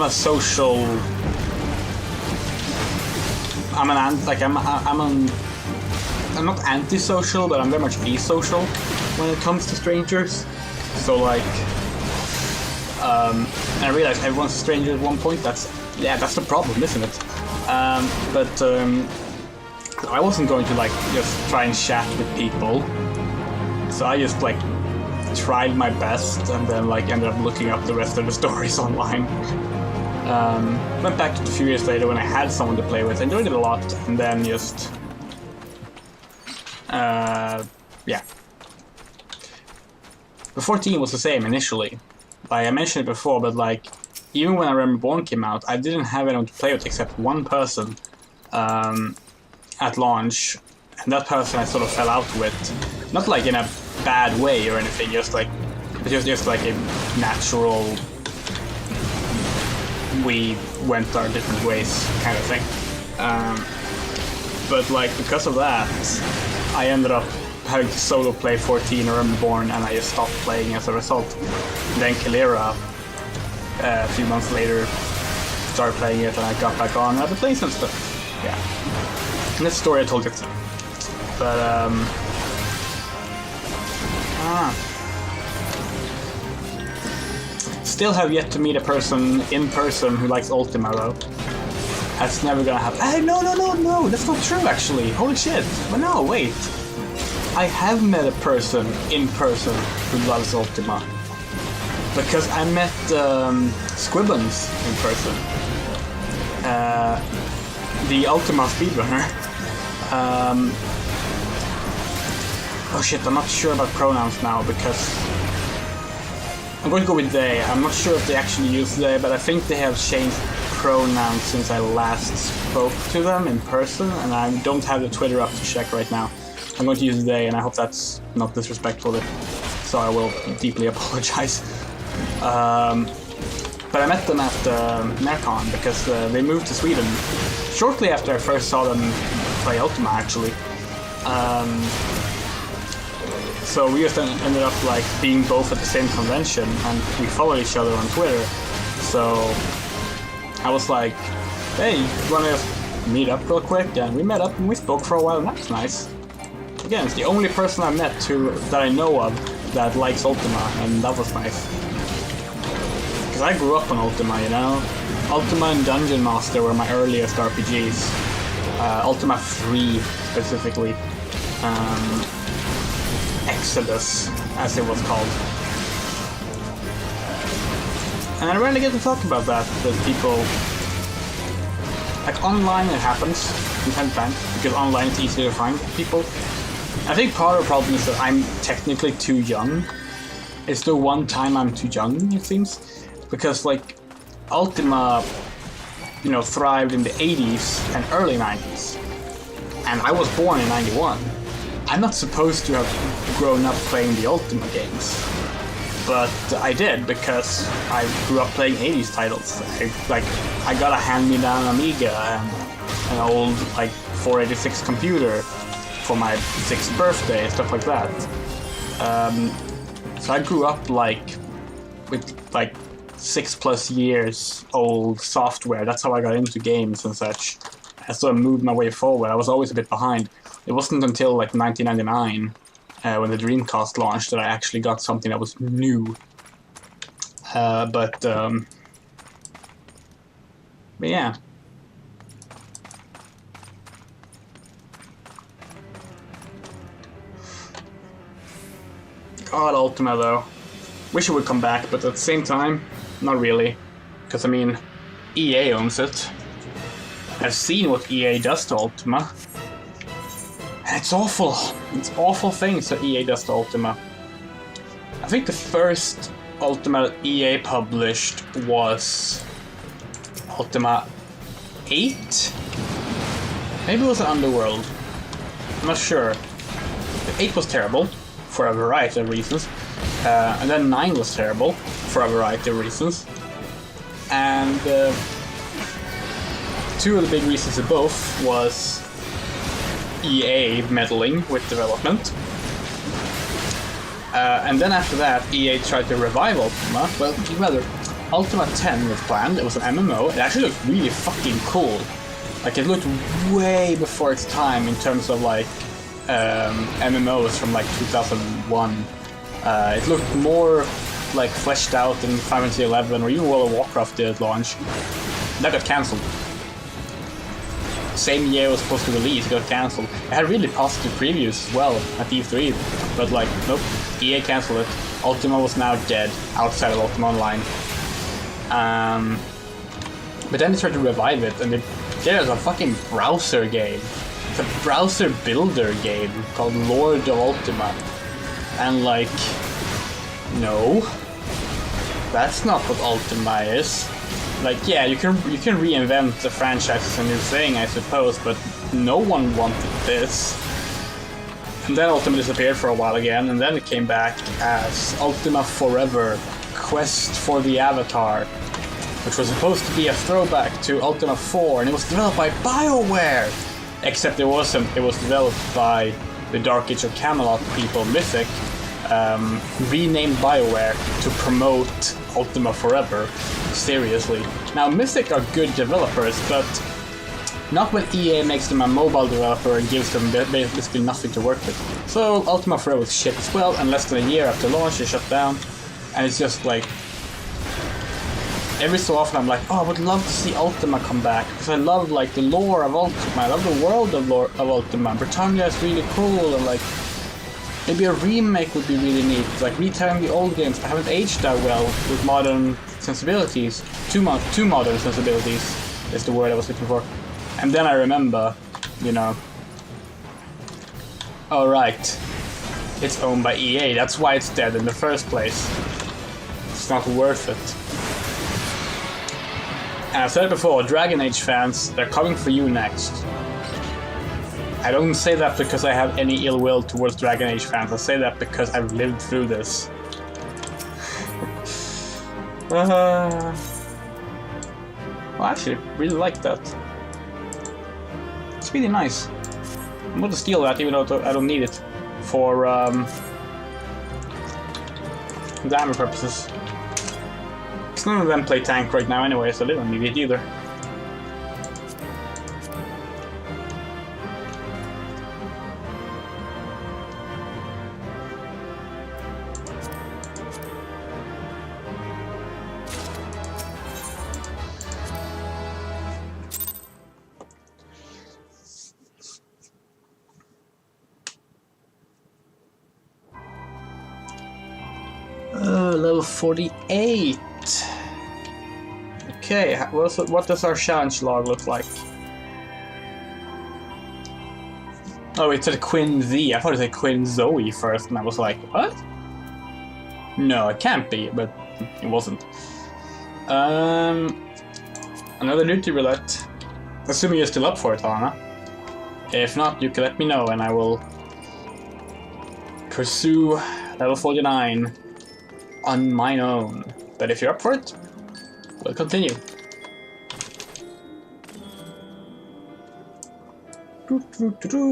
a social. I'm not antisocial, but I'm very much asocial when it comes to strangers. So like, and I realized everyone's a stranger at one point. That's the problem, isn't it? But I wasn't going to like just try and chat with people. So I just like tried my best, and then like ended up looking up the rest of the stories online. Went back to it a few years later when I had someone to play with, enjoyed it a lot, and then just yeah. The 14 was the same initially. Like I mentioned it before, but like even when REBORN came out, I didn't have anyone to play with except one person at launch, and that person I sort of fell out with, not like in a bad way or anything, just like just like a natural, we went our different ways kind of thing. But like because of that, I ended up having to solo play 14 or REBORN, and I just stopped playing as a result. Then Kalera, a few months later, started playing it, and I got back on. I've been playing some stuff. Yeah. And that's the story I told you. But still have yet to meet a person in person who likes Ultima though. That's never gonna happen. Hey, no, that's not true actually. Holy shit. But no, wait. I have met a person in person who loves Ultima. Because I met Squibbons in person. The Ultima speedrunner. Oh shit, I'm not sure about pronouns now because I'm going to go with they. I'm not sure if they actually use they, but I think they have changed pronouns since I last spoke to them in person, and I don't have the Twitter up to check right now. I'm going to use they, and I hope that's not disrespectful, so I will deeply apologize. But I met them at NERCon because they moved to Sweden shortly after I first saw them play Ultima, actually. So we just ended up like being both at the same convention, and we followed each other on Twitter. So I was like, hey, you wanna just meet up real quick? And we met up and we spoke for a while, and that was nice. Again, it's the only person I met that I know of that likes Ultima, and that was nice. Because I grew up on Ultima, you know? Ultima and Dungeon Master were my earliest RPGs. Ultima 3 specifically. Exodus, as it was called. And I rarely get to talk about that with people. Like online it happens from time to time, because online it's easier to find people. I think part of the problem is that I'm technically too young. It's the one time I'm too young, it seems. Because like Ultima, you know, thrived in the 80s and early 90s. And I was born in 91. I'm not supposed to have grown up playing the Ultima games, but I did because I grew up playing 80s titles. I got a hand-me-down Amiga and an old like 486 computer for my 6th birthday and stuff like that. So I grew up like with like 6+ years old software. That's how I got into games and such. I sort of moved my way forward. I was always a bit behind. It wasn't until like 1999, when the Dreamcast launched, that I actually got something that was new. But yeah. God, Ultima though. Wish it would come back, but at the same time, not really. Because I mean, EA owns it. I've seen what EA does to Ultima. And it's awful. It's awful things that EA does to Ultima. I think the first Ultima that EA published was Ultima 8? Maybe it was an Underworld. I'm not sure. 8 was terrible, for a variety of reasons. And then 9 was terrible, for a variety of reasons. And 2 of the big reasons of both was EA meddling with development. And then after that, EA tried to revive Ultima. Well, rather, Ultima 10 was planned. It was an MMO. It actually looked really fucking cool. Like, it looked way before its time in terms of, like, MMOs from, like, 2001. It looked more, like, fleshed out than Final Fantasy XI or even World of Warcraft did at launch. That got cancelled. Same year it was supposed to release, it got cancelled. It had really positive previews as well at E3, but like, nope, EA cancelled it. Ultima was now dead outside of Ultima Online. But then they tried to revive it, and there's a fucking browser game. It's a browser builder game called Lord of Ultima. And like, no, that's not what Ultima is. Like, yeah, you can reinvent the franchise as a new thing, I suppose, but no one wanted this. And then Ultima disappeared for a while again, and then it came back as Ultima Forever, Quest for the Avatar, which was supposed to be a throwback to Ultima 4, and it was developed by BioWare! Except it wasn't. It was developed by the Dark Age of Camelot people, Mythic, renamed BioWare to promote Ultima Forever. Seriously. Now, Mythic are good developers, but not when EA makes them a mobile developer and gives them basically nothing to work with. So, Ultima Forever was shit as well, and less than a year after launch, it shut down. And it's just like, every so often I'm like, oh, I would love to see Ultima come back, because I love like the lore of Ultima, I love the world of Ultima. Britannia is really cool, and like, maybe a remake would be really neat, like retelling the old games that haven't aged that well with modern sensibilities. Too modern sensibilities is the word I was looking for. And then I remember, you know, alright, It's owned by EA, that's why it's dead in the first place. It's not worth it. And I've said it before, Dragon Age fans, they're coming for you next. I don't say that because I have any ill will towards Dragon Age fans, I say that because I've lived through this. Well, I actually really like that. It's really nice. I'm going to steal that even though I don't need it for damage purposes. Because none of them play tank right now anyway, so they don't need it either. Level 48. Okay, what does our challenge log look like? Oh, it said Quinn Z. I thought it said Quinn Zoe first, and I was like, what? No, it can't be, but it wasn't. Another duty roulette. Assuming you're still up for it, Hana. If not, you can let me know, and I will pursue level 49 on my own. But if you're up for it, we'll continue.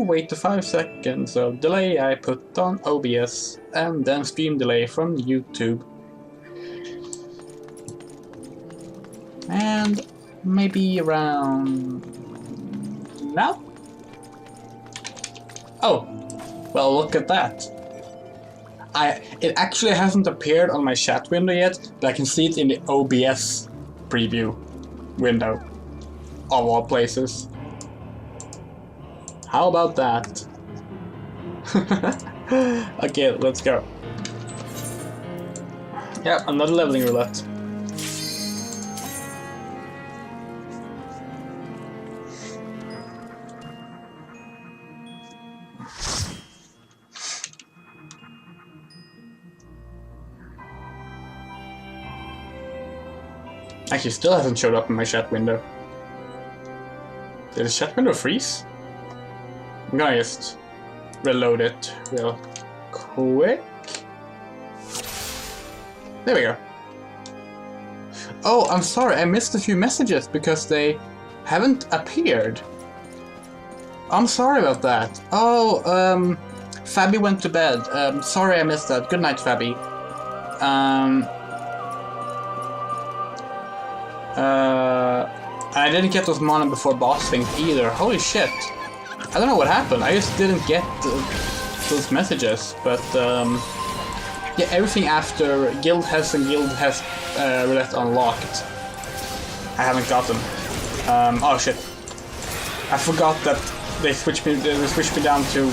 Wait the 5 seconds of delay I put on OBS, and then stream delay from YouTube. And maybe around now? Oh, well, look at that. It actually hasn't appeared on my chat window yet, but I can see it in the OBS preview window, of all places. How about that? Okay, let's go. Yeah, another leveling roulette. Actually, still hasn't showed up in my chat window. Did the chat window freeze? I'm gonna just reload it real quick. There we go. Oh, I'm sorry, I missed a few messages because they haven't appeared. I'm sorry about that. Oh, Fabi went to bed. Sorry I missed that. Good night, Fabi. I didn't get those mana before boss things either. Holy shit. I don't know what happened. I just didn't get those messages. But yeah, everything after Guild has roulette unlocked, I haven't gotten. Oh shit. I forgot that they switched me down to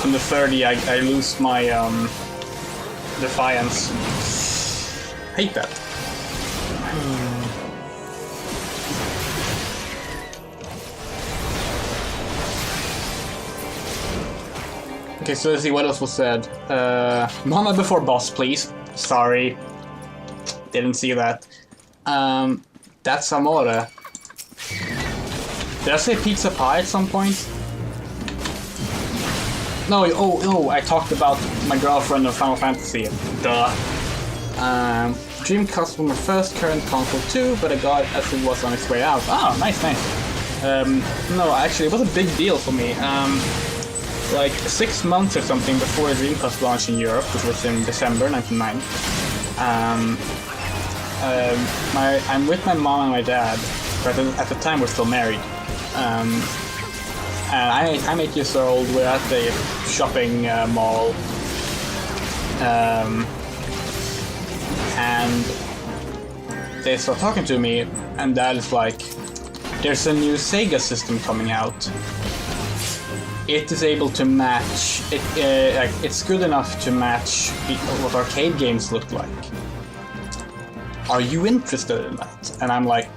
from the 30 I lose my Defiance. Hate that. Okay, so let's see what else was said. Mana before boss, please. Sorry. Didn't see that. That's Amore. Did I say pizza pie at some point? No, oh, I talked about my girlfriend of Final Fantasy. Duh. Dreamcast was my first current console too, but I got it as it was on its way out. Oh, nice. No, actually, it was a big deal for me. Like 6 months or something before the Dreamcast launched in Europe, which was in December 1999. I'm with my mom and my dad, but at the time we're still married. And I'm 8 years old. We're at the shopping mall, and they start talking to me, and Dad is like, "There's a new Sega system coming out. It is able to match it. It's good enough to match what arcade games look like. Are you interested in that?" And I'm like,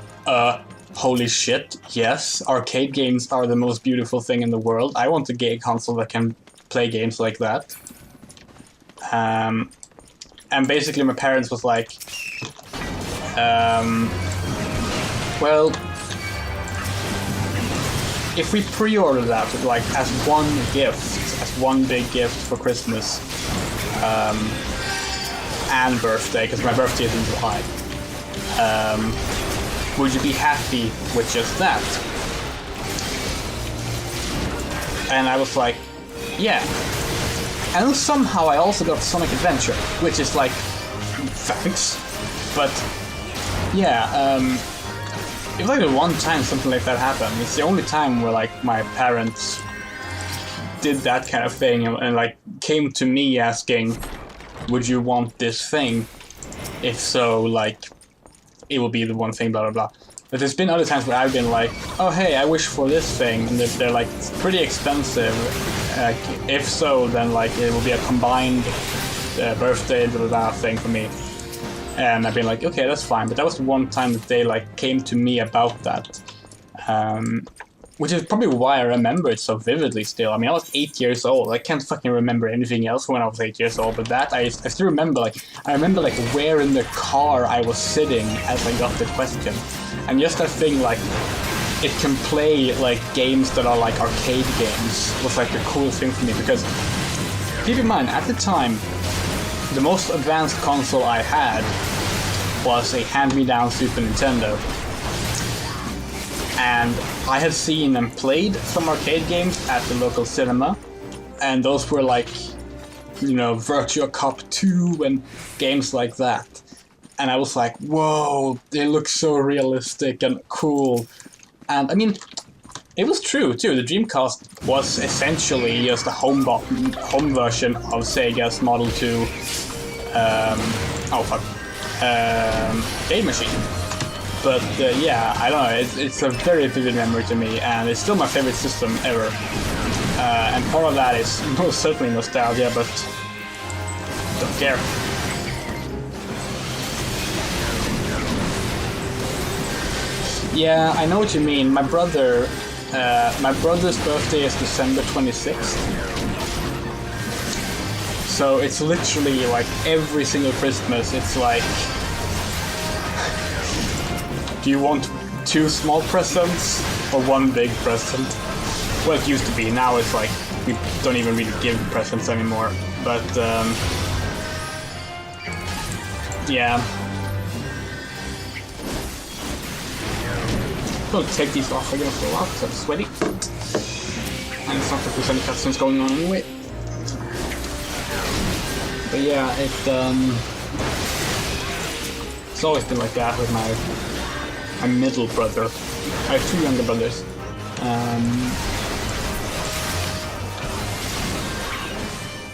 holy shit, yes. Arcade games are the most beautiful thing in the world. I want a game console that can play games like that. And basically my parents was like, well, if we pre-order that like as one gift, as one big gift for Christmas and birthday, because my birthday is in July, would you be happy with just that? And I was like, yeah. And then somehow I also got Sonic Adventure, which is like, thanks. But yeah, it was like the one time something like that happened. It's the only time where like my parents did that kind of thing and like came to me asking, would you want this thing? If so, like, it will be the one thing, blah blah blah. But there's been other times where I've been like, oh hey, I wish for this thing, and they're like pretty expensive. If so, then like it will be a combined birthday blah, blah, blah thing for me. And I've been like, okay, that's fine. But that was the one time that they like came to me about that, which is probably why I remember it so vividly still. I mean, I was 8 years old. I can't fucking remember anything else when I was 8 years old. But that I still remember. Like I remember like where in the car I was sitting as I got the question, and just that thing like it can play like games that are like arcade games was like the coolest thing for me, because keep in mind at the time, the most advanced console I had was a hand-me-down Super Nintendo. And I had seen and played some arcade games at the local cinema, and those were like, you know, Virtua Cop 2 and games like that. And I was like, whoa, they look so realistic and cool. And I mean, it was true too. The Dreamcast was essentially just a home version of Sega's Model 2 game machine. But yeah, I don't know, it's a very vivid memory to me, and it's still my favorite system ever. And part of that is most certainly nostalgia, but don't care. Yeah, I know what you mean. My brother's birthday is December 26th. So it's literally like every single Christmas, it's like, do you want 2 small presents or 1 big present? Well, it used to be. Now it's like we don't even really give presents anymore. But yeah. I'm gonna take these off again for a while because I'm sweaty. And it's not that there's any cutscenes going on anyway. But yeah, it's always been like that with my middle brother. I have 2 younger brothers.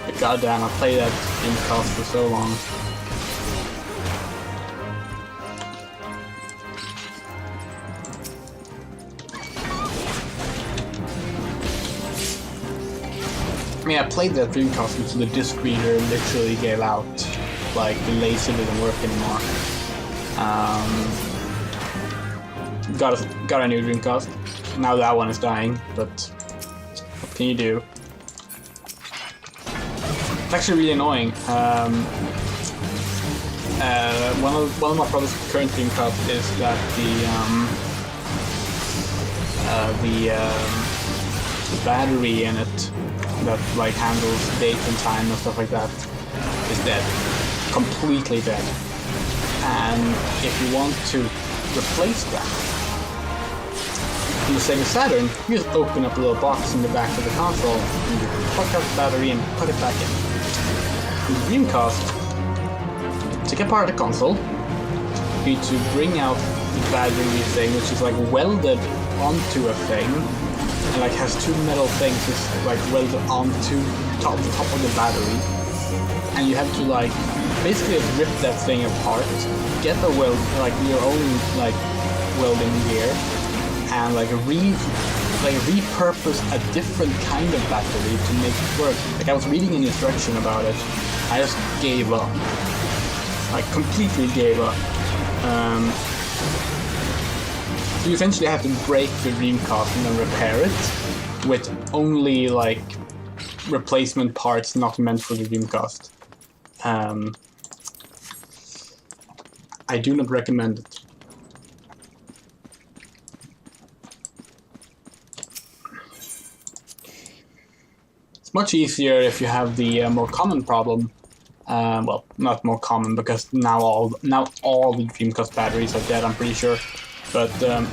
But goddamn, I played that Dreamcast for so long. I mean, I played that Dreamcast until the disc reader literally gave out. Like, the laser didn't work anymore. Got a new Dreamcast. Now that one is dying, but what can you do? It's actually really annoying. One of my brother's current Dreamcast is that the battery in it that like handles date and time and stuff like that is dead. Completely dead. And if you want to replace that in the Sega Saturn, you just open up a little box in the back of the console and you plug out the battery and put it back in. In the Dreamcast, to get part of the console, you need to bring out the battery thing, which is like welded onto a thing, and like has 2 metal things just like welded onto the top of the battery, and you have to like basically rip that thing apart, get the weld, like your own like welding gear, and like repurpose a different kind of battery to make it work. Like I was reading an instruction about it, I just gave up, like completely gave up. So you essentially have to break the Dreamcast and then repair it with only like replacement parts not meant for the Dreamcast. I do not recommend it. It's much easier if you have the more common problem. Well, not more common because now all the Dreamcast batteries are dead, I'm pretty sure. But a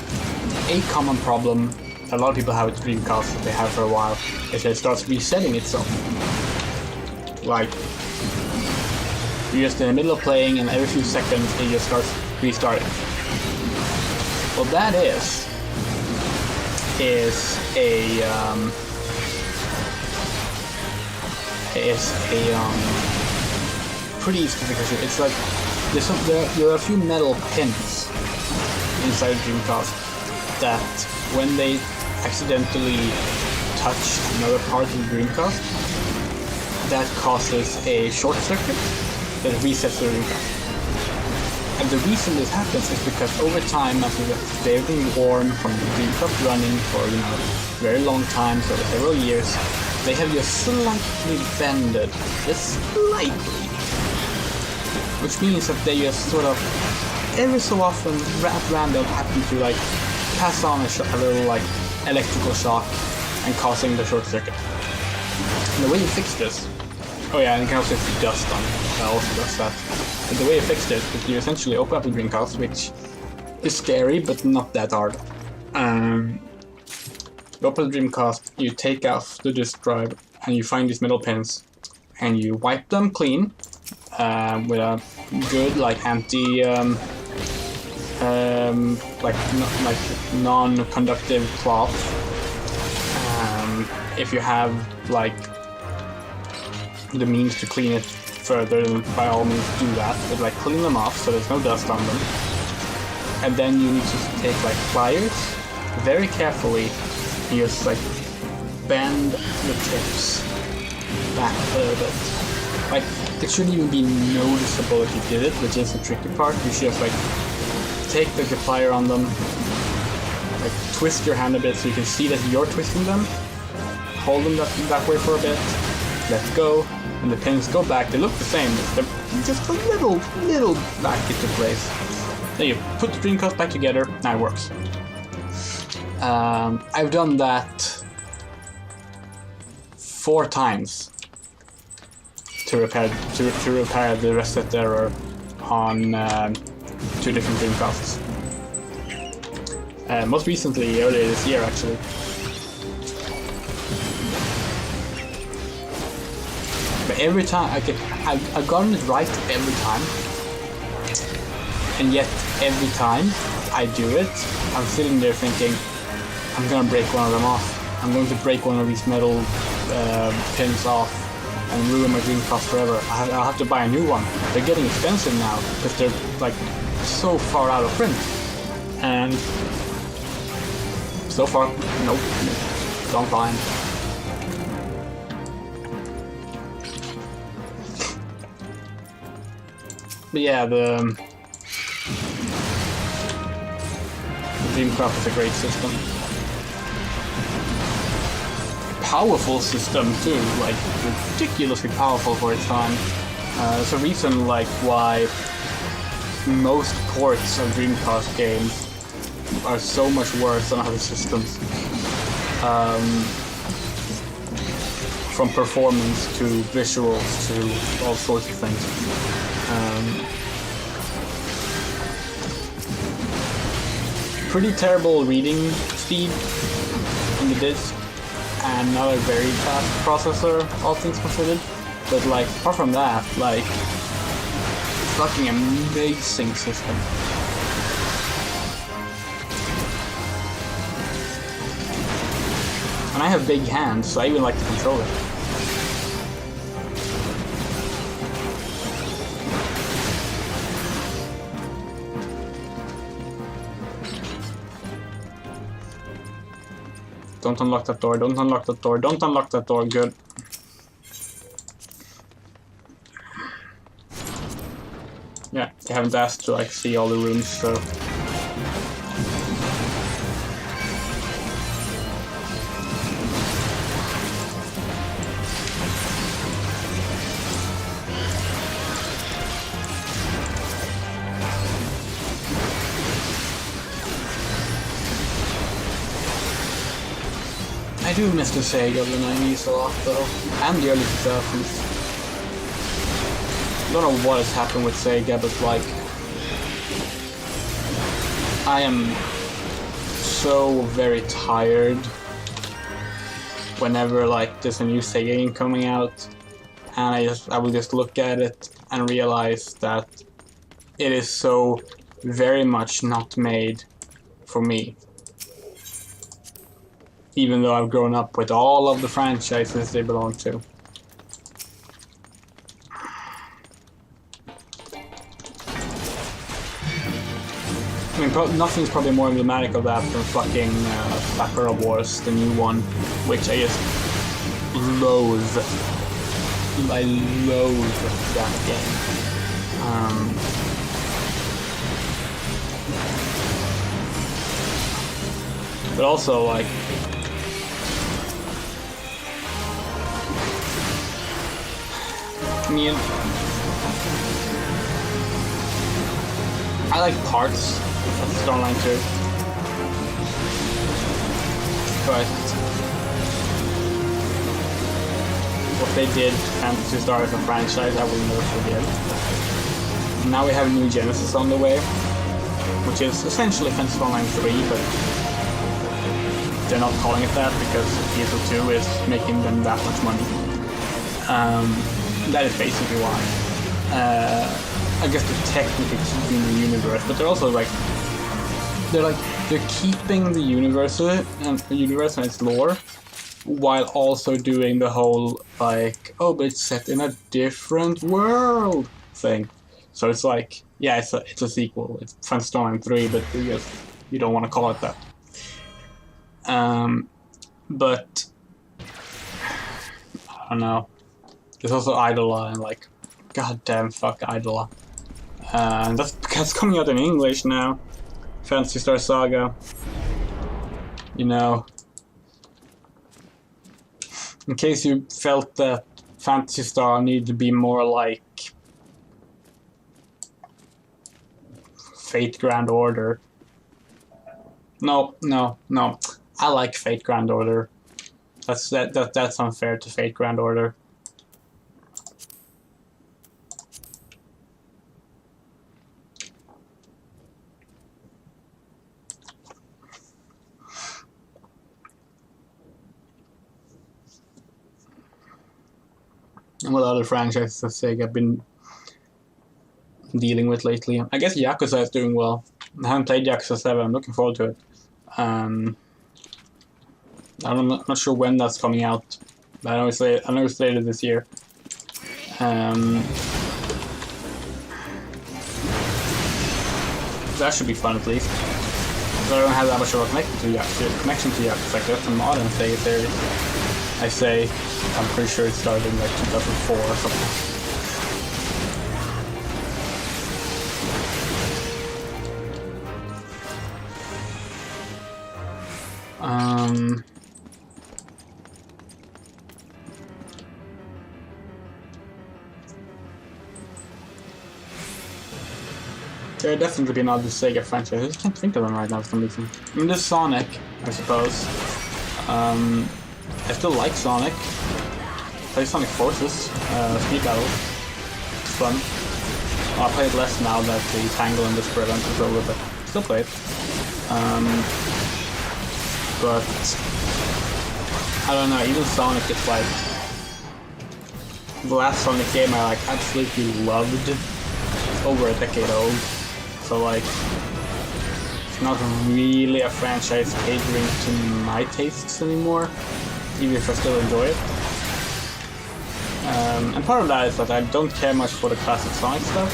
common problem a lot of people have with Dreamcast that they have for a while is that it starts resetting itself. Like, you're just in the middle of playing and every few seconds it just starts restarting. Well, that is a pretty easy because it's like there are a few metal pins inside the Dreamcast that when they accidentally touch another part of the Dreamcast, that causes a short circuit that resets the Dreamcast. And the reason this happens is because over time, as they've been worn from the Dreamcast running for very long time, so several years, they have just slightly bended, just slightly. Which means that they just sort of, every so often, at random, happen to pass on a little electrical shock and causing the short circuit. And the way you fix this, oh yeah, and you can also see dust on it, that also does that. But the way you fixed it is you essentially open up the Dreamcast, which is scary, but not that hard. You open the Dreamcast, you take off the disk drive, and you find these metal pins, and you wipe them clean with a good anti non-conductive cloth. If you have the means to clean it further, then by all means do that. But clean them off so there's no dust on them. And then you need to take pliers very carefully. You just bend the tips back a little bit. It shouldn't even be noticeable if you did it, which is the tricky part. You should just take the plier on them, twist your hand a bit so you can see that you're twisting them. Hold them that way for a bit, let go, and the pins go back. They look the same, they're just a little back into place. Then you put the Dreamcast back together, now it works. I've done that 4 times to repair the reset error on 2 different Dreamcasts. Most recently, earlier this year, actually. But every time I've gotten it right every time, and yet every time I do it, I'm sitting there thinking, I'm gonna break one of them off. I'm going to break one of these metal pins off and ruin my Dreamcast forever. I'll have to buy a new one. They're getting expensive now because they're so far out of print. And so far, nope, don't buy them. But yeah, the Dreamcast is a great system. Powerful system too, ridiculously powerful for its time. There's a reason why most ports of Dreamcast games are so much worse than other systems. From performance to visuals to all sorts of things. Pretty terrible reading speed in the disc, and not a very fast processor, all things considered. But apart from that, fucking amazing system. And I have big hands, so I even like to control it. Don't unlock that door, don't unlock that door, don't unlock that door, good. Yeah, they haven't asked to see all the rooms, so... I do miss the Sega of the 90s a lot though, and the early 2000s. I don't know what has happened with Sega, but like, I am so very tired whenever like there's a new Sega game coming out, and I will just look at it and realize that it is so very much not made for me. Even though I've grown up with all of the franchises they belong to. I mean, nothing's probably more emblematic of that than fucking Sakura Wars, the new one, which I just loathe. I loathe that game. But also, like, I mean, I like parts of Starline 2, but what they did to Phantasy Star as a franchise, I will never forget. Now we have a new Genesis on the way, which is essentially Phantasy Star Online 3, but they're not calling it that because PS2 is making them that much money. That is basically why. I guess they're technically keeping the universe, but they're also like they're keeping the universe and its lore, while also doing the whole like, oh, but it's set in a different world thing. So it's like, yeah, it's a sequel. It's Phantasy Star Online 3, but you don't want to call it that. But I don't know. There's also Idola, and like, goddamn fuck Idola. That's coming out in English now. Phantasy Star Saga. You know, in case you felt that Phantasy Star needed to be more like Fate Grand Order. No. I like Fate Grand Order. That's unfair to Fate Grand Order. And what other franchises have Sega been dealing with lately? I guess Yakuza is doing well. I haven't played Yakuza 7. I'm looking forward to it. I'm not sure when that's coming out, but I know it's later this year. That should be fun at least. But I don't have that much of a connection to Yakuza. Like that's a modern Sega series. I say, I'm pretty sure it started in like 2004 or something. There have definitely been other Sega franchises. I just can't think of them right now for some reason. I mean, there's Sonic, I suppose. I still like Sonic. Play Sonic Forces, Speed Battle. It's fun. I play it less now that the Tangle and Whisper event is over, but still play it. But I don't know, even Sonic is like the last Sonic game I like absolutely loved. It's over a decade old. So like it's not really a franchise catering to my tastes anymore, even if I still enjoy it. And part of that is that I don't care much for the classic Sonic stuff.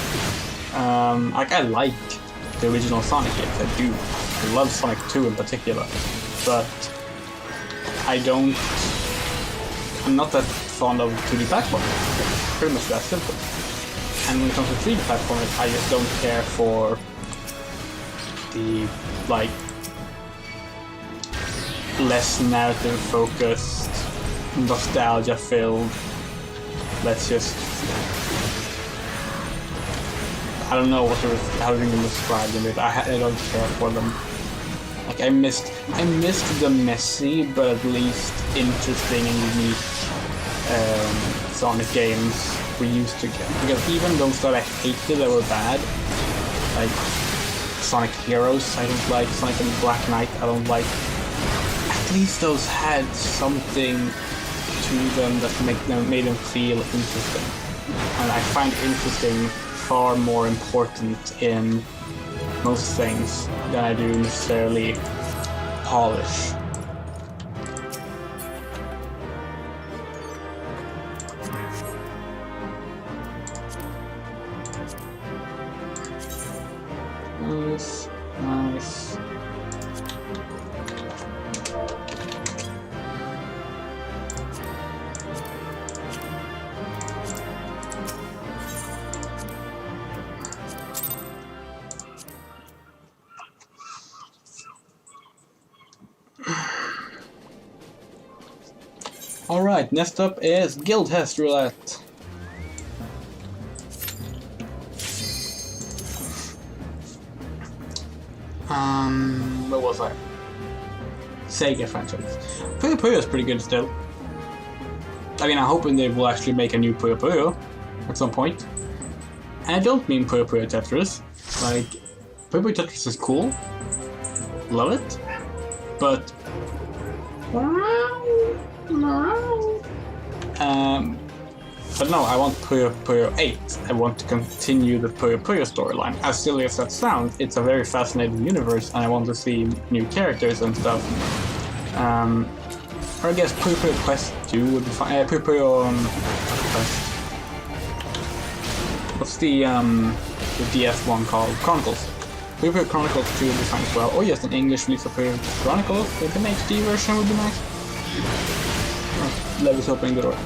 Like I like the original Sonic games, I do. I love Sonic 2 in particular, but I'm not that fond of 2D platformers. It's pretty much that simple. And when it comes to 3D platformers, I just don't care for the like less narrative focused, nostalgia filled. Let's just, I don't know how to even describe them. I don't care for them. Like I missed the messy but at least interesting and unique Sonic games we used to get. Because even those that I hated that were bad, like Sonic Heroes I don't like, Sonic and Black Knight I don't like, at least those had something to them that made them feel interesting. And I find interesting far more important in most things than I do necessarily polish. Nice, nice. Alright, next up is Guild Test Roulette. What was I? Sega franchise. Puyo Puyo is pretty good still. I mean, I'm hoping they will actually make a new Puyo Puyo at some point. And I don't mean Puyo Puyo Tetris. Like, Puyo Puyo Tetris is cool. Love it. But no, I want Puyo Puyo 8. I want to continue the Puyo Puyo storyline. As silly as that sounds, it's a very fascinating universe, and I want to see new characters and stuff. Or I guess Puyo Puyo Quest 2 would be fine. Puyo Puyo Quest. What's the DS one called? Chronicles. Puyo Puyo Chronicles 2 would be fine as well. Oh yes, an English release of Puyo Chronicles with an HD version would be nice. Oh, Levis opening the door.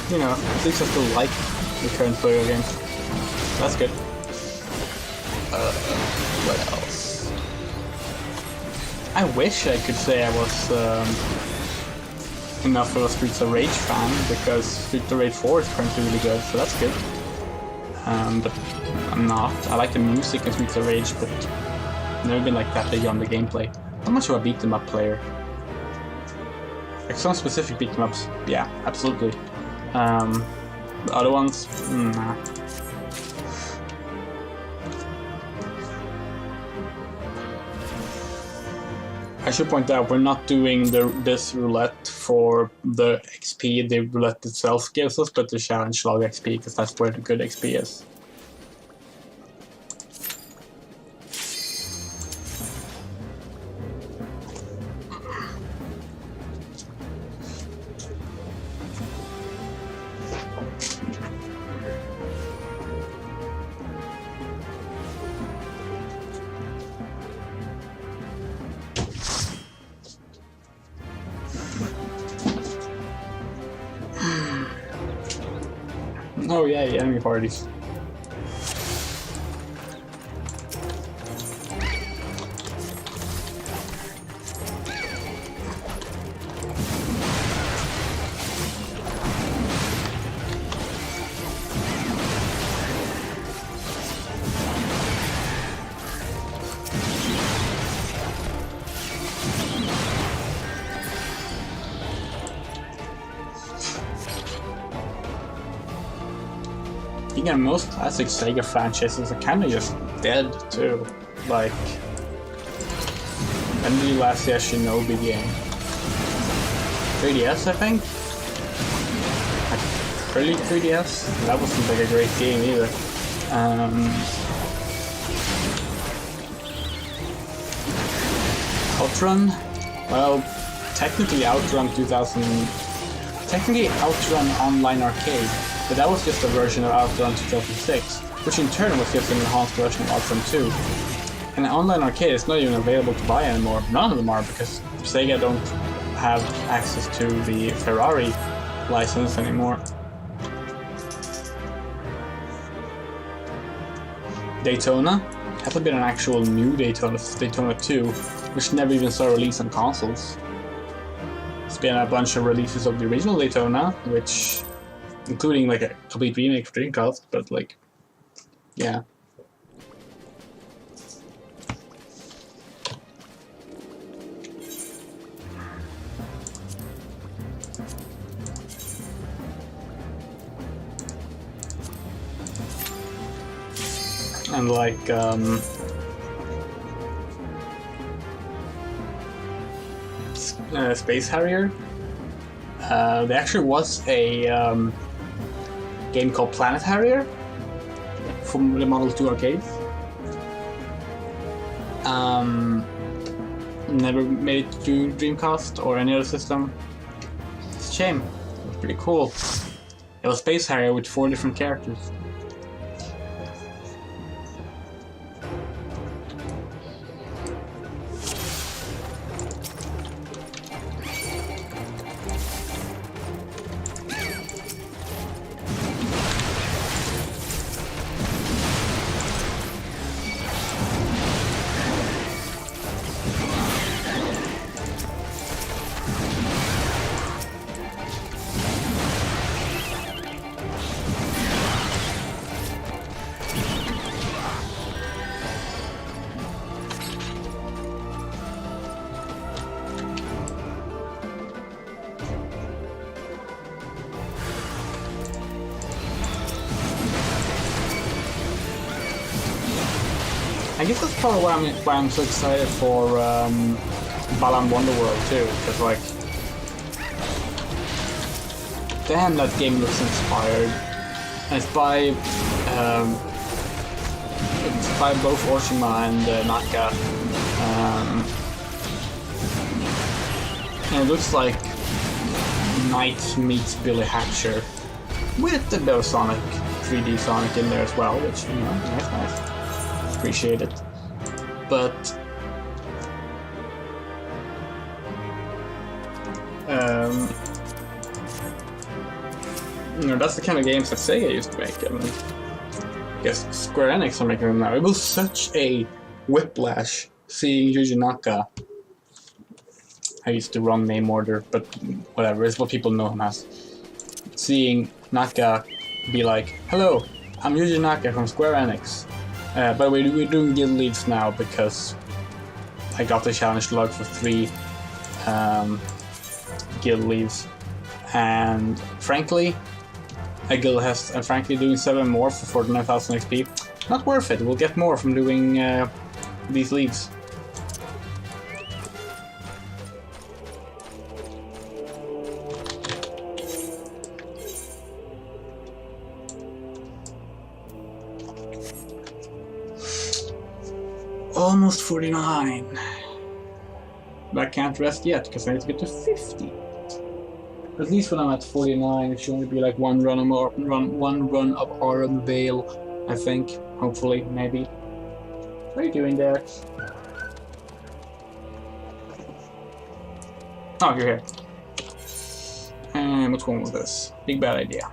You know, at least I still like the current Puyo games. That's good. What else? I wish I could say I was enough of a Streets of Rage fan, because Streets of Rage 4 is currently really good, so that's good. But I'm not. I like the music in Streets of Rage, but I've never been like that big on the gameplay. Not much of a beat 'em up player. Like some specific beat 'em ups, yeah, absolutely. The other ones, nah. I should point out we're not doing this roulette for the XP the roulette itself gives us, but the challenge log XP, because that's where the good XP is. Oh yay, enemy parties. Again, most classic Sega franchises are kind of just dead too. Like, when did you last see a Shinobi game? 3DS, I think? Like, early 3DS? That wasn't like a great game either. Outrun? Well, technically Outrun 2000... Technically Outrun Online Arcade. But that was just a version of Outrun 2006, which in turn was just an enhanced version of Outrun 2. And Online Arcade is not even available to buy anymore. None of them are, because Sega don't have access to the Ferrari license anymore. Daytona? That would be an actual new Daytona, Daytona 2, which never even saw release on consoles. There's been a bunch of releases of the original Daytona, which... including like a complete remake for Dreamcast, but like, yeah, and like Space Harrier. There actually was a game called Planet Harrier from the Model 2 arcades. Never made it to Dreamcast or any other system. It's a shame. It was pretty cool. It was Space Harrier with 4 different characters. I guess that's probably why I'm so excited for Balan Wonderworld too, because like, damn, that game looks inspired, and it's by both Oshima and Naka, and it looks like Knight meets Billy Hatcher with a bit of Sonic, 3D Sonic in there as well, which, you know, nice. Appreciate it, but you know, that's the kind of games that Sega used to make. I mean, I guess Square Enix are making them now. It was such a whiplash seeing Yuji Naka. I used to run name order, but whatever, it's what people know him as. Seeing Naka be like, "Hello, I'm Yuji Naka from Square Enix. But we're doing guild leads now because I got the challenge log for 3 guild leads, and frankly, a guild has, and frankly, doing 7 more for 49,000 XP, not worth it. We'll get more from doing these leads." Almost 49. But I can't rest yet because I need to get to 50. At least when I'm at 49, it should only be like one run of Autumn Vale, I think. Hopefully, maybe. What are you doing there? Oh, you're here. And what's wrong with this? Big bad idea.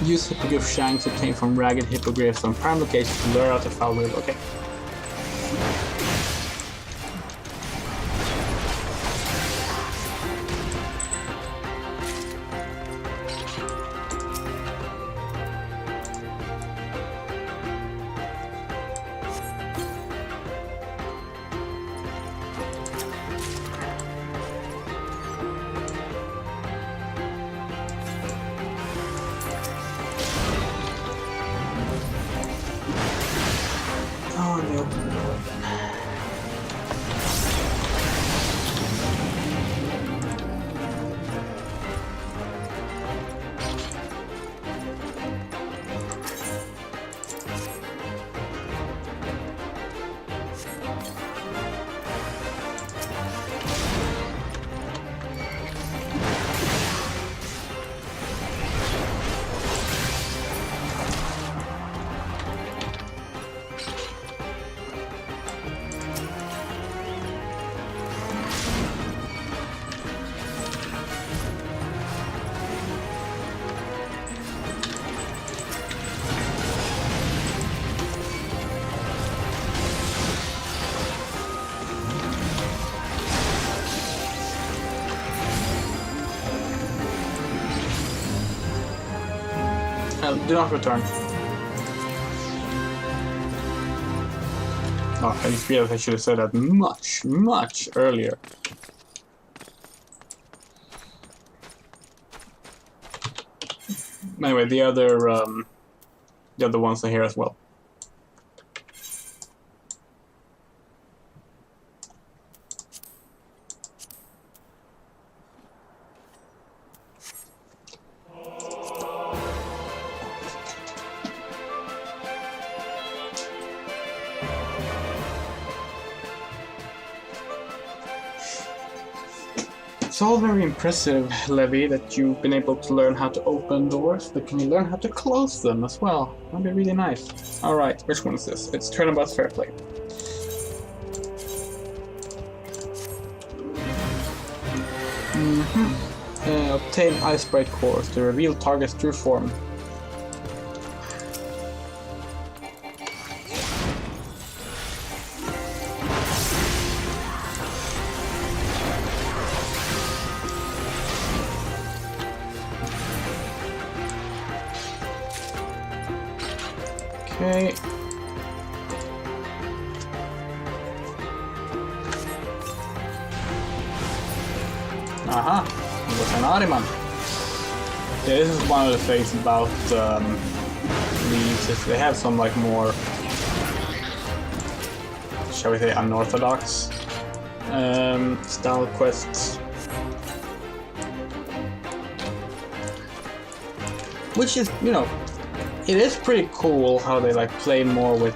Use hippogriff shanks obtained from ragged hippogriffs on prime locations to lure out the foul wheel. Okay. Do not return. Oh, I just realized I should have said that much earlier. Anyway, the other ones are here as well. It's all very impressive, Levi, that you've been able to learn how to open doors, but can you learn how to close them as well? That'd be really nice. Alright, which one is this? It's Turnabout's Fair Play. Obtain Ice Sprite cores to reveal target's true form. Okay. Aha, it was an Ariman. Yeah, this is one of the things about these, is they have some like more, shall we say, unorthodox style quests. Which is, you know, it is pretty cool how they like play more with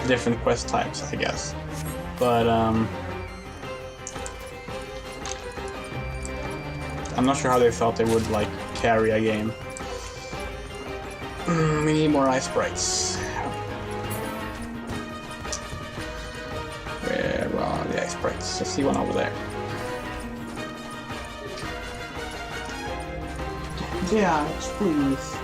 different quest types, I guess. But I'm not sure how they thought they would like carry a game. We need more ice sprites. Where are the ice sprites? I see one over there. Yeah, please.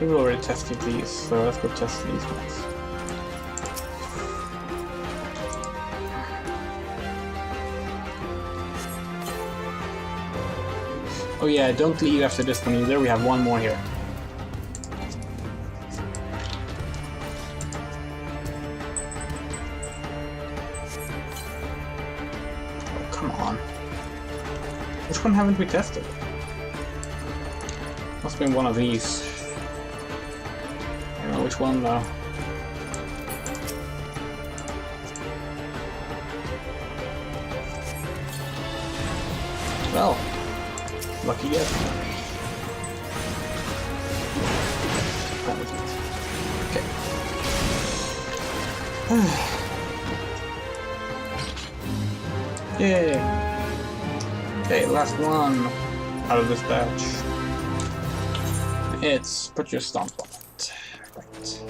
We've already tested these, so let's go test these ones. Oh yeah, don't leave after this one either, we have one more here. Oh, come on. Which one haven't we tested? Must have been one of these. I don't know which one though. Well, lucky guess. That was it. Okay. Yay! Okay, last one out of this batch. It's put your stomp on it. Right.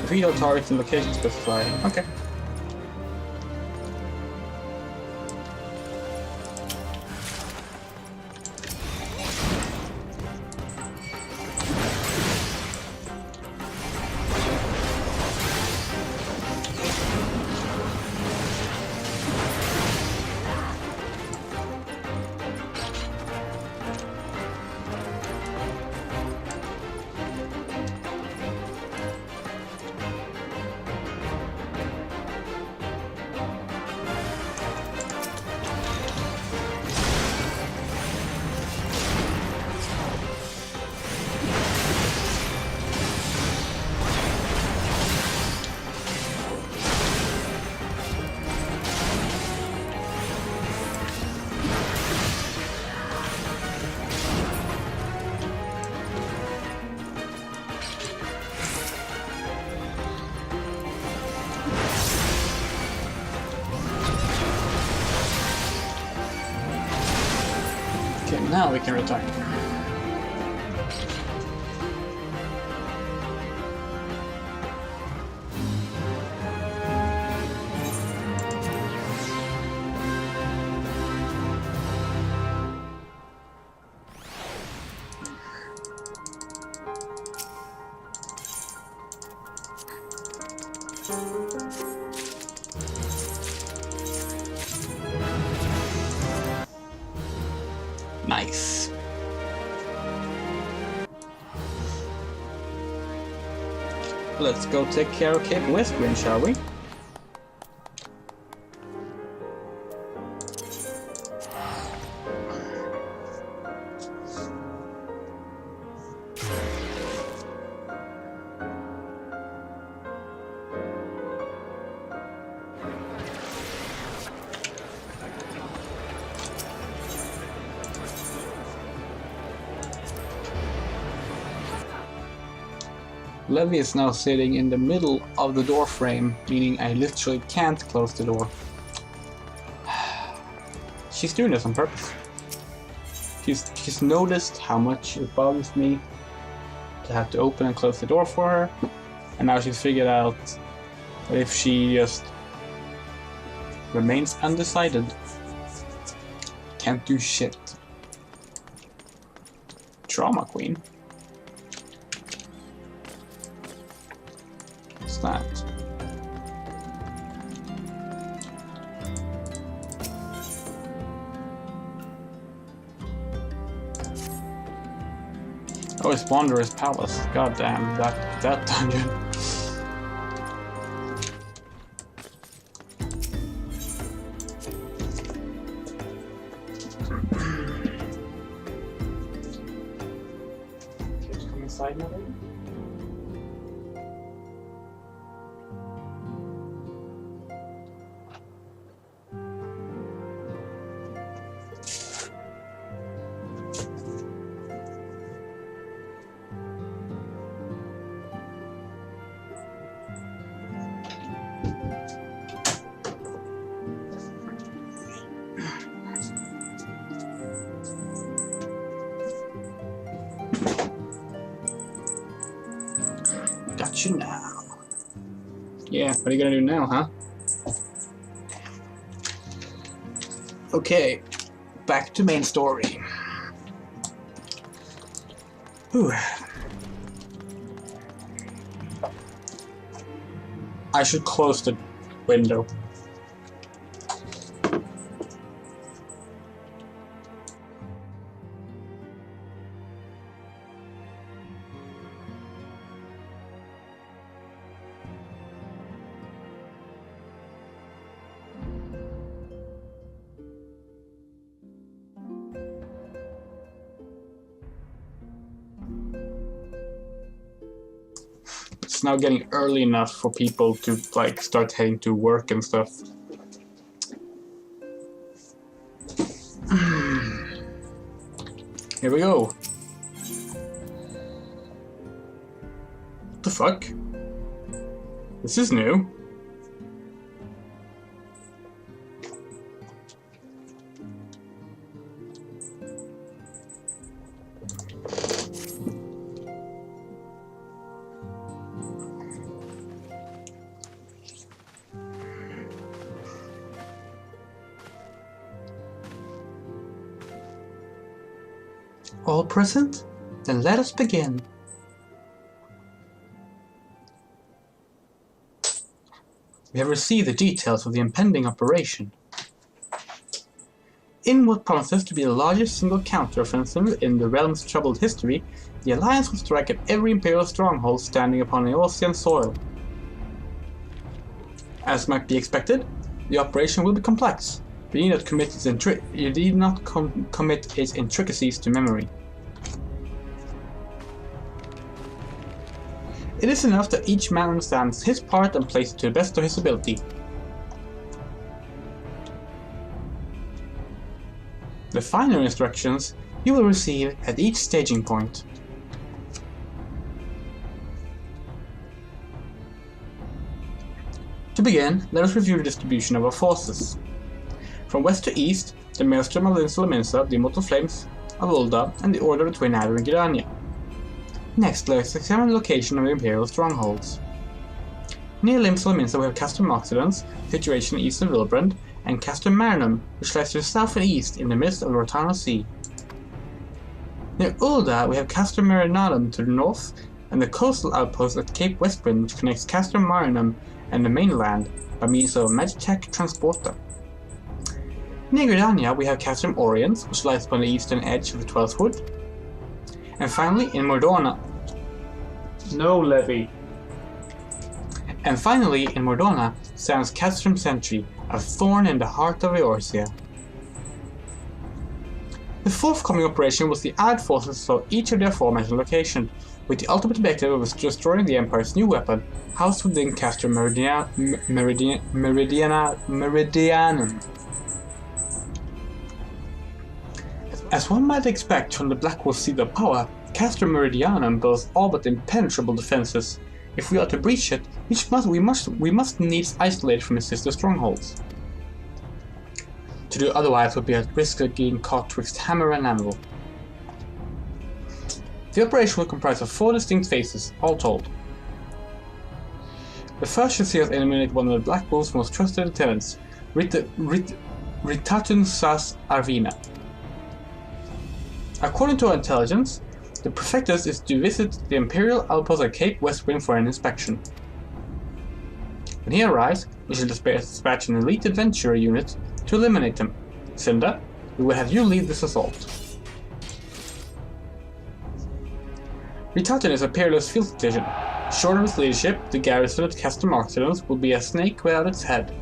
Reveal targets and location specified. Okay. Now we can return. Nice. let's go take care of Cape Westwind, shall we? Levi is now sitting in the middle of the door frame, meaning I literally can't close the door. She's doing this on purpose. She's noticed how much it bothers me to have to open and close the door for her, and now she's figured out that if she just remains undecided, can't do shit. Trauma queen. What's that? Oh, it's Wanderer's Palace. God damn, that dungeon. Come inside now, baby. Gotcha now. Yeah, what are you gonna do now, huh? Okay, back to main story. Whew. I should close the window. It's now getting early enough for people to like start heading to work and stuff. Here we go. What the fuck? This is new. All present? Then let us begin. We have received the details of the impending operation. In what promises to be the largest single counter-offensive in the realm's troubled history, the Alliance will strike at every Imperial stronghold standing upon Eorzean soil. As might be expected, the operation will be complex. You need not commit its intricacies to memory. It is enough that each man understands his part and plays it to the best of his ability. The finer instructions you will receive at each staging point. To begin, let us review the distribution of our forces. From west to east, the Maelstrom of Limsa, the Immortal Flames of Ulda, and the Order of the Twin Adder in Gridania. Next, let us examine the location of the Imperial strongholds. Near Limsa we have Castor Moxidons, situation east of Vilbrand, and Castor Marinum, which lies to the south and east in the midst of the Rotana Sea. Near Ulda we have Castor Marinadum to the north, and the coastal outpost at Cape Westwind, which connects Castor Marinum and the mainland by means of a Magitech transporter. Near Gridania we have Castrum Oriens, which lies upon the eastern edge of the 12th Wood. And finally, in Mordorna... No, Levi. And finally, in Mordona, stands Castrum Sentry, a thorn in the heart of Eorzea. The forthcoming operation was the Allied forces saw each of the aforementioned locations, with the ultimate objective of destroying the Empire's new weapon, housed within Castrum Meridianum. As one might expect from the Blackwolf's seat of power, Castrum Meridianum boasts all but impenetrable defenses. If we are to breach it, we must needs isolate it from its sister strongholds. To do otherwise would be at risk of getting caught twixt hammer and anvil. The operation will comprise of 4 distinct phases, all told. The first should see us eliminate one of the Black Wolf's most trusted lieutenants, Ritatun Sas Arvina. According to our intelligence, the Prefectus is to visit the Imperial outpost at Cape Westwind for an inspection. When he arrives, we shall dispatch an elite adventurer unit to eliminate him. Cinder, we will have you lead this assault. Ritatun is a peerless field tactician. Short of his leadership, the garrison at Castrum Occident will be a snake without its head.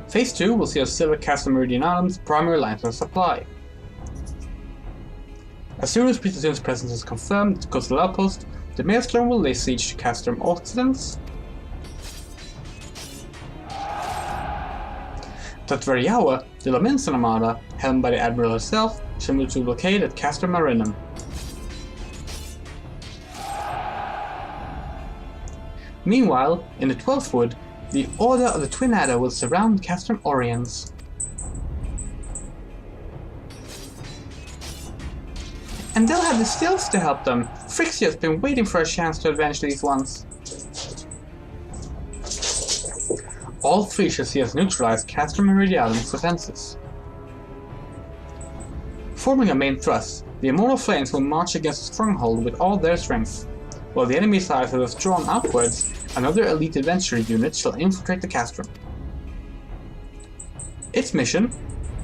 Phase 2 will see us sever Castrum Meridianum's primary lines of supply. As soon as Ritatun's presence is confirmed at the coastal outpost, the Maelstrom will lay siege to Castrum Occident. At that very hour, the Lominsan Armada, helmed by the Admiral herself, shall move to blockade at Castrum Marinum. Meanwhile, in the 12th Wood, the Order of the Twin Adder will surround Castrum Oriens. And they'll have the stills to help them. Frixia's been waiting for a chance to avenge these ones. All 3 shall see us neutralize Castrum Meridianum's defenses. Forming a main thrust, the Immortal Flames will march against the stronghold with all their strength. While the enemy's eyes are drawn outwards, another elite adventurer unit shall infiltrate the Castrum. Its mission?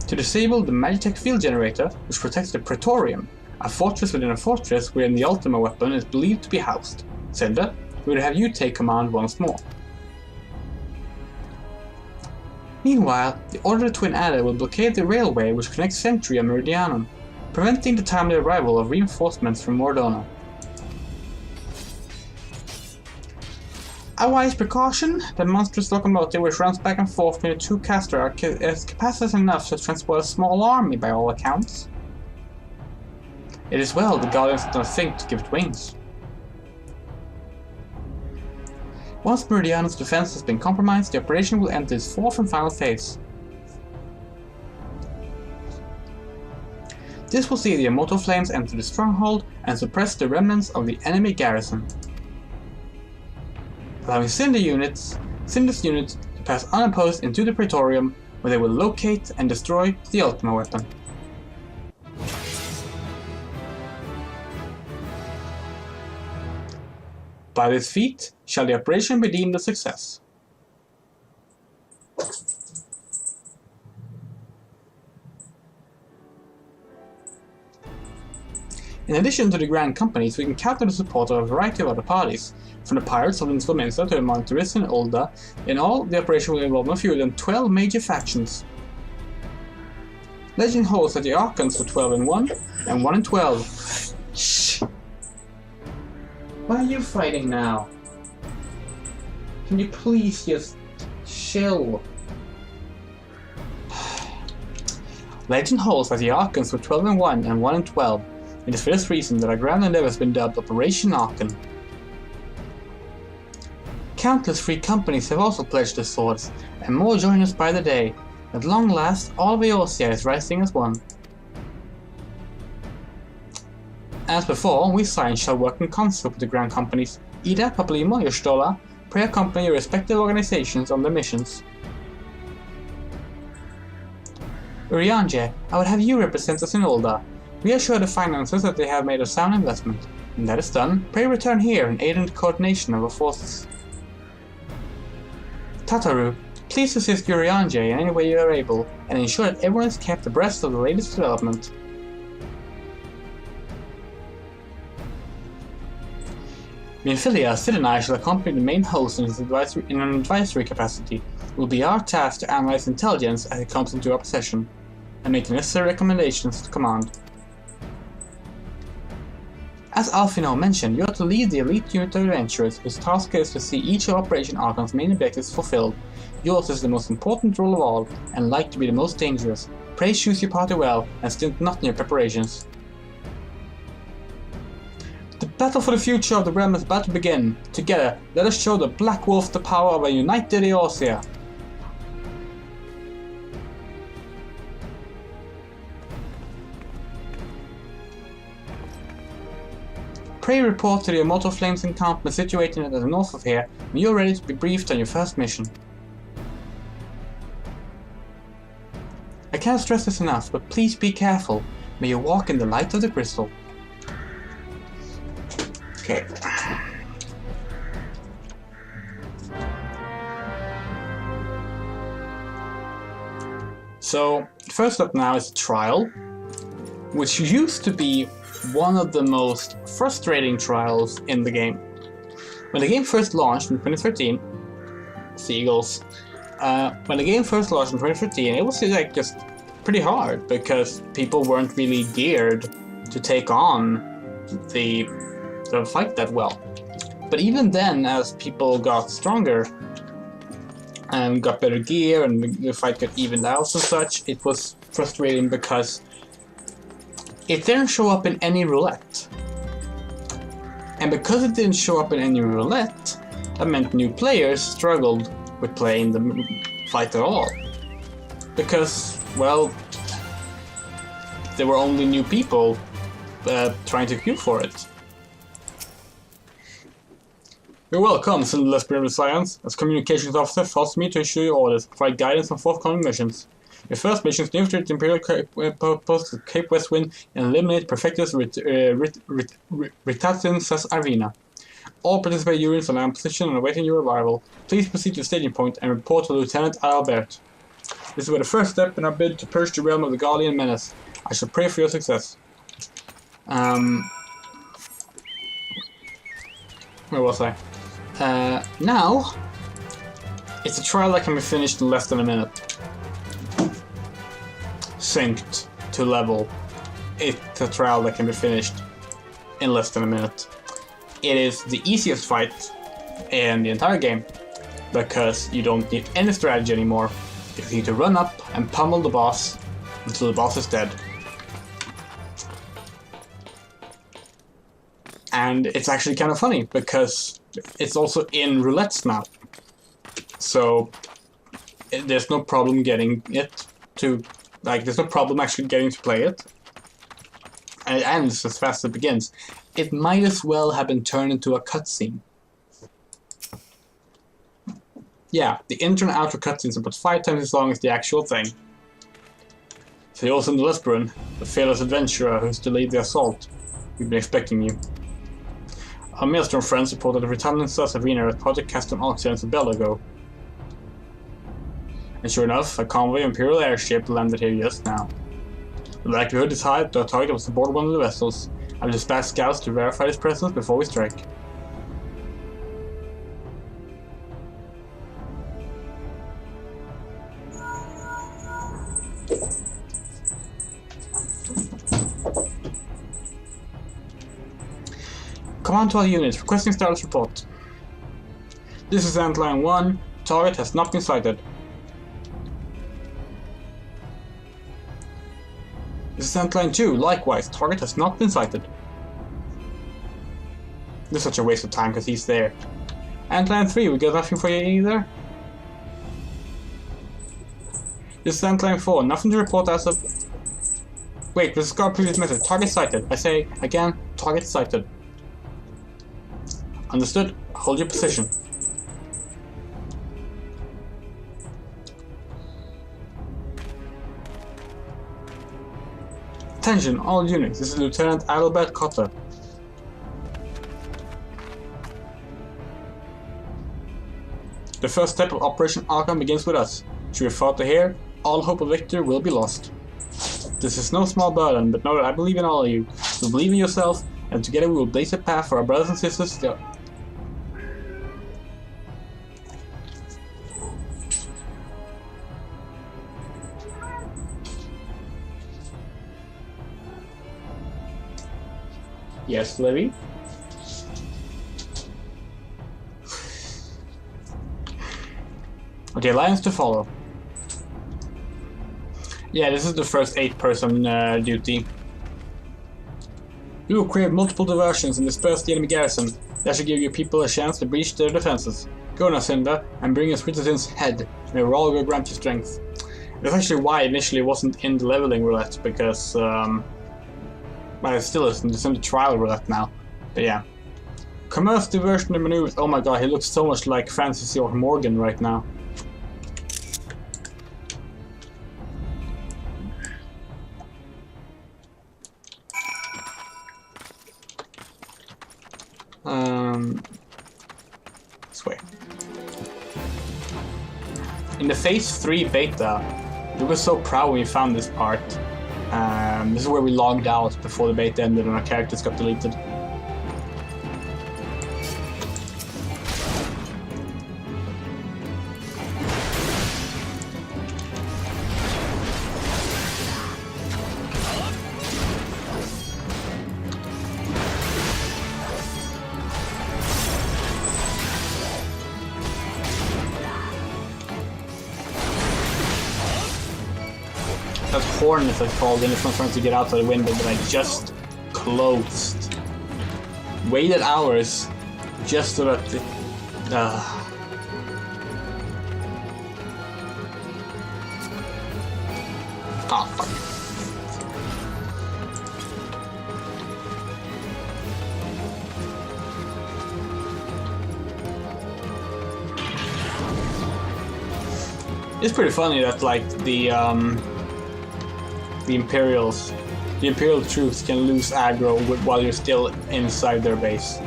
To disable the Magitech field generator which protects the Praetorium, a fortress within a fortress wherein the Ultima weapon is believed to be housed. Cinder, we will have you take command once more. Meanwhile, the Order of the Twin Adder will blockade the railway which connects Sentry and Meridianum, preventing the timely arrival of reinforcements from Mordona. A wise precaution, the monstrous locomotive which runs back and forth between the 2 Castra is capacious enough to transport a small army by all accounts. It is well the Guardians did not think to give it wings. Once Meridianum's defense has been compromised, the operation will enter its 4th and final phase. This will see the Immortal Flames enter the stronghold and suppress the remnants of the enemy garrison, allowing Cinder's units to pass unopposed into the Praetorium, where they will locate and destroy the Ultima weapon. By this feat shall the operation be deemed a success. In addition to the Grand Companies, we can count on the support of a variety of other parties, from the pirates of Lindslomensa to the Monteris and Ulda. In all, the operation will involve no fewer than 12 major factions. Legend holds that the Archons were 12 in 1 and 1 in 12. Shh! Why are you fighting now? Can you please just chill? Legend holds that the Archons were 12 in 1 and 1 in 12. It is for this reason that our grand endeavor has been dubbed Operation Archon. Countless free companies have also pledged their swords, and more join us by the day. At long last, all of Eorzea is rising as one. As before, we Science shall work in concert with the Grand Companies. Ida, Paplimo, Yostola, pray accompany your respective organizations on their missions. Urianje, I would have you represent us in Ulda. Reassure the finances that they have made a sound investment. When that is done, pray return here and aid in the coordination of our forces. Tataru, please assist Urianje in any way you are able, and ensure that everyone is kept abreast of the latest development. Minfilia, Sid and I shall accompany the main host in an advisory capacity. It will be our task to analyze intelligence as it comes into our possession, and make the necessary recommendations to command. As Alfino mentioned, you are to lead the elite unit of adventurers whose task is to see each of Operation Archon's main objectives fulfilled. Yours is the most important role of all, and like to be the most dangerous. Pray choose your party well, and stint not in your preparations. The battle for the future of the realm is about to begin. Together, let us show the Black Wolf the power of a united Eorzea. Pray report to the Immortal Flames encampment situated at the north of here when you are ready to be briefed on your first mission. I can't stress this enough, but please be careful. May you walk in the light of the crystal. Okay. So, first up now is trial, which used to be one of the most frustrating trials in the game. When the game first launched in 2013, Seagulls. When the game first launched in 2013, it was like just pretty hard because people weren't really geared to take on the fight that well. But even then, as people got stronger and got better gear and the fight got evened out and such, it was frustrating because it didn't show up in any roulette. And because it didn't show up in any roulette, that meant new players struggled with playing the fight at all. Because, well, there were only new people trying to queue for it. You're welcome, Cinder Lesporine of Science. As Communications Officer, trust me to issue your orders, provide guidance on forthcoming missions. Your first mission is to infiltrate the Imperial post at Cape Westwind and eliminate Perfectus Ritatinus Arena. All participating units are now in position and awaiting your arrival. Please proceed to the staging point and report to Lieutenant Albert. This is where the first step in our bid to purge the realm of the Gallian menace. I shall pray for your success. Where was I? Now, it's a trial that can be finished in less than a minute. Synced to level. It's a trial that can be finished in less than a minute. It is the easiest fight in the entire game because you don't need any strategy anymore. You need to run up and pummel the boss until the boss is dead. And it's actually kind of funny because it's also in roulettes now. So there's no problem getting it to, like, there's no problem actually getting to play it. And it's as fast as it begins. It might as well have been turned into a cutscene. Yeah, the intro and outro cutscenes are about 5 times as long as the actual thing. So you're also in the Lesporine, the fearless adventurer who's to lead the assault. We've been expecting you. Our Maelstrom friends reported the Ritatinus Arena at Project Custom Oxygens a bell ago. And sure enough, a convoy of Imperial airship landed here just now. The likelihood is high that our target was aboard one of the vessels. I will dispatch scouts to verify his presence before we strike. Command to all units, requesting status report. This is Antline 1, target has not been sighted. This is Antline 2, likewise, target has not been sighted. This is such a waste of time because he's there. Antline 3, we got nothing for you either? This is Antline 4, nothing to report as of... Wait, discard previous message, target sighted. I say, again, target sighted. Understood. Hold your position. Attention, all units. This is Lieutenant Adalbert Cotter. The first step of Operation Archon begins with us. Should we fail to here, all hope of victory will be lost. This is no small burden, but know that I believe in all of you. So believe in yourself, and together we will blaze a path for our brothers and sisters Yes, Livy? Okay, lines to follow. Yeah, this is the first 8-person duty. You will create multiple diversions and disperse the enemy garrison. That should give your people a chance to breach their defenses. Go now, Cinder, and bring us Richardson's head. May Rolgo grant you strength. That's actually why initially it wasn't in the leveling roulette, because, well, it still isn't. It's in the trial roulette now. But yeah. Commerce diversion and maneuvers. Oh my god, he looks so much like Francis York Morgan right now. This way. In the Phase 3 beta, we were so proud when we found this part. This is where we logged out before the beta ended and our characters got deleted. That horn, as it's called, and it's not trying to get out of the window, but I just closed. Waited hours just so that the... Oh, fuck. It's pretty funny that, like, the Imperial troops can lose aggro while you're still inside their base.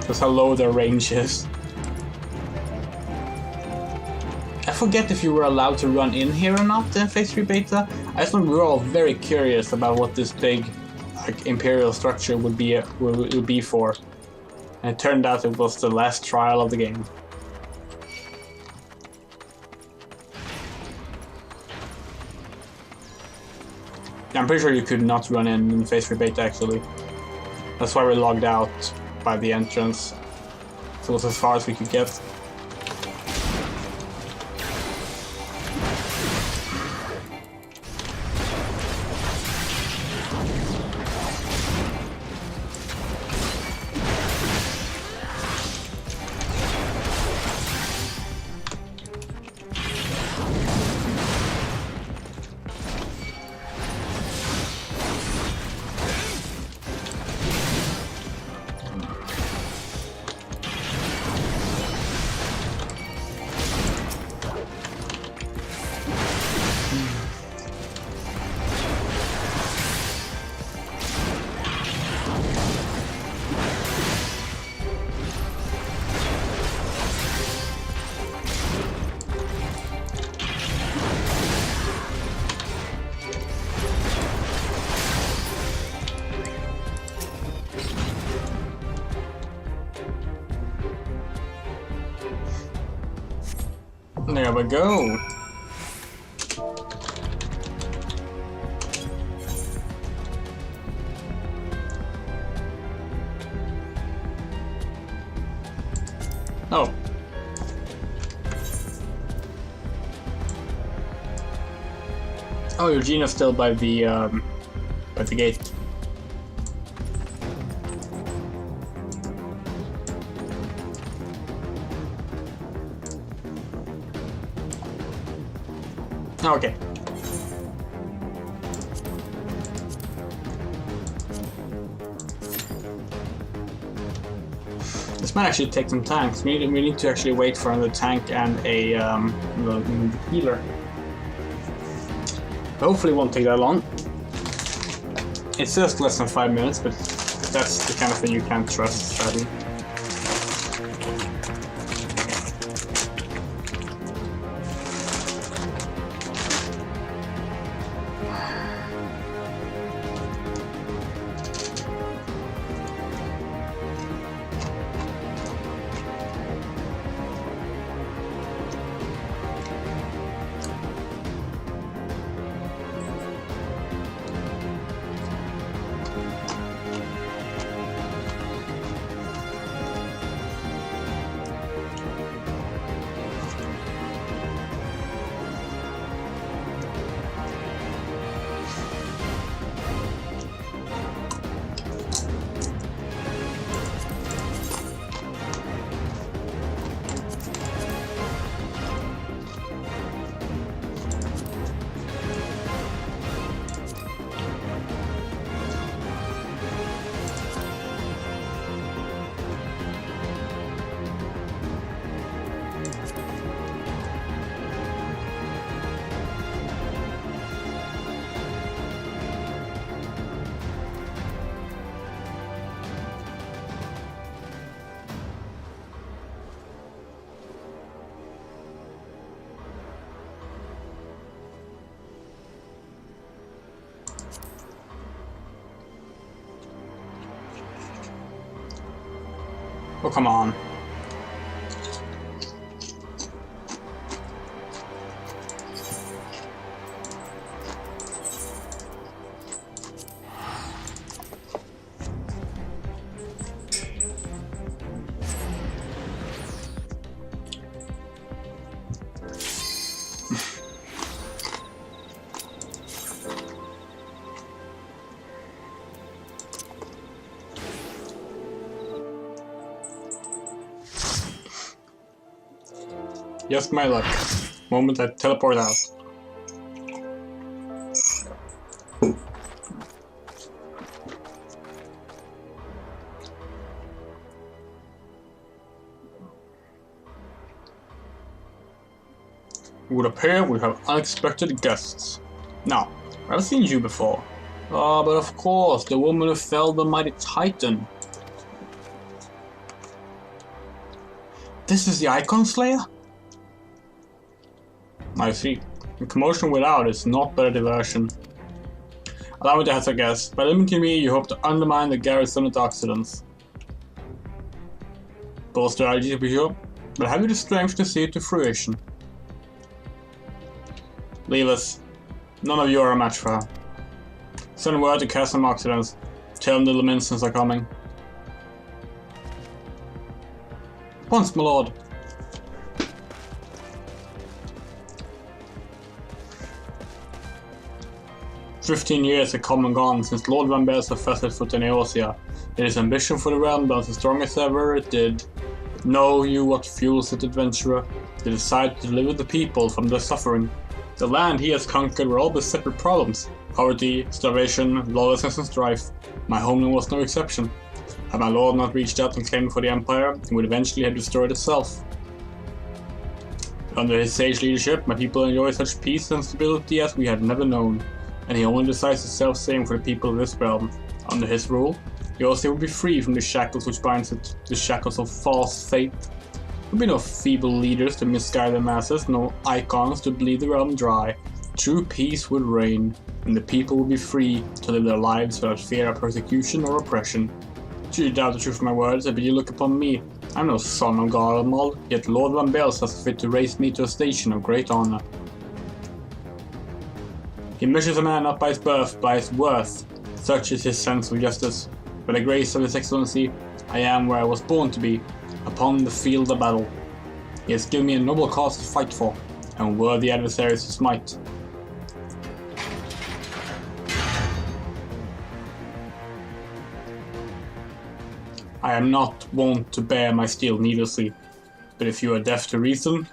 That's how low their range is. I forget if you were allowed to run in here or not in Phase 3 beta. I just remember we were all very curious about what this big, like, Imperial structure would be for. And it turned out it was the last trial of the game. I'm pretty sure you could not run in Phase 3 beta, actually. That's why we logged out by the entrance. So it was as far as we could get. There we go. Oh. Oh, Eugenia's still by the gate. Okay. This might actually take some time. We need to actually wait for another tank and a healer. Hopefully it won't take that long. It's just less than 5 minutes, but that's the kind of thing you can't trust, sadly. Oh, come on. Just my luck. Moment I teleport out. It would appear we have unexpected guests. Now, I've seen you before. Ah, but of course, the woman who felled the mighty Titan. This is the Icon Slayer? I see. The commotion without is not but a diversion. Allow me to hazard a guess. By limiting me, you hope to undermine the garrison at Occidents. Bold strategy to be sure, but have you the strength to see it to fruition? Leave us. None of you are a match for her. Send word to Castle Occidents. Tell them the Laminsons are coming. Once, my lord. "15 years have come and gone since Lord Van Belsa first set foot in Eorzea. Yet his ambition for the realm burns as strong as ever it did. Know you what fuels that adventurer? The desire to deliver the people from their suffering. The land he has conquered were all but separate problems. Poverty, starvation, lawlessness and strife. My homeland was no exception. Had my lord not reached out and claimed for the empire, it would eventually have destroyed itself. Under his sage leadership, my people enjoy such peace and stability as we have never known. And he only decides the self-same for the people of this realm. Under his rule, Eorzea will be free from the shackles which binds it, the shackles of false faith. There will be no feeble leaders to misguide the masses, no icons to bleed the realm dry. True peace would reign, and the people will be free to live their lives without fear of persecution or oppression. Should you doubt the truth of my words, I bid you look upon me. I am no son of Garlemald, yet Lord Van Belsa has fit to raise me to a station of great honor. He measures a man not by his birth, by his worth. Such is his sense of justice. By the grace of his excellency, I am where I was born to be, upon the field of battle. He has given me a noble cause to fight for, and worthy adversaries to smite. I am not wont to bear my steel needlessly, but if you are deaf to reason...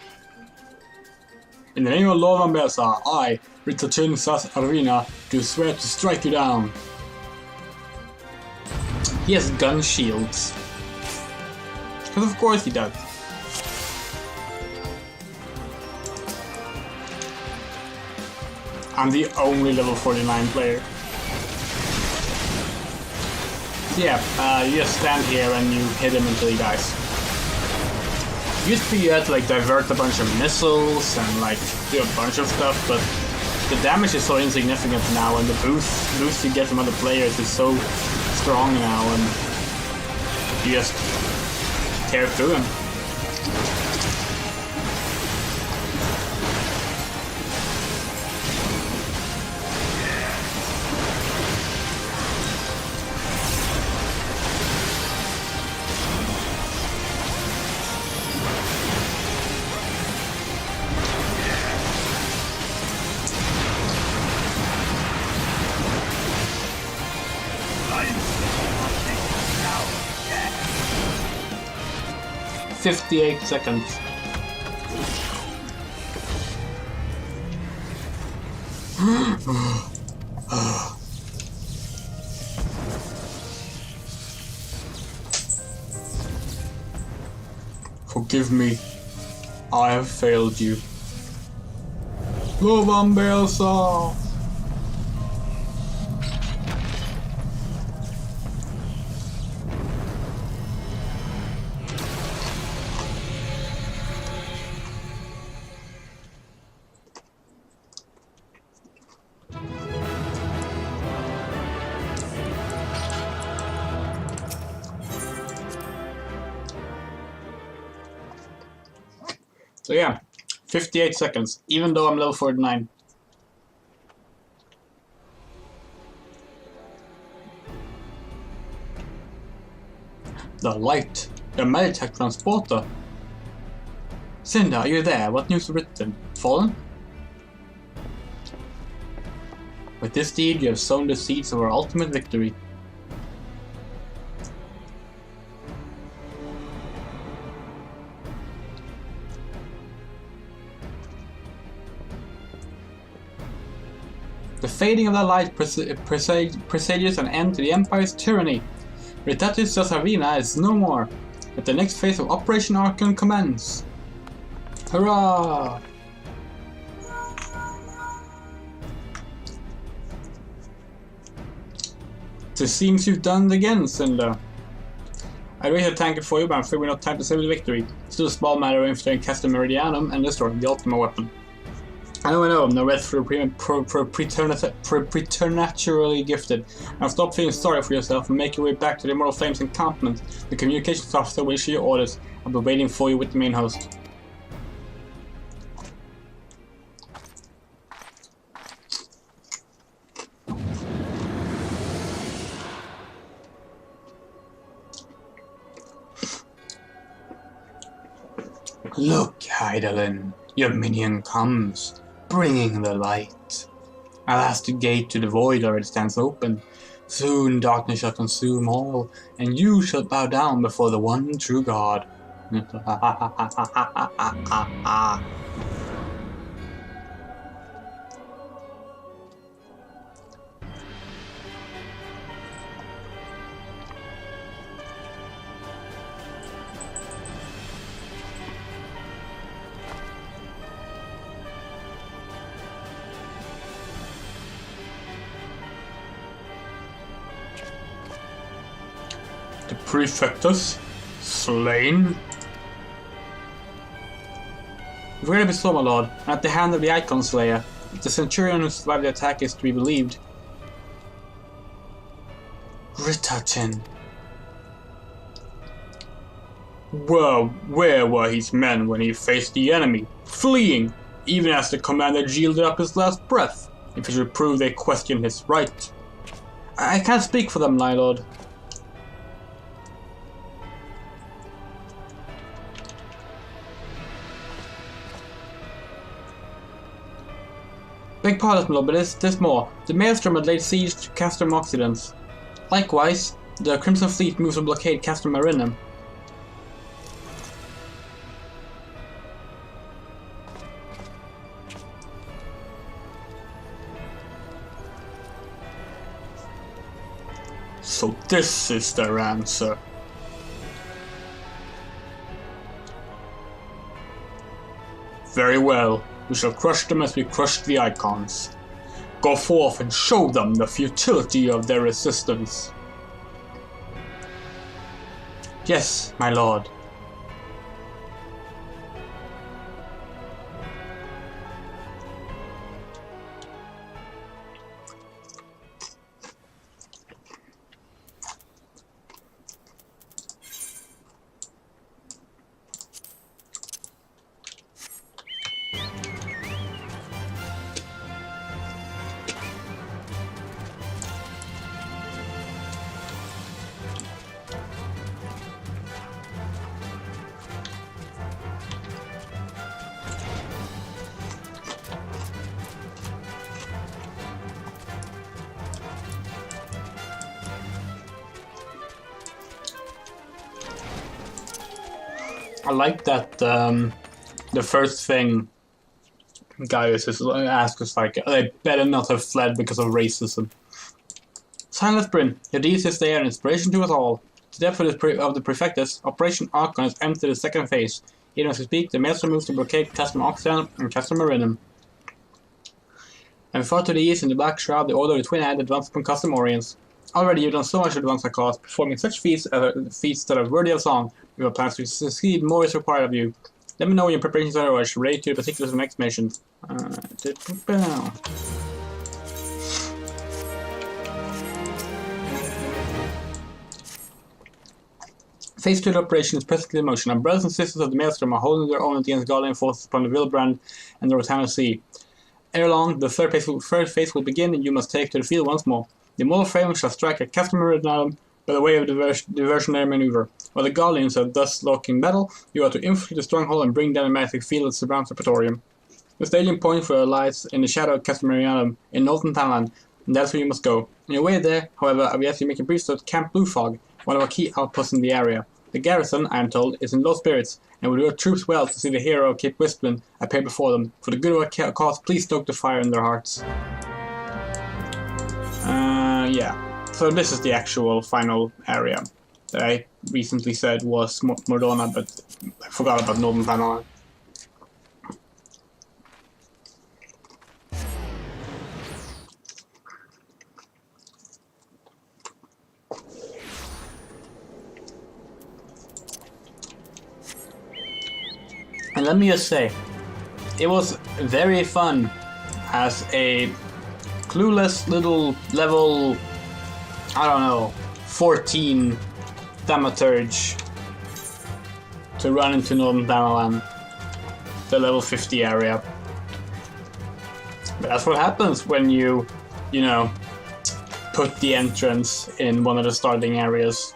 In the name of Lord Van Belsa, I, Ritzatun Sas Arena, do swear to strike you down. He has gun shields. Because of course he does. I'm the only level 49 player. So yeah, you just stand here and you hit him until he dies. Used to be you had to like divert a bunch of missiles and like do a bunch of stuff, but the damage is so insignificant now, and the boost you get from other players is so strong now, and you just tear through him. Yeah. 58 seconds. Forgive me, I have failed you. Lord Van Belsa! So yeah, 58 seconds, even though I'm level 49. The light, the Meditech transporter. Cinder, are you there? What news is written? Fallen? With this deed, you have sown the seeds of our ultimate victory. The fading of the light presages an end to the Empire's tyranny. Ritatis Sassavina is no more. Let the next phase of Operation Archon commence. Hurrah! It seems you've done it again, Cinder. I raised a tanker for you, but I'm afraid we're not time to save the victory. Still a small matter of infiltrating Castor Meridianum and destroying the ultimate weapon. I know, no rest for preternaturally gifted. Now stop feeling sorry for yourself and make your way back to the Immortal Flames encampment. The communications officer will issue your orders. I'll be waiting for you with the main host. Look, Heidelin, your minion comes, bringing the light. Alas, the gate to the void already stands open. Soon darkness shall consume all, and you shall bow down before the one true God. The Prefectus? Slain? If we're to be so, my lord, and at the hand of the Icon Slayer, if the Centurion who survived the attack is to be believed. Ritatin. Well, where were his men when he faced the enemy? Fleeing, even as the commander yielded up his last breath, if it should prove they questioned his right. I can't speak for them, my lord. Beg pardon, my lord, but there's more. The Maelstrom had laid siege to Castor Occidens. Likewise, the Crimson Fleet moves to blockade Castor Marinum. So this is their answer. Very well. We shall crush them as we crushed the Icons. Go forth and show them the futility of their resistance. Yes, my lord. I like that the first thing Gaius asks is like, they better not have fled because of racism. Cinder Lesporine, your deeds this day are an inspiration to us all. To the depth of the Prefectus, Operation Archon has entered the second phase. Even as we speak, the Maelstrom moves to blockade Castor Occidens and Castor Marinum. And far to the east in the Black Shroud, the Order of the Twin-Eyed advances upon Custom Orients. Already you've done so much to advance our cause, performing such feats that are worthy of song. We have plans to succeed, more is required of you. Let me know when your preparations are over, ready to the particulars of the next mission. Phase 2 of the operation is presently in motion. Our brothers and sisters of the Maelstrom are holding their own against Guardian forces upon the Vilbrand and the Rotano Sea. Ere long, the third phase will begin, and you must take to the field once more. The immortal frame shall strike a customary rhythm by the way of diversionary maneuver. While the Guardians are thus locking battle, you are to infiltrate the stronghold and bring down the magnetic field that surrounds the Praetorium. The staging point for it lies in the shadow of Customarianum in northern Thailand, and that's where you must go. On your way there, however, I will ask you to make a brief stop at Camp Blue Fog, one of our key outposts in the area. The garrison, I am told, is in low spirits, and would do our troops well to see the hero of Cape Wisplin appear before them. For the good of our cause, please stoke the fire in their hearts. Yeah. So this is the actual final area that I recently said was Mordona, but I forgot about Northern Thailand. And let me just say, it was very fun as a clueless little level, I don't know, 14 thaumaturge to run into Northern Thanalan, the level 50 area. But that's what happens when you know, put the entrance in one of the starting areas.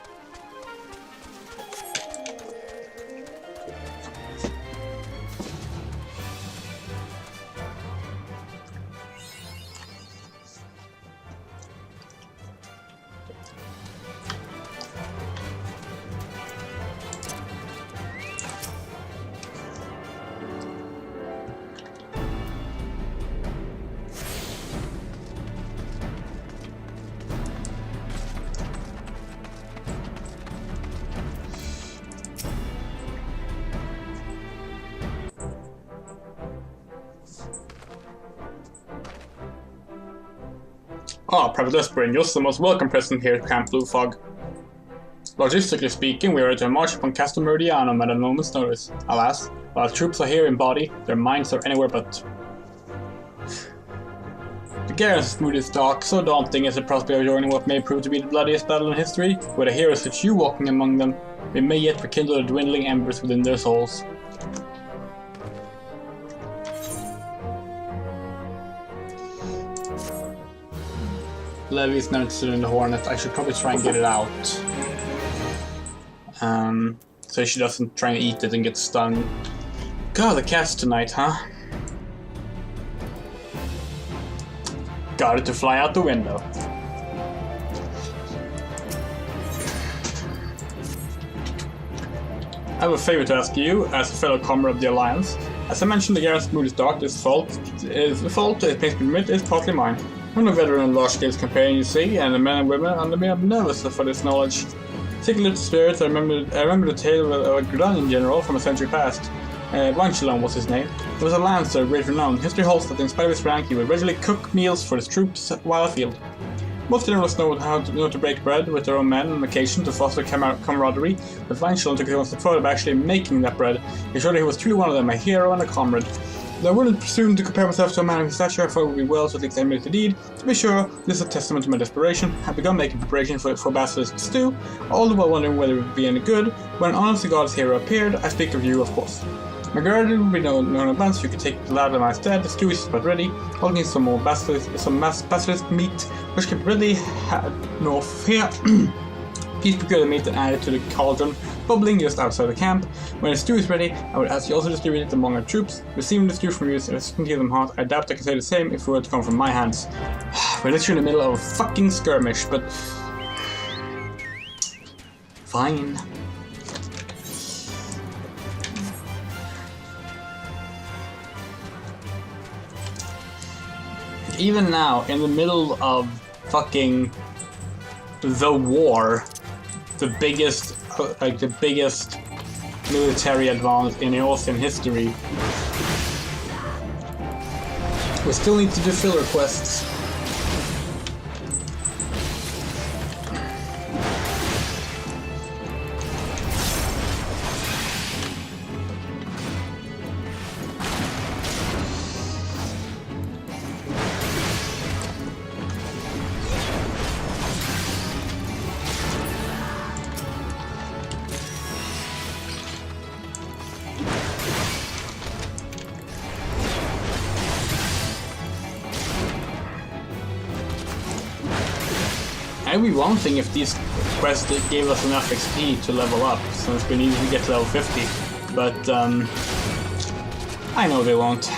Ah, Private Lesporine, you're the most welcome present here at Camp Blue Fog. Logistically speaking, we are to march upon Castle Meridianum at a moment's notice. Alas, while troops are here in body, their minds are anywhere but. The garrison's mood is dark, so daunting as the prospect of joining what may prove to be the bloodiest battle in history. With a hero such you walking among them, we may yet rekindle the dwindling embers within their souls. Levy's now interested in the Hornet. I should probably try and get it out. So she doesn't try and eat it and get stunned. God, the cats tonight, huh? Got it to fly out the window. I have a favor to ask you, as a fellow comrade of the Alliance. As I mentioned, the garrison's mood is dark. This fault, it pains me to admit, is partly mine. I'm a veteran in large-scale campaign, you see, and the men and women under me are nervous for this knowledge. Sick little spirits, I remember the tale of a Grudanian general from a century past. Vanchelon was his name. He was a lancer of great renown. History holds that in spite of his rank, he would regularly cook meals for his troops while afield. Most generals know how to break bread with their own men on occasion to foster camaraderie, but Vanchelon took it one step further by actually making that bread. He showed that he was truly one of them, a hero and a comrade. Though I wouldn't presume to compare myself to a man of his stature, I thought it would be well to at least emulate the deed. To be sure, this is a testament to my desperation. I begun making preparation for Basilisk stew, all the while wondering whether it would be any good. When an honest-to-God's hero appeared, I speak of you, of course. My garden would be known in advance, you could take the lad in my stead. The stew is about ready. Holding some more basilisk meat, which can be readily had north here. Please procure the meat and add it to the cauldron, bubbling just outside the camp. When the stew is ready, I would ask you also to distribute it among our troops. Receiving the stew from you is to give them hot. I doubt I can say the same if it were to come from my hands. We're literally in the middle of a fucking skirmish, but fine. Even now, in the middle of fucking the war, the biggest military advance in Eorzean history, we still need to do filler quests. I'd be wanting if these quests gave us enough XP to level up, since we need to get to level 50. But, I know they won't.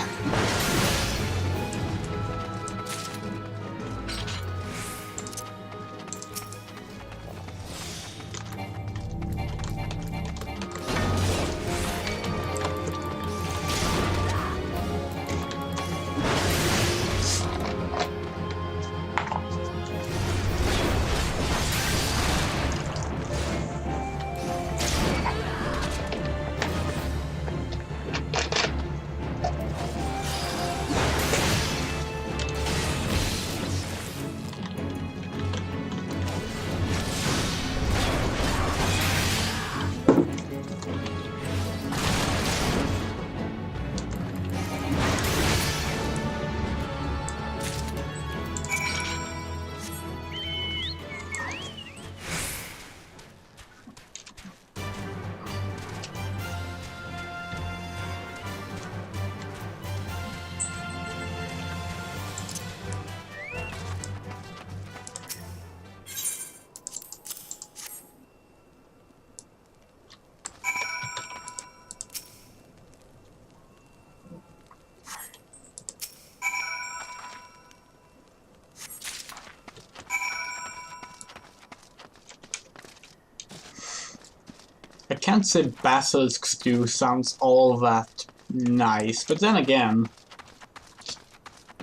I can't say basilisk stew sounds all that nice, but then again,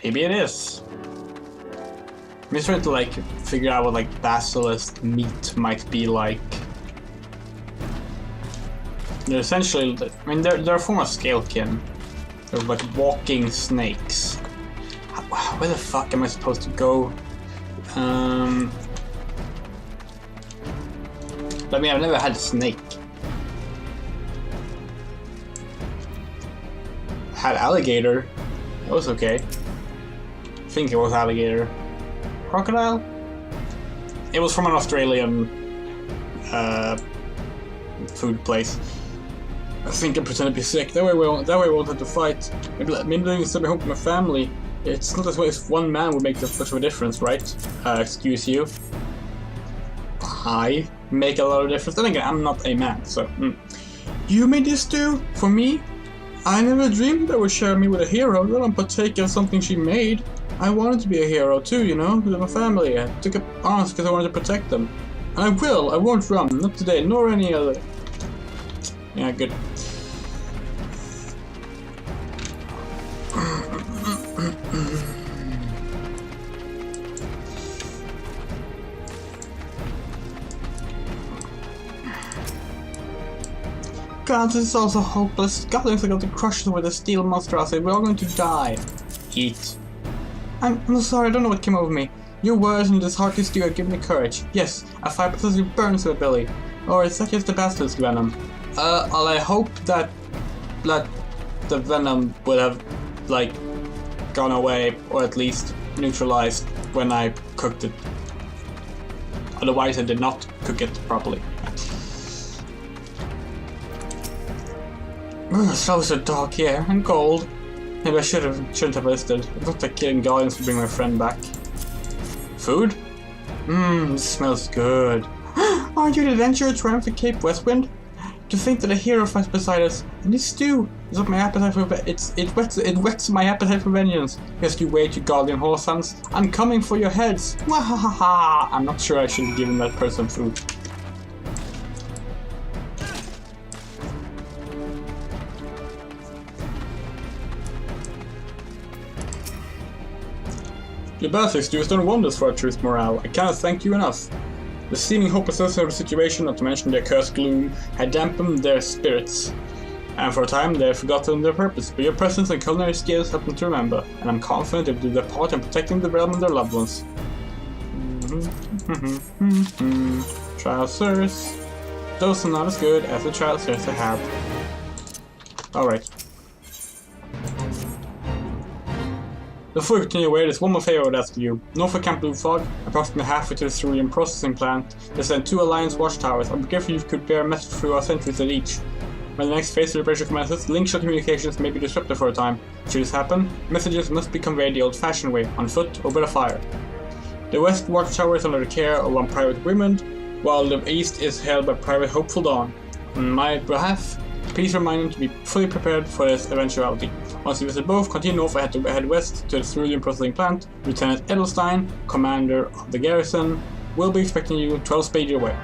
maybe it is. I'm just trying to like figure out what like basilisk meat might be like. They're essentially, I mean, they're a form of scalekin. They're like walking snakes. Where the fuck am I supposed to go? I mean, I've never had a snake. Had alligator. That was okay. I think it was alligator. Crocodile? It was from an Australian food place. I think I pretend to be sick. That way we won't have to fight. Maybe let me stay home with my family. It's not as well as one man would make much of a difference, right? Excuse you. I make a lot of difference. Then again, I'm not a man, so... You made this stew? For me? I never dreamed that would share me with a hero. Let them partake of something she made. I wanted to be a hero too, you know, with my family. I took up arms because I wanted to protect them. And I will. I won't run. Not today, nor any other. Yeah, good. God, this is all so hopeless. God looks like I'm going to crush them with a steel monstrosity. We're all going to die. Eat. I'm sorry, I don't know what came over me. Your words and this hearty stew have given me courage. Yes, a fire potentially burns my belly. Or is that just the basilisk venom? I hope that the venom would have, like, gone away, or at least neutralized when I cooked it. Otherwise, I did not cook it properly. It's always so dark here and cold. Maybe I shouldn't have listed. It looked like killing guardians to bring my friend back. Food? This smells good. Aren't you the adventurer trying to Cape Westwind? To think that a hero fights beside us, and this stew is up my appetite for it whets my appetite for vengeance. Yes, you wait, you guardian horse sons. I'm coming for your heads. Wahahaha! I'm not sure I should have given that person food. Your basilisk stew has done wonders for our truth morale. I cannot thank you enough. The seeming hopelessness of the situation, not to mention their cursed gloom, had dampened their spirits, and for a time they had forgotten their purpose, but your presence and culinary skills helped them to remember, and I'm confident they will do their part in protecting the realm and their loved ones. Trousers. Those are not as good as the trousers I have. Alright. Before we continue away, there's one more favor I would ask of you. North of Camp Blue Fog, approximately halfway to the cerulean processing plant, there's then 2 Alliance watchtowers. I'd be grateful if you could bear a message through our sentries at each. When the next phase of the operation commences, link-shot communications may be disrupted for a time. Should this happen, messages must be conveyed the old-fashioned way, on foot or by the fire. The West Watchtower is under the care of one private agreement, while the East is held by Private Hopeful Dawn. On my behalf, please remind him to be fully prepared for this eventuality. Once you visit both, continue north ahead to head west to the cerulean processing plant. Lieutenant Edelstein, commander of the garrison, will be expecting you 12 spades your way.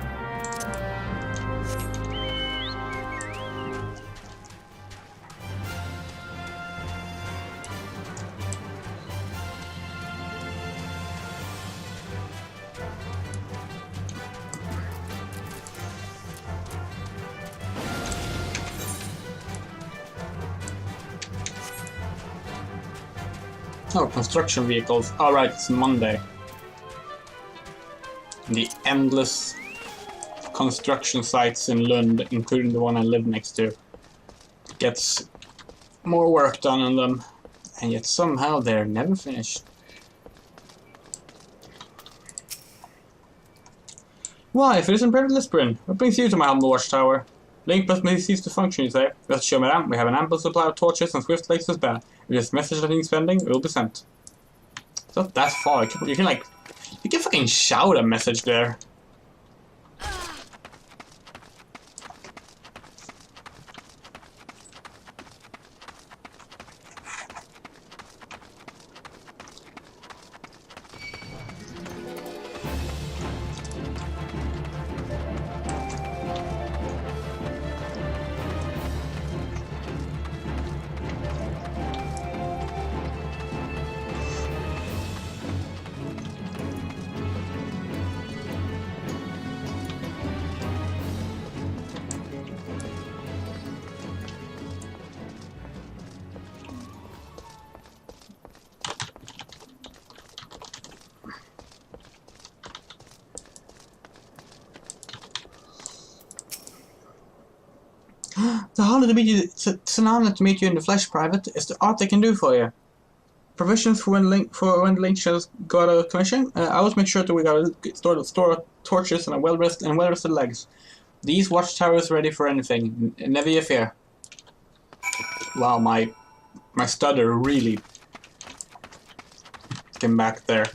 Oh, construction vehicles. Alright, it's Monday. The endless construction sites in Lund, including the one I live next to, gets more work done on them, and yet somehow they're never finished. Why, if it isn't Cinder Lesporine, what brings you to my humble watchtower? Link must cease to function, you say? Rest assured, madame, we have an ample supply of torches and swift legs to spare. If this message that needs sending, it will be sent. It's not that far. You can fucking shout a message there. It's an honor to meet you in the flesh, Private. It's the art I can do for you. Provisions for when the link shows go out of commission. I always make sure that we got a store torches and well-rested legs. These watchtowers ready for anything. Never you fear. Wow, my stutter really came back there.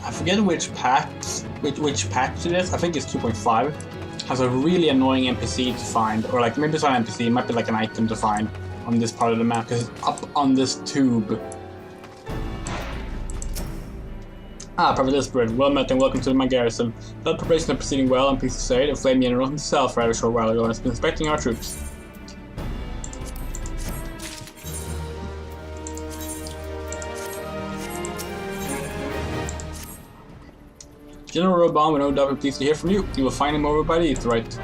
I forget which patch it is. I think it's 2.5. Has a really annoying NPC to find, or like maybe it's not an NPC. It might be like an item to find on this part of the map because it's up on this tube. Private Lesporine, well met and welcome to my garrison. That preparation is proceeding well. I'm pleased to say the Flame General himself, rather a short while ago, has been inspecting our troops. General REBORN will no doubt be pleased to hear from you. You will find him over by the east, right?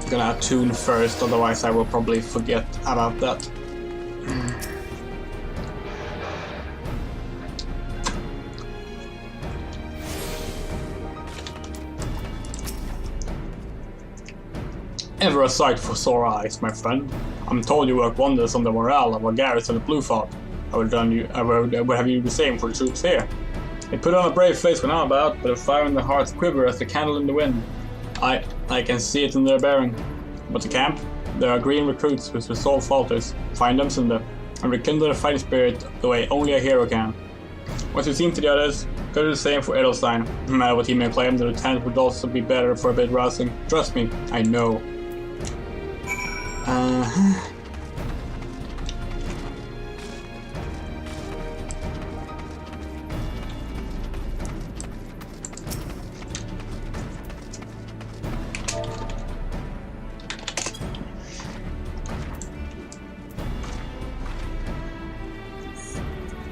I'm gonna attune first, otherwise I will probably forget about that. Ever a sight for sore eyes, my friend. I'm told you work wonders on the morale of our garrison at Blue Fog. I would have you the same for the troops here. They put on a brave face when I'm about, but a fire in their hearts quiver as the candle in the wind. I can see it in their bearing. But the camp? There are green recruits whose resolve falters. Find them, Cinder, and rekindle the fighting spirit the way only a hero can. Once you've seen to the others, go do the same for Edelstein. No matter what he may claim, the lieutenant would also be better for a bit rousing. Trust me, I know.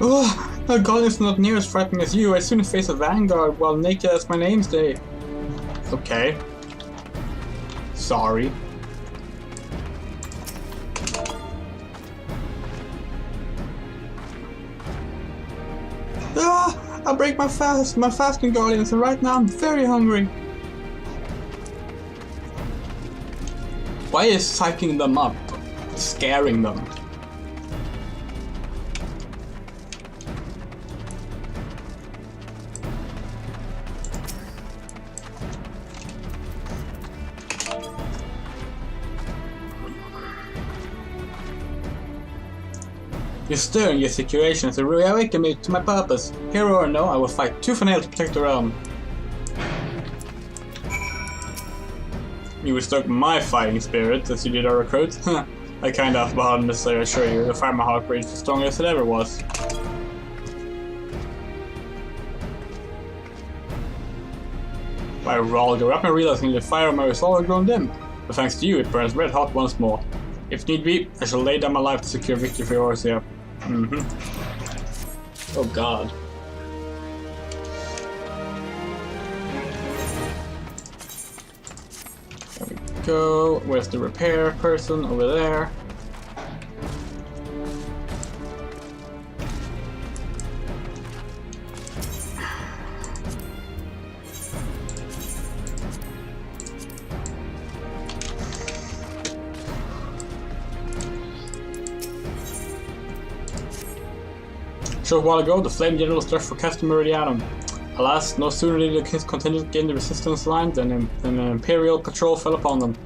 Oh, a god is not near as frightening as you. I soon face a vanguard while naked as my name's day. Okay. Sorry. Ah! I'll break my fasting guardians, and right now I'm very hungry. Why is psyching them up scaring them? You're stirring your situation to reawaken me to my purpose. Hero or no, I will fight tooth and nail to protect the realm. You would stoke my fighting spirit as you did our recruit. I kinda off behind this, I assure you. The Fire Heart Bridge is the strongest it ever was. By Ralgar, up and realizing the fire of my resolve had grown dim. But thanks to you, it burns red hot once more. If need be, I shall lay down my life to secure victory for Eorzea. Oh god. There we go. Where's the repair person? Over there. A short while ago, the Flame General left for Castor Meridianum. Alas, no sooner did the King's contingent gain the resistance line than an Imperial patrol fell upon them.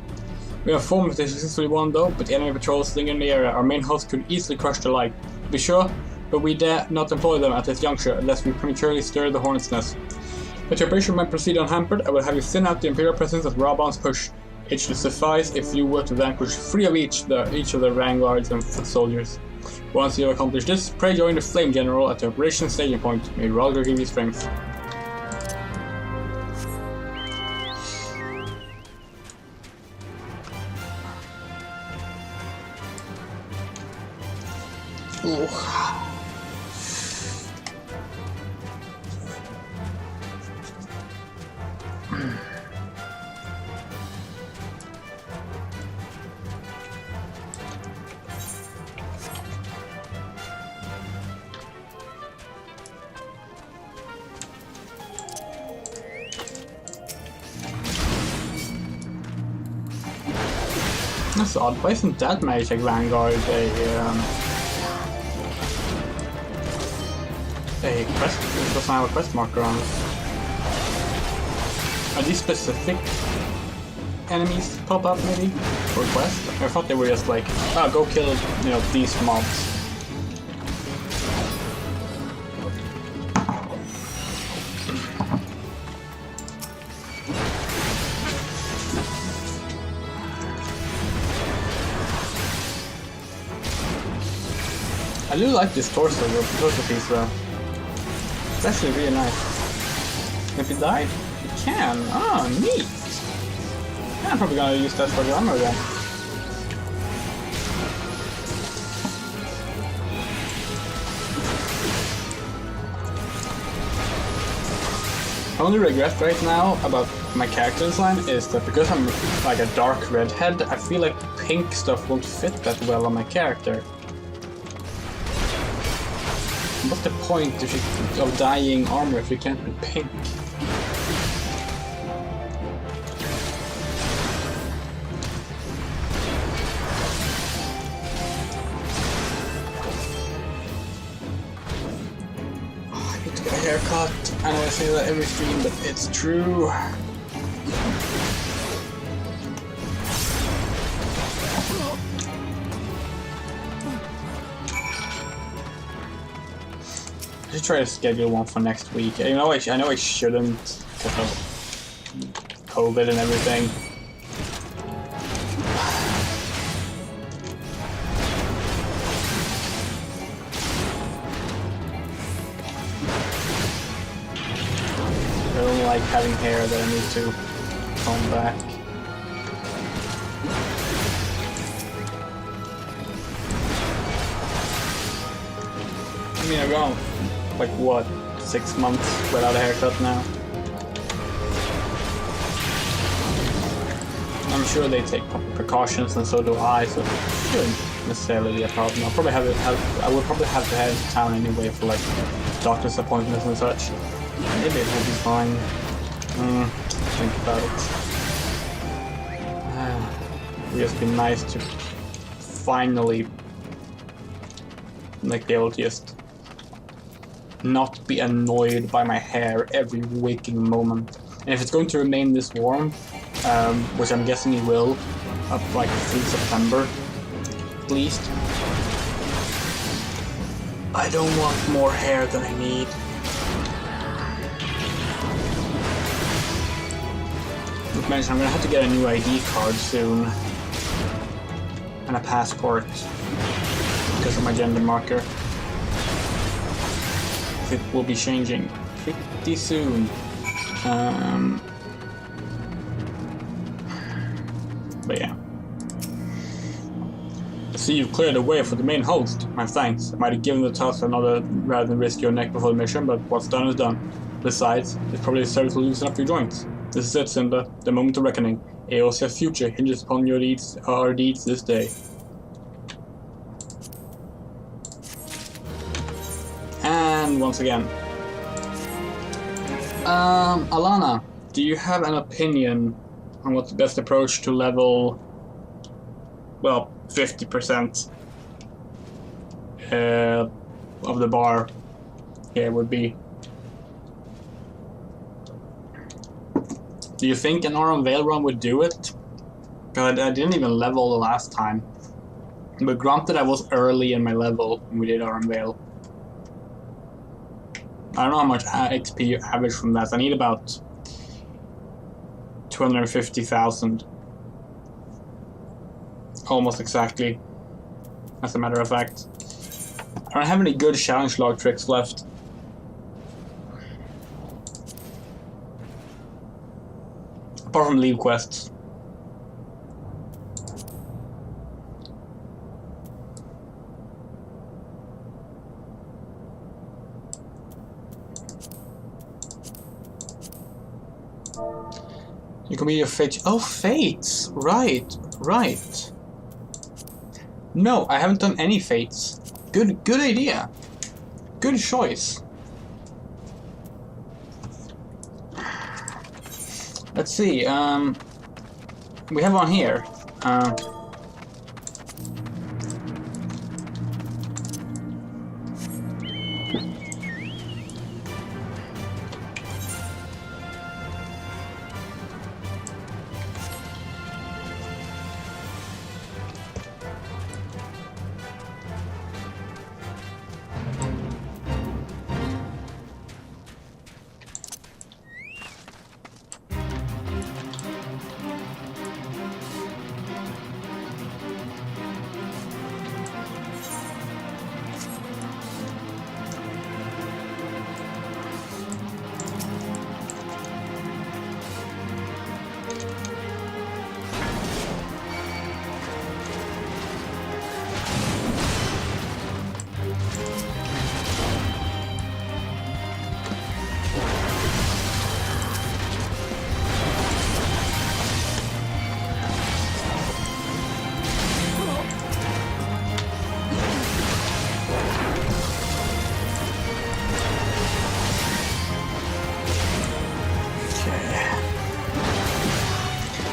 We are informed that they successfully won though, but the enemy patrols linger in the area. Our main host could easily crush the light. To be sure, but we dare not employ them at this juncture unless we prematurely stir the hornet's nest. But your operation might proceed unhampered. I will have you thin out the Imperial presence at Raban's push. It should suffice if you were to vanquish 3 of each of the vanguards and foot soldiers. Once you have accomplished this, pray join the Flame General at the Operation Staging Point. May Ralgar give you strength. Ooh. That's odd. Why isn't that Magic Vanguard a quest? It doesn't have a quest marker on it. Are these specific enemies pop up maybe? For quest? I thought they were just like, oh, go kill, you know, these mobs. I do like this torso piece though. It's actually really nice. If you died, you can. Oh, neat! Yeah, I'm probably gonna use that for the armor then. My only regret right now about my character design is that because I'm like a dark redhead, I feel like pink stuff won't fit that well on my character. What's the point of dyeing armor if you can't be pink? Oh, I need to get a haircut. I know I say that every stream, but it's true. I should try to schedule one for next week. You know, I know I shouldn't because of COVID and everything. I don't like having hair that I need to comb back. I mean, I've gone like what, 6 months without a haircut now. I'm sure they take proper precautions and so do I, so it should necessarily be a problem. I would probably have to head to town anyway for like doctor's appointments and such. Maybe it will be fine. Think about it. It would just be nice to finally like be able to just not be annoyed by my hair every waking moment. And if it's going to remain this warm, which I'm guessing it will, up like through September, at least, I don't want more hair than I need. Like mentioned, I'm gonna have to get a new ID card soon, and a passport because of my gender marker. It will be changing pretty soon. But yeah. I see you've cleared the way for the main host. My thanks. I might have given the task another rather than risk your neck before the mission, but what's done is done. Besides, it's probably necessary to loosen up your joints. This is it, Cinder. The moment of reckoning. Eosia's future hinges upon your deeds, our deeds this day. And once again. Alana, do you have an opinion on what's the best approach to level, well, 50% of the bar here would be? Do you think an Auron Vale run would do it? God, I didn't even level the last time. But granted, I was early in my level when we did Auron Vale. I don't know how much XP you average from that. I need about 250,000. Almost exactly, as a matter of fact. I don't have any good challenge log tricks left. Apart from leave quests. You can be your fate. Oh, fates! Right, right. No, I haven't done any fates. Good idea. Good choice. Let's see. We have one here.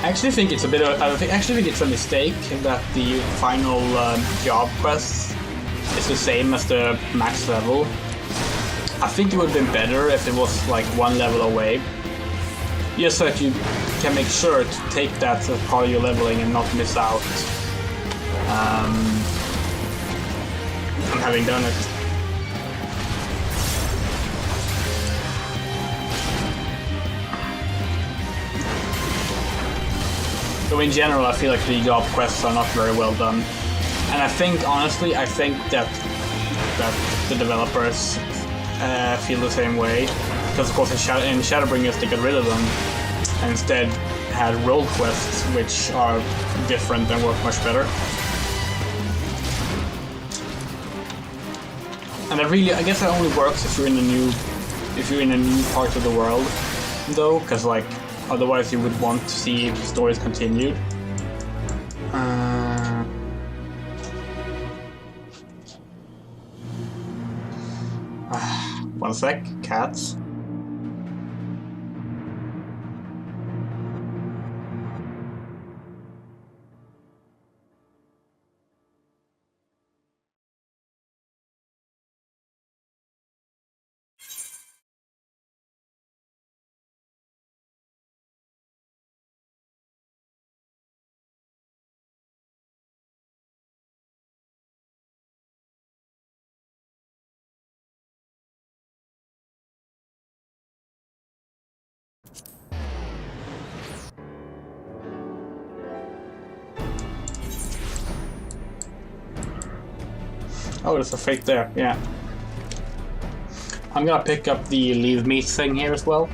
I actually think it's a bit of. I actually think it's a mistake that the final job quest is the same as the max level. I think it would have been better if it was like one level away, just so that you can make sure to take that as part of your leveling and not miss out on having done it. So in general, I feel like the job quests are not very well done, and I think, honestly, I think that the developers feel the same way, because of course in Shadowbringers they got rid of them and instead had role quests, which are different and work much better. And that really, I guess that only works if you're in a new part of the world, though, because like. Otherwise, you would want to see stories continued. One sec, cats. Oh, there's a fate there, yeah. I'm gonna pick up the leave meat thing here as well.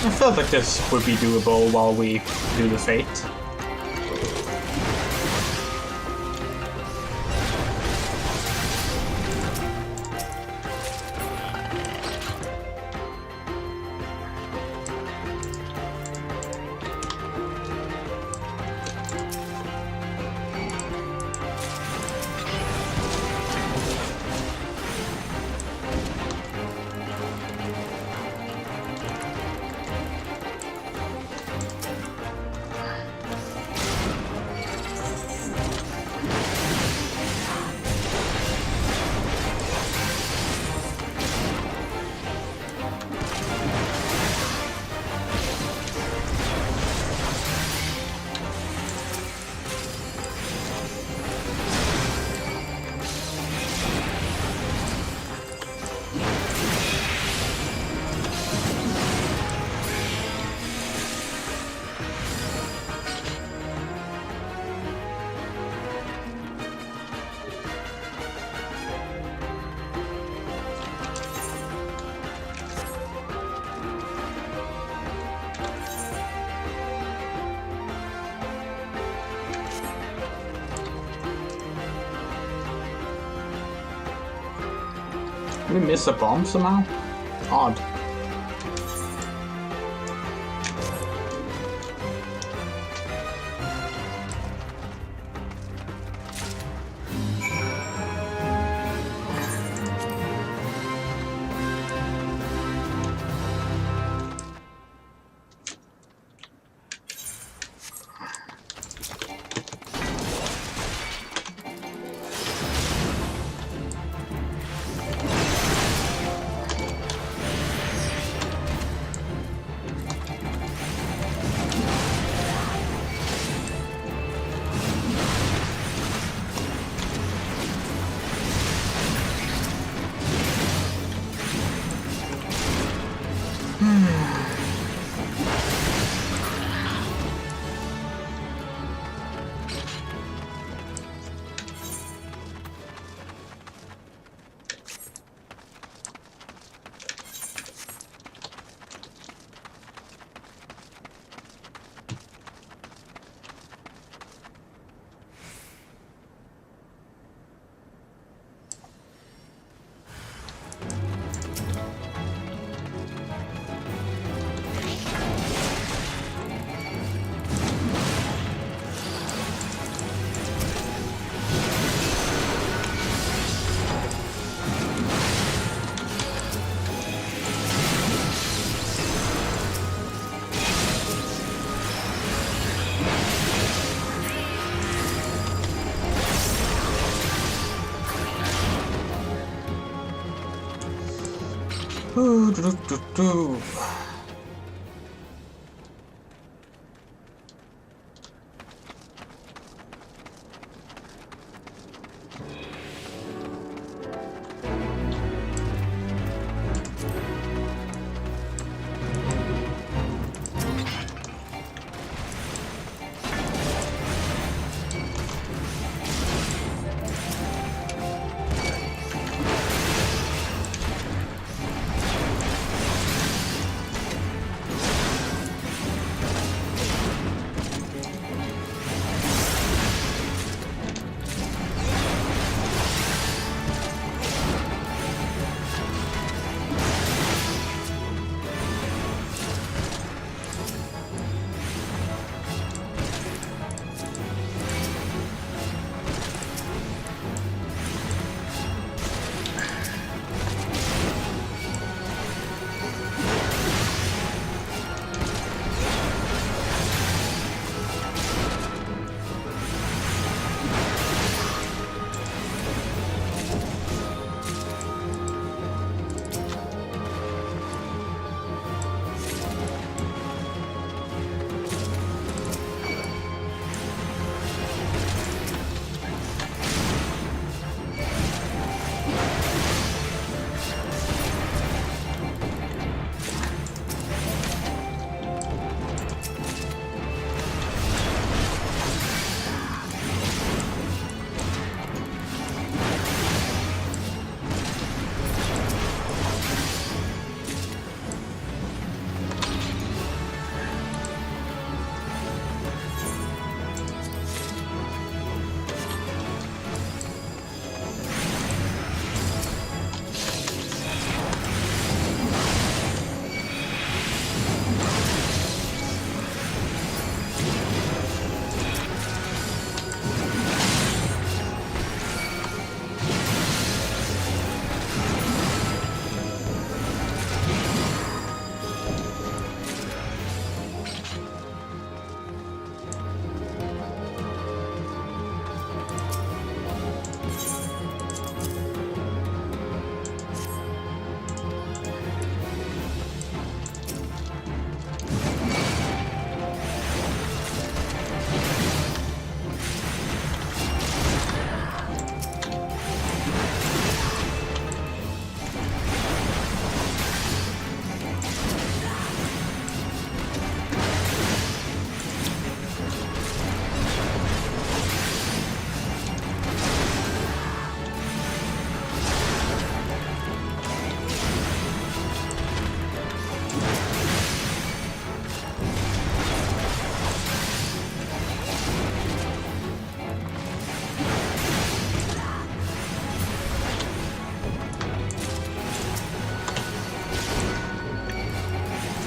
I felt like this would be doable while we do the fate. Did we miss a bomb somehow? Odd.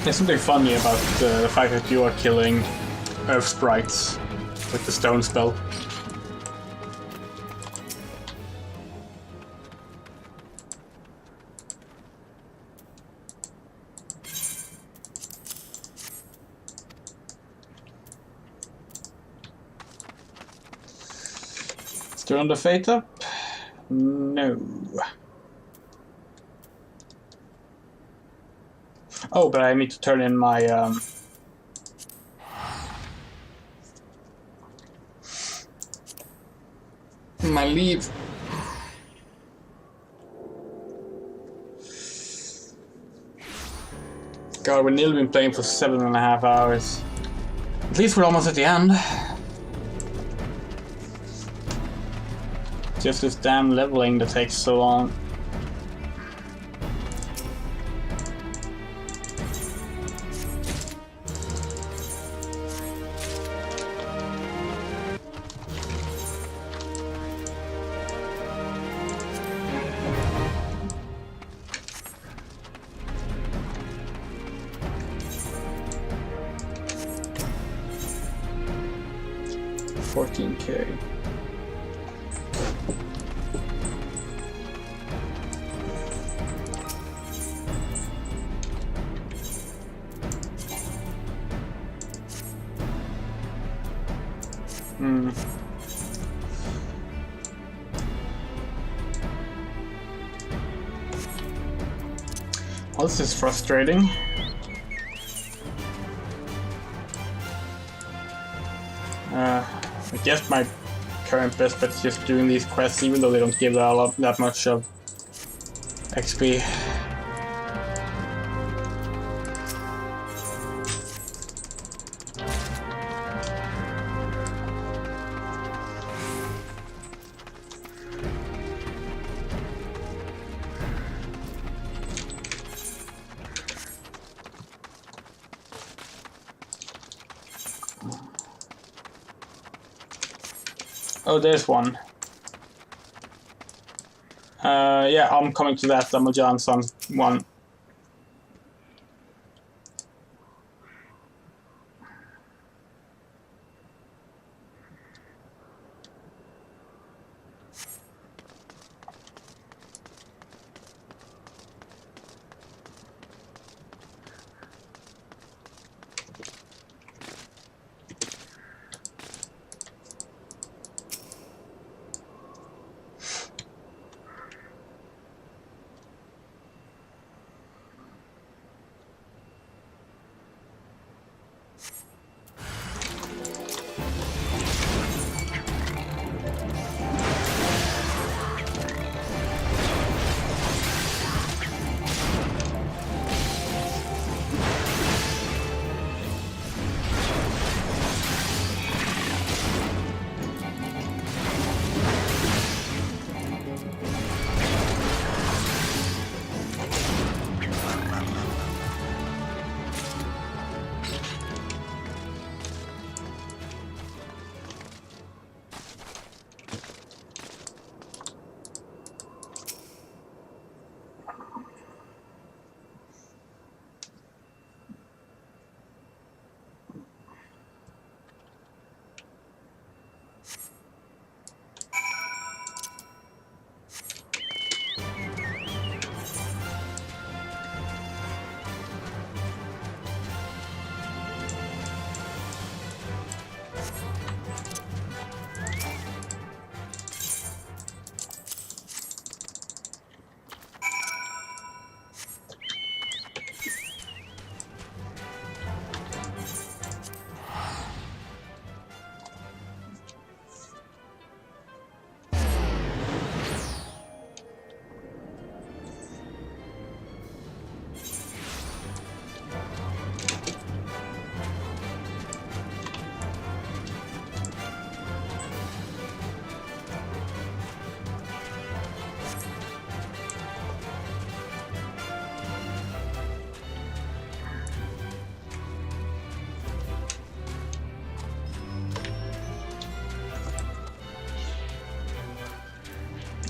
There's something funny about the fact that you are killing earth sprites with the stone spell. Is there the fate up? No. Oh, but I need to turn in my my leave. God, we've nearly been playing for 7.5 hours. At least we're almost at the end. Just this damn leveling that takes so long. $14K. Well, this is frustrating. I guess my current best bet is just doing these quests, even though they don't give that much of XP. Oh, there's one. Yeah, I'm coming to that Samuel Johnson one.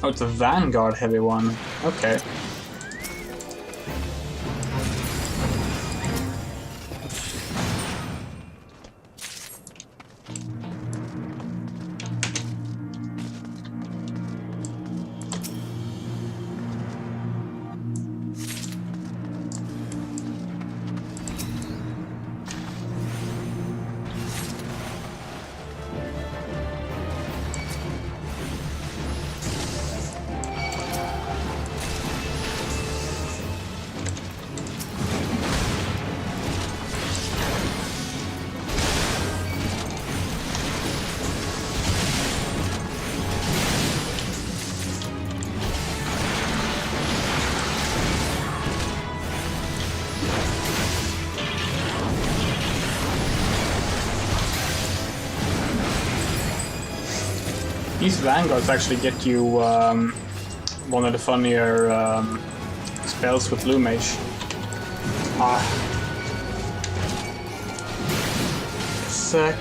Oh, it's a Vanguard heavy one. Okay. These vanguards actually get you one of the funnier spells with Blue Mage. Sec.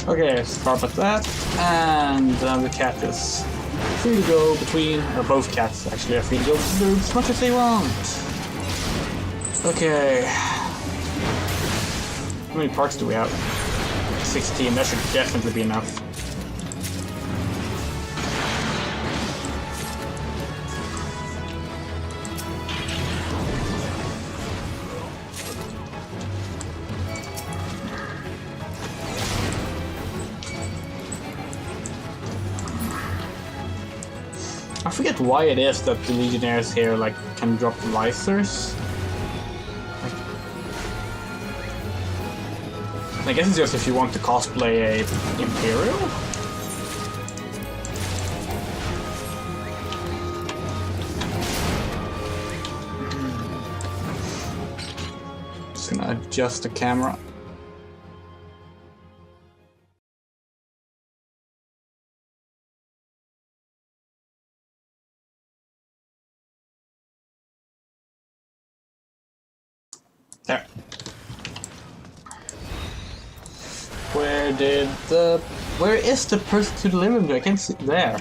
Okay, start with that, and the cat is free to go between, or both cats actually are free to go through as much as they want. Okay. How many parts do we have? 16, that should definitely be enough. I forget why it is that the Legionnaires here like can drop visors. I guess it's just if you want to cosplay a Imperial. Just gonna adjust the camera. There. Where is the person to deliver me? I can't see there.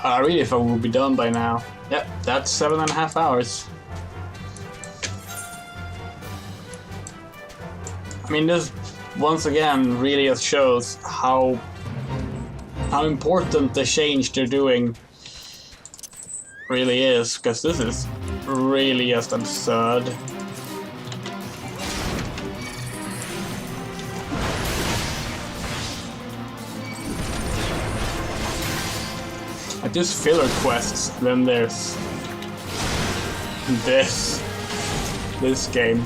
I really thought we would be done by now. Yep, that's 7.5 hours. I mean, this once again really just shows how important the change they're doing really is, because this is really just absurd. Like, there's filler quests, then there's this game.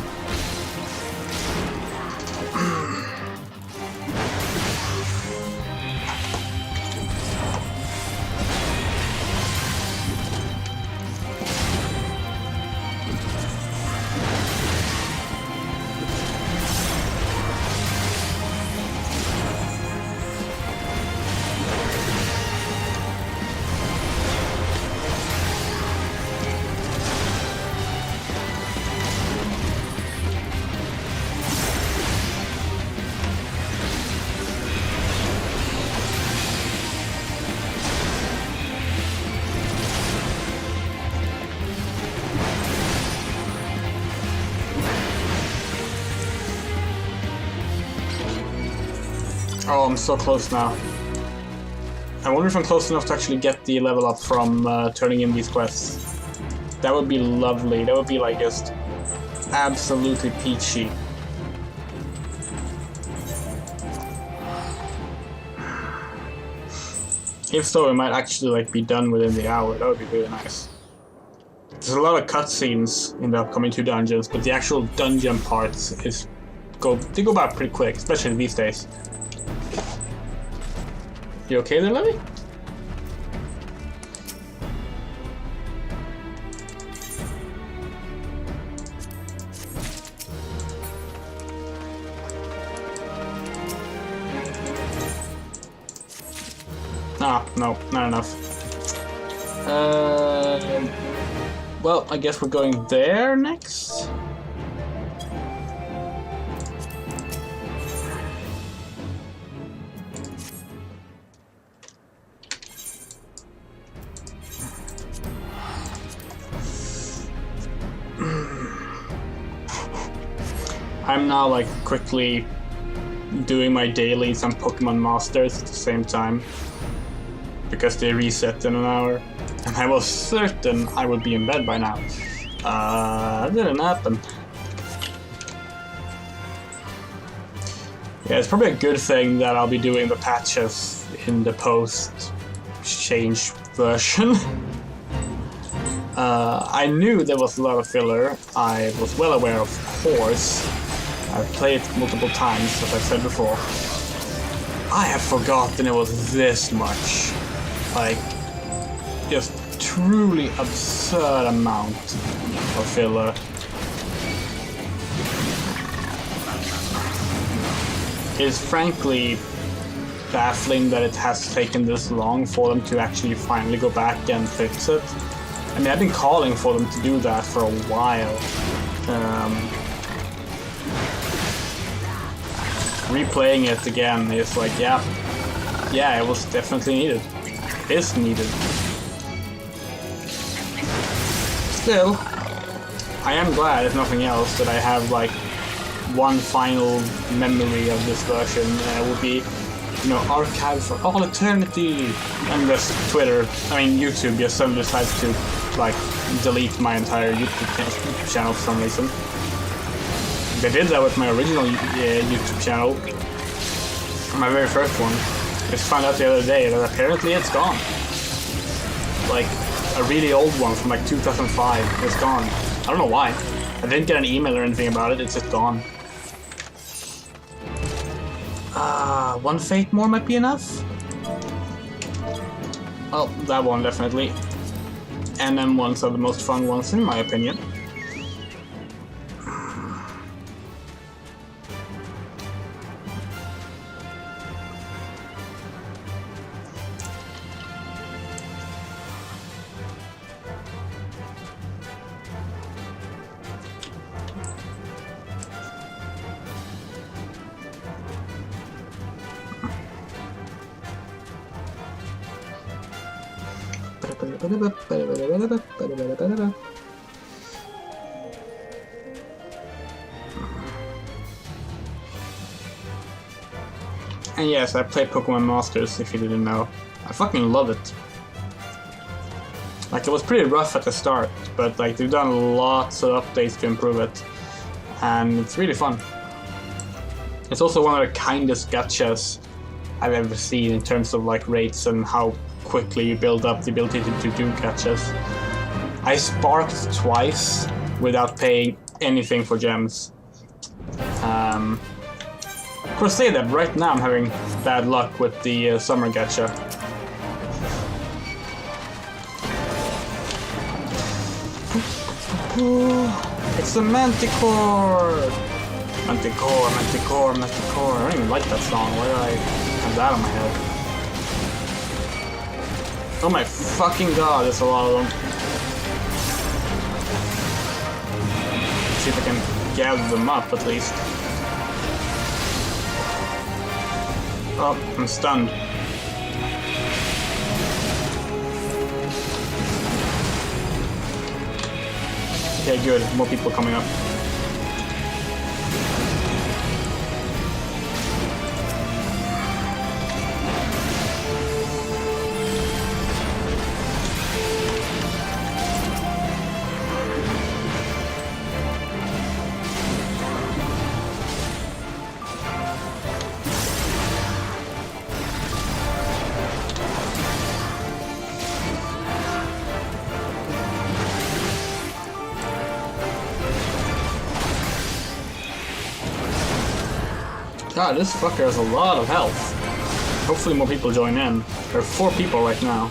Oh, I'm so close now. I wonder if I'm close enough to actually get the level up from turning in these quests. That would be lovely. That would be like just absolutely peachy. If so, it might actually like be done within the hour. That would be really nice. There's a lot of cutscenes in the upcoming 2 dungeons, but the actual dungeon parts they go by pretty quick, especially these days. You okay there, Levy? Ah, no, not enough. Well, I guess we're going there next. I'm now like quickly doing my dailies on Pokemon Masters at the same time because they reset in an hour, and I was certain I would be in bed by now. That didn't happen. Yeah, it's probably a good thing that I'll be doing the patches in the post-change version. I knew there was a lot of filler. I was well aware, of course. I've played it multiple times, as I've said before. I have forgotten it was this much. Like, just truly absurd amount of filler. It's frankly baffling that it has taken this long for them to actually finally go back and fix it. I mean, I've been calling for them to do that for a while. Replaying it again is like, yeah, it was definitely needed. It is needed. Still, I am glad, if nothing else, that I have like one final memory of this version. It will be, you know, archived for all eternity. Unless Twitter, I mean YouTube, just suddenly decides to like delete my entire YouTube channel for some reason. They did that with my original YouTube channel, my very first one. Just found out the other day that apparently it's gone. Like, a really old one from like 2005 is gone. I don't know why. I didn't get an email or anything about it, it's just gone. One fate more might be enough? Well, that one definitely. NM ones are the most fun ones in my opinion. And yes, I play Pokemon Masters, if you didn't know. I fucking love it. Like, it was pretty rough at the start, but like they've done lots of updates to improve it. And it's really fun. It's also one of the kindest gachas I've ever seen in terms of like rates and how quickly you build up the ability to do gachas. I sparked twice without paying anything for gems. Of course, say that right now I'm having bad luck with the summer gacha. It's a Manticore! Manticore. I don't even like that song. Why did I have that on my head? Oh my fucking god, there's a lot of them. Let's see if I can gather them up at least. Oh, I'm stunned. Okay, good. More people coming up. God, this fucker has a lot of health. Hopefully more people join in. There are 4 people right now.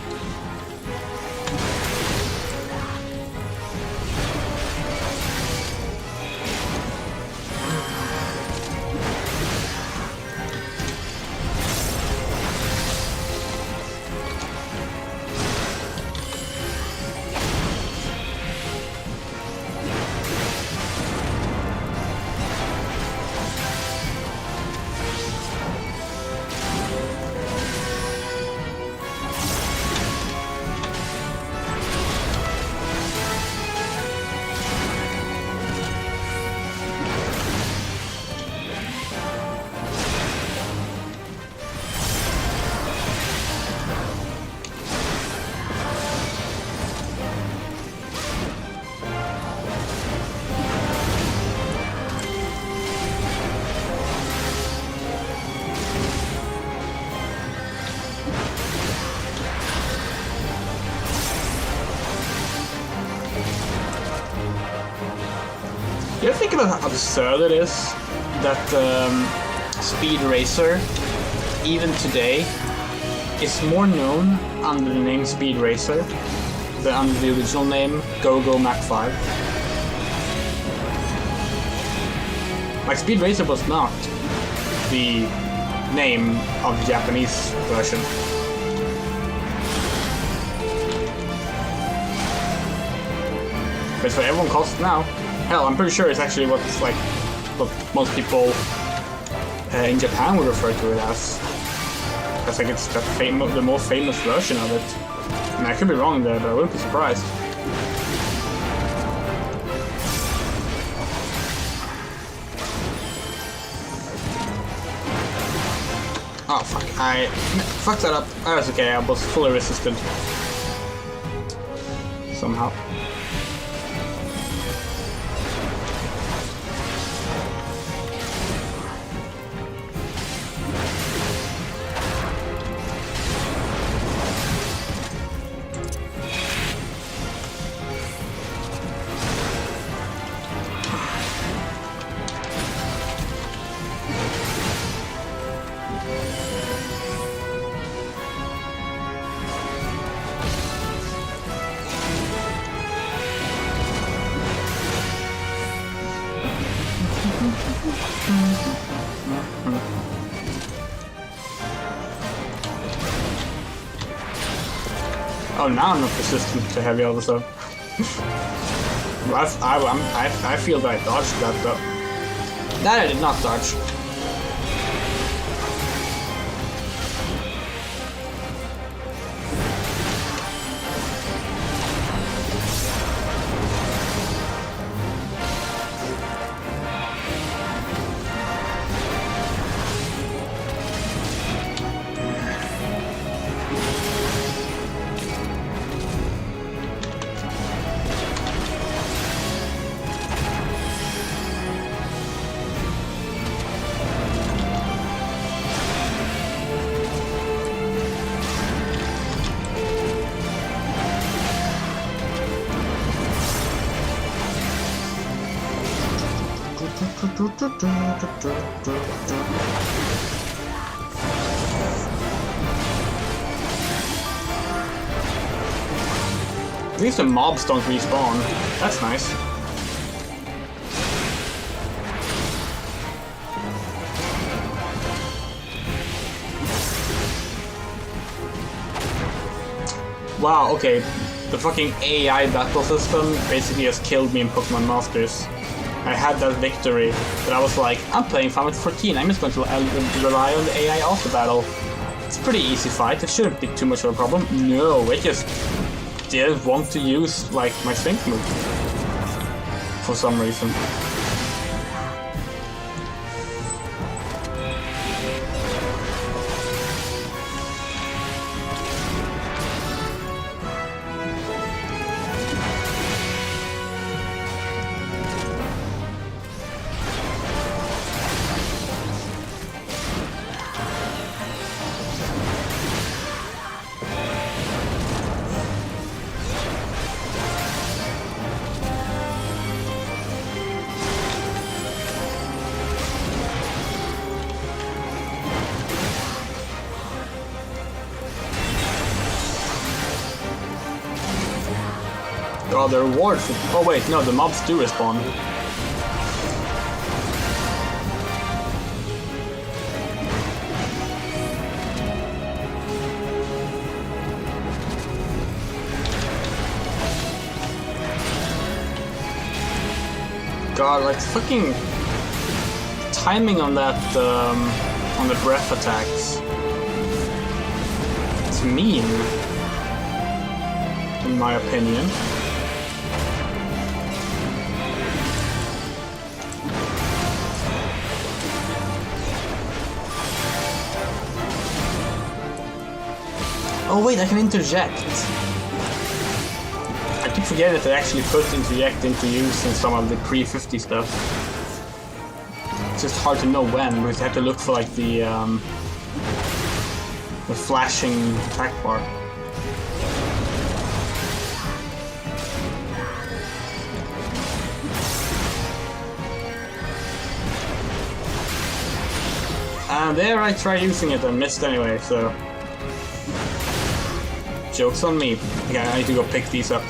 about how absurd it is that Speed Racer, even today, is more known under the name Speed Racer than under the original name Go-Go Mach 5. Like, Speed Racer was not the name of the Japanese version. But it's what everyone calls it now. Hell, I'm pretty sure it's actually what's like what most people in Japan would refer to it as. That's like it's the most famous version of it. And I could be wrong there, but I wouldn't be surprised. Oh fuck, I fucked that up. Oh, that's okay, I was fully resistant. Somehow. Oh, now I'm not resistant to heavy other stuff. I feel that I dodged that though. That I did not dodge. At least the mobs don't respawn. That's nice. Wow, okay. The fucking AI battle system basically has killed me in Pokemon Masters. I had that victory, but I was like, I'm playing Final Fantasy XIV, I'm just going to rely on the AI auto battle. It's a pretty easy fight, it shouldn't be too much of a problem. No, it just didn't want to use, like, my sync move. For some reason. Oh, the rewards. Oh wait, no, the mobs do respawn. God, like fucking timing on that, on the breath attacks. It's mean, in my opinion. Oh wait, I can interject. I keep forgetting that I actually put interject into use in some of the pre-50 stuff. It's just hard to know when, because you have to look for like the flashing attack bar. And there I tried using it and missed anyway, so... Joke's on me. Okay, I need to go pick these up.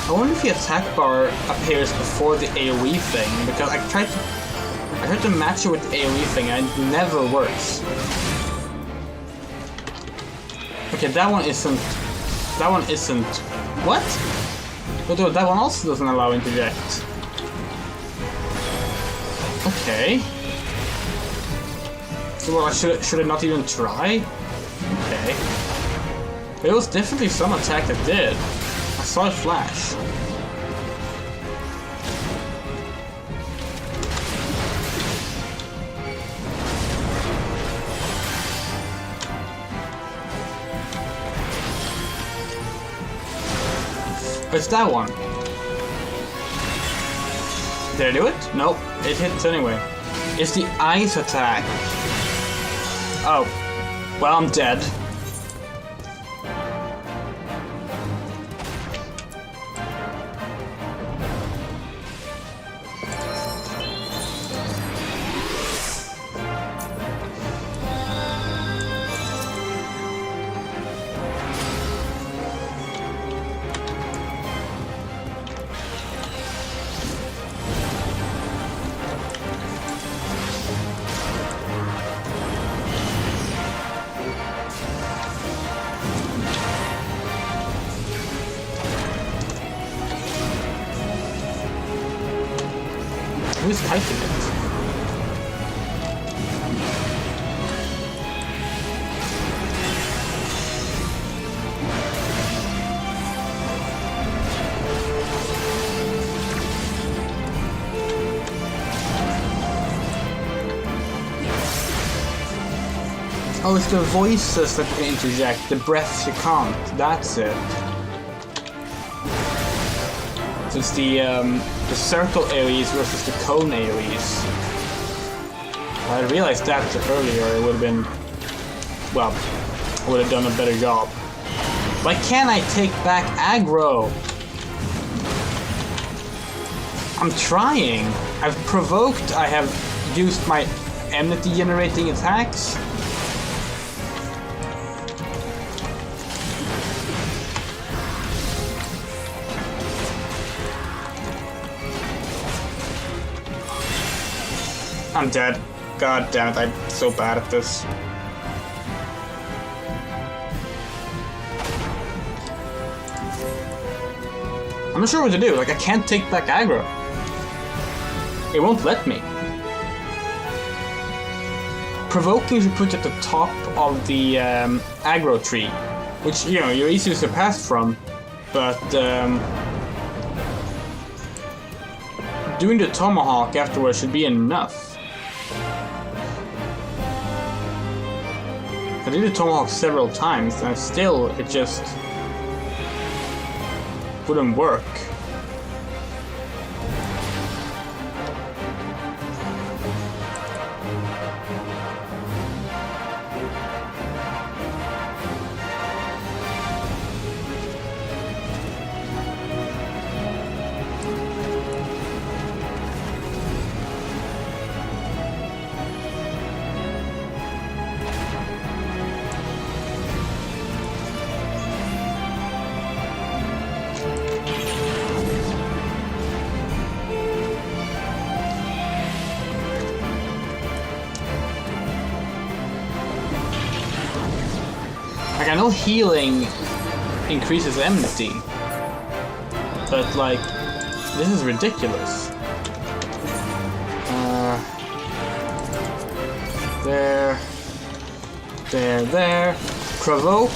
I wonder if the attack bar appears before the AoE thing, because I tried to match it with the AoE thing and it never works. Okay, that one isn't... What? But that one also doesn't allow interject. Okay. So well, should I not even try? Okay. There was definitely some attack that did. I saw it flash. It's that one. Did I do it? Nope. It hits anyway. It's the ice attack. Oh. Well, I'm dead. Who's typing it? Oh, it's the voices that you can interject, the breaths you can't. That's it. So it's the circle AoEs versus the cone AoEs. If I realized that earlier, it would have been... well, I would have done a better job. Why can't I take back aggro? I'm trying. I've provoked, I have used my enmity generating attacks. I'm dead. God damn it, I'm so bad at this. I'm not sure what to do, like I can't take back aggro. It won't let me. Provoking should put at the top of the aggro tree, which, you know, you're easy to pass from, but doing the tomahawk afterwards should be enough. I did the tomahawk several times and still it just wouldn't work. I know healing increases enmity, but like, this is ridiculous. There. Provoke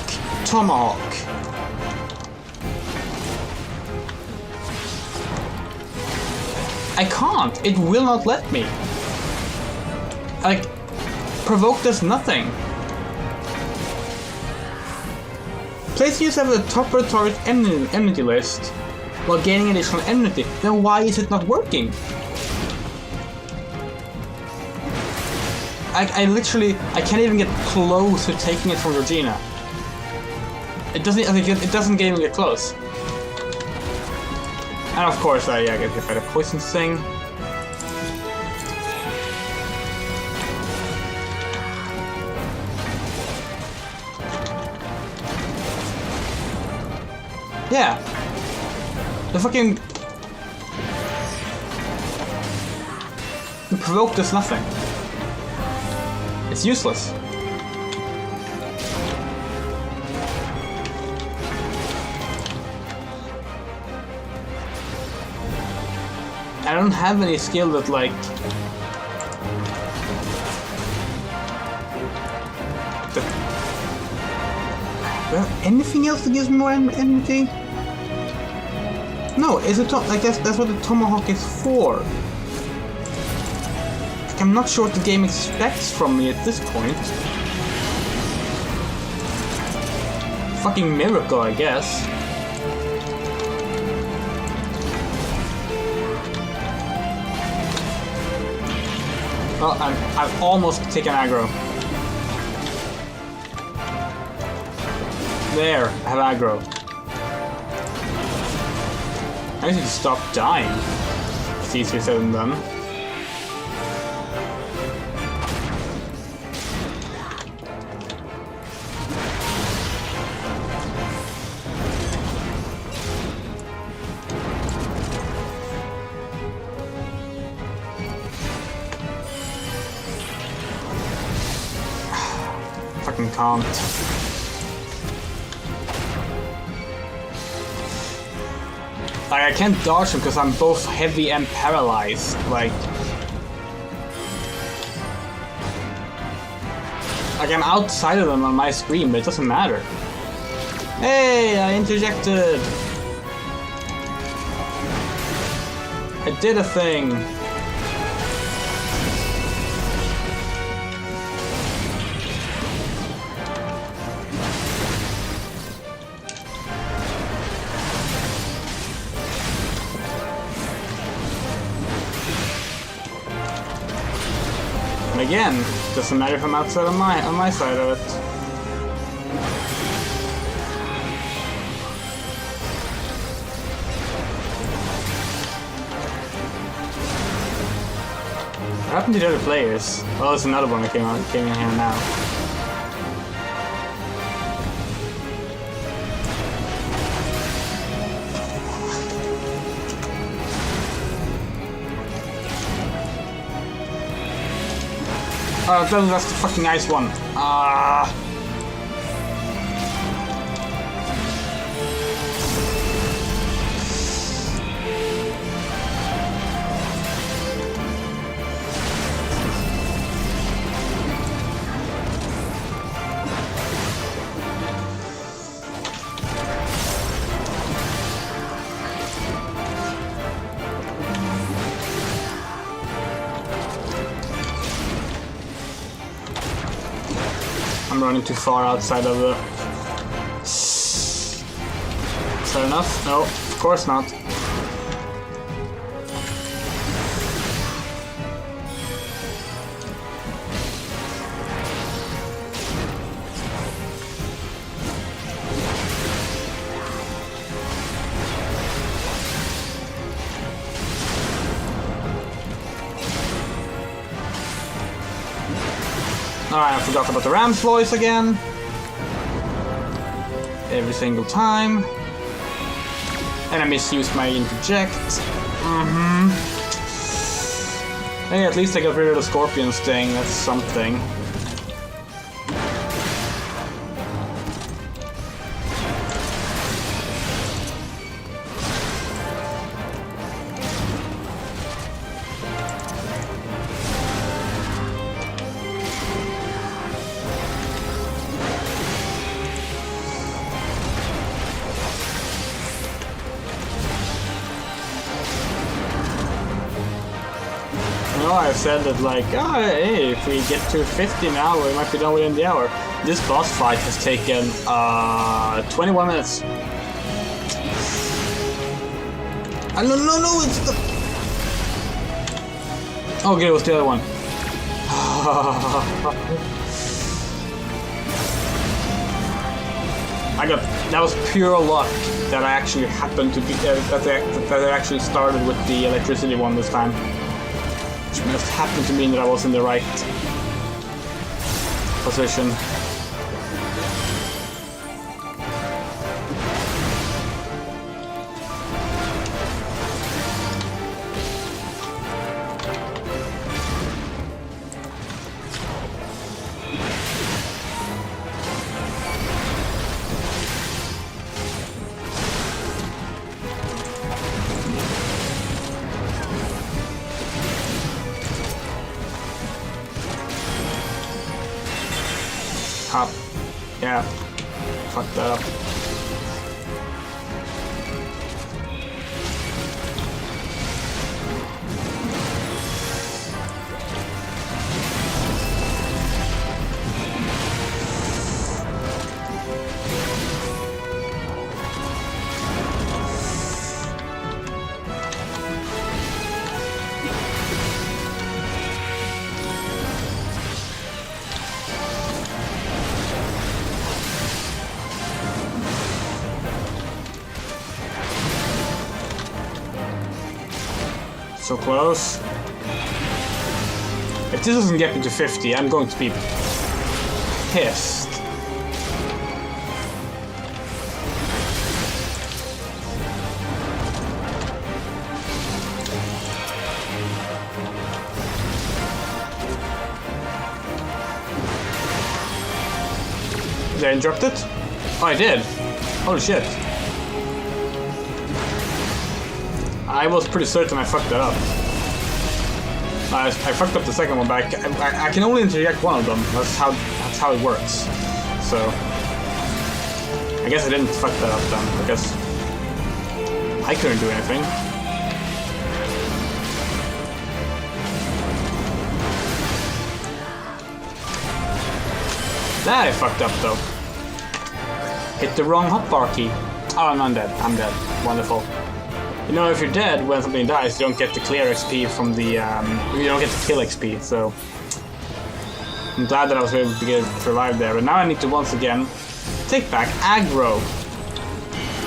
Tomahawk. I can't. It will not let me. Like, provoke does nothing. Place yourself at the top of the target enmity list while gaining additional enmity. Then why is it not working? I literally, I can't even get close to taking it from Georgina. It doesn't even get close. And of course, I get hit by the poison thing. Yeah. The fucking... The provoke does nothing. It's useless. I don't have any skill that like... anything else that gives me more enmity? No, is it like that's what the Tomahawk is for. Like, I'm not sure what the game expects from me at this point. Fucking miracle, I guess. Well, I've almost taken aggro. There, I have aggro. I need to stop dying. It's easier said than done. Fucking can't. Like, I can't dodge him because I'm both heavy and paralyzed. Like I'm outside of them on my screen, but it doesn't matter. Hey, I interjected. I did a thing. And again, doesn't matter if I'm outside on my side of it. What happened to the other players? Oh, there's another one that came in here now. Oh, that's the fucking ice one. I'm running too far outside of the... Is that enough? No, of course not. Alright, I forgot about the ram's voice again. Every single time. And I misused my interject. Hey, at least I got rid of the scorpion sting, that's something. know I've said that, like, oh, hey, if we get to 50 now, we might be done within the hour. This boss fight has taken 21 minutes. No, it's the... Oh, okay, it was the other one. That was pure luck that I actually happened to be that I actually started with the electricity one this time, which must happen to mean that I was in the right position. Up. Yeah. Fuck that up. So close. If this doesn't get me to 50, I'm going to be pissed. Did I interrupt it? Oh, I did. Holy shit. I was pretty certain I fucked that up. I fucked up the second one, but I can only interject one of them. That's how it works. So I guess I didn't fuck that up then, because I couldn't do anything. That I fucked up though. Hit the wrong hotbar key. Oh, I'm dead. I'm dead. Wonderful. You know, if you're dead when something dies, you don't get the clear XP from the, you don't get the kill XP, so I'm glad that I was able to get survive there. But now I need to once again take back aggro,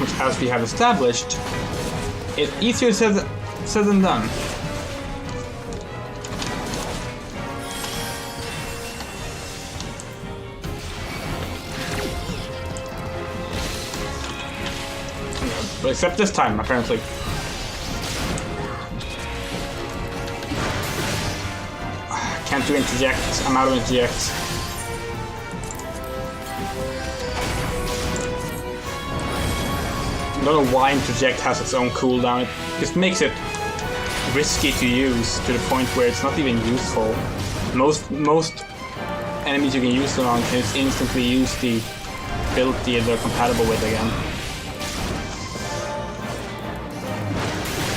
which, as we have established, is easier said than done. But except this time, apparently. Can't do interject. I'm out of interject. I don't know why interject has its own cooldown. It just makes it risky to use to the point where it's not even useful. Most enemies you can use it on can just instantly use the ability they're compatible with again.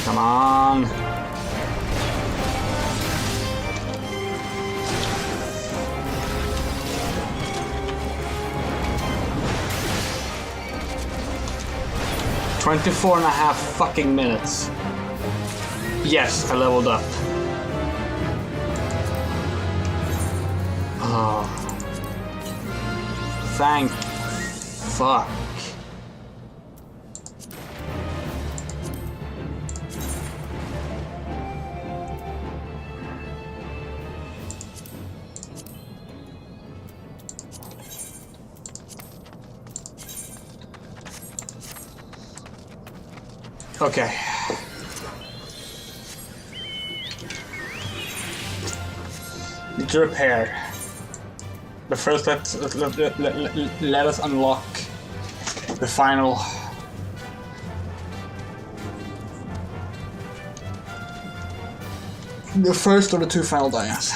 Come on. "24 and a half fucking minutes. Yes, I leveled up. Oh. Thank fuck. Okay. Need to repair. But first, let us unlock the final. The first of the two final dias.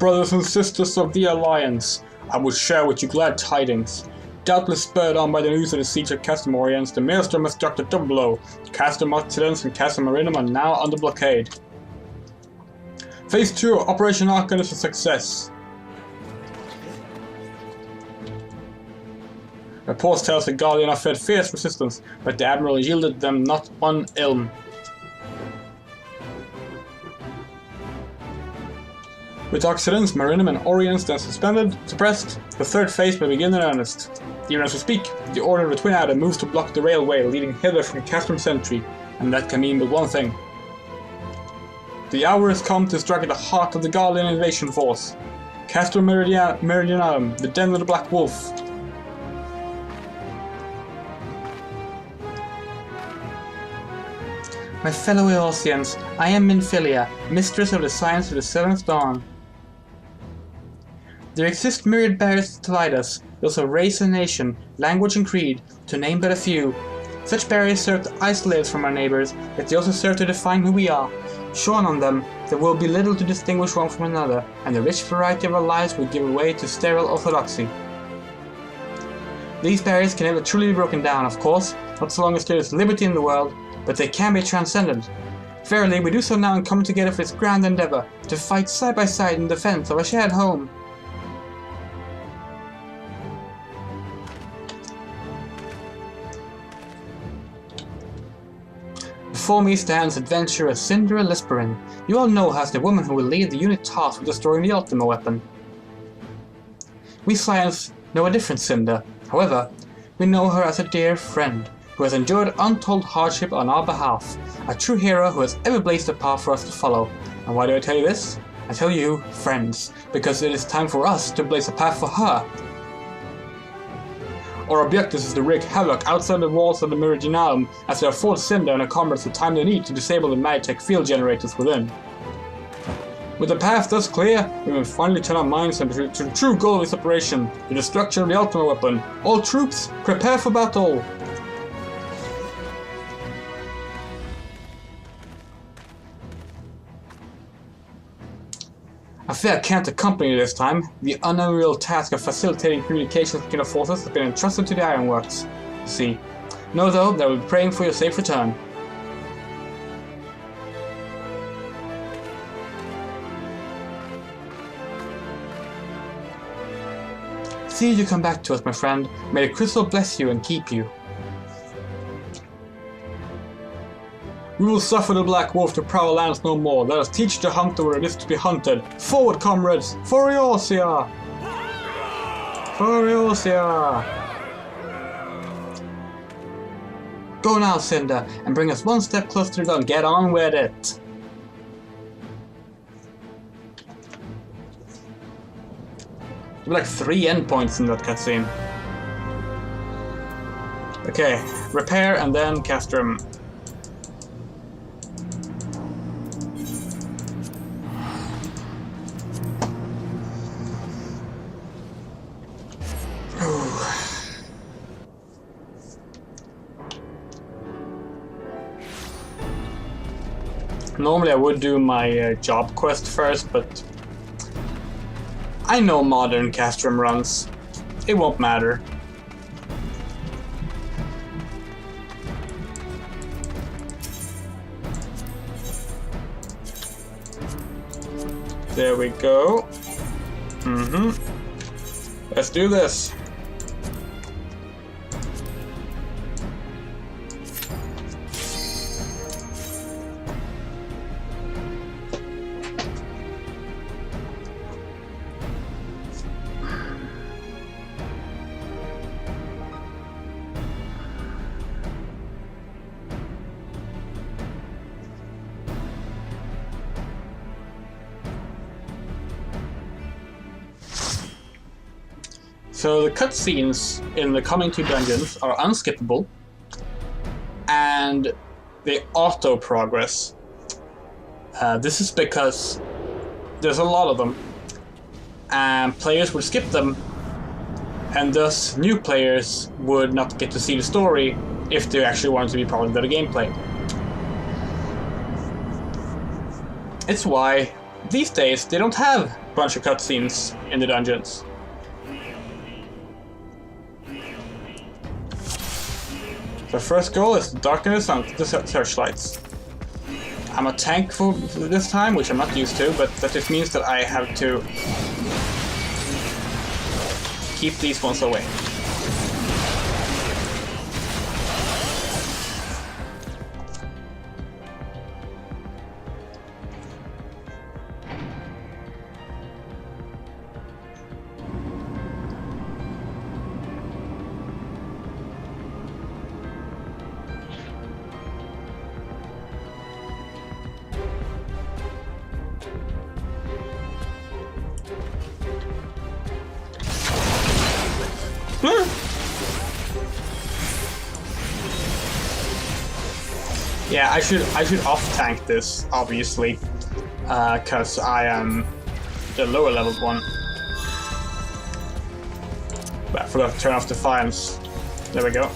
brothers and sisters of the Alliance, I would share with you glad tidings. Doubtless spurred on by the news of the siege of Castle Morians, the Maelstrom has struck a double blow. Castle Occidens and Castle Marinum are now under blockade. Phase 2 of Operation Archon is a success. Reports tell us the Guardian have fed fierce resistance, but the Admiral yielded them not one ilm. With Occidens, Marinum and Orients then suppressed, the third phase may begin in earnest. Even as we speak, the Order of the Twin Adder moves to block the railway leading hither from Castrum Sentry, and that can mean but one thing. The hour has come to strike at the heart of the Guardian invasion force. Castrum Meridianum, the den of the Black Wolf. My fellow Eorzeans, I am Minfilia, mistress of the science of the seventh dawn. There exist myriad barriers to divide us, those of race and nation, language and creed, to name but a few. Such barriers serve to isolate us from our neighbors, yet they also serve to define who we are. Shorn on them, there will be little to distinguish one from another, and the rich variety of our lives will give way to sterile orthodoxy. These barriers can never truly be broken down, of course, not so long as there is liberty in the world, but they can be transcended. Verily, we do so now in coming together for this grand endeavor, to fight side by side in defense of our shared home. Before me stands adventurer Cinder Lesporine. You all know her as the woman who will lead the unit tasked with destroying the Ultima weapon. We Scions know a different Cinder. However, we know her as a dear friend, who has endured untold hardship on our behalf, a true hero who has ever blazed a path for us to follow. And why do I tell you this? I tell you, friends, because it is time for us to blaze a path for her. Our objective is to wreak havoc outside the walls of the Meridianum as they afford Cinder and her comrades the time they need to disable the Magitech field generators within. With the path thus clear, we will finally turn our minds to the true goal of this operation, the destruction of the Ultima weapon. All troops, prepare for battle! I fear I can't accompany you this time. The unreal task of facilitating communications between the forces has been entrusted to the Ironworks. You see. Know though that I will be praying for your safe return. See you come back to us, my friend. May the crystal bless you and keep you. We will suffer the Black Wolf to prowl lands no more. Let us teach the hunter where it is to be hunted. Forward, comrades! For Eorzea! For Eorzea! Go now, Cinder, and bring us one step closer to the gun. Get on with it! There were like 3 endpoints in that cutscene. Okay, repair and then Castrum. Normally I would do my job quest first, but I know modern Castrum runs. It won't matter. There we go. Let's do this. So the cutscenes in the coming 2 dungeons are unskippable, and they auto-progress. This is because there's a lot of them, and players would skip them, and thus new players would not get to see the story if they actually wanted to be part of the gameplay. It's why these days they don't have bunch of cutscenes in the dungeons. The first goal is the darkness and the searchlights. I'm a tank for this time, which I'm not used to, but that just means that I have to keep these ones away. Yeah, I should off-tank this, obviously, because I am the lower leveled one. But I forgot to turn off Defiance. There we go.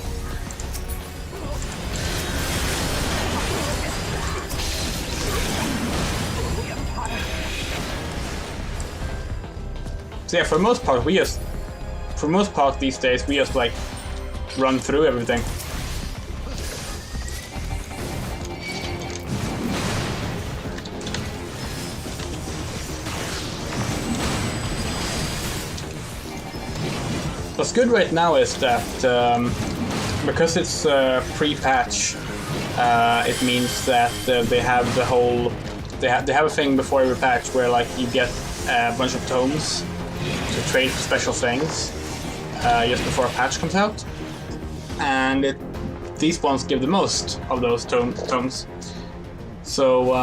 So yeah, for the most part these days, we just like run through everything. What's good right now is that because it's pre-patch, it means that they have the whole they have a thing before every patch where like you get a bunch of tomes to trade for special things just before a patch comes out, and these ones give the most of those tomes. So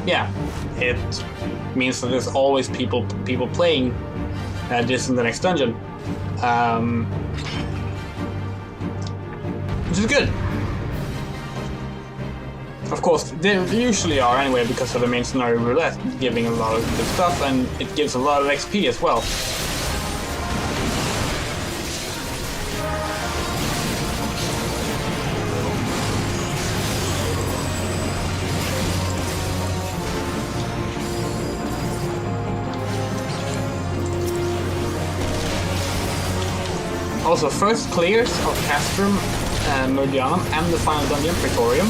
yeah, it means that there's always people playing this in the next dungeon, which is good. Of course, they usually are anyway because of the main scenario roulette giving a lot of good stuff, and it gives a lot of XP as well. Also, first clears of Castrum, Meridianum, and the final dungeon, Praetorium.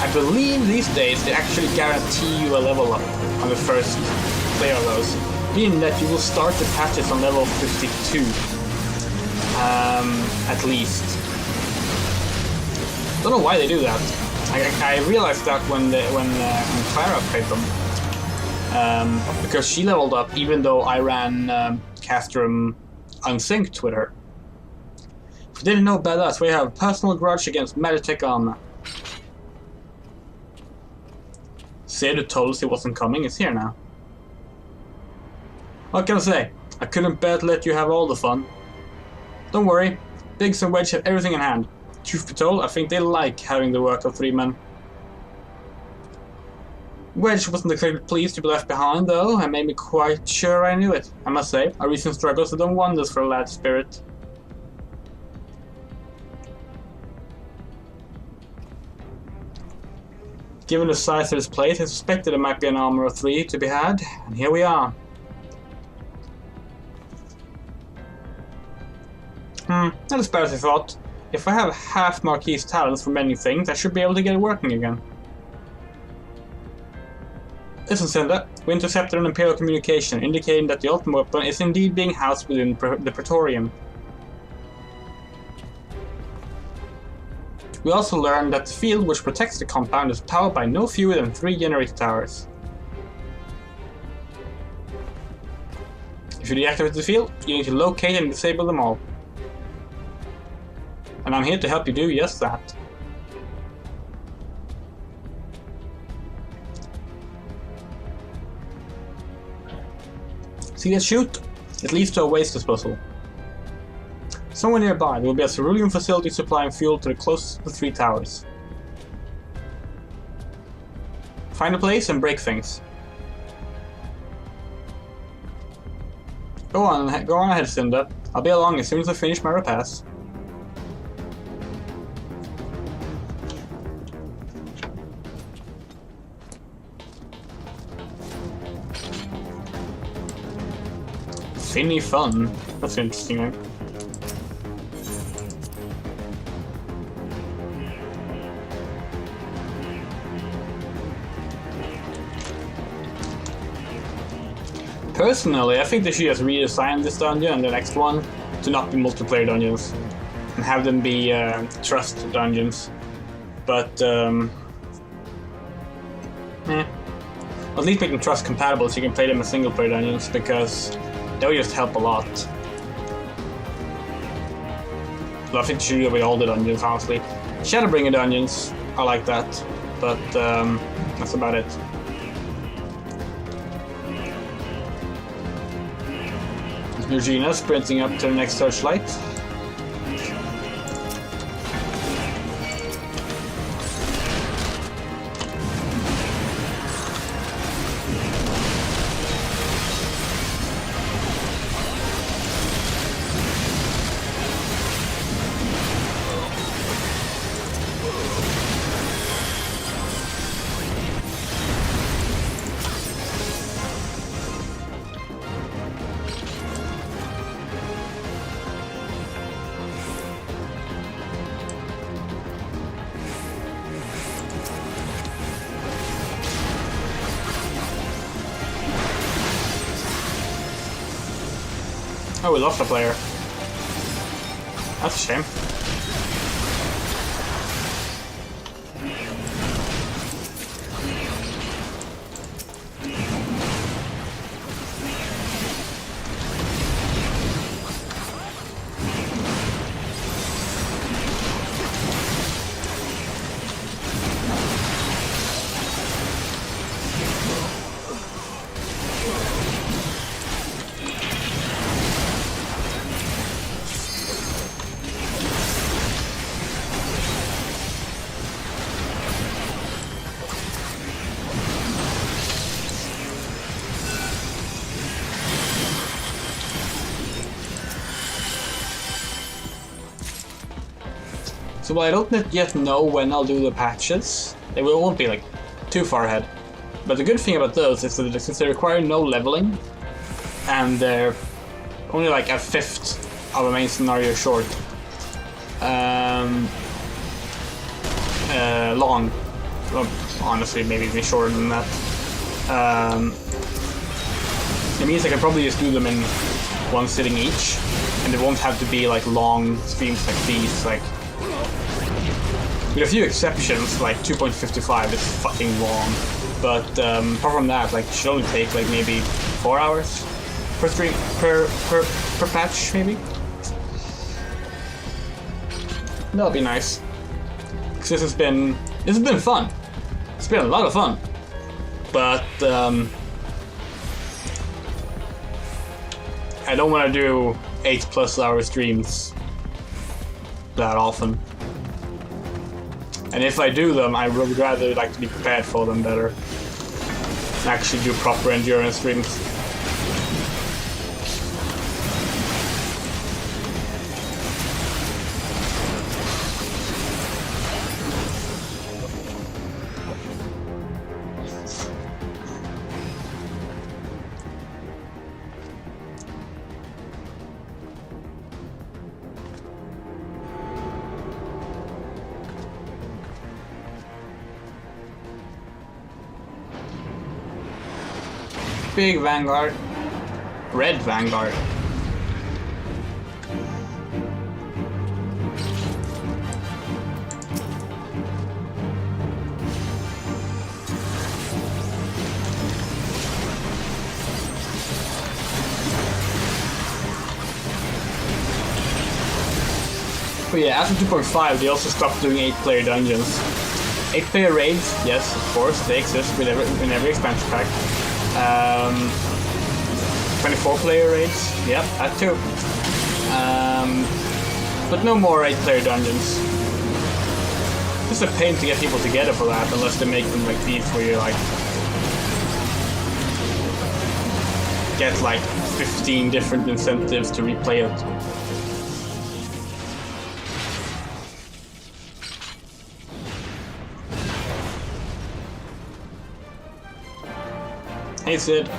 I believe these days they actually guarantee you a level up on the first clear of those, meaning that you will start the patches on level 52, at least. Don't know why they do that. I realized that when Clara played them, because she leveled up even though I ran Castrum unsynced with her. If you didn't know about us, we have a personal grudge against Magitech armor. Sid, who told us he wasn't coming, is here now. What can I say? I couldn't bear to let you have all the fun. Don't worry, Biggs and Wedge have everything in hand. Truth be told, I think they like having the work of 3 men. Wedge wasn't exactly pleased to be left behind, though, and made me quite sure I knew it. I must say, our recent struggles have done wonders for a lad's spirit. Given the size of this place, I suspected there might be an armor of 3 to be had, and here we are. Not as bad as I thought. If I have half Marquis's talents for many things, I should be able to get it working again. Listen, Cinder, we intercepted an Imperial communication indicating that the ultimate weapon is indeed being housed within the Praetorium. We also learned that the field which protects the compound is powered by no fewer than 3 generator towers. If you deactivate the field, you need to locate and disable them all. And I'm here to help you do just that. See that chute? It leads to a waste disposal. Somewhere nearby, there will be a cerulean facility supplying fuel to the closest of the 3 towers. Find a place and break things. Go on ahead, Cinder. I'll be along as soon as I finish my repairs. Finny fun. That's interesting, right? Personally, I think they should just reassign this dungeon and the next one to not be multiplayer dungeons and have them be trust dungeons. But at least make them trust compatible so you can play them as single player dungeons, because that would just help a lot. But I think they should do it with all the dungeons, honestly. Shadowbringer dungeons, I like that, but that's about it. Regina sprinting up to the next searchlight. Oh, we lost a player. That's a shame. So while I don't yet know when I'll do the patches, they won't be like too far ahead. But the good thing about those is that since they require no leveling, and they're only like a fifth of a main scenario short, long, well, honestly maybe even shorter than that, it means I can probably just do them in one sitting each, and they won't have to be like long streams like these. Like, with a few exceptions, like 2.55 is fucking long, but apart from that, like, it should only take like maybe 4 hours per stream, per patch, maybe. That'll be nice. Cause this has been fun. It's been a lot of fun, but I don't want to do 8+ hour streams that often. And if I do them, I would rather like to be prepared for them better. And actually do proper endurance streams. Big Vanguard. Red Vanguard. But yeah, after 2.5 they also stopped doing 8-player dungeons. 8-player raids, yes, of course, they exist in every expansion pack. 24-player raids, yep, that too. But no more 8-player dungeons. It's a pain to get people together for that, unless they make them like these where you like get like 15 different incentives to replay it. Hey Sid.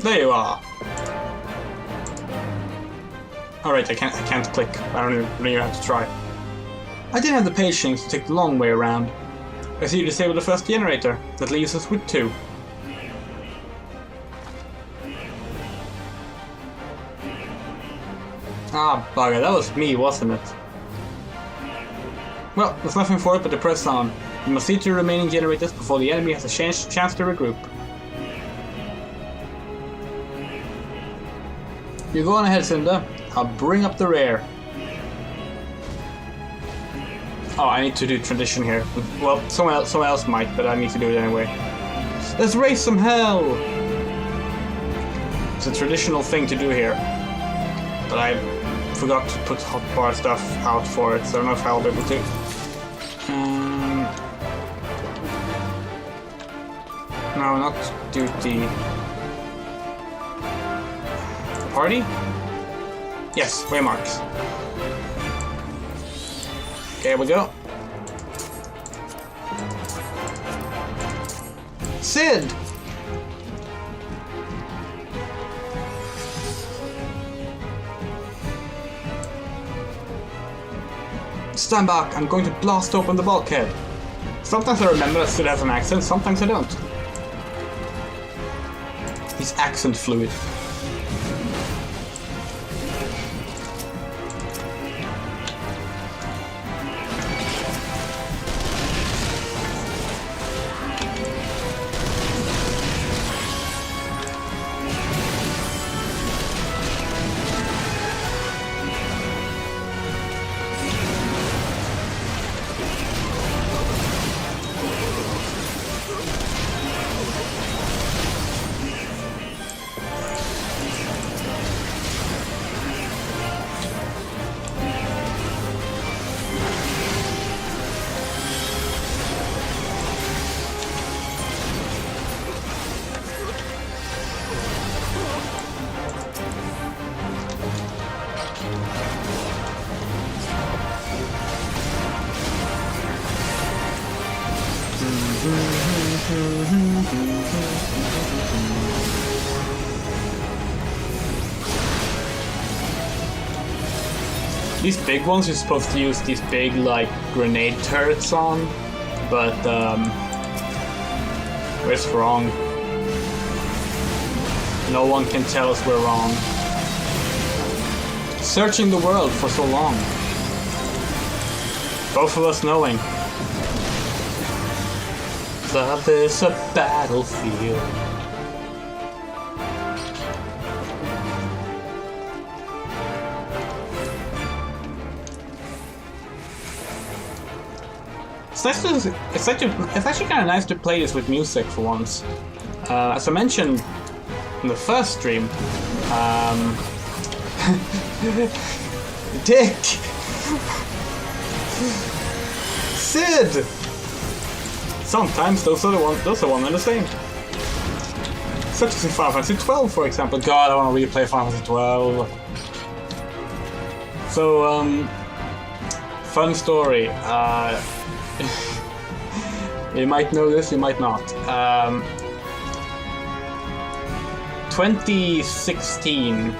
There you are. Alright, I can't click. I don't even have to try. I didn't have the patience to take the long way around. I see you disabled the first generator. That leaves us with 2. Ah, bugger, that was me, wasn't it? Well, there's nothing for it but to press on. We must see to the remaining generators before the enemy has a chance to regroup. You go on ahead, Cinder. I'll bring up the rear. Oh, I need to do tradition here. Well, someone else might, but I need to do it anyway. Let's raise some hell! It's a traditional thing to do here. But I forgot to put hotbar stuff out for it, so I don't know if I'll be able to. No, not duty. Party? Yes, waymarks. Okay, here we go. Sid! Stand back, I'm going to blast open the bulkhead. Sometimes I remember that Sid has an accent, sometimes I don't. He's accent fluid. These big ones you're supposed to use these big like grenade turrets on, but it's wrong. No one can tell us we're wrong. Searching the world for so long. Both of us knowing. Love is a battlefield. It's actually kind of nice to play this with music for once. As I mentioned in the first stream, Dick! Sid! Sometimes those are one and the same. Such as in Final Fantasy XII, for example. God, I want to replay Final Fantasy XII. So, fun story. You might know this, you might not. 2016,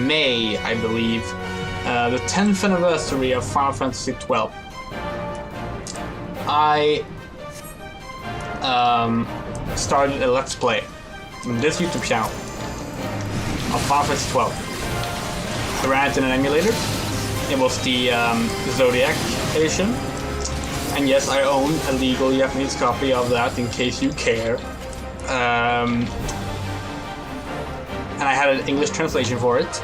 May, I believe, the 10th anniversary of Final Fantasy XII. I started a Let's Play on this YouTube channel of Final Fantasy XII. I ran it in an emulator. It was the Zodiac edition. And yes, I own a legal Japanese copy of that in case you care. And I had an English translation for it.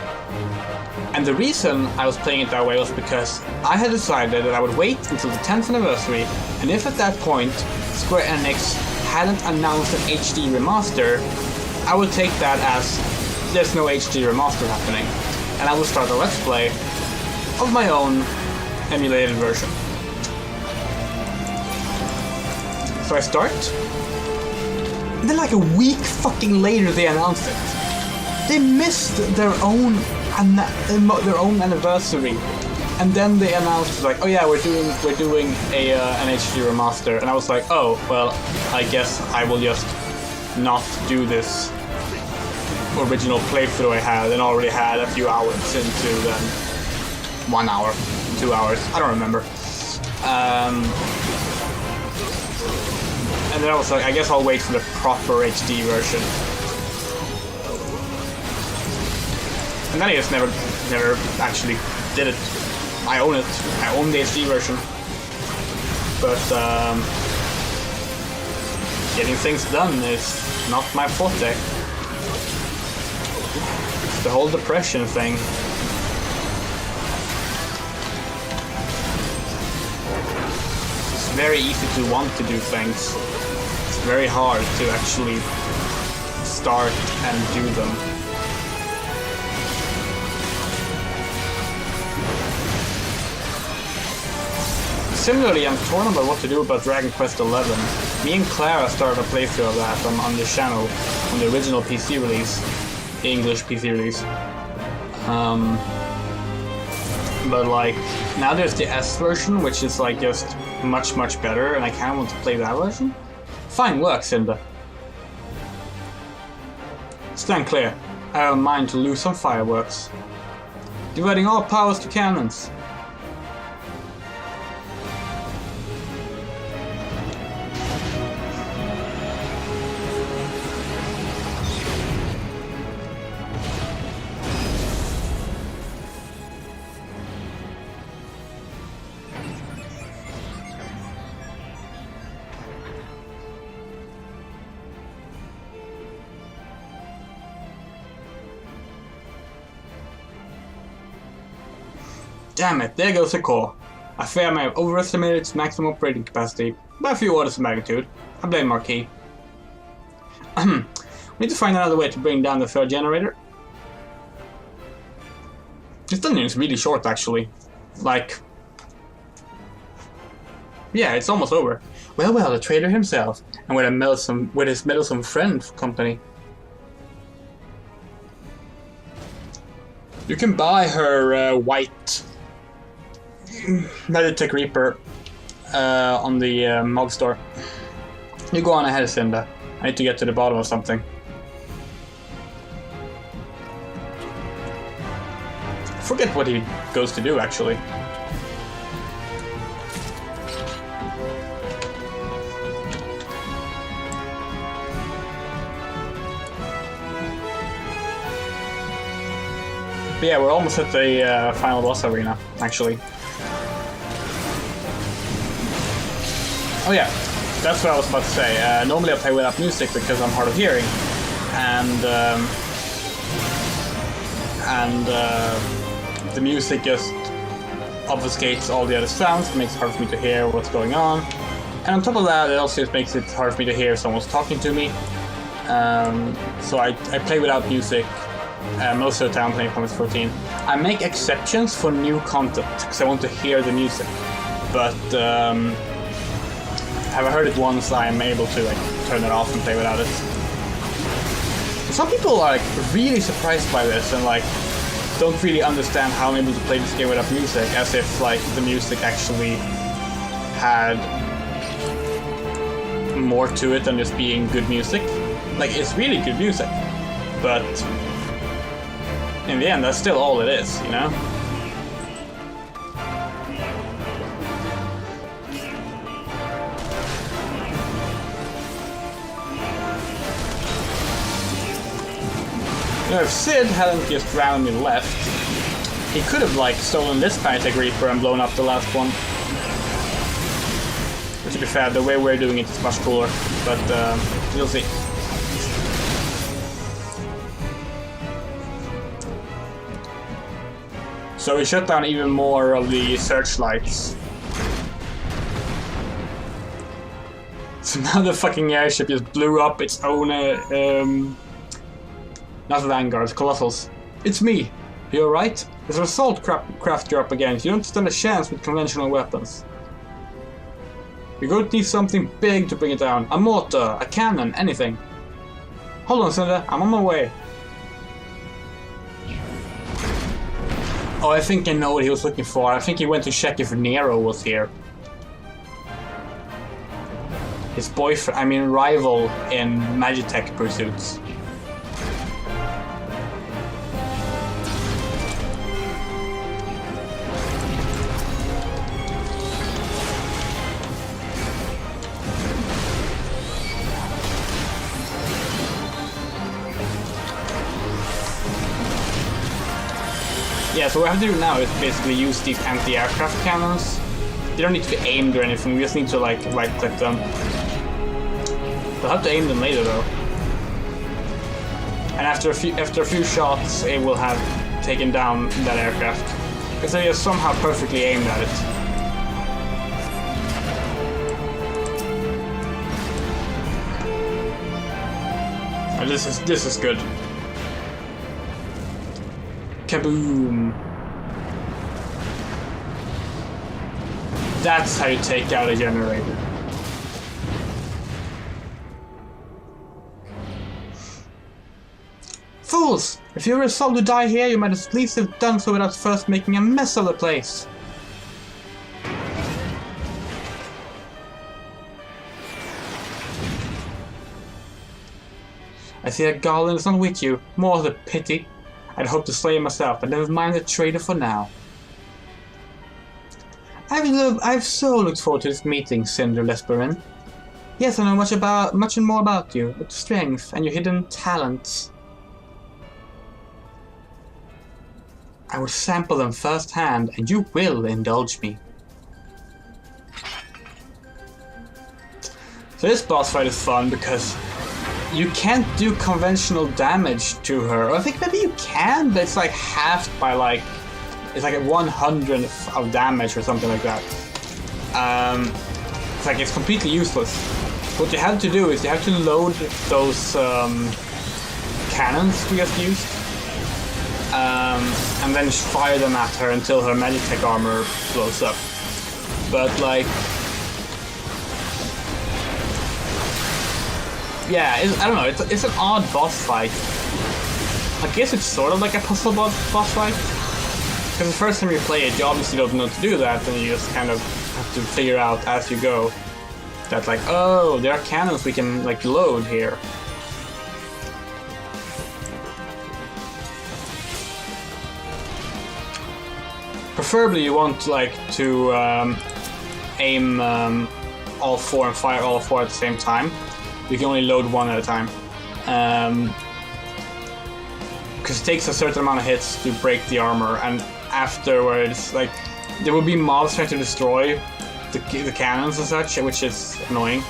And the reason I was playing it that way was because I had decided that I would wait until the 10th anniversary, and if at that point Square Enix hadn't announced an HD remaster, I would take that as there's no HD remaster happening, and I would start a Let's Play of my own emulated version. So I start, and then like a week fucking later they announced it. They missed their own anniversary, and then they announced like, oh yeah, we're doing an HD remaster, and I was like, oh well, I guess I will just not do this original playthrough I had and already had a few hours into then 1 hour, 2 hours, I don't remember. And then I was like, I guess I'll wait for the proper HD version. And then I just never actually did it. I own it. I own the HD version. But getting things done is not my forte. It's the whole depression thing. It's very easy to want to do things. It's very hard to actually start and do them. Similarly, I'm torn about what to do about Dragon Quest XI. Me and Clara started a playthrough of that on this channel, on the original PC release, the English PC release. But like, now there's the S version, which is like just much better, and I kind of want to play that version. Fine work, Cinder. Stand clear. I have a mind to lose some fireworks. Dividing all powers to cannons. Damn it, there goes the core. I fear I may have overestimated its maximum operating capacity by a few orders of magnitude. I blame Marquis. We need to find another way to bring down the third generator. This dungeon is really short, actually. Like... yeah, it's almost over. Well, the trader himself, and with his meddlesome friend for company. You can buy her white Meditech Reaper on the Mog store. You go on ahead, Cinder. I need to get to the bottom of something. I forget what he goes to do, actually. But yeah, we're almost at the final boss arena, actually. Oh yeah, that's what I was about to say. Normally I play without music because I'm hard of hearing, and the music just obfuscates all the other sounds, makes it hard for me to hear what's going on. And on top of that, it also just makes it hard for me to hear if someone's talking to me. So I play without music most of the time playing Final Fantasy XIV. I make exceptions for new content because I want to hear the music, but have I heard it once, I am able to like turn it off and play without it. Some people are like really surprised by this and like don't really understand how I'm able to play this game without music, as if like the music actually had more to it than just being good music. Like, it's really good music, but in the end that's still all it is, you know? You know, if Sid hadn't just randomly left, he could have like stolen this Meditech Reaper and blown up the last one. But to be fair, the way we're doing it is much cooler, but you'll see. So we shut down even more of the searchlights. So now the fucking airship just blew up its own not Vanguard, Colossals. It's me! You alright? There's an assault craft you're up against. You don't stand a chance with conventional weapons. You're going to need something big to bring it down. A mortar, a cannon, anything. Hold on, Cinder. I'm on my way. Oh, I think I know what he was looking for. I think he went to check if Nero was here. His boyfriend, I mean rival in Magitech pursuits. Yeah, so what I have to do now is basically use these anti-aircraft cannons. They don't need to be aimed or anything, we just need to like right-click them. We'll have to aim them later though. And after a few shots, it will have taken down that aircraft. Because they are somehow perfectly aimed at it. And this is good. Kaboom! That's how you take out a generator. Fools! If you resolve to die here, you might at least have done so without first making a mess of the place. I see that Garland is not with you. More the pity. I'd hoped to slay him myself, but never mind the traitor for now. I've so looked forward to this meeting, Cinder Lesporine. Yes, I know much and more about you, your strength and your hidden talents. I will sample them firsthand, and you will indulge me. So this boss fight is fun because you can't do conventional damage to her. Or I think maybe you can, but it's like halved by like, it's like a 100th of damage or something like that. It's like it's completely useless. What you have to do is you have to load those cannons we just used. And then fire them at her until her Magitech armor blows up. But like, yeah, I don't know, it's an odd boss fight. I guess it's sort of like a puzzle boss fight. Because the first time you play it, you obviously don't know to do that, and you just kind of have to figure out as you go that like, oh, there are cannons we can like load here. Preferably you want like to aim all four and fire all four at the same time. You can only load one at a time. Because it takes a certain amount of hits to break the armor, and afterwards, like, there will be mobs trying to destroy the cannons and such, which is annoying.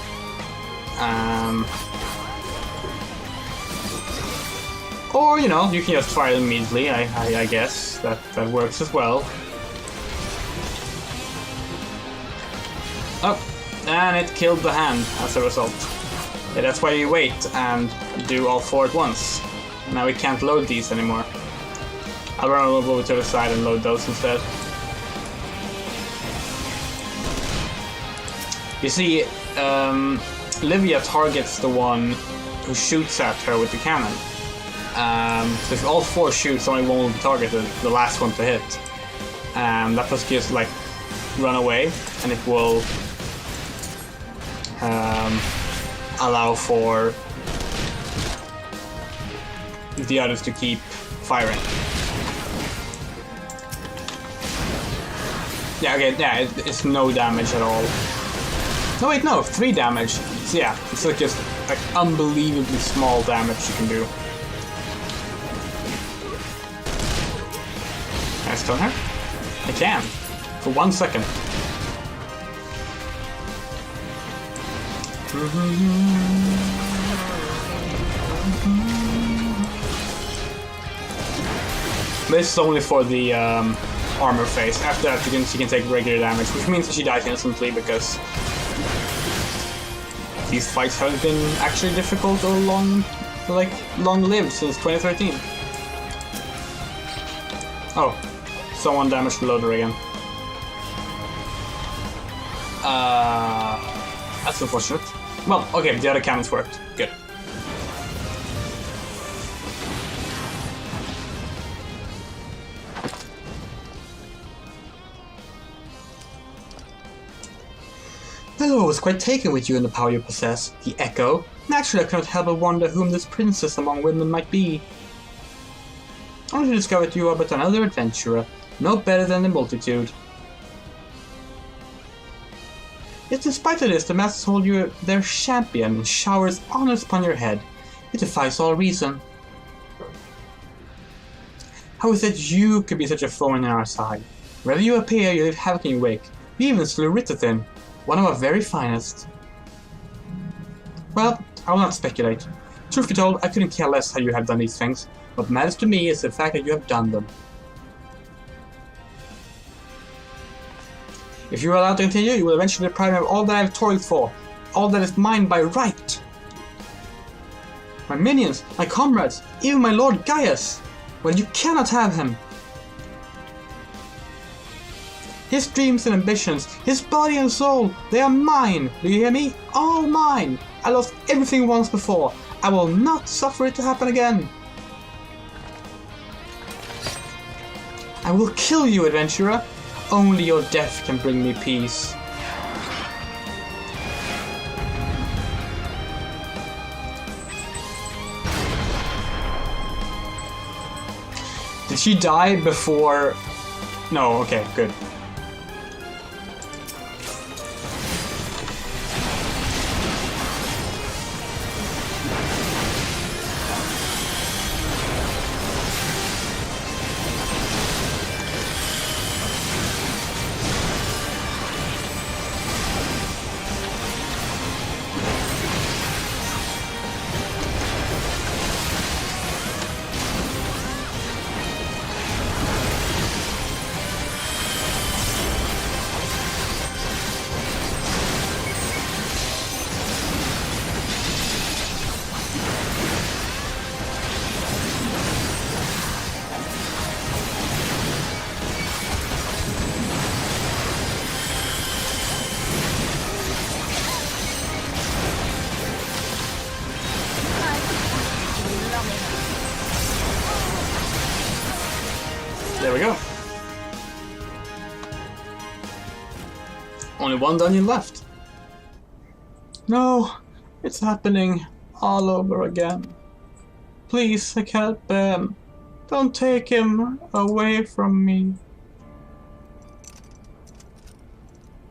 Or, you know, you can just fire them immediately, I guess. That works as well. Oh, and it killed the hand as a result. Yeah, that's why you wait and do all four at once. Now we can't load these anymore. I'll run over to the side and load those instead. You see, Livia targets the one who shoots at her with the cannon. So if all four shoots, only one will be targeted, the last one to hit. That was just like run away, and it will allow for the others to keep firing. Yeah, okay, yeah, it's no damage at all. No, wait, no, 3 damage. So yeah, it's like just like unbelievably small damage you can do. Can I stun her? I can. For 1 second. This is only for the armor phase. After that, she can take regular damage, which means that she dies instantly because these fights haven't been actually difficult or long-lived since 2013. Oh, someone damaged the loader again. That's unfortunate. Well, okay, the other cannons worked. Good. Hello, I was quite taken with you and the power you possess, the Echo. Naturally, I cannot help but wonder whom this princess among women might be. Only to discover that you are but another adventurer, no better than the multitude. Yet in spite of this, the masters hold you their champion and showers honors upon your head. It defies all reason. How is it you could be such a thorn in our side? Wherever you appear, you leave havoc in your wake. You even slew Rittathin, one of our very finest. Well, I will not speculate. Truth be told, I couldn't care less how you have done these things. What matters to me is the fact that you have done them. If you are allowed to continue, you will eventually deprive me of all that I have toiled for, all that is mine by right. My minions, my comrades, even my Lord Gaius. Well, you cannot have him. His dreams and ambitions, his body and soul, they are mine. Do you hear me? All mine. I lost everything once before. I will not suffer it to happen again. I will kill you, adventurer. Only your death can bring me peace. Did she die before? No, okay, good. There we go. Only one dungeon left. No, it's happening all over again. Please, I can't bear him. Don't take him away from me.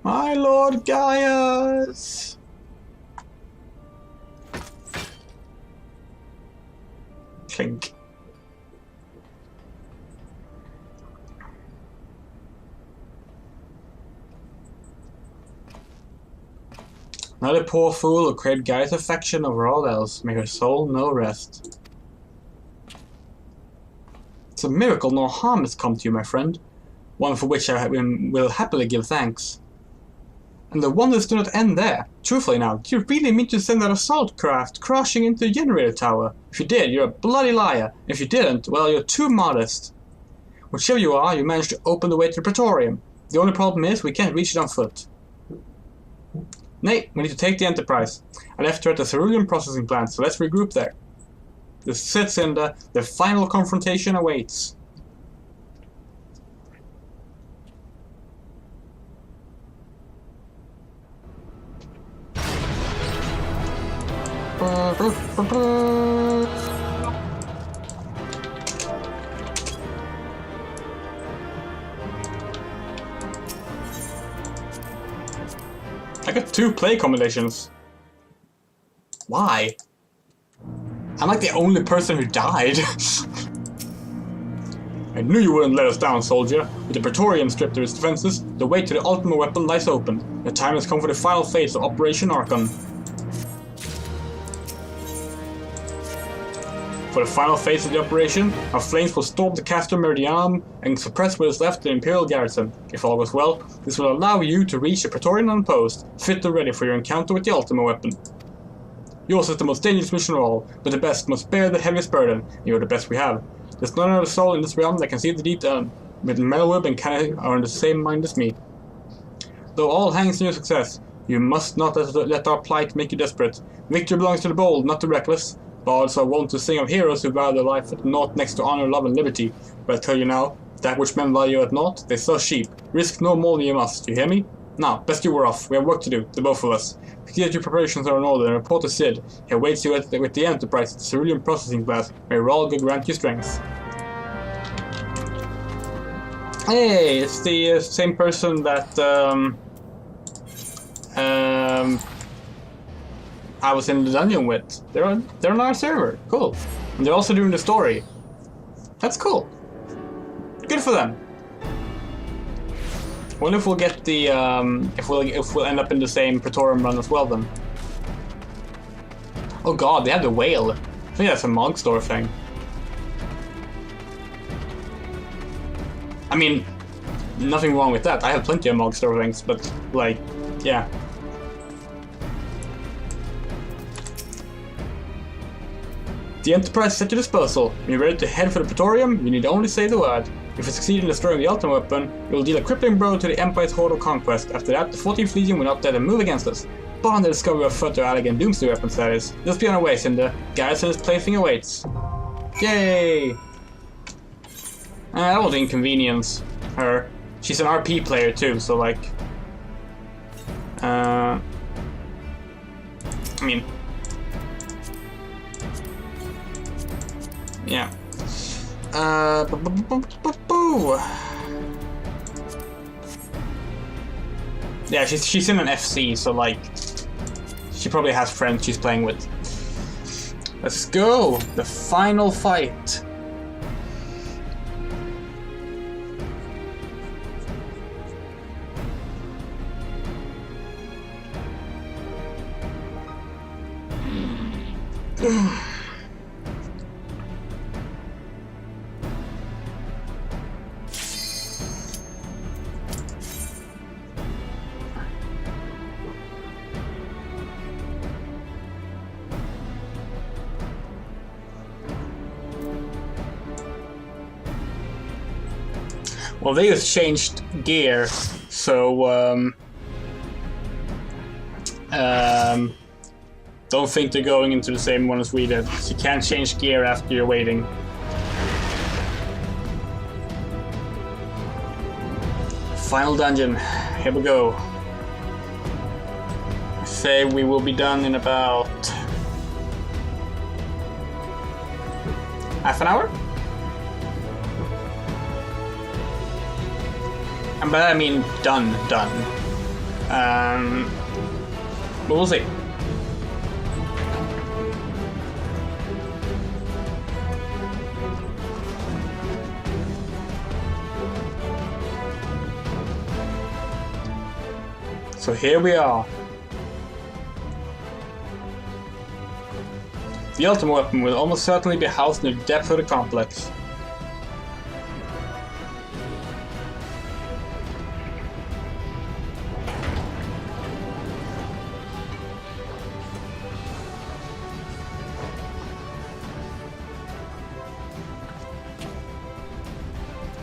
My Lord Gaius! Clink. Not a poor fool who craved Gaius' affection over all else, may her soul know rest. It's a miracle no harm has come to you, my friend, one for which I will happily give thanks. And the wonders do not end there. Truthfully now, do you really mean to send that assault craft crashing into the generator tower? If you did, you're a bloody liar. If you didn't, well, you're too modest. Whichever you are, you managed to open the way to the Praetorium. The only problem is we can't reach it on foot. Nay, we need to take the Enterprise. I left her at the cerulean processing plant, so let's regroup there. This said Cinder, the final confrontation awaits. I got 2 play combinations. Why? I'm like the only person who died. I knew you wouldn't let us down, soldier. With the Praetorium stripped of its defenses, the way to the ultimate weapon lies open. The time has come for the final phase of Operation Archon. For the final phase of the operation, our flames will storm the Castor Meridianum and suppress what is left of the Imperial garrison. If all goes well, this will allow you to reach the Praetorian unopposed, fit and ready for your encounter with the ultimate weapon. Yours is the most dangerous mission of all, but the best must bear the heaviest burden. You are the best we have. There's none other soul in this realm that can see the deep down. But Melweb and Kennedy are in the same mind as me. Though all hangs on your success, you must not let our plight make you desperate. Victory belongs to the bold, not the reckless. Bards are wont to sing of heroes who vow their life at naught next to honor, love, and liberty. But I tell you now, that which men value at naught, they sell cheap. Risk no more than you must, you hear me? Now, best you were off. We have work to do, the both of us. See that your preparations are in order and report to Sid. He awaits you with the Enterprise at the cerulean processing plant. May Ralga grant you strength. Hey, it's the same person that I was in the dungeon with. They're on our server. Cool. And they're also doing the story. That's cool. Good for them. Wonder if we'll get the if we'll end up in the same Praetorium run as well then. Oh god, they have the whale. I think that's a Mog Store thing. I mean, nothing wrong with that. I have plenty of Mog Store things, but like, yeah. The Enterprise is at your disposal. When you're ready to head for the Praetorium, you need only say the word. If you succeed in destroying the ultimate weapon, you will deal a crippling blow to the Empire's horde of conquest. After that, the 14th Legion will not dare to move against us. Upon the discovery of further Allag and Doomsday weapons, that is. Just be on our way, Cinder. Garrison's placing awaits. Yay! That won't inconvenience her. She's an RP player too, so like... I mean... Yeah. Yeah, she's in an FC, so like... She probably has friends she's playing with. Let's go! The final fight! Well, they just changed gear, so don't think they're going into the same one as we did. You can't change gear after you're waiting. Final dungeon. Here we go. I say we will be done in about half an hour? And by that I mean done. But we'll see. So here we are. The ultimate weapon will almost certainly be housed in the depth of the complex.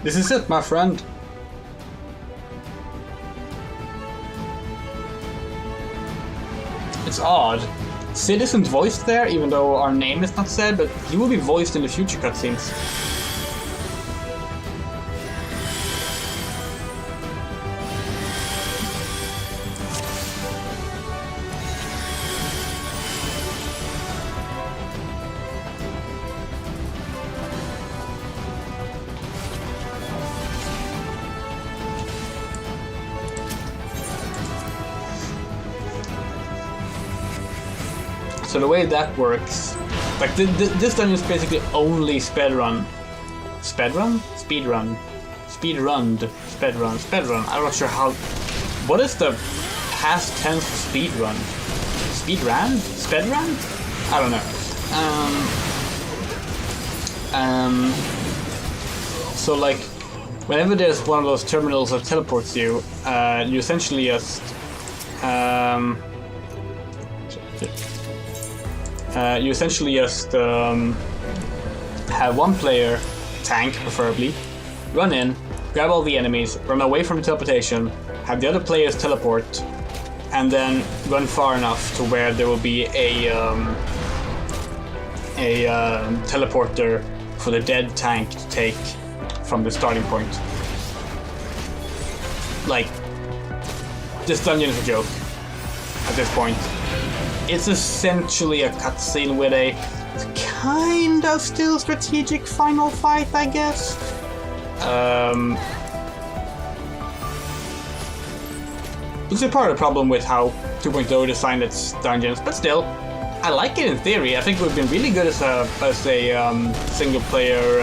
This is it, my friend. It's odd. Sid isn't voiced there, even though our name is not said, but he will be voiced in the future cutscenes. So the way that works, like this dungeon is basically only speedrun. Speedrun? Speedrun. Speedrun. I'm not sure how... What is the past tense of speedrun? Speedrun? Speedrun? I don't know. So like, whenever there's one of those terminals that teleports you, you essentially just... have one player, tank preferably, run in, grab all the enemies, run away from the teleportation, have the other players teleport, and then run far enough to where there will be a teleporter for the dead tank to take from the starting point. Like, this dungeon is a joke at this point. It's essentially a cutscene with a kind of still strategic final fight, I guess. It's a part of the problem with how 2.0 designed its dungeons, but still, I like it in theory. I think it would have been really good as a single-player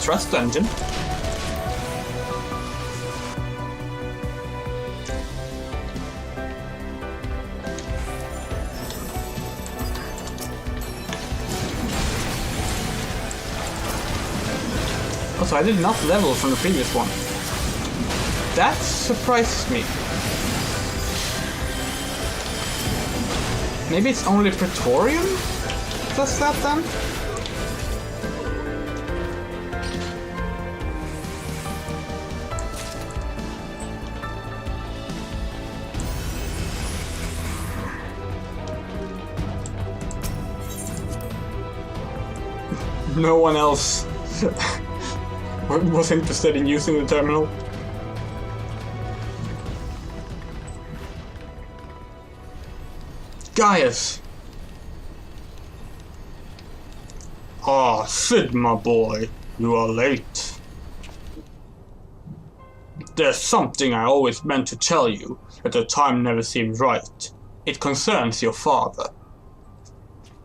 trust dungeon. so I did not level from the previous one. That surprises me. Maybe it's only Praetorian does that then? No one else was interested in using the terminal. Gaius! Ah, Sid, my boy, you are late. There's something I always meant to tell you, but the time never seemed right. It concerns your father.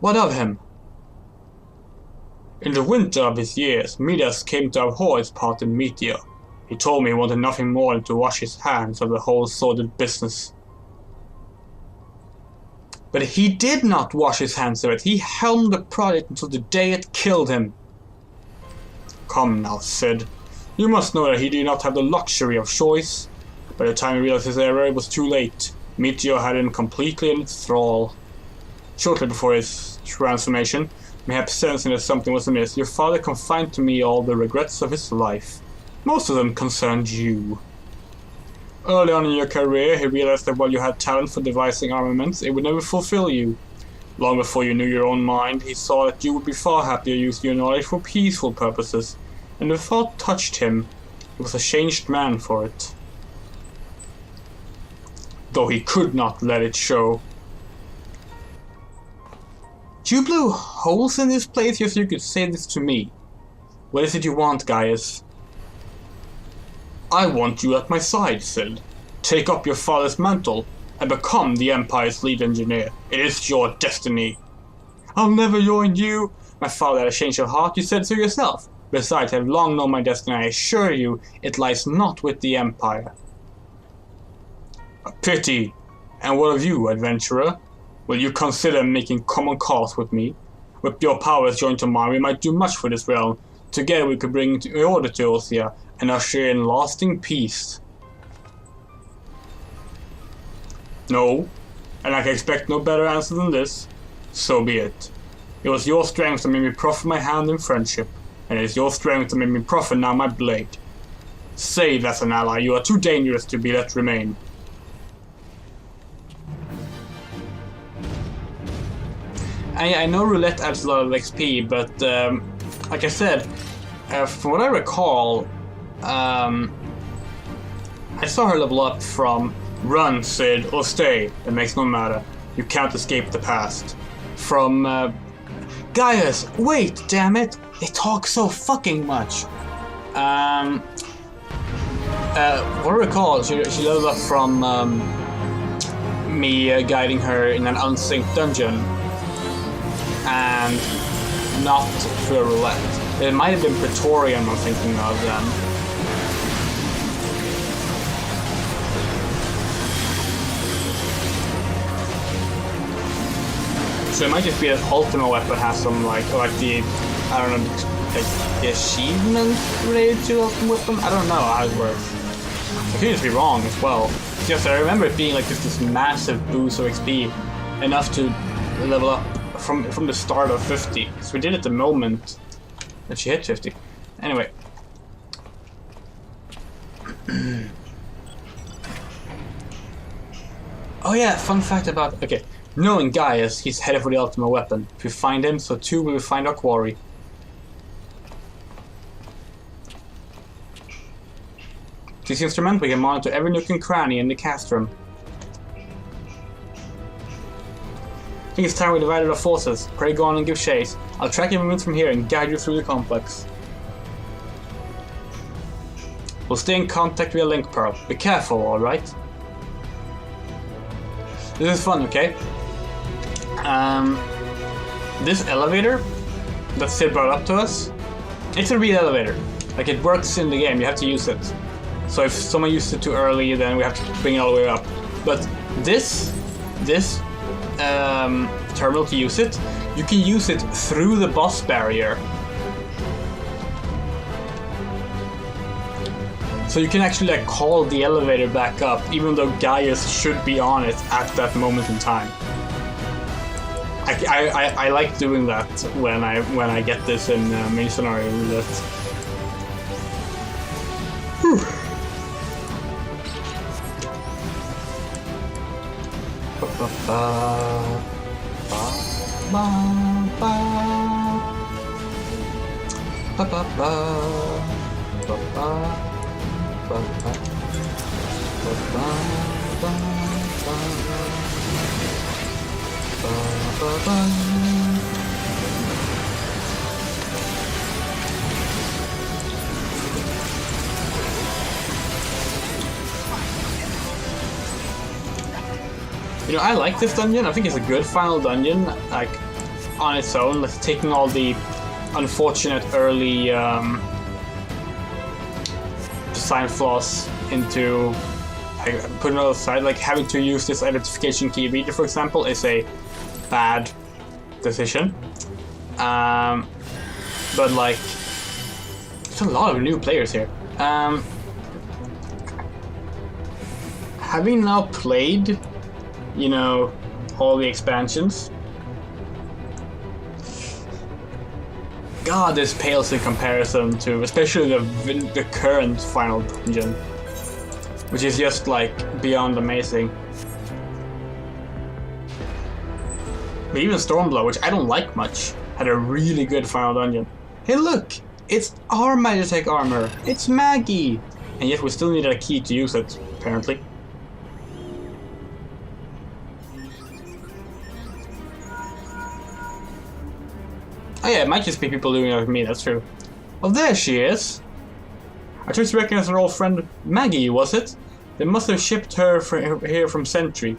What of him? In the winter of his years, Midas came to abhor his part in Meteor. He told me he wanted nothing more than to wash his hands of the whole sordid business. But he did not wash his hands of it. He helmed the project until the day it killed him. Come now, Sid. You must know that he did not have the luxury of choice. By the time he realized his error, it was too late. Meteor had him completely in its thrall. Shortly before his transformation, perhaps sensing that something was amiss, your father confided to me all the regrets of his life. Most of them concerned you. Early on in your career, he realized that while you had talent for devising armaments, it would never fulfill you. Long before you knew your own mind, he saw that you would be far happier using your knowledge for peaceful purposes, and the thought touched him. He was a changed man for it. Though he could not let it show. You blew holes in this place just so you could say this to me. What is it you want, Gaius? I want you at my side, Sid. Take up your father's mantle and become the Empire's lead engineer. It is your destiny. I'll never join you. My father had a change of heart, you said so yourself. Besides, I have long known my destiny. I assure you, it lies not with the Empire. A pity. And what of you, adventurer? Will you consider making common cause with me? With your powers joined to mine, we might do much for this realm. Together we could bring order to Eorzea and usher in lasting peace. No, and I can expect no better answer than this. So be it. It was your strength that made me proffer my hand in friendship, and it is your strength that made me proffer now my blade. Save as an ally, you are too dangerous to be let remain. I know roulette adds a lot of XP, but like I said, from what I recall, I saw her level up from run, Sid, or stay. It makes no matter. You can't escape the past. From Gaius, wait, damn it! They talk so fucking much. What I recall, she leveled up from me guiding her in an unsynced dungeon. And not through a roulette. It might have been Praetorian I'm thinking of then. So it might just be that Ultima weapon has some like the, I don't know, like the achievement related to Ultima weapon? I don't know how it works. I could just be wrong as well. Just I remember it being like just this massive boost of XP, enough to level up from the start of 50. So we did it the moment that she hit 50. Anyway. Oh yeah, fun fact about... Okay. Knowing Gaius, he's headed for the Ultima weapon. If we find him, so too will we find our quarry. This instrument we can monitor every nook and cranny in the castrum. I think it's time we divided our forces. Pray go on and give chase. I'll track your movements from here and guide you through the complex. We'll stay in contact via link pearl. Be careful, alright? This is fun, okay? This elevator that Sid brought up to us, it's a real elevator. Like, it works in the game, you have to use it. So if someone used it too early, then we have to bring it all the way up. But this terminal to use it, you can use it through the boss barrier. So you can actually like call the elevator back up, even though Gaius should be on it at that moment in time. I like doing that when I get this in main scenario roulette. Whew. Ba ba ba ba ba ba ba ba ba ba ba. You know, I like this dungeon. I think it's a good final dungeon, like on its own, like taking all the unfortunate early design flaws into putting it aside. Like having to use this identification key reader, for example, is a bad decision. But like, there's a lot of new players here. Having now played, you know, all the expansions, God, this pales in comparison to, especially the current final dungeon, which is just like beyond amazing. But even Stormblood, which I don't like much, had a really good final dungeon. Hey look! It's our Magitech armor! It's Maggie! And yet we still need a key to use it, apparently. Oh yeah, it might just be people doing it like me, that's true. Oh, there she is! I tried to recognize her old friend Maggie, was it? They must have shipped her here from Sentry.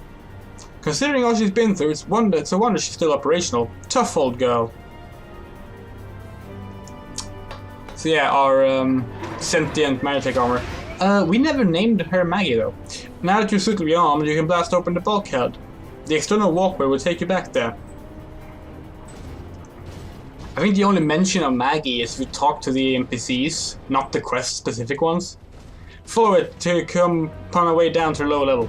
Considering all she's been through, it's a wonder she's still operational. Tough old girl. So yeah, our sentient Magitech armor. We never named her Maggie though. Now that you're suitably armed, you can blast open the bulkhead. The external walkway will take you back there. I think the only mention of Maggie is if you talk to the NPCs, not the quest-specific ones. Follow it to come upon our way down to a low level.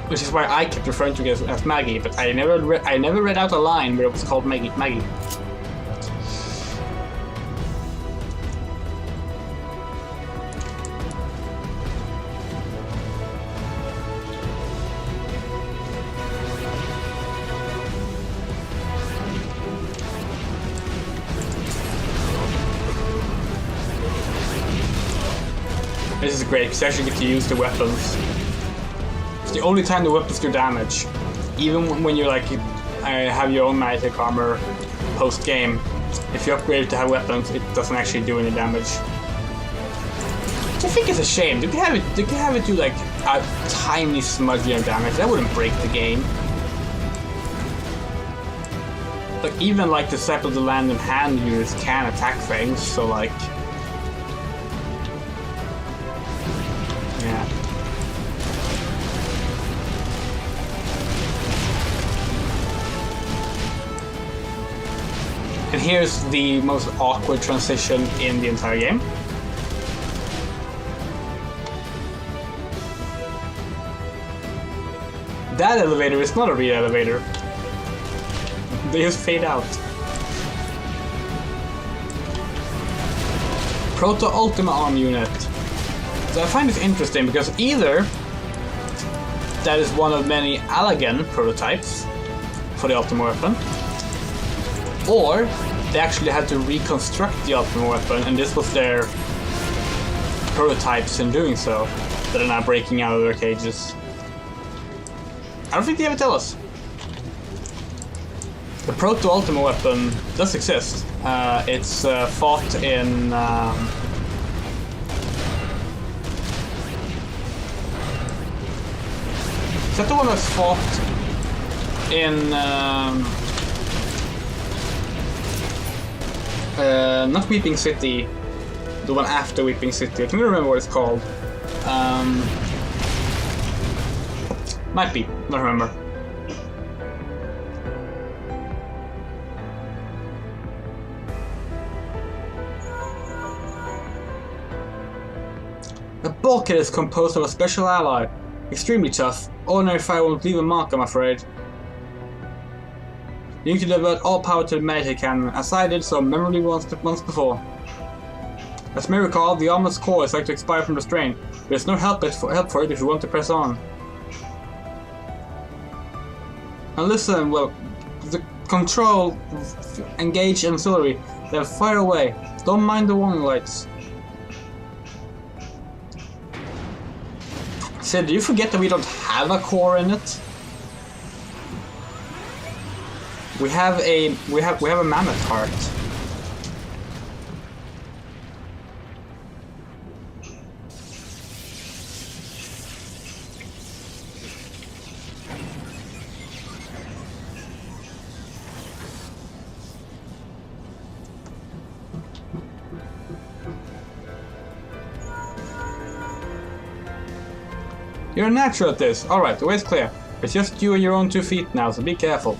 Which is why I kept referring to it as Maggie, but I never read out a line where it was called Maggie. This is great because you actually get to use the weapons. It's the only time the weapons do damage. Even when you like have your own Magitech armor post game, if you upgrade it to have weapons, it doesn't actually do any damage. Which I think is a shame. They could have it do like a tiny smudge of damage. That wouldn't break the game. Like even like the Step of the Land and hand units can attack things, so like. Yeah. And here's the most awkward transition in the entire game. That elevator is not a real elevator. They just fade out. Proto Ultima Arm Unit. So I find this interesting because either that is one of many Allagan prototypes for the Ultima weapon, or they actually had to reconstruct the Ultima weapon and this was their prototypes in doing so that are now breaking out of their cages. I don't think they ever tell us. The Proto Ultima weapon does exist. It's fought in is that the one that's fought in not Weeping City, the one after Weeping City? I can't remember what it's called. Might be, don't remember. The bulkhead is composed of a special alloy. Extremely tough. Ordinary fire won't leave a mark, I'm afraid. You need to divert all power to the magic cannon, as I did so memorably once before. As may recall, the armor's core is like to expire from the strain. There's no help for it if you want to press on. Now listen, well, the control, engage ancillary, then fire away. Don't mind the warning lights. Sid, do you forget that we don't have a core in it? We have a mammoth heart. You're a natural at this. Alright, the way's clear. It's just you and your own 2 feet now, so be careful.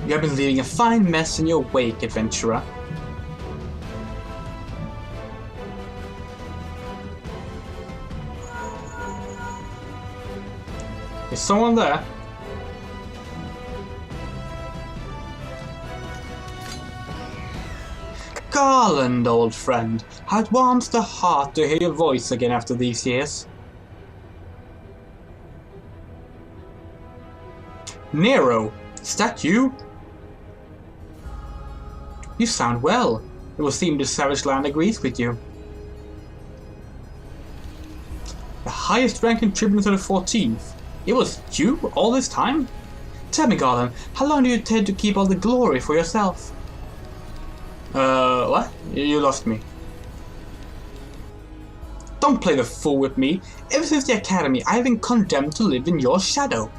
You have been leaving a fine mess in your wake, adventurer. Is someone there? Garland, old friend. How it warms the heart to hear your voice again after these years. Nero, is that you? You sound well. It would seem the savage land agrees with you. The highest ranking tribune to the 14th. It was you all this time? Tell me, Garland, how long do you intend to keep all the glory for yourself? What? You lost me. Don't play the fool with me. Ever since the academy, I have been condemned to live in your shadow.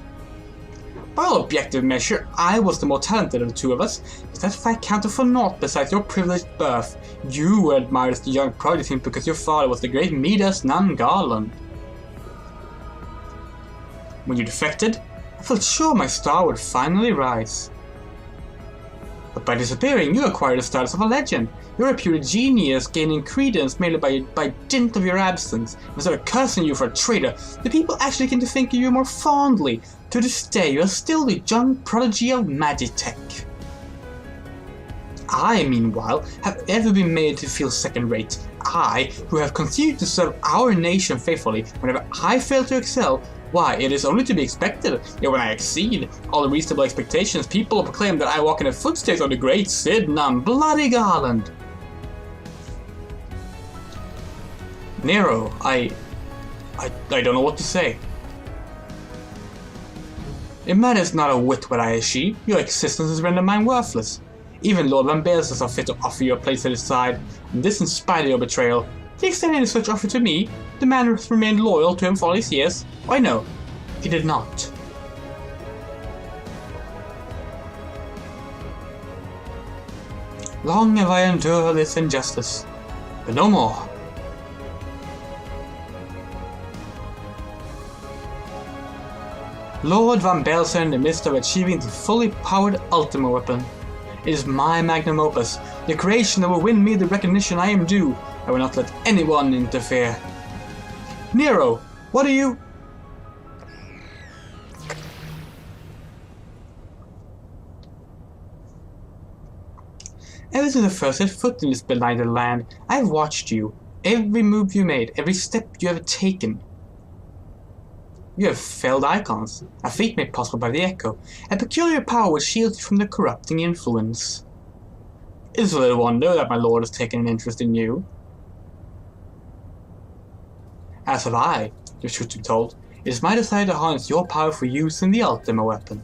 By all objective measure, I was the more talented of the two of us. Does that fact counted for naught besides your privileged birth? You were admired as the young prodigy because your father was the great Midas Nan Garland. When you defected, I felt sure my star would finally rise. But by disappearing, you acquired the status of a legend. You're a pure genius, gaining credence merely by dint of your absence. Instead of cursing you for a traitor, the people actually came to think of you more fondly. To this day, you are still the young prodigy of Magitech. I, meanwhile, have ever been made to feel second-rate. I, who have continued to serve our nation faithfully, whenever I fail to excel, why, it is only to be expected. Yet when I exceed all the reasonable expectations, people proclaim that I walk in the footsteps of the great Sid Nan Bloody Garland. Nero, I don't know what to say. It matters not a whit what I achieve. Your existence has rendered mine worthless. Even Lord Van Belsen saw fit to offer you a place at his side, and this in spite of your betrayal. Did he extend any such offer to me? The man who has remained loyal to him for all these years? Why no, he did not. Long have I endured this injustice, but no more. Lord Van Belsen in the midst of achieving the fully powered Ultima weapon. It is my magnum opus, the creation that will win me the recognition I am due. I will not let anyone interfere. Nero, what are you? Ever since I first set foot in this benighted land, I have watched you. Every move you made, every step you have taken. You have felled icons, a feat made possible by the Echo, a peculiar power which shields you from the corrupting influence. It is little wonder that my lord has taken an interest in you. As have I, the truth to be told. It is my desire to harness your power for use in the Ultima weapon.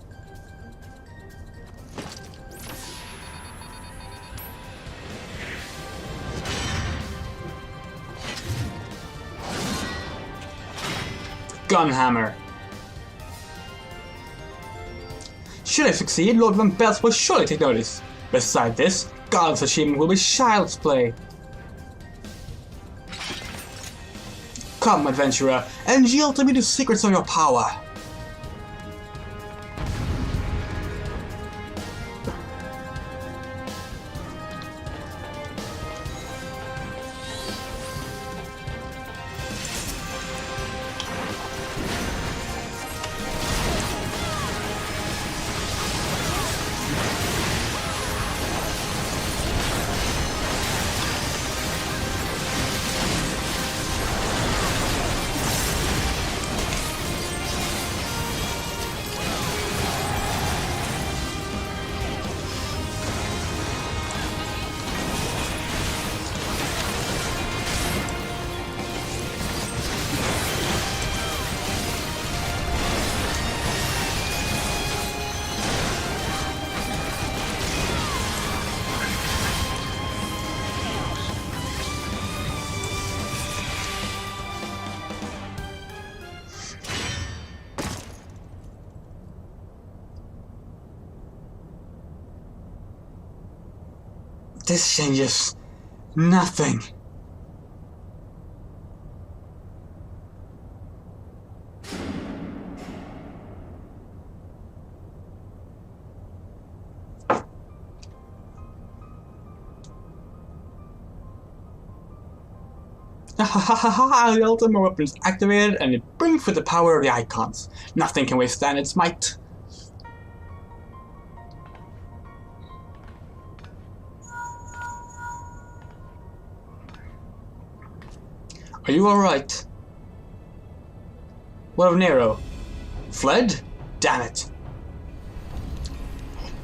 Gunhammer. Should I succeed, Lord Van Belts will surely take notice. Beside this, God's achievement will be child's play. Come, adventurer, and yield to me the secrets of your power. This changes nothing. The ultimate weapon is activated and it brings with the power of the icons. Nothing can withstand its might. Are you alright? What of Nero? Fled? Damn it.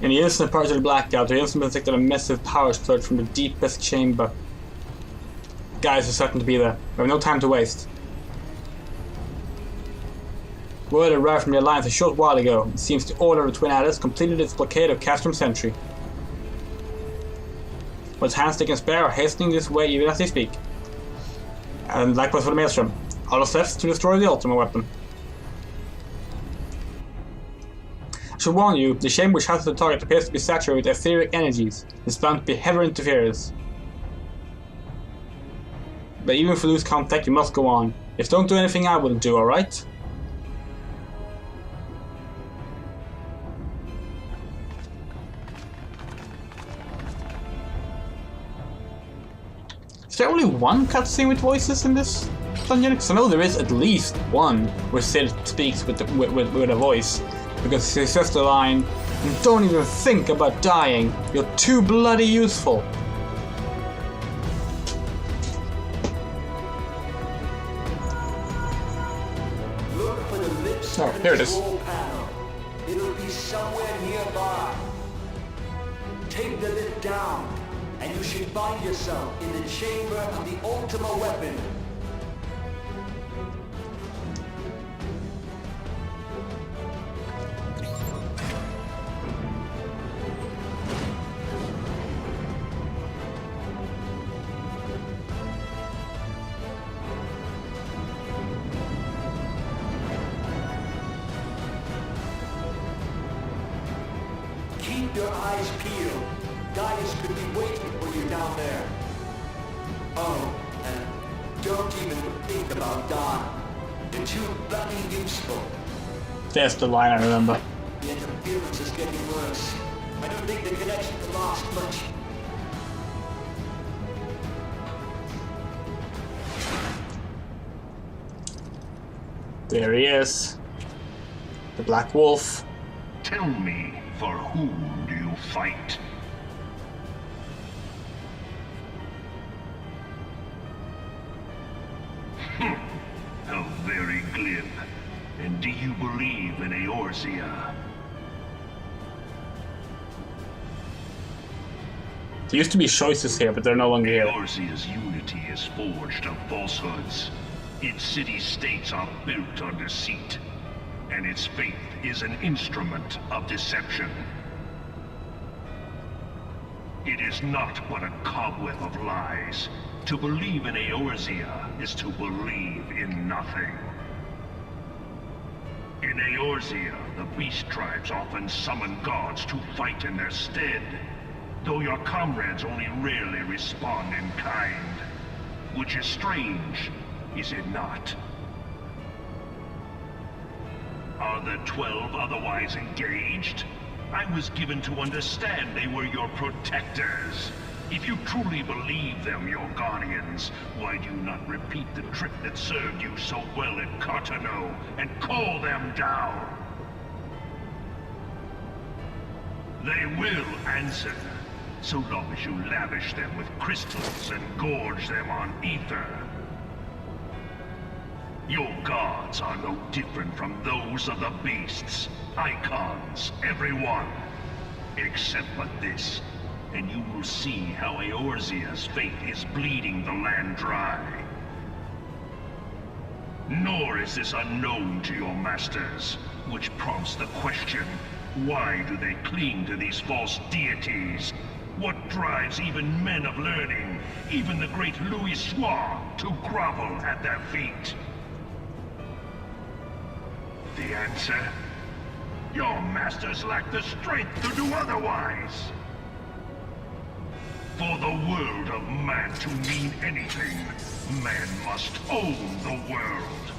In the instant part of the blackout, the instrument detected a massive power surge from the deepest chamber. Guys are certain to be there. We have no time to waste. Word arrived from the Alliance a short while ago. It seems the Order of the Twin Adders completed its blockade of Castrum Sentry. But hands they can spare are hastening this way even as they speak. And likewise for the Maelstrom. All steps to destroy the ultimate weapon. I should warn you, the chamber which houses the target appears to be saturated with etheric energies. It's bound to be heavy interference. But even if we lose contact, you must go on. Just don't do anything I wouldn't do, alright? Is there only one cutscene with voices in this dungeon? Because I know there is at least one where Sid speaks with a voice. Because he says the line, "Don't even think about dying, you're too bloody useful." Oh, here it is. It'll be somewhere nearby. Take the lid down, and you should find yourself in the chamber of the Ultima weapon. Keep your eyes peeled. Gaius could be waiting for you down there. Oh, and don't even think about dying. You're too bloody useful. That's the line I remember. The interference is getting worse. I don't think the connection can last much. There he is. The Black Wolf. Tell me, for whom do you fight? How very glib. And do you believe in Eorzea? There used to be choices here, but they're no longer here. Eorzea's unity is forged of falsehoods. Its city-states are built on deceit. And its faith is an instrument of deception. It is not but a cobweb of lies. To believe in Eorzea is to believe in nothing. In Eorzea, the beast tribes often summon gods to fight in their stead, though your comrades only rarely respond in kind. Which is strange, is it not? Are the 12 otherwise engaged? I was given to understand they were your protectors. If you truly believe them your guardians, why do you not repeat the trick that served you so well at Cartano and call them down? They will answer, so long as you lavish them with crystals and gorge them on ether. Your gods are no different from those of the beasts. Icons, every one. Except but this, and you will see how Eorzea's fate is bleeding the land dry. Nor is this unknown to your masters, which prompts the question, why do they cling to these false deities? What drives even men of learning, even the great Louisoix, to grovel at their feet? The answer? Your masters lack the strength to do otherwise. For the world of man to mean anything, man must own the world.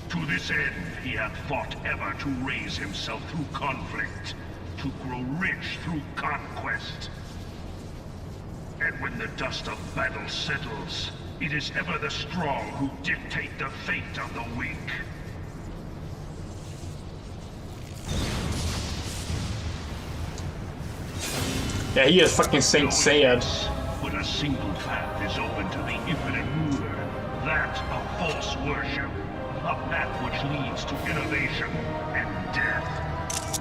To this end, he hath fought ever to raise himself through conflict, to grow rich through conquest. And when the dust of battle settles, it is ever the strong who dictate the fate of the weak. Yeah, he is fucking Saint Seiya. But a single path is open to the infinite ruler, that of false worship, a path which leads to innovation and death.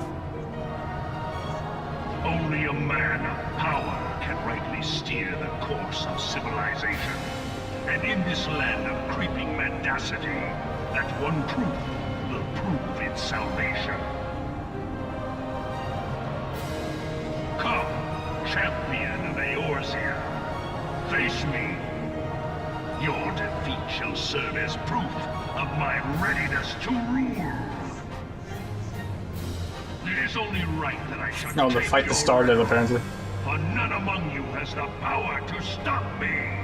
Only a man of power can rightly steer the course of civilization. And in this land of creeping mendacity, that one truth will prove its salvation. Come, champion of Eorzea, face me. Your defeat shall serve as proof of my readiness to rule. It is only right that I should No, the fight has started apparently. For none among you has the power to stop me.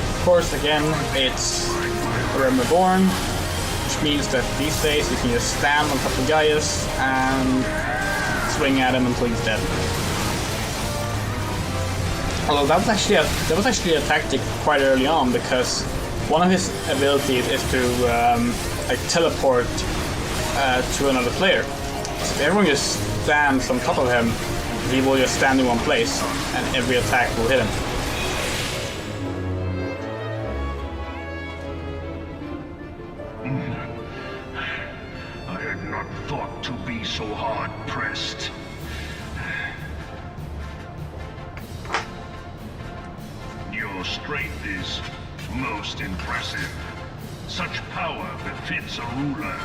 Of course, again, it's REBORN, which means that these days you can just stand on top of Gaius and swing at him until he's dead. Although that was actually a tactic quite early on, because one of his abilities is to like teleport to another player. So if everyone just stands on top of him, he will just stand in one place, and every attack will hit him. So hard pressed. Your strength is most impressive. Such power befits a ruler.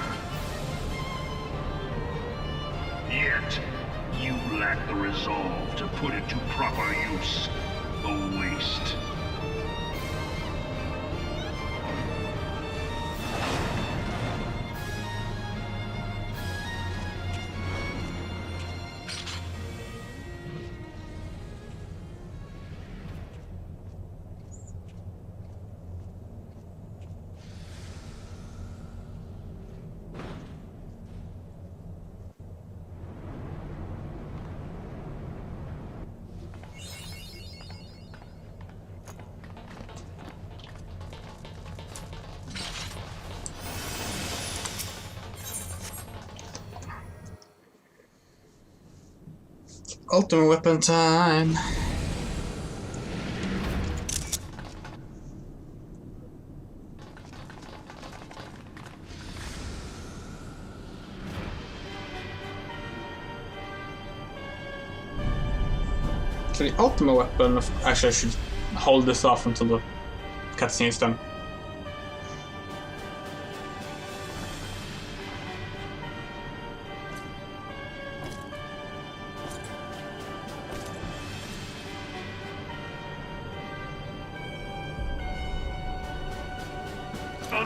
Yet, you lack the resolve to put it to proper use. A waste. Ultimate weapon time. So the ultimate weapon, actually I should hold this off until the cutscene is done.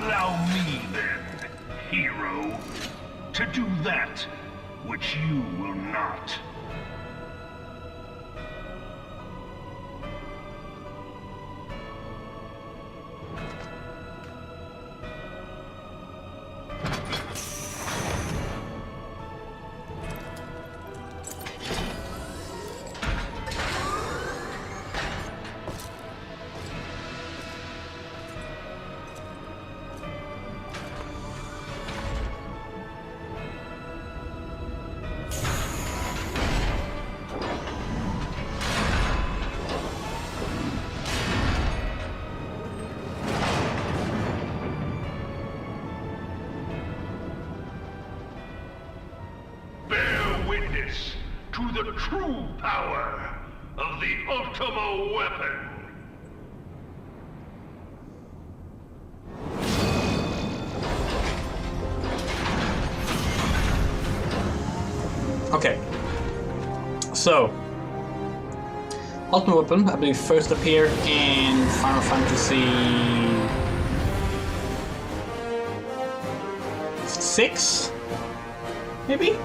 Allow me then, hero, to do that which you will not. To the true power of the Ultima weapon. Okay. So, Ultima weapon, I believe, first appeared in Final Fantasy VI, maybe?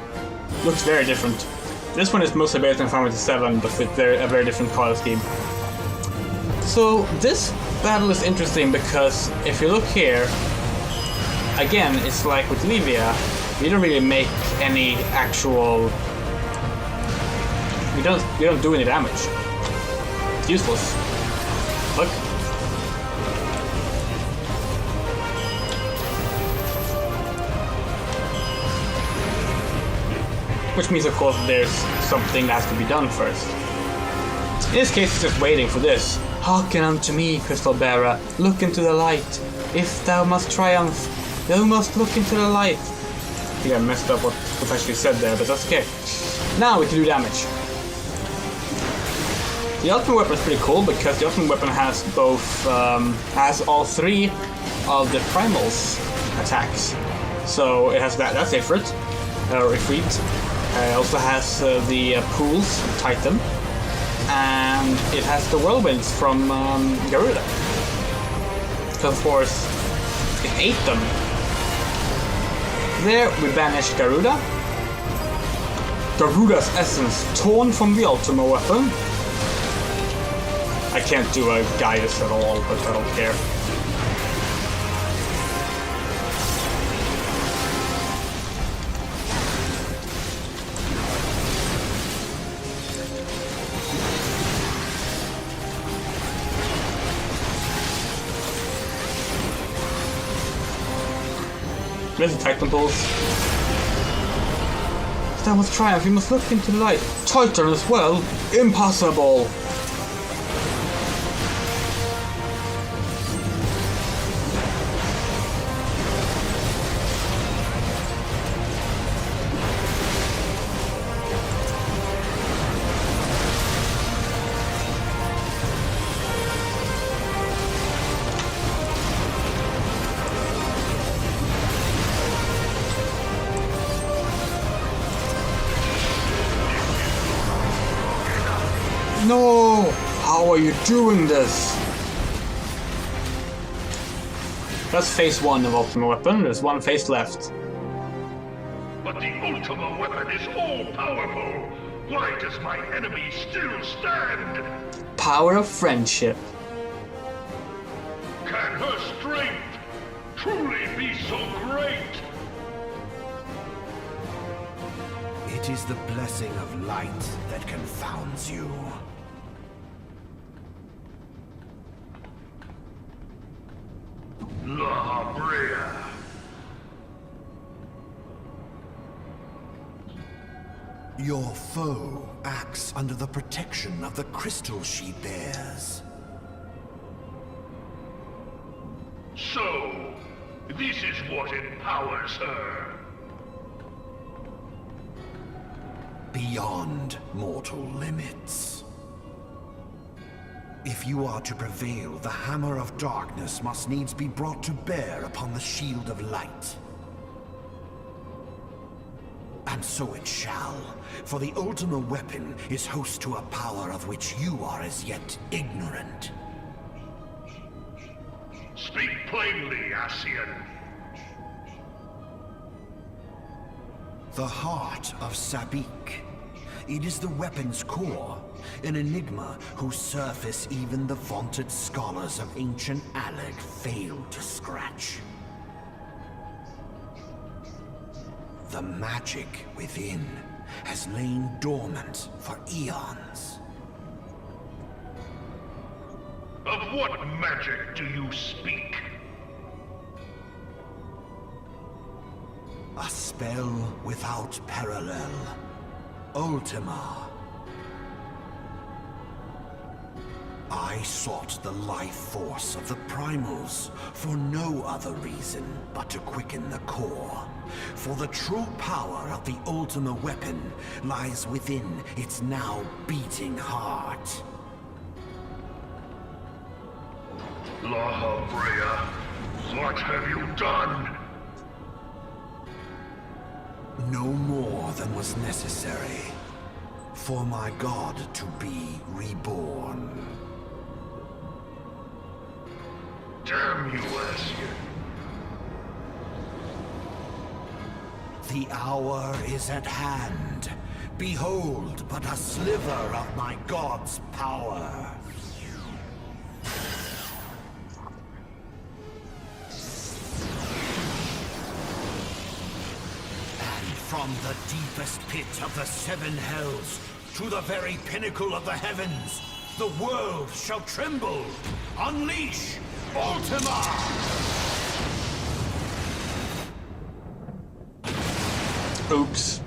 Looks very different. This one is mostly based on Final Fantasy VII, but with a very different color scheme. So this battle is interesting because if you look here, again, it's like with Livia, you don't really make any actual. You don't do any damage. It's useless. Look. Which means, of course, there's something that has to be done first. In this case, it's just waiting for this. Hearken unto me, Crystal Bearer. Look into the light. If thou must triumph, thou must look into the light. I think I messed up what was actually said there, but that's okay. Now we can do damage. The Ultimate Weapon is pretty cool because the Ultimate Weapon has both, has all three of the Primals attacks. So it has that's Ifrit, or Ifrit. It also has the Pools, Titan, and it has the Whirlwinds from Garuda. Because of course, it ate them. There we banished Garuda. Garuda's essence torn from the Ultima weapon. I can't do a Gaius at all, but I don't care. There's the Titan Pulse. That was triumph, you must look into the light. Titan as well? Impossible! No! How are you doing this? That's phase 1 of Ultima Weapon. There's one phase left. But the Ultima weapon is all-powerful. Why does my enemy still stand? Power of friendship. Can her strength truly be so great? It is the blessing of light that confounds you. Lesbiandrea. Your foe acts under the protection of the crystal she bears. So, this is what empowers her. Beyond mortal limits. If you are to prevail, the Hammer of Darkness must needs be brought to bear upon the Shield of Light. And so it shall, for the Ultima Weapon is host to a power of which you are as yet ignorant. Speak plainly, Ascian. The heart of Sabik. It is the weapon's core, an enigma whose surface even the vaunted scholars of ancient Alag failed to scratch. The magic within has lain dormant for eons. Of what magic do you speak? A spell without parallel. Ultima. I sought the life force of the primals for no other reason but to quicken the core. For the true power of the Ultima weapon lies within its now beating heart. Lahabrea, what have you done? No more than was necessary for my god to be reborn. Damn you, Ascian. The hour is at hand. Behold but a sliver of my god's power. From the deepest pit of the seven hells to the very pinnacle of the heavens, the world shall tremble. Unleash Ultima! Oops.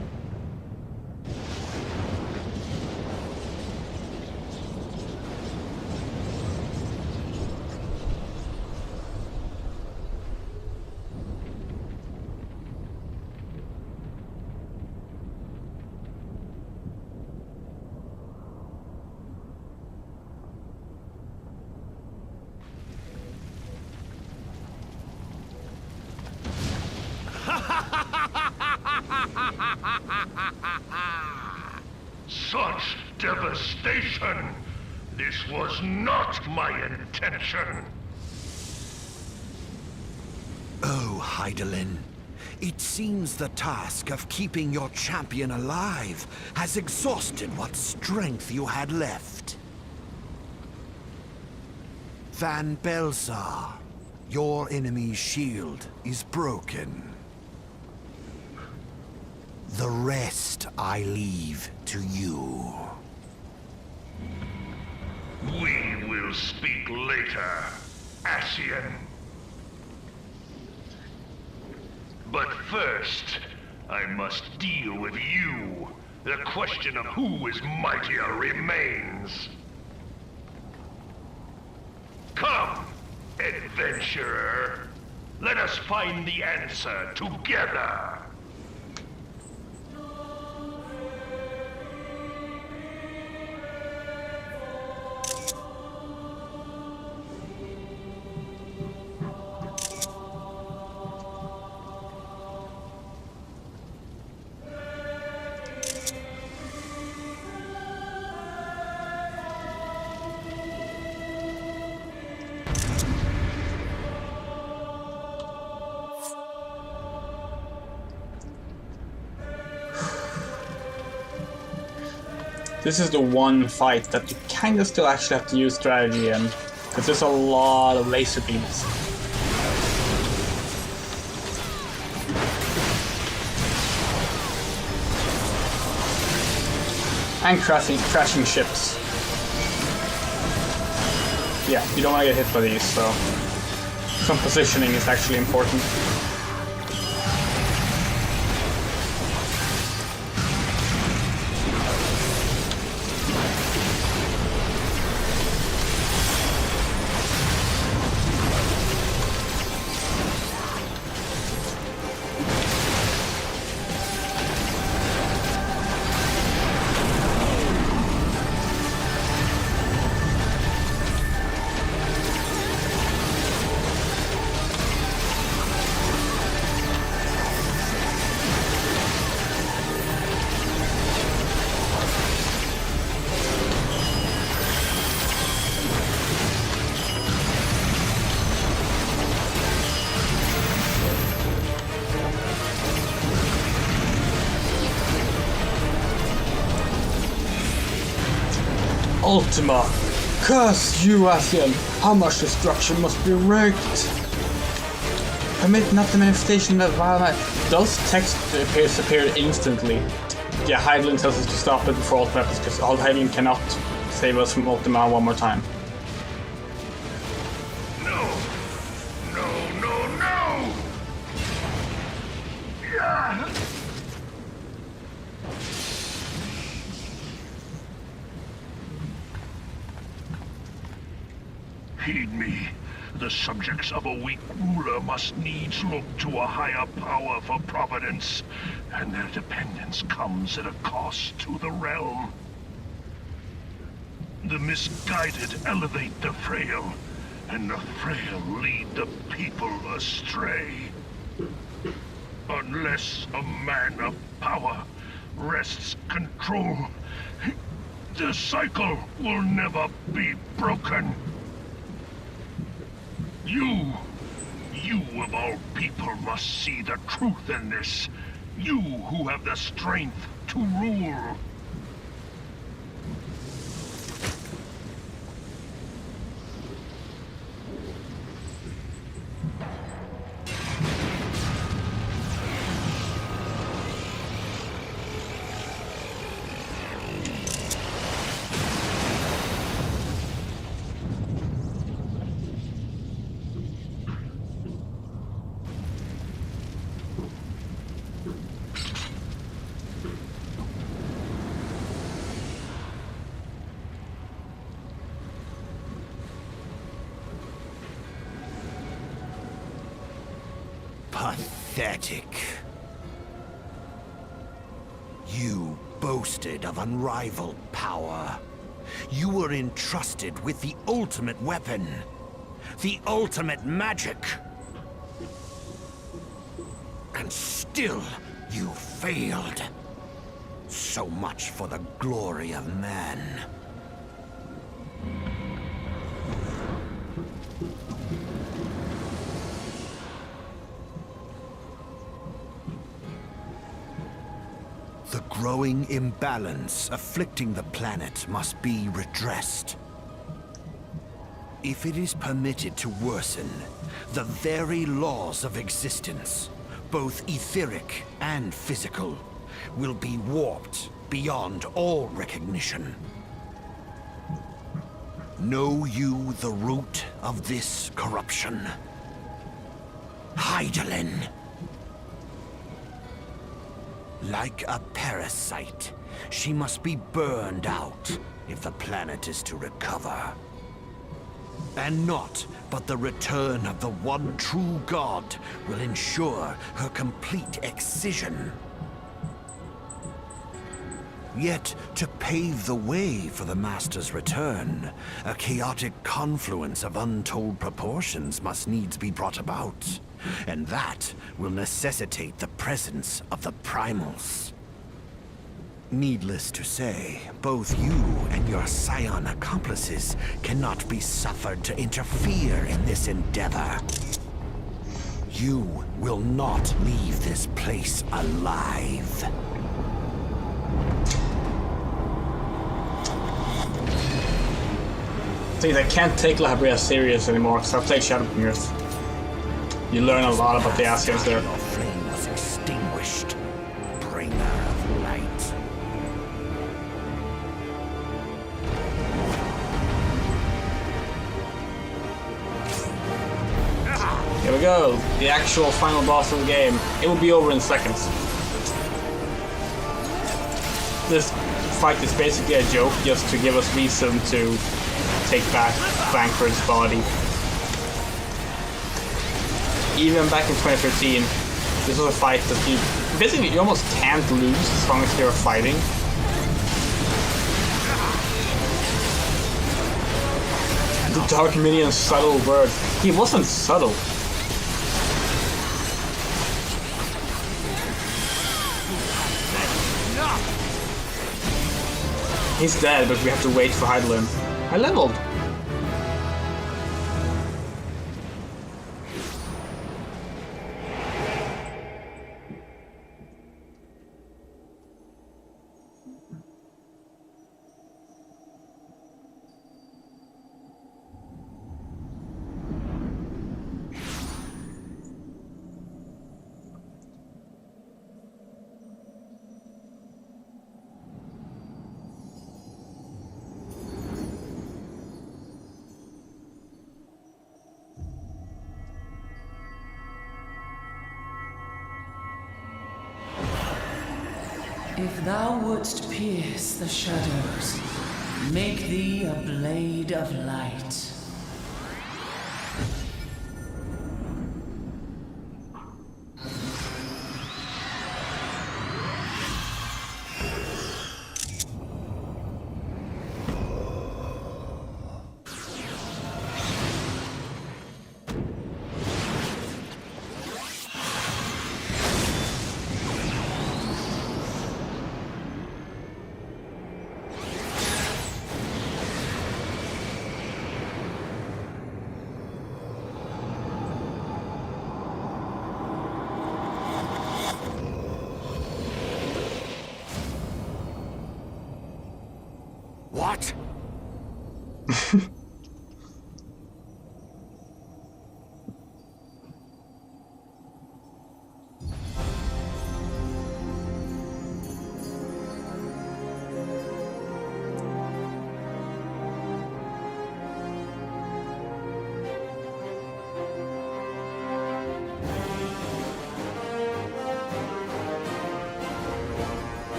Such devastation! This was not my intention! Oh, Hydaelyn. It seems the task of keeping your champion alive has exhausted what strength you had left. Van Belsar, your enemy's shield is broken. The rest I leave to you. We will speak later, Ascian. But first, I must deal with you. The question of who is mightier remains. Come, adventurer. Let us find the answer together. This is the one fight that you kind of still actually have to use strategy in, because there's a lot of laser beams. And crashing ships. Yeah, you don't want to get hit by these, so some positioning is actually important. Ultima, curse you, Asian! How much destruction must be wreaked? Permit not the manifestation of violence. Does text appear instantly? Yeah, Hydralin tells us to stop it before Ultima happens because Hydralin cannot save us from Ultima one more time. No! Yeah. Heed me. The subjects of a weak ruler must needs look to a higher power for providence, and their dependence comes at a cost to the realm. The misguided elevate the frail, and the frail lead the people astray. Unless a man of power wrests control, the cycle will never be broken. You of all people must see the truth in this. You who have the strength to rule. Pathetic. You boasted of unrivaled power. You were entrusted with the ultimate weapon, the ultimate magic. And still, you failed. So much for the glory of man. The growing imbalance afflicting the planet must be redressed. If it is permitted to worsen, the very laws of existence, both etheric and physical, will be warped beyond all recognition. Know you the root of this corruption? Hydralin. Like a parasite, she must be burned out if the planet is to recover. And naught but the return of the one true god will ensure her complete excision. Yet, to pave the way for the Master's return, a chaotic confluence of untold proportions must needs be brought about. And that will necessitate the presence of the primals. Needless to say, both you and your scion accomplices cannot be suffered to interfere in this endeavor. You will not leave this place alive. I can't take Lesbiandrea serious anymore because I've played Shadowbringers. You learn a lot about the Asians there. Your flame was extinguished, bringer of light. Here we go, the actual final boss of the game. It will be over in seconds. This fight is basically a joke just to give us reason to take back Frankfurt's body. Even back in 2013, this was a fight that you almost can't lose as long as you're fighting. The Dark Minion's subtle word. He wasn't subtle. He's dead, but we have to wait for Hydralin. I leveled. If thou wouldst pierce the shadows, make thee a blade of light. What?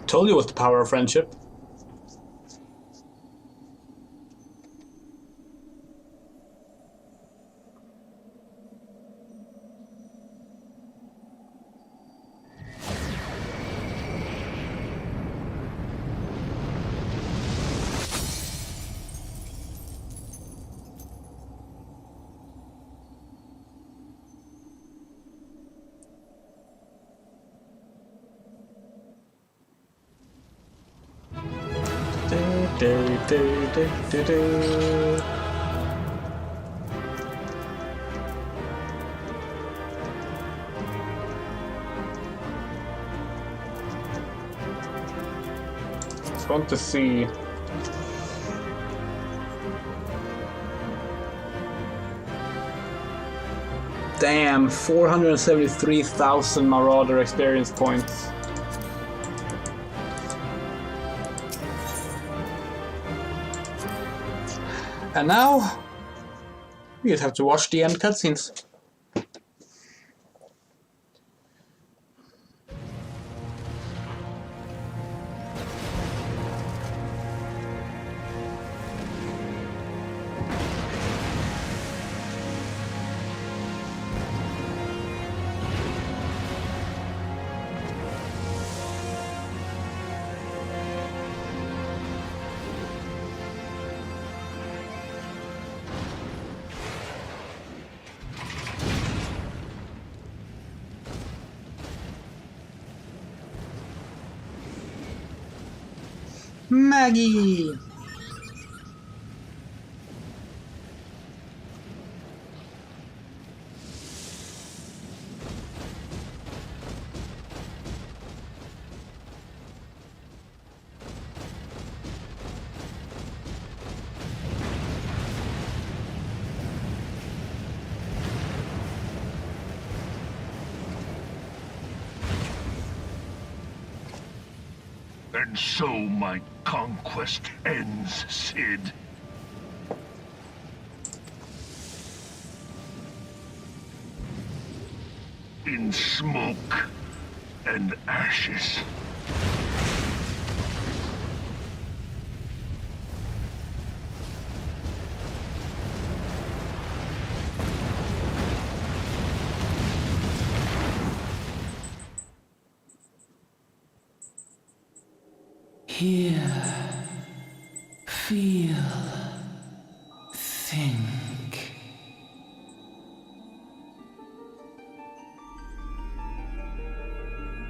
Told you it was the power of friendship. Just want to see. Damn, 473,000 Marauder experience points. And now, we just have to watch the end cutscenes. Maggie! And so my conquest ends, Cid. In smoke and ashes. Hear, feel, think.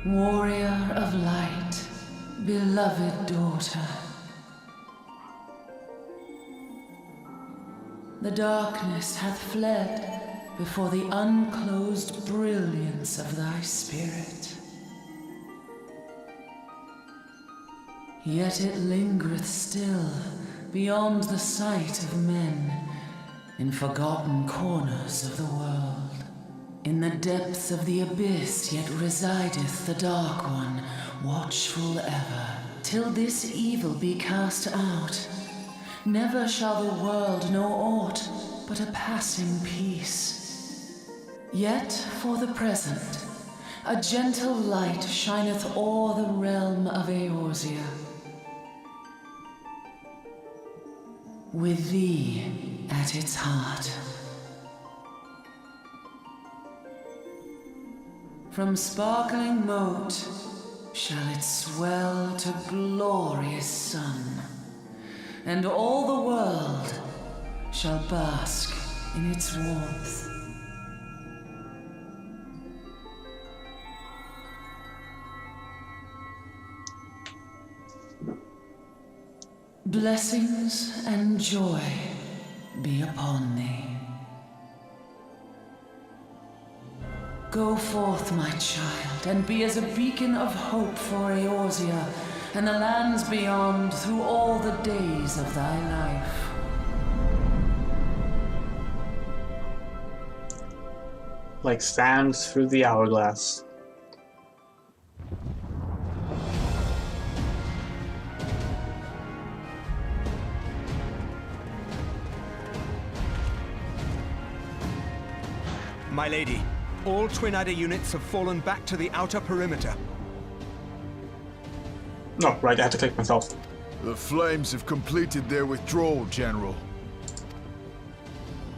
Warrior of light, beloved daughter. The darkness hath fled before the unclosed brilliance of thy spirit. Yet it lingereth still beyond the sight of men, in forgotten corners of the world. In the depths of the abyss yet resideth the Dark One, watchful ever, till this evil be cast out. Never shall the world know aught but a passing peace. Yet for the present, a gentle light shineth o'er the realm of Eorzea. With thee at its heart. From sparkling moat shall it swell to glorious sun, and all the world shall bask in its warmth. Blessings and joy be upon thee. Go forth, my child, and be as a beacon of hope for Eorzea and the lands beyond through all the days of thy life. Like sand through the hourglass. My lady, all Twin Adder units have fallen back to the outer perimeter. No, right, I had to click myself. The Flames have completed their withdrawal, General.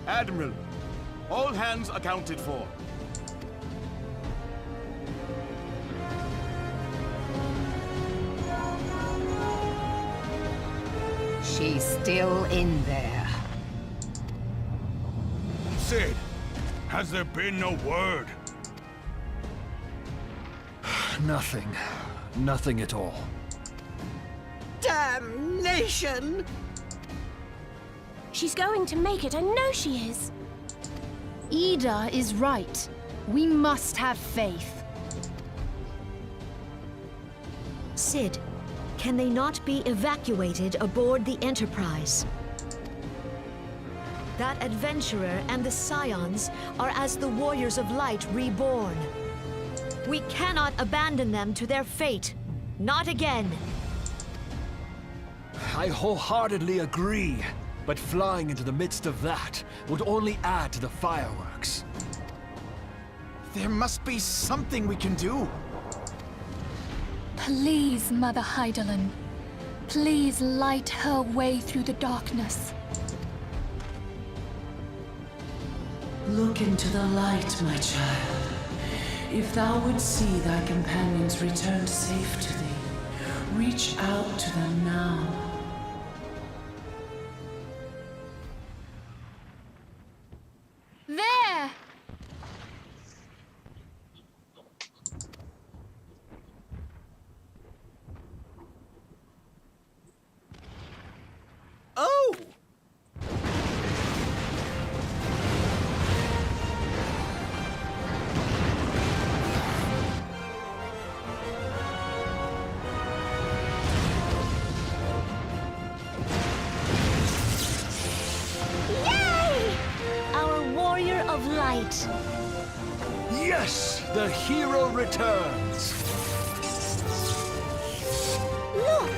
Admiral, all hands accounted for. She's still in there. Sid, has there been no word? Nothing. Nothing at all. Damnation! She's going to make it, I know she is. Ida is right. We must have faith. Sid, can they not be evacuated aboard the Enterprise? That adventurer and the Scions are as the Warriors of Light reborn. We cannot abandon them to their fate. Not again. I wholeheartedly agree, but flying into the midst of that would only add to the fireworks. There must be something we can do. Please, Mother Hydaelyn. Please light her way through the darkness. Look into the light, my child. If thou would see thy companions returned safe to thee, reach out to them now. There! Oh! Light. Yes! The hero returns! Look!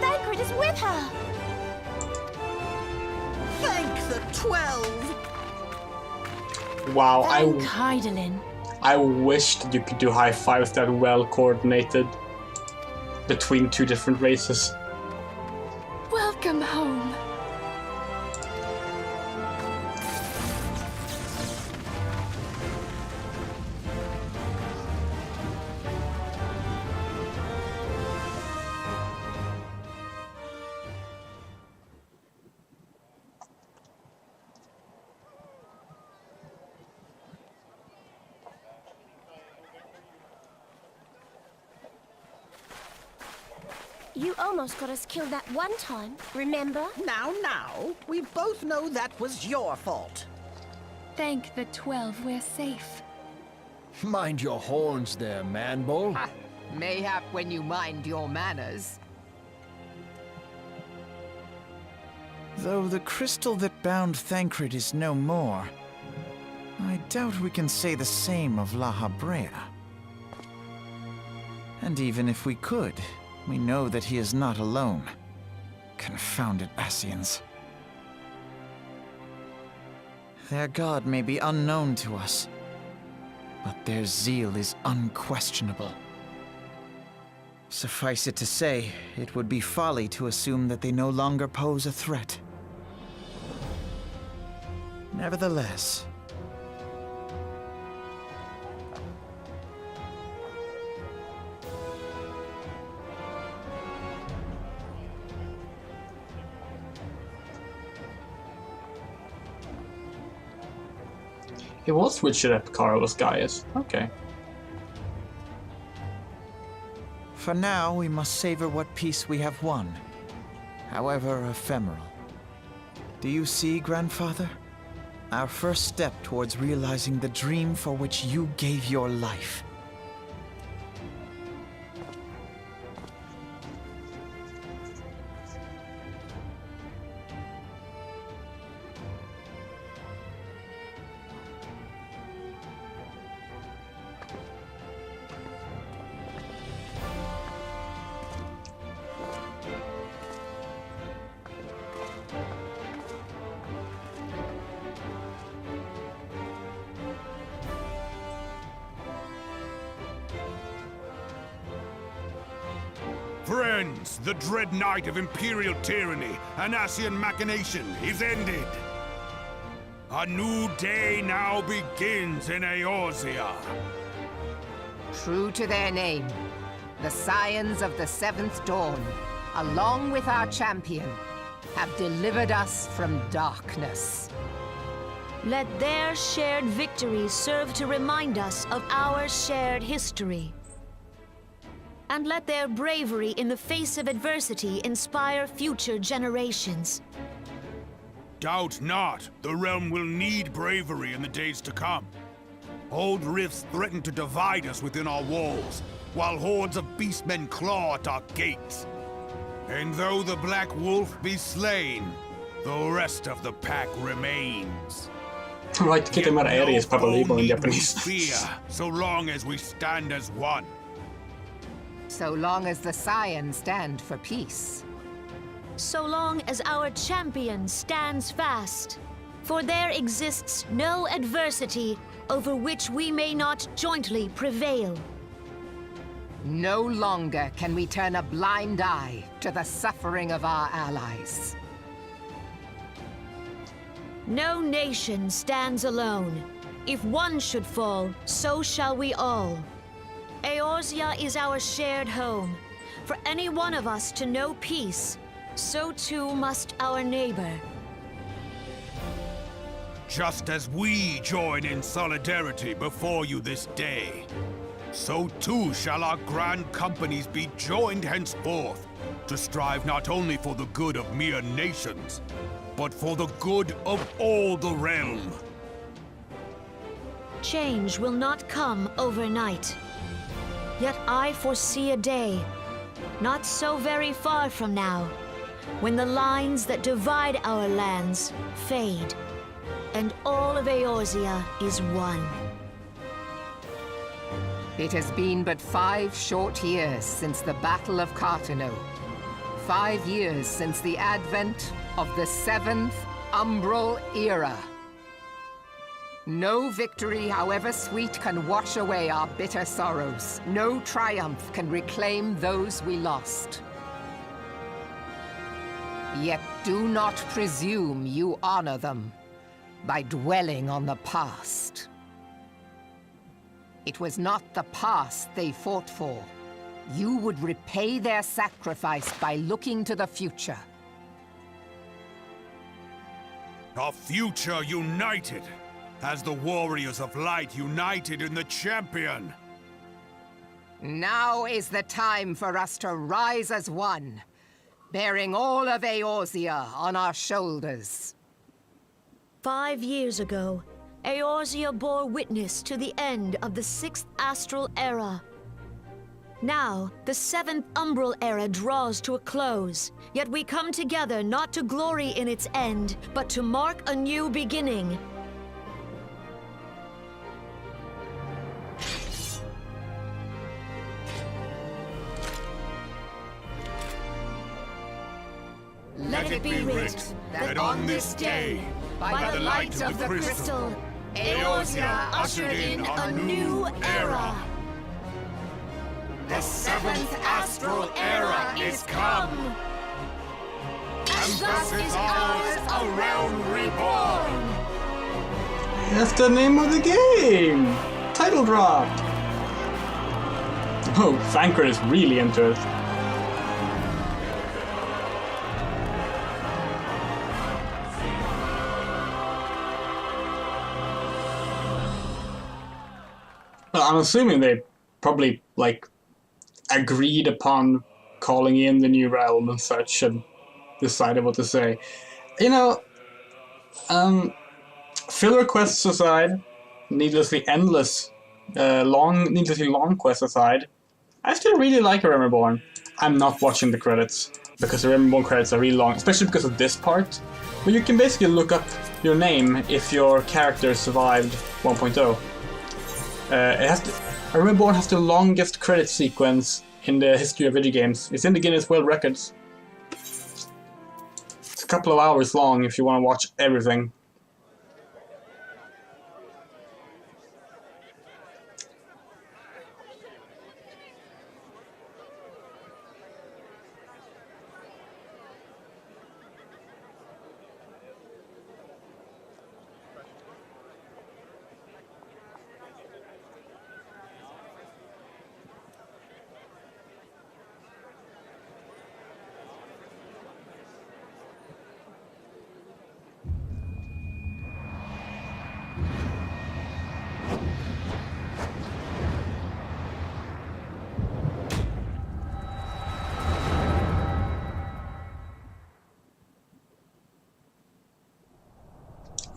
Thancred is with her! Thank the 12! Wow, Thank Hydaelyn. I wished you could do high fives that well coordinated between two different races. Welcome home. You almost got us killed that one time, remember? Now, we both know that was your fault. Thank the 12 we're safe. Mind your horns there, man-bull. Ha! Mayhap when you mind your manners. Though the crystal that bound Thancred is no more, I doubt we can say the same of La Habrea. And even if we could, we know that he is not alone. Confounded Ascians. Their god may be unknown to us, but their zeal is unquestionable. Suffice it to say, it would be folly to assume that they no longer pose a threat. Nevertheless, It was Richard Epcar was Gaius. Okay. for now we must savor what peace we have won, however ephemeral. Do you see, Grandfather? Our first step towards realizing the dream for which you gave your life. Friends, the dread night of Imperial tyranny and Ascian machination is ended. A new day now begins in Eorzea. True to their name, the Scions of the Seventh Dawn, along with our champion, have delivered us from darkness. Let their shared victory serve to remind us of our shared history. And let their bravery in the face of adversity inspire future generations. Doubt not, the realm will need bravery in the days to come. Old rifts threaten to divide us within our walls, while hordes of beastmen claw at our gates. And though the Black Wolf be slain, the rest of the pack remains. Right, Kitamara Eri is probably in Japanese. Fear, so long as we stand as one. So long as the Scions stand for peace. So long as our champion stands fast. For there exists no adversity over which we may not jointly prevail. No longer can we turn a blind eye to the suffering of our allies. No nation stands alone. If one should fall, so shall we all. Eorzea is our shared home. For any one of us to know peace, so too must our neighbor. Just as we join in solidarity before you this day, so too shall our grand companies be joined henceforth to strive not only for the good of mere nations, but for the good of all the realm. Change will not come overnight. Yet I foresee a day, not so very far from now, when the lines that divide our lands fade, and all of Eorzea is one. It has been but 5 short years since the Battle of Cartano. 5 years since the advent of the 7th Umbral Era. No victory, however sweet, can wash away our bitter sorrows. No triumph can reclaim those we lost. Yet do not presume you honor them by dwelling on the past. It was not the past they fought for. You would repay their sacrifice by looking to the future. A future united, as the warriors of light united in the champion. Now is the time for us to rise as one, bearing all of Eorzea on our shoulders. 5 years ago, Eorzea bore witness to the end of the 6th Astral Era. Now, the 7th Umbral Era draws to a close, yet we come together not to glory in its end, but to mark a new beginning. Let it be writ that on this day, by the light of the crystal, Eorzea ushered in a new era. The 7th Astral Era is come, and thus is ours a realm reborn. That's the name of the game! Title drop! Oh, Thancred is really into it. Well, I'm assuming they probably, like, agreed upon calling in the new realm and such and decided what to say. You know, filler quests aside, needlessly long quests aside, I still really like A Realm Reborn. I'm not watching the credits, because the Realm Reborn credits are really long, especially because of this part, where you can basically look up your name if your character survived 1.0. A Realm Reborn has the longest credit sequence in the history of video games. It's in the Guinness World Records. It's a couple of hours long if you want to watch everything.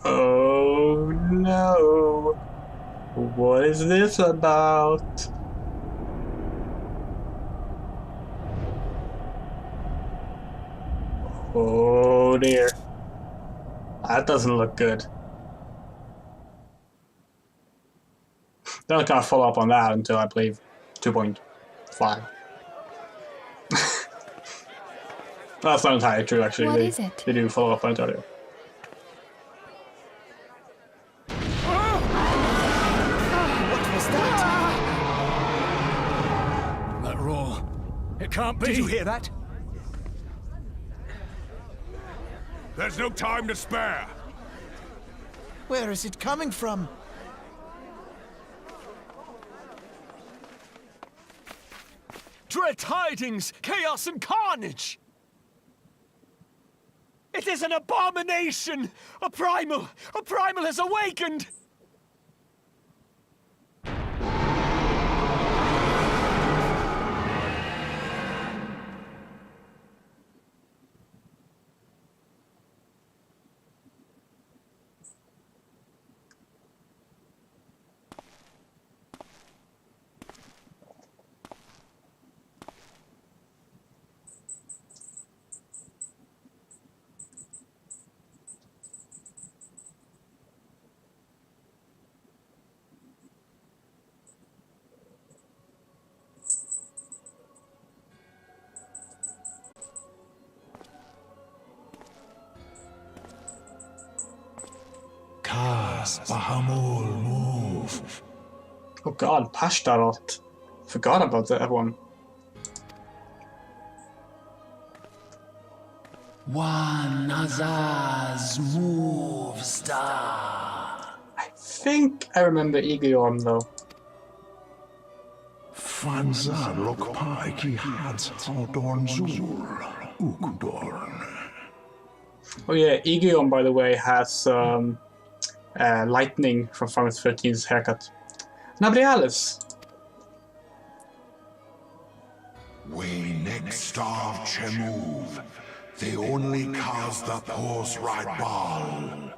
Oh no! What is this about? Oh dear. That doesn't look good. They're not gonna follow up on that until I believe 2.5. That's not entirely true actually. What is it? They do follow up on it earlier. That roar. It can't be. Did you hear that? There's no time to spare. Where is it coming from? Dread tidings, chaos and carnage! It is an abomination! A primal has awakened! Bahamul, move. Oh god, Pashtarot. Forgot about that one. One Azaz move star. I think I remember Igeorm though. Fanzar Lokpai ki Hads Aldorn Zul, Ukudorn. Oh yeah, Igeorm by the way has lightning from Final 13's haircut. Nabrialis. We next starve Chemuv. They only cause the pause right ball.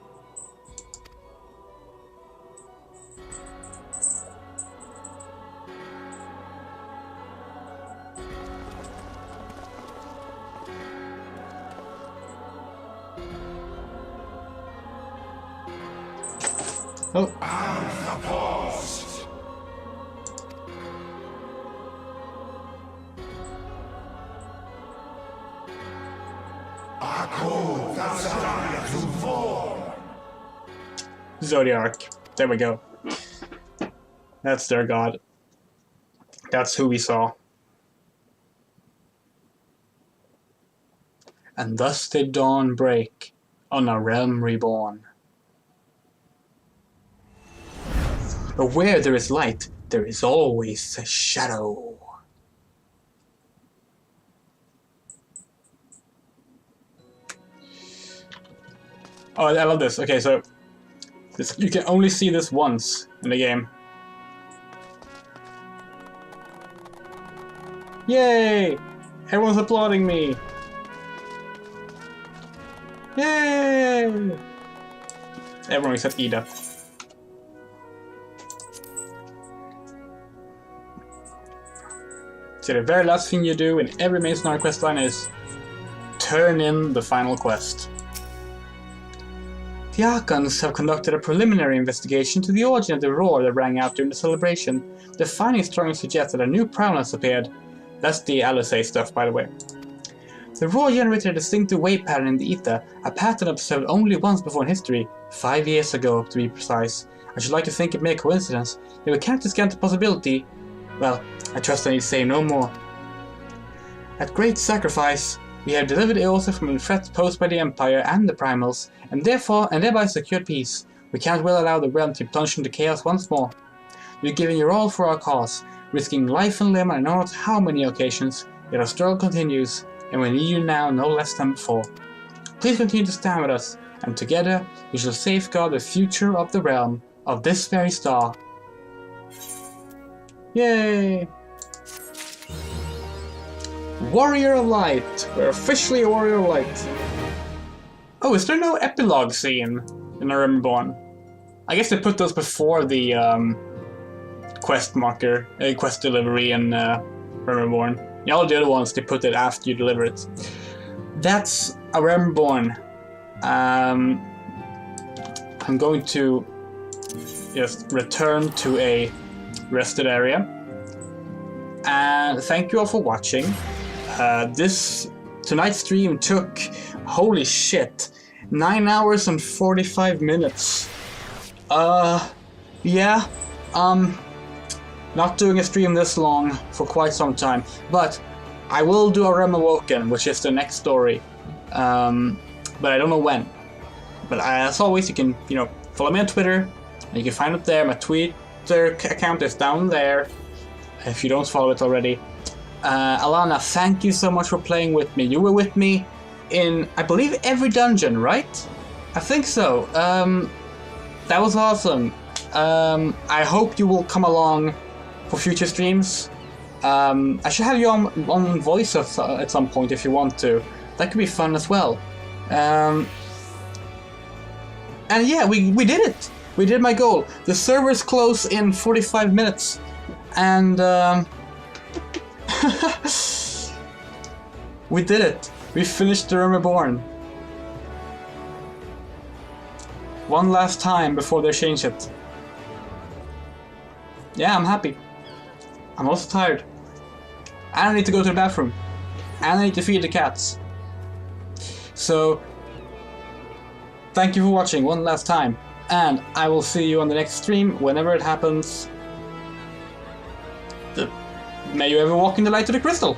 Oh. Alpha Post. Zodiac. There we go. That's their god. That's who we saw. And thus did dawn break on a realm reborn. But where there is light, there is always a shadow. Oh, I love this. Okay, so this, you can only see this once in the game. Yay! Everyone's applauding me. Yay! Everyone except Ida. So the very last thing you do in every main scenario quest line is turn in the final quest. The Archons have conducted a preliminary investigation to the origin of the roar that rang out during the celebration. The findings strongly suggest that a new primal has appeared. That's the Alizé stuff, by the way. The roar generated a distinctive wave pattern in the ether, a pattern observed only once before in history, 5 years ago to be precise. I should like to think it may be a coincidence, yet we can't discount the possibility. Well, I trust I need to say no more. At great sacrifice, we have delivered Eosa from the threat posed by the Empire and the Primals, and thereby secured peace. We can't well allow the realm to plunge into chaos once more. We've given your all for our cause, risking life and limb on not how many occasions, yet our struggle continues, and we need you now no less than before. Please continue to stand with us, and together we shall safeguard the future of the realm, of this very star. Yay! Warrior of Light! We're officially a Warrior of Light. Oh, is there no epilogue scene in a REBORN? I guess they put those before the quest marker, quest delivery in REBORN. Yeah, all the other ones, they put it after you deliver it. That's a REBORN. I'm going to just return to a rested area. And thank you all for watching. Tonight's stream took, holy shit, 9 hours and 45 minutes. Yeah, not doing a stream this long for quite some time, but I will do a Realm Awoken, which is the next story, but I don't know when. But as always, you can, follow me on Twitter, and you can find it there. My Twitter account is down there, if you don't follow it already. Alana, thank you so much for playing with me. You were with me in, I believe, every dungeon, right? I think so. That was awesome. I hope you will come along for future streams. I should have you on voice at some point if you want to. That could be fun as well. And yeah, we did it. We did my goal. The servers close in 45 minutes. And we did it. We finished the REBORN. One last time before they change it. Yeah, I'm happy. I'm also tired. And I need to go to the bathroom. And I need to feed the cats. So, thank you for watching one last time. And I will see you on the next stream whenever it happens. May you ever walk in the light of the crystal.